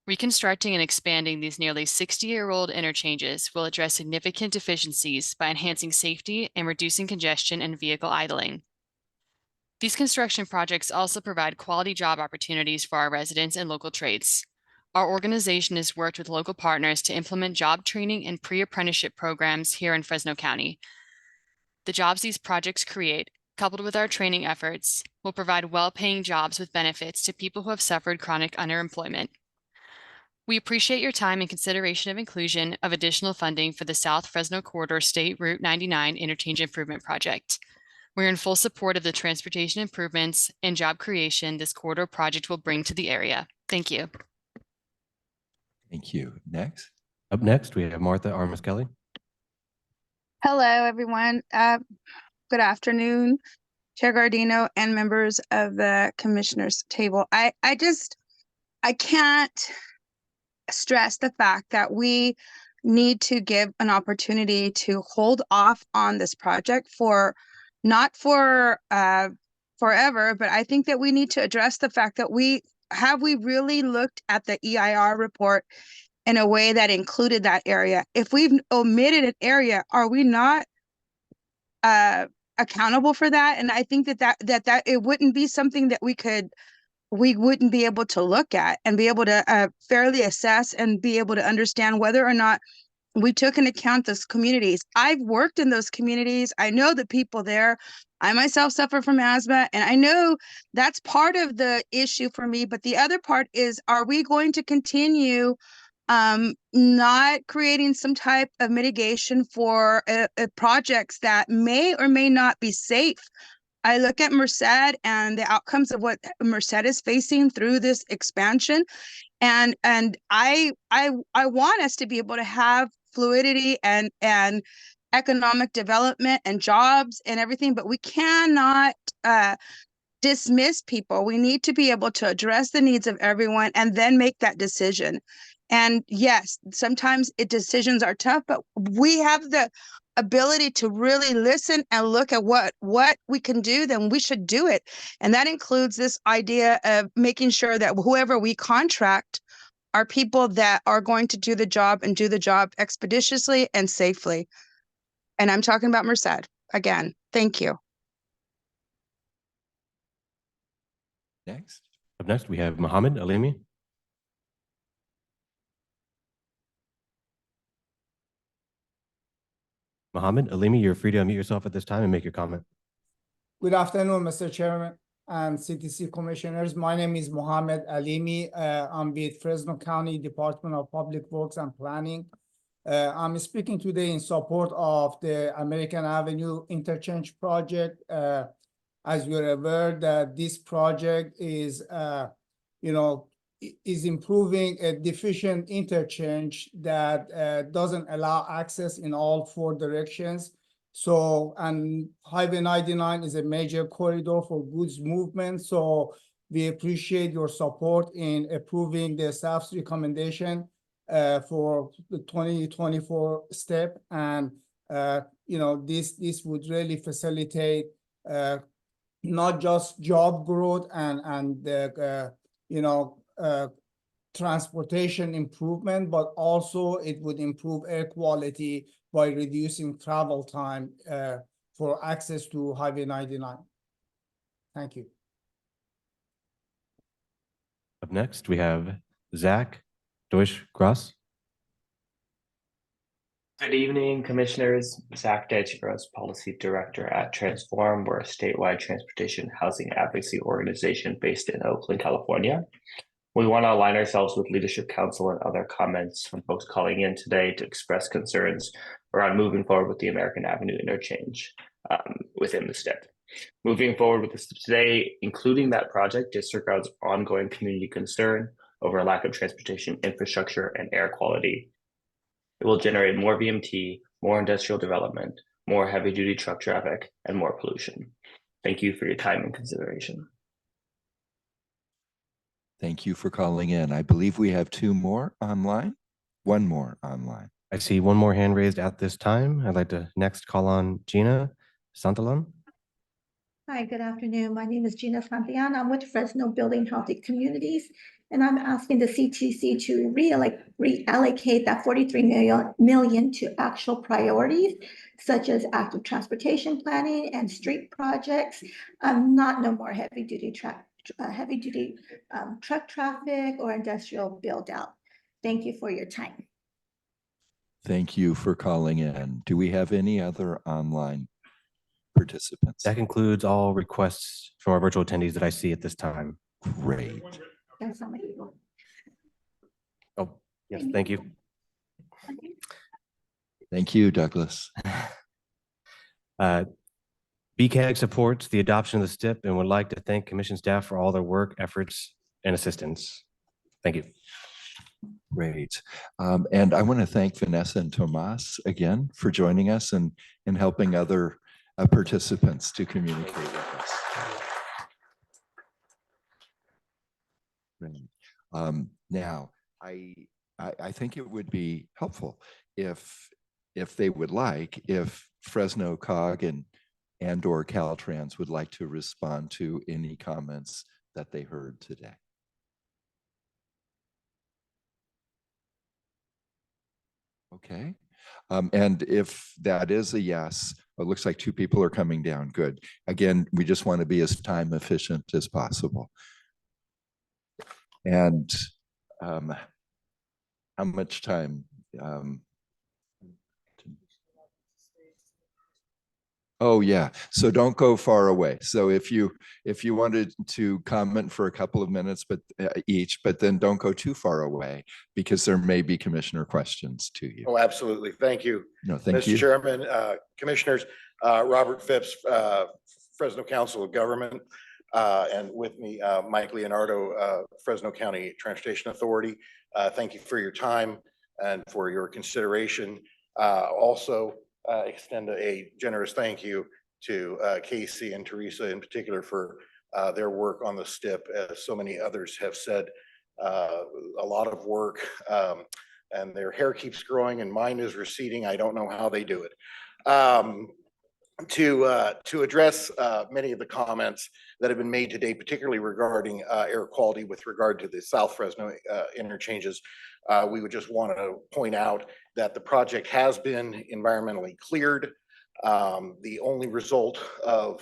M: Reconstructing and expanding these nearly 60-year-old interchanges will address significant deficiencies by enhancing safety and reducing congestion and vehicle idling. These construction projects also provide quality job opportunities for our residents and local trades. Our organization has worked with local partners to implement job training and pre-apprenticeship programs here in Fresno County. The jobs these projects create, coupled with our training efforts, will provide well-paying jobs with benefits to people who have suffered chronic underemployment. We appreciate your time and consideration of inclusion of additional funding for the South Fresno Corridor State Route 99 Interchange Improvement Project. We're in full support of the transportation improvements and job creation this corridor project will bring to the area. Thank you.
A: Thank you. Next.
Y: Up next, we have Martha Armas Kelly.
G: Hello, everyone. Good afternoon, Chair Gardino and members of the commissioners table. I can't stress the fact that we need to give an opportunity to hold off on this project for not for forever, but I think that we need to address the fact that we really looked at the EIR report in a way that included that area. If we've omitted an area, are we not accountable for that? And I think that it wouldn't be something that we wouldn't be able to look at and be able to fairly assess and be able to understand whether or not we took into account those communities. I've worked in those communities. I know the people there. I myself suffer from asthma, and I know that's part of the issue for me. But the other part is, are we going to continue not creating some type of mitigation for projects that may or may not be safe? I look at Merced and the outcomes of what Merced is facing through this expansion. And I want us to be able to have fluidity and economic development and jobs and everything, but we cannot dismiss people. We need to be able to address the needs of everyone and then make that decision. And yes, sometimes decisions are tough, but we have the ability to really listen and look at what we can do, then we should do it. And that includes this idea of making sure that whoever we contract are people that are going to do the job and do the job expeditiously and safely. And I'm talking about Merced again. Thank you.
A: Next.
Y: Up next, we have Mohammed Alimi. Mohammed Alimi, you're free to unmute yourself at this time and make your comment.
H: Good afternoon, Mr. Chairman and CTC commissioners. My name is Mohammed Alimi. I'm with Fresno County Department of Public Works and Planning. I'm speaking today in support of the American Avenue Interchange project. As you're aware, that this project is, is improving a deficient interchange that doesn't allow access in all four directions. So, and Highway 99 is a major corridor for goods movement. So we appreciate your support in approving the staff's recommendation for the 2024 step. And, this would really facilitate not just job growth and transportation improvement, but also it would improve air quality by reducing travel time for access to Highway 99. Thank you.
Y: Up next, we have Zach Deutsch-Gross.
O: Good evening, commissioners. Zach Deutsch-Gross, Policy Director at Transform. We're a statewide transportation housing advocacy organization based in Oakland, California. We want to align ourselves with Leadership Council and other comments from folks calling in today to express concerns around moving forward with the American Avenue interchange within the STIP. Moving forward with this today, including that project, disregards ongoing community concern over a lack of transportation infrastructure and air quality. It will generate more VMT, more industrial development, more heavy-duty truck traffic, and more pollution. Thank you for your time and consideration.
A: Thank you for calling in. I believe we have two more online. One more online.
Y: I see one more hand raised at this time. I'd like to next call on Gina Santalam.
P: Hi, good afternoon. My name is Gina Santillan. I'm with Fresno Building Healthy Communities, and I'm asking the CTC to reallocate that $43 million to actual priorities such as active transportation planning and street projects. Not no more heavy-duty truck traffic or industrial build-out. Thank you for your time.
A: Thank you for calling in. Do we have any other online participants?
Y: That concludes all requests from our virtual attendees that I see at this time.
A: Great.
P: That's all my people.
Y: Oh, yes, thank you.
A: Thank you, Douglas.
Y: BCAG supports the adoption of the STIP and would like to thank commission staff for all their work, efforts, and assistance. Thank you.
A: Great. And I want to thank Vanessa and Tomas again for joining us and helping other participants to communicate with us. Great. Now, I think it would be helpful if they would like, if Fresno COG and or Caltrans would like to respond to any comments that they heard today. Okay. And if that is a yes, it looks like 2 people are coming down. Good. Again, we just want to be as time efficient as possible. And how much time? Oh yeah, so don't go far away. So if you wanted to comment for a couple of minutes, but each, but then don't go too far away because there may be commissioner questions to you.
N: Oh, absolutely. Thank you.
A: No, thank
N: Mr.
A: you.
N: Chairman, Commissioners, Robert Phipps, Fresno Council of Government, and with me, Mike Leonardo, Fresno County Transportation Authority. Thank you for your time and for your consideration. Also, extend a generous thank you to Casey and Teresa in particular for their work on the STIP. As so many others have said, a lot of work, and their hair keeps growing and mine is receding. I don't know how they do it. To address many of the comments that have been made today, particularly regarding air quality with regard to the South Fresno interchanges, we would just want to point out that the project has been environmentally cleared. The only result of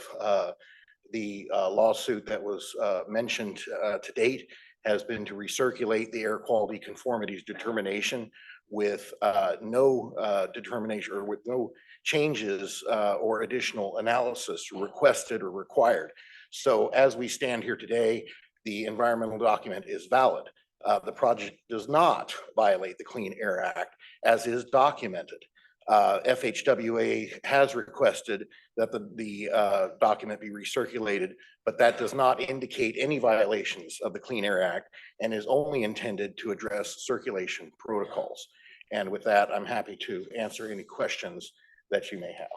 N: the lawsuit that was mentioned to date has been to recirculate the air quality conformities determination with no determination or with no changes or additional analysis requested or required. So as we stand here today, the environmental document is valid. The project does not violate the Clean Air Act as is documented. FHWA has requested that the document be recirculated, but that does not indicate any violations of the Clean Air Act and is only intended to address circulation protocols. And with that, I'm happy to answer any questions that you may have.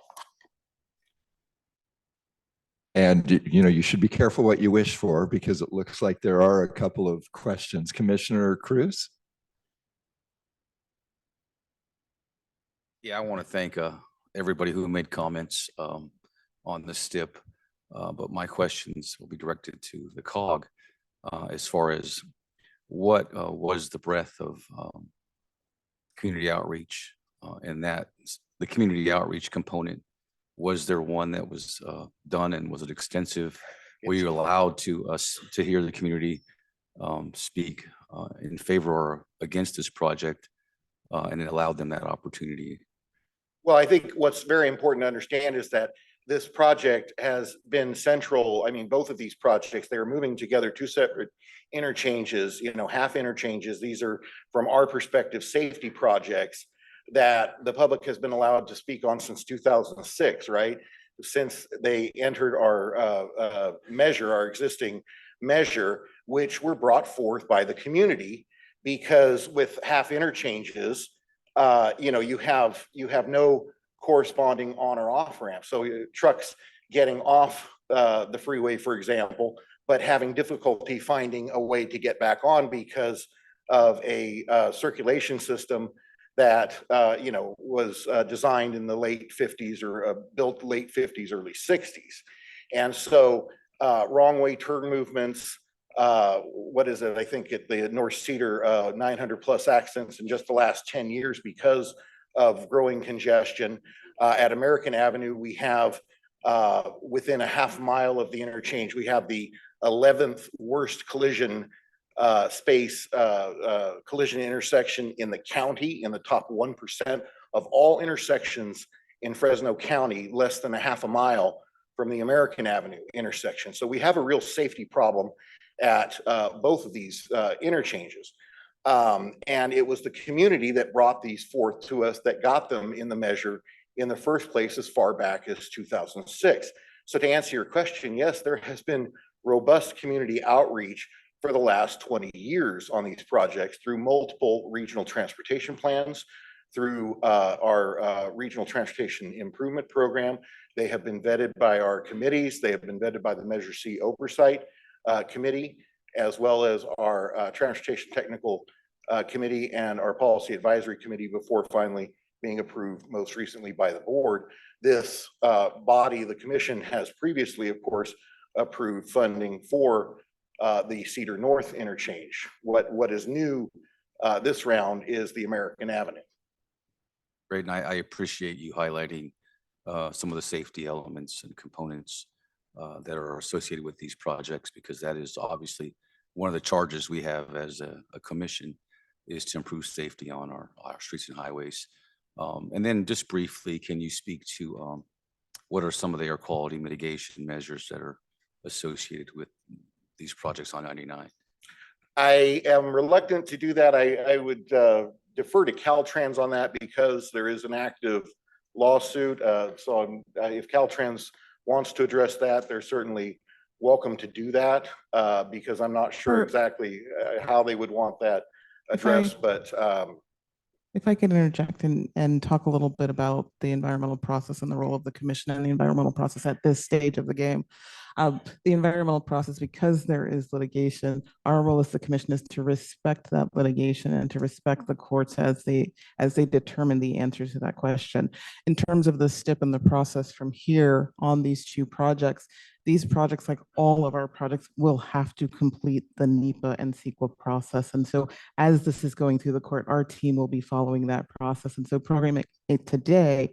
A: And you should be careful what you wish for because it looks like there are a couple of questions. Commissioner Cruz?
Q: Yeah, I want to thank everybody who made comments on the STIP, but my questions will be directed to the COG as far as what was the breadth of community outreach and that the community outreach component. Was there one that was done and was it extensive? Were you allowed to hear the community speak in favor or against this project and it allowed them that opportunity?
N: Well, I think what's very important to understand is that this project has been central. I mean, both of these projects, they're moving together 2 separate interchanges, half interchanges. These are, from our perspective, safety projects that the public has been allowed to speak on since 2006, right? Since they entered our measure, our existing measure, which were brought forth by the community, because with half interchanges, you have no corresponding on or off ramp. So trucks getting off the freeway, for example, but having difficulty finding a way to get back on because of a circulation system that was designed in the late 50s or built late 50s, early 60s. And so wrong way turn movements, what is it? I think at the North Cedar, 900 plus accidents in just the last 10 years because of growing congestion. At American Avenue, we have within a half mile of the interchange, we have the 11th worst collision collision intersection in the county, in the top 1% of all intersections in Fresno County, less than a half a mile from the American Avenue intersection. So we have a real safety problem at both of these interchanges. And it was the community that brought these forth to us that got them in the measure in the first place as far back as 2006. So to answer your question, yes, there has been robust community outreach for the last 20 years on these projects through multiple regional transportation plans, through our regional transportation improvement program. They have been vetted by our committees. They have been vetted by the Measure C Oversight Committee, as well as our Transportation Technical Committee and our Policy Advisory Committee before finally being approved most recently by the board. This body, the commission, has previously, of course, approved funding for the Cedar North interchange. What is new this round is the American Avenue.
Q: Great, and I appreciate you highlighting some of the safety elements and components that are associated with these projects, because that is obviously one of the charges we have as a commission, is to improve safety on our streets and highways. And then just briefly, can you speak to what are some of the air quality mitigation measures that are associated with these projects on 99?
N: I am reluctant to do that. I would defer to Caltrans on that because there is an active lawsuit. So if Caltrans wants to address that, they're certainly welcome to do that because I'm not sure exactly how they would want that addressed. But
I: if I could interject and talk a little bit about the environmental process and the role of the commission and the environmental process at this stage of the game. The environmental process, because there is litigation, our role as the commission is to respect that litigation and to respect the courts as they determine the answer to that question. In terms of the step in the process from here on these two projects, these projects, like all of our projects, will have to complete the NEPA and CEQA process. And so as this is going through the court, our team will be following that process. And so programming it today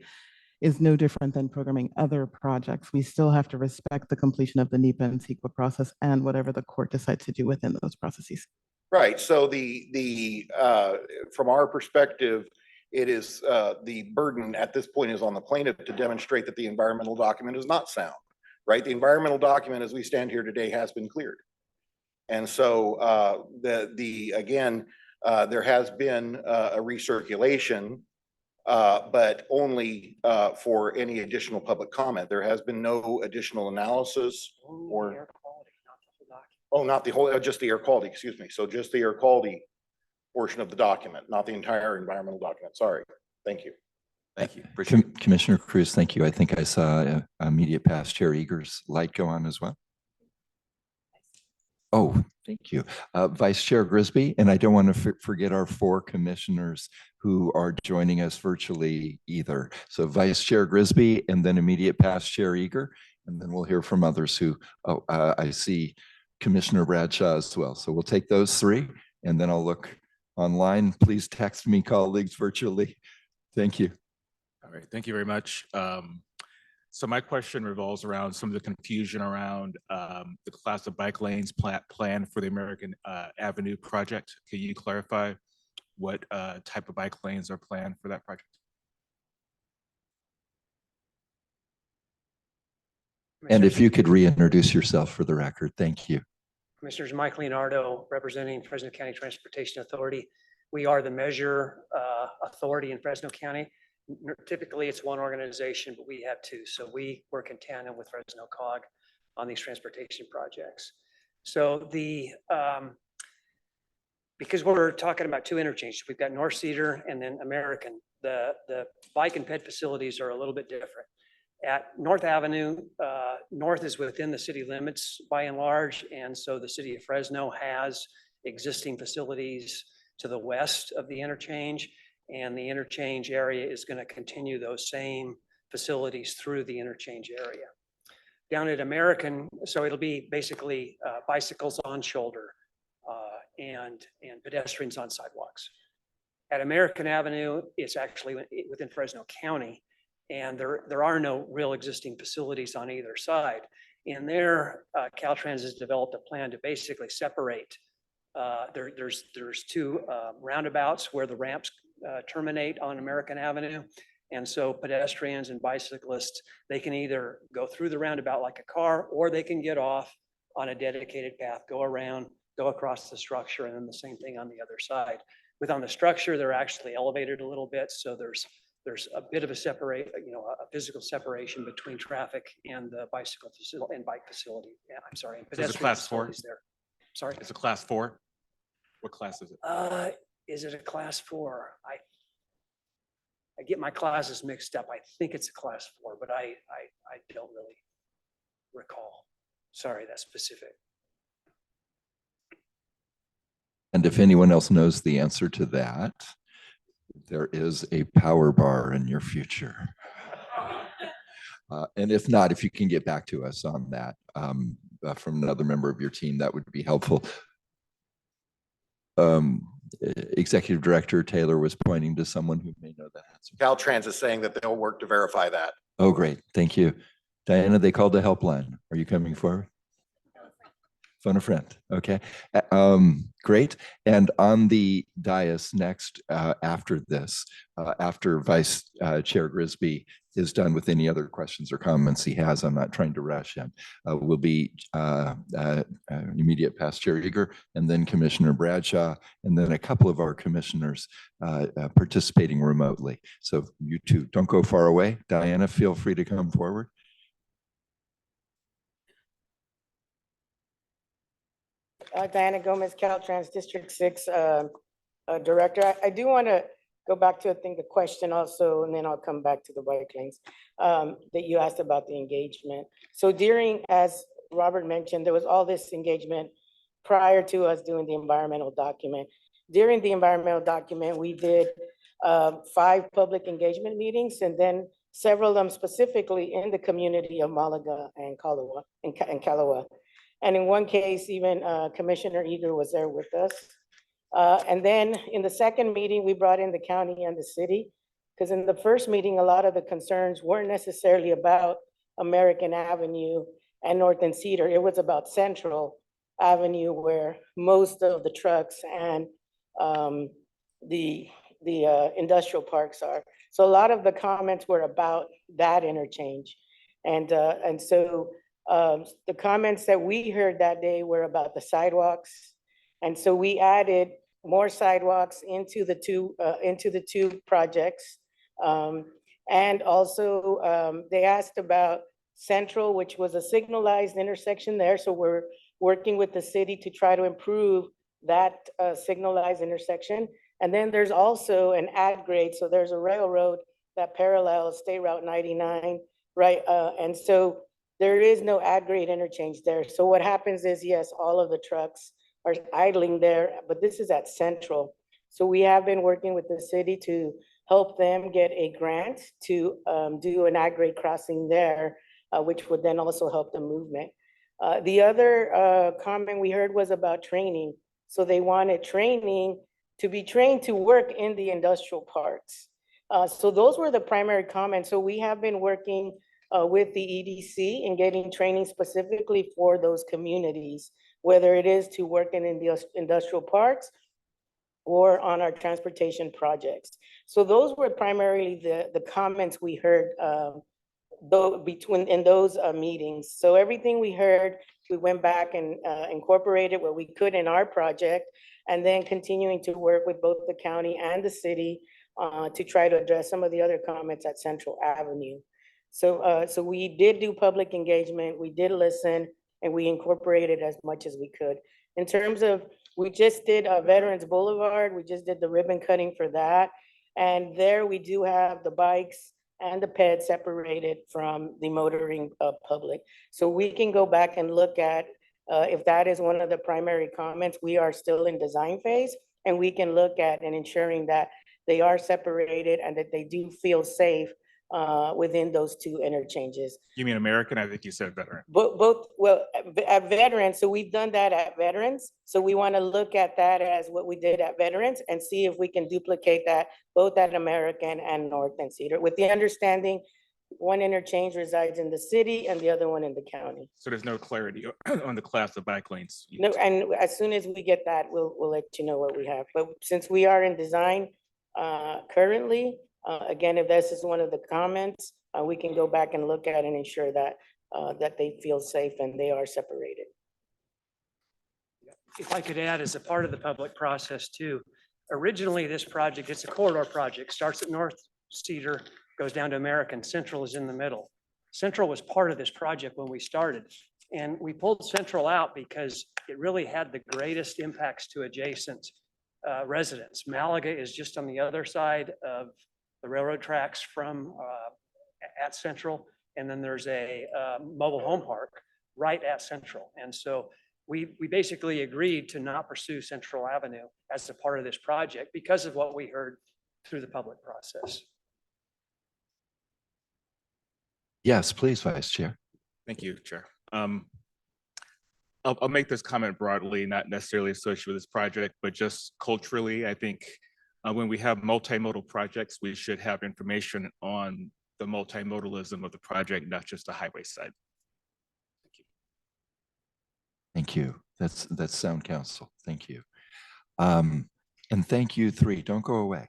I: is no different than programming other projects. We still have to respect the completion of the NEPA and CEQA process and whatever the court decides to do within those processes.
N: right. So from our perspective, it is the burden at this point is on the plaintiff to demonstrate that the environmental document is not sound. Right, the environmental document as we stand here today has been cleared, and so there has been a recirculation, but only for any additional public comment. There has been no additional analysis or not the whole, just the air quality. Excuse me. So just the air quality portion of the document, not the entire environmental document. Sorry. Thank you.
Q: Thank you.
A: Commissioner Cruz, thank you. I think I saw immediate past Chair Eager's light go on as well. Oh, thank you. Vice Chair Grisby, and I don't want to forget our 4 commissioners who are joining us virtually either. So Vice Chair Grisby, and then immediate past Chair Eager, and then we'll hear from others who, I see Commissioner Bradshaw as well. So we'll take those 3, and then I'll look online. Please text me, colleagues, virtually. Thank you.
R: All right, thank you very much. So my question revolves around some of the confusion around the class of bike lanes plan for the American Avenue project. Can you clarify what type of bike lanes are planned for that project?
A: And if you could reintroduce yourself for the record, thank you.
S: Commissioners, Mike Leonardo, representing Fresno County Transportation Authority. We are the measure authority in Fresno County. Typically, it's one organization, but we have 2. So we work in tandem with Fresno COG on these transportation projects. So because we're talking about 2 interchanges, we've got North Cedar and then American. The bike and ped facilities are a little bit different. At North Avenue, North is within the city limits by and large, and so the city of Fresno has existing facilities to the west of the interchange, and the interchange area is going to continue those same facilities through the interchange area. Down at American, so it'll be basically bicycles on shoulder and pedestrians on sidewalks. At American Avenue, it's actually within Fresno County, And there are no real existing facilities on either side. In there, Caltrans has developed a plan to basically separate. There's two roundabouts where the ramps terminate on American Avenue. And so pedestrians and bicyclists, they can either go through the roundabout like a car, or they can get off on a dedicated path, go around, go across the structure, and then the same thing on the other side. With on the structure, they're actually elevated a little bit. So there's a bit of a a physical separation between traffic and the bicycle facility and bike facility. Yeah, I'm sorry. And
R: So it's a
S: pedestrian
R: class 4?
S: facilities there. Sorry.
R: It's a class 4? What class is it?
S: Is it a class 4? I get my classes mixed up. I think it's a class 4, but I don't really recall. Sorry, that's specific.
A: And if anyone else knows the answer to that, there is a power bar in your future. And if not, if you can get back to us on that from another member of your team, that would be helpful. Executive Director Taylor was pointing to someone who may know that answer.
N: Caltrans is saying that they'll work to verify that.
A: Oh, great. Thank you. Diana, they called the helpline. Are you coming forward? Phone a friend. Okay. Great. And on the dais next, after this, after Vice Chair Grisby is done with any other questions or comments he has, I'm not trying to rush him, will be immediate past Chair Eager, and then Commissioner Bradshaw, and then a couple of our commissioners participating remotely. So you two don't go far away. Diana, feel free to come forward.
B: Diana Gomez, Caltrans District 6 Director. I do want to go back to, I think, a question also, and then I'll come back to the bike lanes that you asked about the engagement. So during, as Robert mentioned, there was all this engagement prior to us doing the environmental document. During the environmental document, we did 5 public engagement meetings, and then several of them specifically in the community of Malaga and Calawa. And in one case, even Commissioner Eager was there with us. And then in the second meeting, we brought in the county and the city, because in the first meeting, a lot of the concerns weren't necessarily about American Avenue and North and Cedar. It was about Central Avenue, where most of the trucks and the industrial parks are. So a lot of the comments were about that interchange. And so the comments that we heard that day were about the sidewalks. And so we added more sidewalks into the two projects. And also they asked about Central, which was a signalized intersection there. So we're working with the city to try to improve that signalized intersection. And then there's also an add grade. So there's a railroad that parallels State Route 99, right? And so there is no add grade interchange there. So what happens is, yes, all of the trucks are idling there, but this is at Central. So we have been working with the city to help them get a grant to do an add grade crossing there, which would then also help the movement. The other comment we heard was about training. So they wanted training to be trained to work in the industrial parks. So those were the primary comments. So we have been working with the EDC and getting training specifically for those communities, whether it is to work in the industrial parks or on our transportation projects. So those were primarily the comments we heard in those meetings. So everything we heard, we went back and incorporated what we could in our project, and then continuing to work with both the county and the city to try to address some of the other comments at Central Avenue. So we did do public engagement, we did listen, and we incorporated as much as we could. In terms of, we just did Veterans Boulevard, we just did the ribbon cutting for that. And there we do have the bikes and the peds separated from the motoring public. So we can go back and look at, if that is one of the primary comments, we are still in design phase, and we can look at and ensuring that they are separated and that they do feel safe within those two interchanges.
R: You mean American? I think you said veteran.
B: Both, well, at Veterans, so we've done that at Veterans. So we want to look at that as what we did at Veterans and see if we can duplicate that both at American and North and Cedar, with the understanding one interchange resides in the city and the other one in the county.
R: So there's no clarity on the class of bike lanes.
B: No, and as soon as we get that, we'll let you know what we have. But since we are in design currently, again, if this is one of the comments, we can go back and look at and ensure that that they feel safe and they are separated.
S: If I could add, as a part of the public process too, originally this project, it's a corridor project, starts at North Cedar, goes down to American. Central is in the middle. Central was part of this project when we started. And we pulled Central out because it really had the greatest impacts to adjacent residents. Malaga is just on the other side of the railroad tracks from at Central. And then there's a mobile home park right at Central. And so we basically agreed to not pursue Central Avenue as a part of this project because of what we heard through the public process.
A: Yes, please, Vice Chair.
R: Thank you, Chair. I'll make this comment broadly, not necessarily associated with this project, but just culturally, I think when we have multimodal projects, we should have information on the multimodalism of the project, not just the highway side.
A: Thank you. That's sound counsel. Thank you. And thank you three. Don't go away.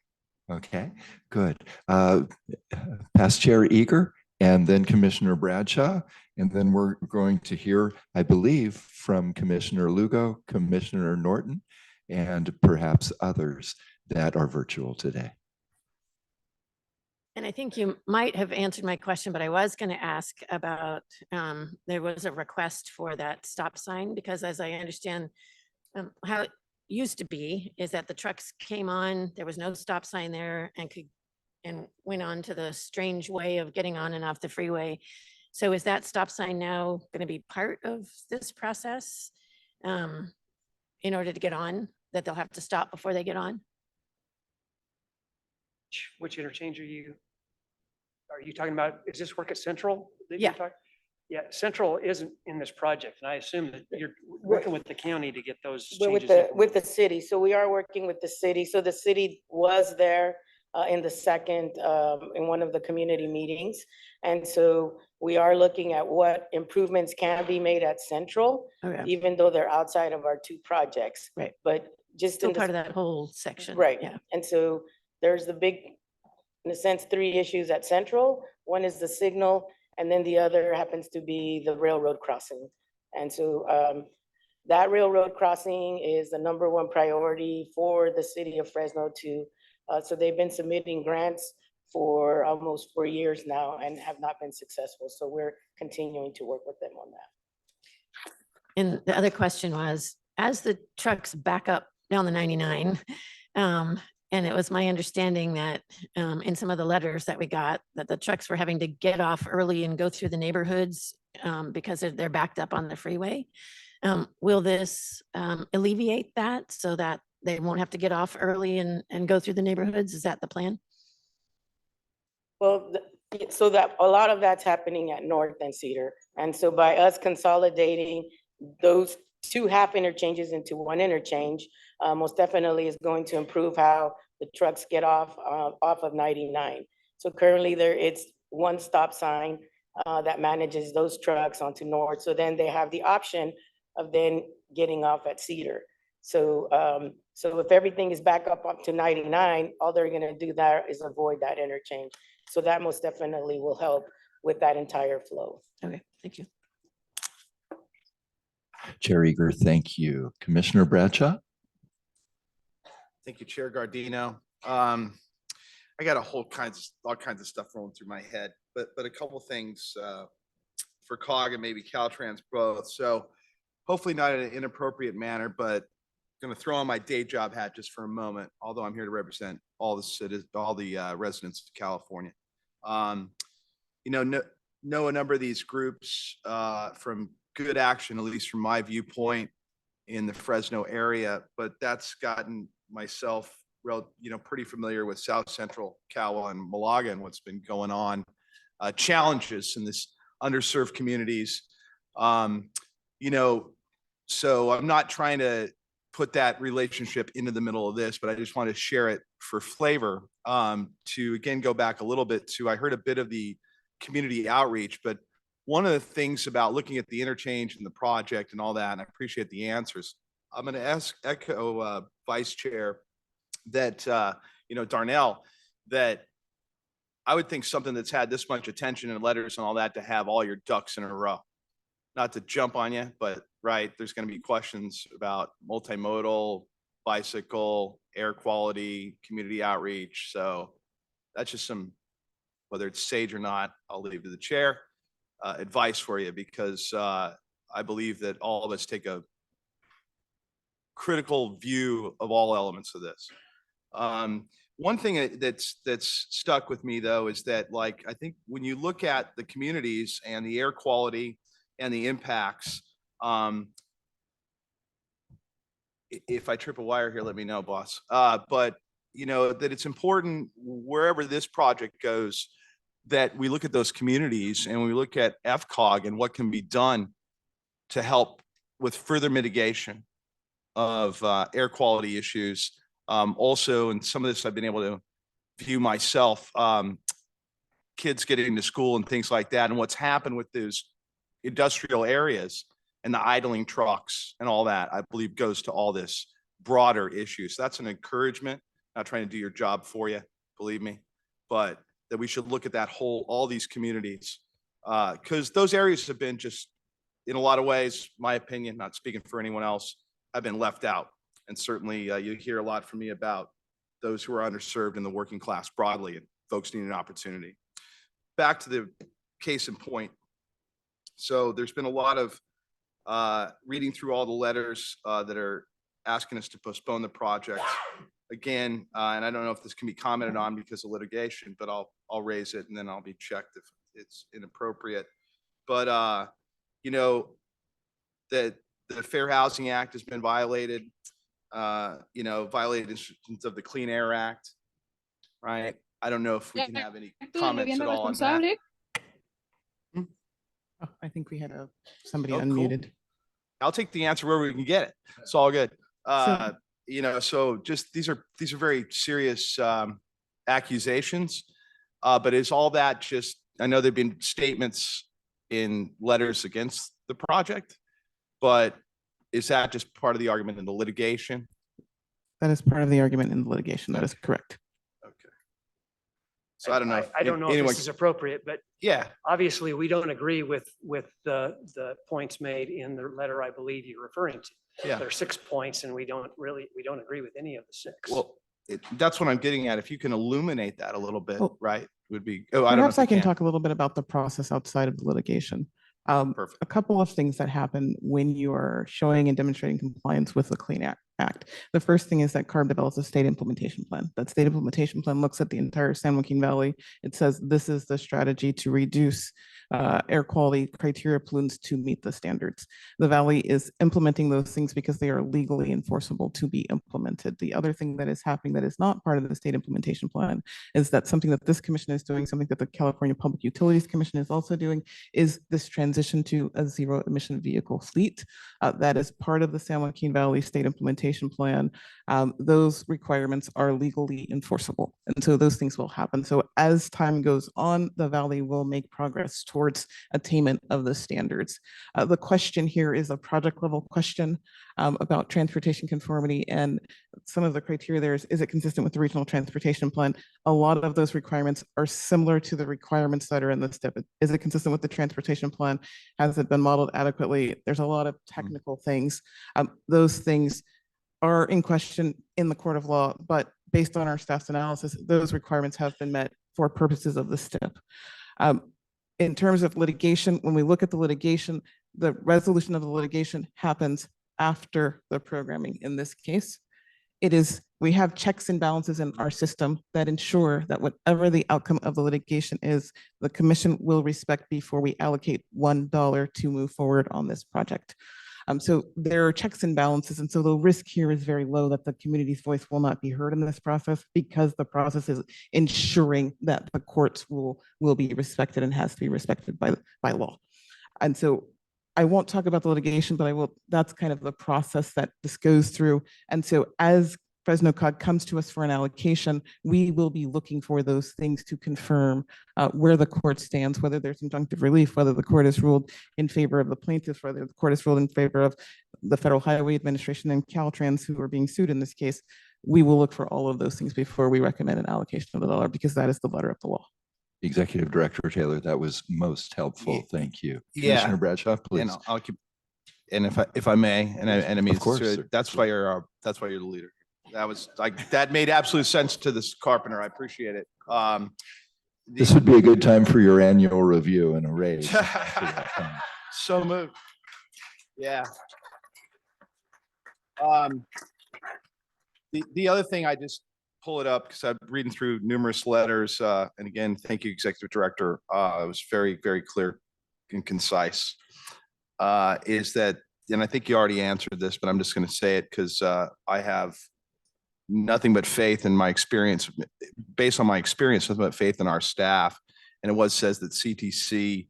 A: Okay, good. Past Chair Eager and then Commissioner Bradshaw. And then we're going to hear, I believe, from Commissioner Lugo, Commissioner Norton, and perhaps others that are virtual today.
J: And I think you might have answered my question, but I was going to ask about, there was a request for that stop sign, because as I understand how it used to be is that the trucks came on, there was no stop sign there and went on to the strange way of getting on and off the freeway. So is that stop sign now going to be part of this process in order to get on, that they'll have to stop before they get on?
S: Which interchange are you talking about? Is this work at Central? that
J: Yeah.
S: you're talking- Yeah, Central isn't in this project, and I assume that you're working with the county to get those
B: We're
S: changes.
B: with the city. So we are working with the city. So the city was there in the second, in one of the community meetings. And so we are looking at what improvements can be made at Central,
J: Okay.
B: even though they're outside of our two projects.
J: Right.
B: But just
J: Still
B: in the
J: part of that whole section.
B: Right.
J: Yeah.
B: And so there's the big, in a sense, three issues at Central. One is the signal, and then the other happens to be the railroad crossing. And so that railroad crossing is the #1 priority for the city of Fresno to, so they've been submitting grants for almost 4 years now and have not been successful. So we're continuing to work with them on that.
J: And the other question was, as the trucks back up down the 99, and it was my understanding that in some of the letters that we got, that the trucks were having to get off early and go through the neighborhoods because they're backed up on the freeway. Will this alleviate that so that they won't have to get off early and go through the neighborhoods? Is that the plan?
B: Well, so that a lot of that's happening at North and Cedar. And so by us consolidating those two half interchanges into one interchange, most definitely is going to improve how the trucks get off of 99. So currently it's one stop sign that manages those trucks onto North. So then they have the option of then getting off at Cedar. So so if everything is back up to 99, all they're gonna do there is avoid that interchange. So that most definitely will help with that entire flow.
J: Okay, thank you.
A: Chair Eager, thank you. Commissioner Bradshaw?
K: Thank you, Chair Gardino. I got all kinds of stuff rolling through my head, but a couple things for COG and maybe Caltrans both. So hopefully not in an inappropriate manner, but going to throw on my day job hat just for a moment, although I'm here to represent all the residents of California. You know a number of these groups from good action, at least from my viewpoint, in the Fresno area, but that's gotten myself pretty familiar with South Central Cal and Malaga and what's been going on, challenges in this underserved communities. So I'm not trying to put that relationship into the middle of this, but I just want to share it for flavor. To again go back a little bit to, I heard a bit of the community outreach, but one of the things about looking at the interchange and the project and all that, and I appreciate the answers, I'm going to echo Vice Chair that, Darnell, that I would think something that's had this much attention and letters and all that to have all your ducks in a row. Not to jump on you, but right, there's going to be questions about multimodal, bicycle, air quality, community outreach. So that's just some, whether it's sage or not, I'll leave to the chair, advice for you, because I believe that all of us take a critical view of all elements of this. One thing that's stuck with me though is that, like, I think when you look at the communities and the air quality and the impacts, if I trip a wire here, let me know, boss. But that it's important wherever this project goes, that we look at those communities and we look at FCOG and what can be done to help with further mitigation of air quality issues. Also, and some of this I've been able to view myself, kids getting to school and things like that, and what's happened with those industrial areas and the idling trucks and all that, I believe goes to all this broader issues. That's an encouragement, not trying to do your job for you, believe me, but that we should look at that all these communities, because those areas have been just, in a lot of ways, my opinion, not speaking for anyone else, have been left out. And certainly you hear a lot from me about those who are underserved in the working class broadly, and folks need an opportunity. Back to the case in point. So there's been a lot of reading through all the letters that are asking us to postpone the project. Again, and I don't know if this can be commented on because of litigation, but I'll raise it and then I'll be checked if it's inappropriate. But that the Fair Housing Act has been violated, violations of the Clean Air Act, right? I don't know if we can have any comments at all on that.
I: Oh, I think we had somebody
K: Oh, cool.
I: unmuted.
K: I'll take the answer wherever we can get it. It's all good. So just these are very serious accusations. But is all that just, I know there've been statements in letters against the project, but is that just part of the argument in the litigation?
I: That is part of the argument in the litigation. That is correct.
K: So I don't know.
S: I don't know if this is appropriate, but
K: yeah,
S: obviously we don't agree with the points made in the letter I believe you're referring to.
K: Yeah.
S: There are 6 points and we don't agree with any of the 6.
K: Well, that's what I'm getting at. If you can illuminate that a little bit,
I: Well,
K: right, would be, I don't know.
I: Perhaps
K: if you
I: I can talk a little bit about the process outside of the litigation.
K: Perfect.
I: A couple of things that happen when you are showing and demonstrating compliance with the Clean Air Act. The first thing is that CARB develops a state implementation plan. That state implementation plan looks at the entire San Joaquin Valley. It says this is the strategy to reduce air quality criteria pollutants to meet the standards. The Valley is implementing those things because they are legally enforceable to be implemented. The other thing that is happening that is not part of the state implementation plan is that something that this commission is doing, something that the California Public Utilities Commission is also doing, is this transition to a zero emission vehicle fleet. That is part of the San Joaquin Valley state implementation plan. Those requirements are legally enforceable. And so those things will happen. So as time goes on, the Valley will make progress towards attainment of the standards. The question here is a project level question about transportation conformity, and some of the criteria there is it consistent with the regional transportation plan? A lot of those requirements are similar to the requirements that are in the STIP. Is it consistent with the transportation plan? Has it been modeled adequately? There's a lot of technical things. Those things are in question in the court of law, but based on our staff's analysis, those requirements have been met for purposes of the STIP. In terms of litigation, when we look at the litigation, the resolution of the litigation happens after the programming in this case. We have checks and balances in our system that ensure that whatever the outcome of the litigation is, the commission will respect before we allocate $1 to move forward on this project. So there are checks and balances. And so the risk here is very low that the community's voice will not be heard in this process, because the process is ensuring that the court's rule will be respected and has to be respected by law. And so I won't talk about the litigation, but I will. That's kind of the process that this goes through. And so as Fresno COG comes to us for an allocation, we will be looking for those things to confirm where the court stands, whether there's injunctive relief, whether the court has ruled in favor of the plaintiffs, whether the court has ruled in favor of the Federal Highway Administration and Caltrans who are being sued in this case. We will look for all of those things before we recommend an allocation of the dollar, because that is the letter of the law.
A: Executive Director Taylor, that was most helpful. Thank you.
K: Yeah.
A: Commissioner Bradshaw, please.
K: I'll keep, and if I may, and I mean,
A: Of course,
K: it's,
A: sir.
K: that's why you're the leader. That was like, that made absolute sense to this Carpenter. I appreciate it.
A: This would be a good time for your annual review and a raise.
K: So moved. Yeah. The other thing, I just pull it up because I'm reading through numerous letters. And again, thank you, Executive Director. It was very, very clear and concise. Is that, and I think you already answered this, but I'm just going to say it because I have nothing but faith in my experience, based on my experience, nothing but faith in our staff. And it says that CTC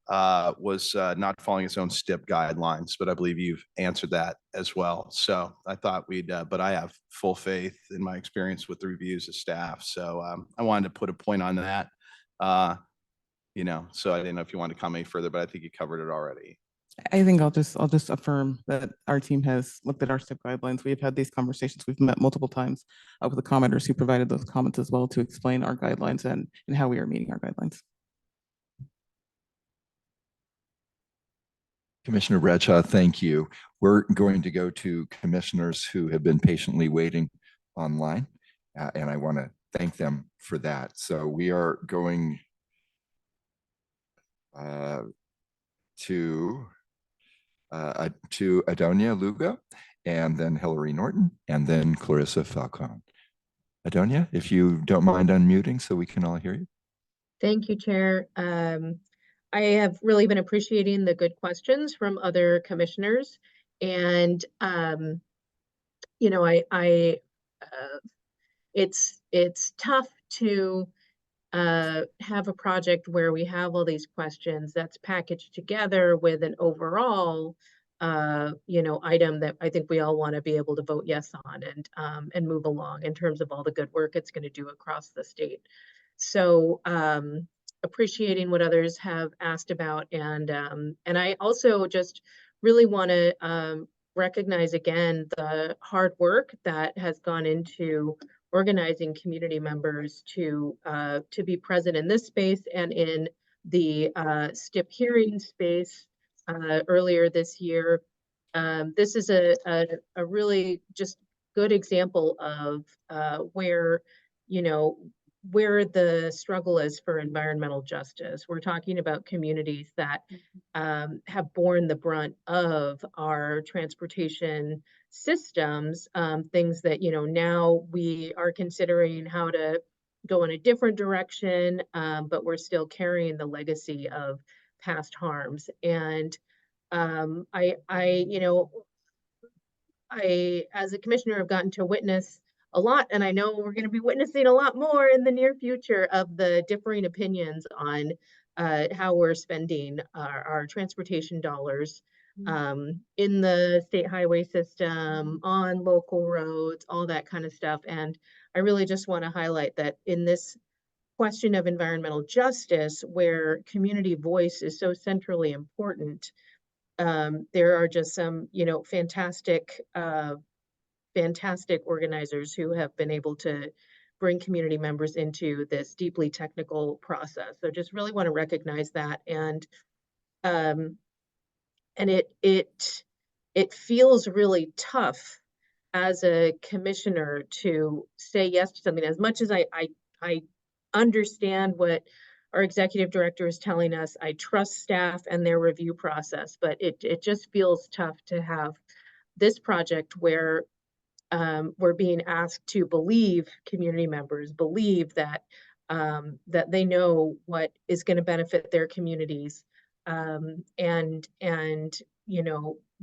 K: was not following its own STIP guidelines, but I believe you've answered that as well. So I thought but I have full faith in my experience with the reviews of staff. So I wanted to put a point on that. So I didn't know if you wanted to comment further, but I think you covered it already.
I: I think I'll just affirm that our team has looked at our STIP guidelines. We've had these conversations. We've met multiple times with the commenters who provided those comments as well to explain our guidelines and how we are meeting our guidelines.
A: Commissioner Bradshaw, thank you. We're going to go to commissioners who have been patiently waiting online, and I want to thank them for that. So we are going to Adonia Lugo, and then Hillary Norton, and then Clarissa Falcone. Adonia, if you don't mind unmuting so we can all hear you.
E: Thank you, Chair. I have really been appreciating the good questions from other commissioners, and it's tough to have a project where we have all these questions that's packaged together with an overall item that I think we all want to be able to vote yes on and move along in terms of all the good work it's going to do across the state. So appreciating what others have asked about, and I also just really want to recognize again the hard work that has gone into organizing community members to be present in this space and in the STIP hearing space earlier this year. This is a really just good example of where the struggle is for environmental justice. We're talking about communities that have borne the brunt of our transportation systems, things that, now we are considering how to go in a different direction, but we're still carrying the legacy of past harms. And I, as a commissioner, have gotten to witness a lot, and I know we're going to be witnessing a lot more in the near future of the differing opinions on how we're spending our transportation dollars in the state highway system, on local roads, all that kind of stuff. And I really just want to highlight that in this question of environmental justice, where community voice is so centrally important, there are just some, fantastic organizers who have been able to bring community members into this deeply technical process. So just really want to recognize that. And it feels really tough as a commissioner to say yes to something. As much as I understand what our executive director is telling us, I trust staff and their review process, but it just feels tough to have this project where we're being asked to believe community members, believe that that they know what is going to benefit their communities, and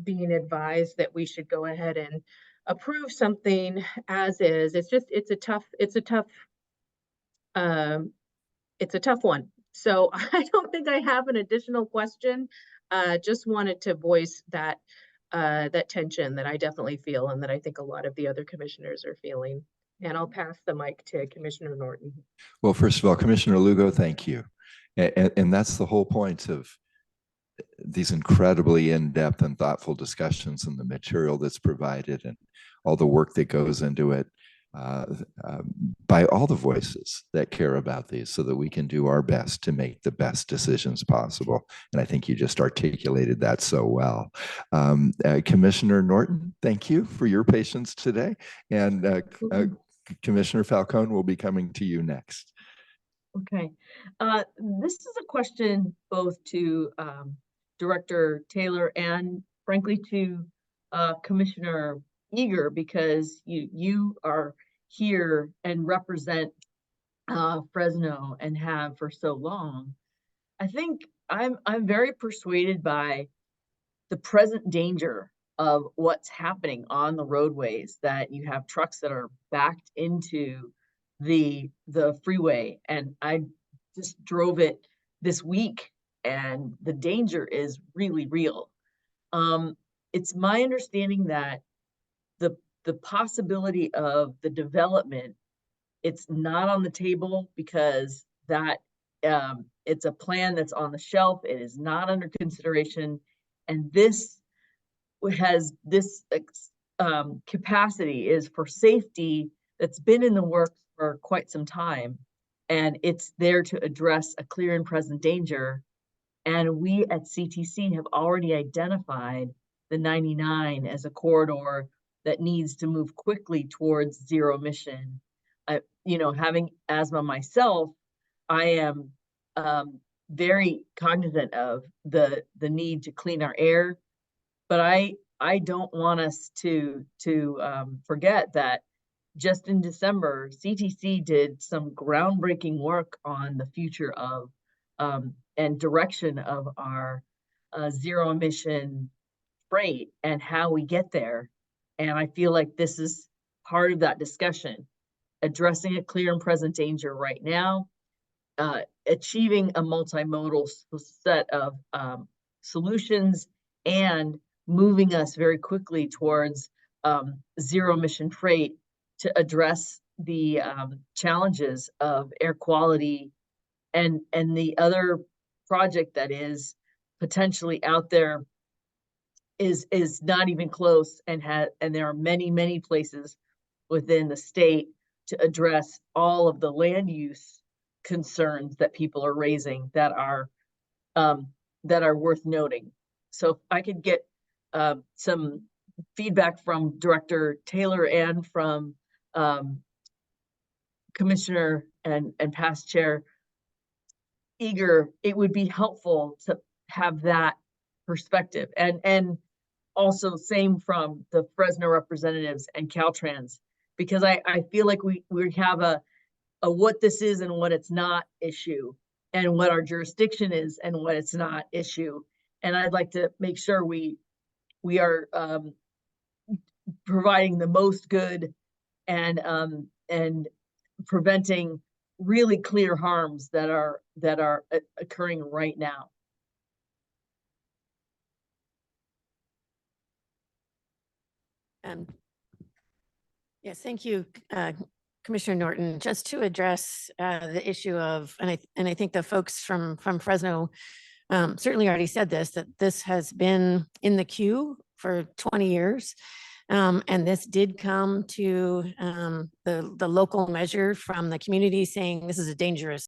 E: being advised that we should go ahead and approve something as is. It's a tough one. So I don't think I have an additional question. Just wanted to voice that that tension that I definitely feel and that I think a lot of the other commissioners are feeling. And I'll pass the mic to Commissioner Norton.
A: Well, first of all, Commissioner Lugo, thank you. And that's the whole point of these incredibly in-depth and thoughtful discussions and the material that's provided and all the work that goes into it by all the voices that care about these so that we can do our best to make the best decisions possible. And I think you just articulated that so well. Commissioner Norton, thank you for your patience today. And Commissioner Falcone will be coming to you next.
T: Okay. This is a question both to Director Taylor and frankly to Commissioner Eager, because you are here and represent Fresno and have for so long. I think I'm very persuaded by the present danger of what's happening on the roadways, that you have trucks that are backed into the freeway. And I just drove it this week and the danger is really real. It's my understanding that the possibility of the development, it's not on the table because that it's a plan that's on the shelf. It is not under consideration. And this has this capacity is for safety that's been in the works for quite some time. And it's there to address a clear and present danger. And we at CTC have already identified the 99 as a corridor that needs to move quickly towards zero emission. You know, having asthma myself, I am very cognizant of the need to clean our air, but I don't want us to forget that just in December, CTC did some groundbreaking work on the future of and direction of our zero emission freight and how we get there. And I feel like this is part of that discussion, addressing a clear and present danger right now, achieving a multimodal set of solutions, and moving us very quickly towards zero emission freight to address the challenges of air quality and the other project that is potentially out there is not even close, and there are many places within the state to address all of the land use concerns that people are raising that are worth noting. So if I could get some feedback from Director Taylor and from Commissioner and past Chair Eager, it would be helpful to have that perspective, and also same from the Fresno representatives and Caltrans, because I feel like we have a what this is and what it's not issue, and what our jurisdiction is and what it's not issue. And I'd like to make sure we are providing the most good and preventing really clear harms that are occurring right now.
J: Yes, thank you, Commissioner Norton. Just to address the issue of, and I think the folks from Fresno certainly already said this, that this has been in the queue for 20 years. And this did come to the local measure from the community saying this is a dangerous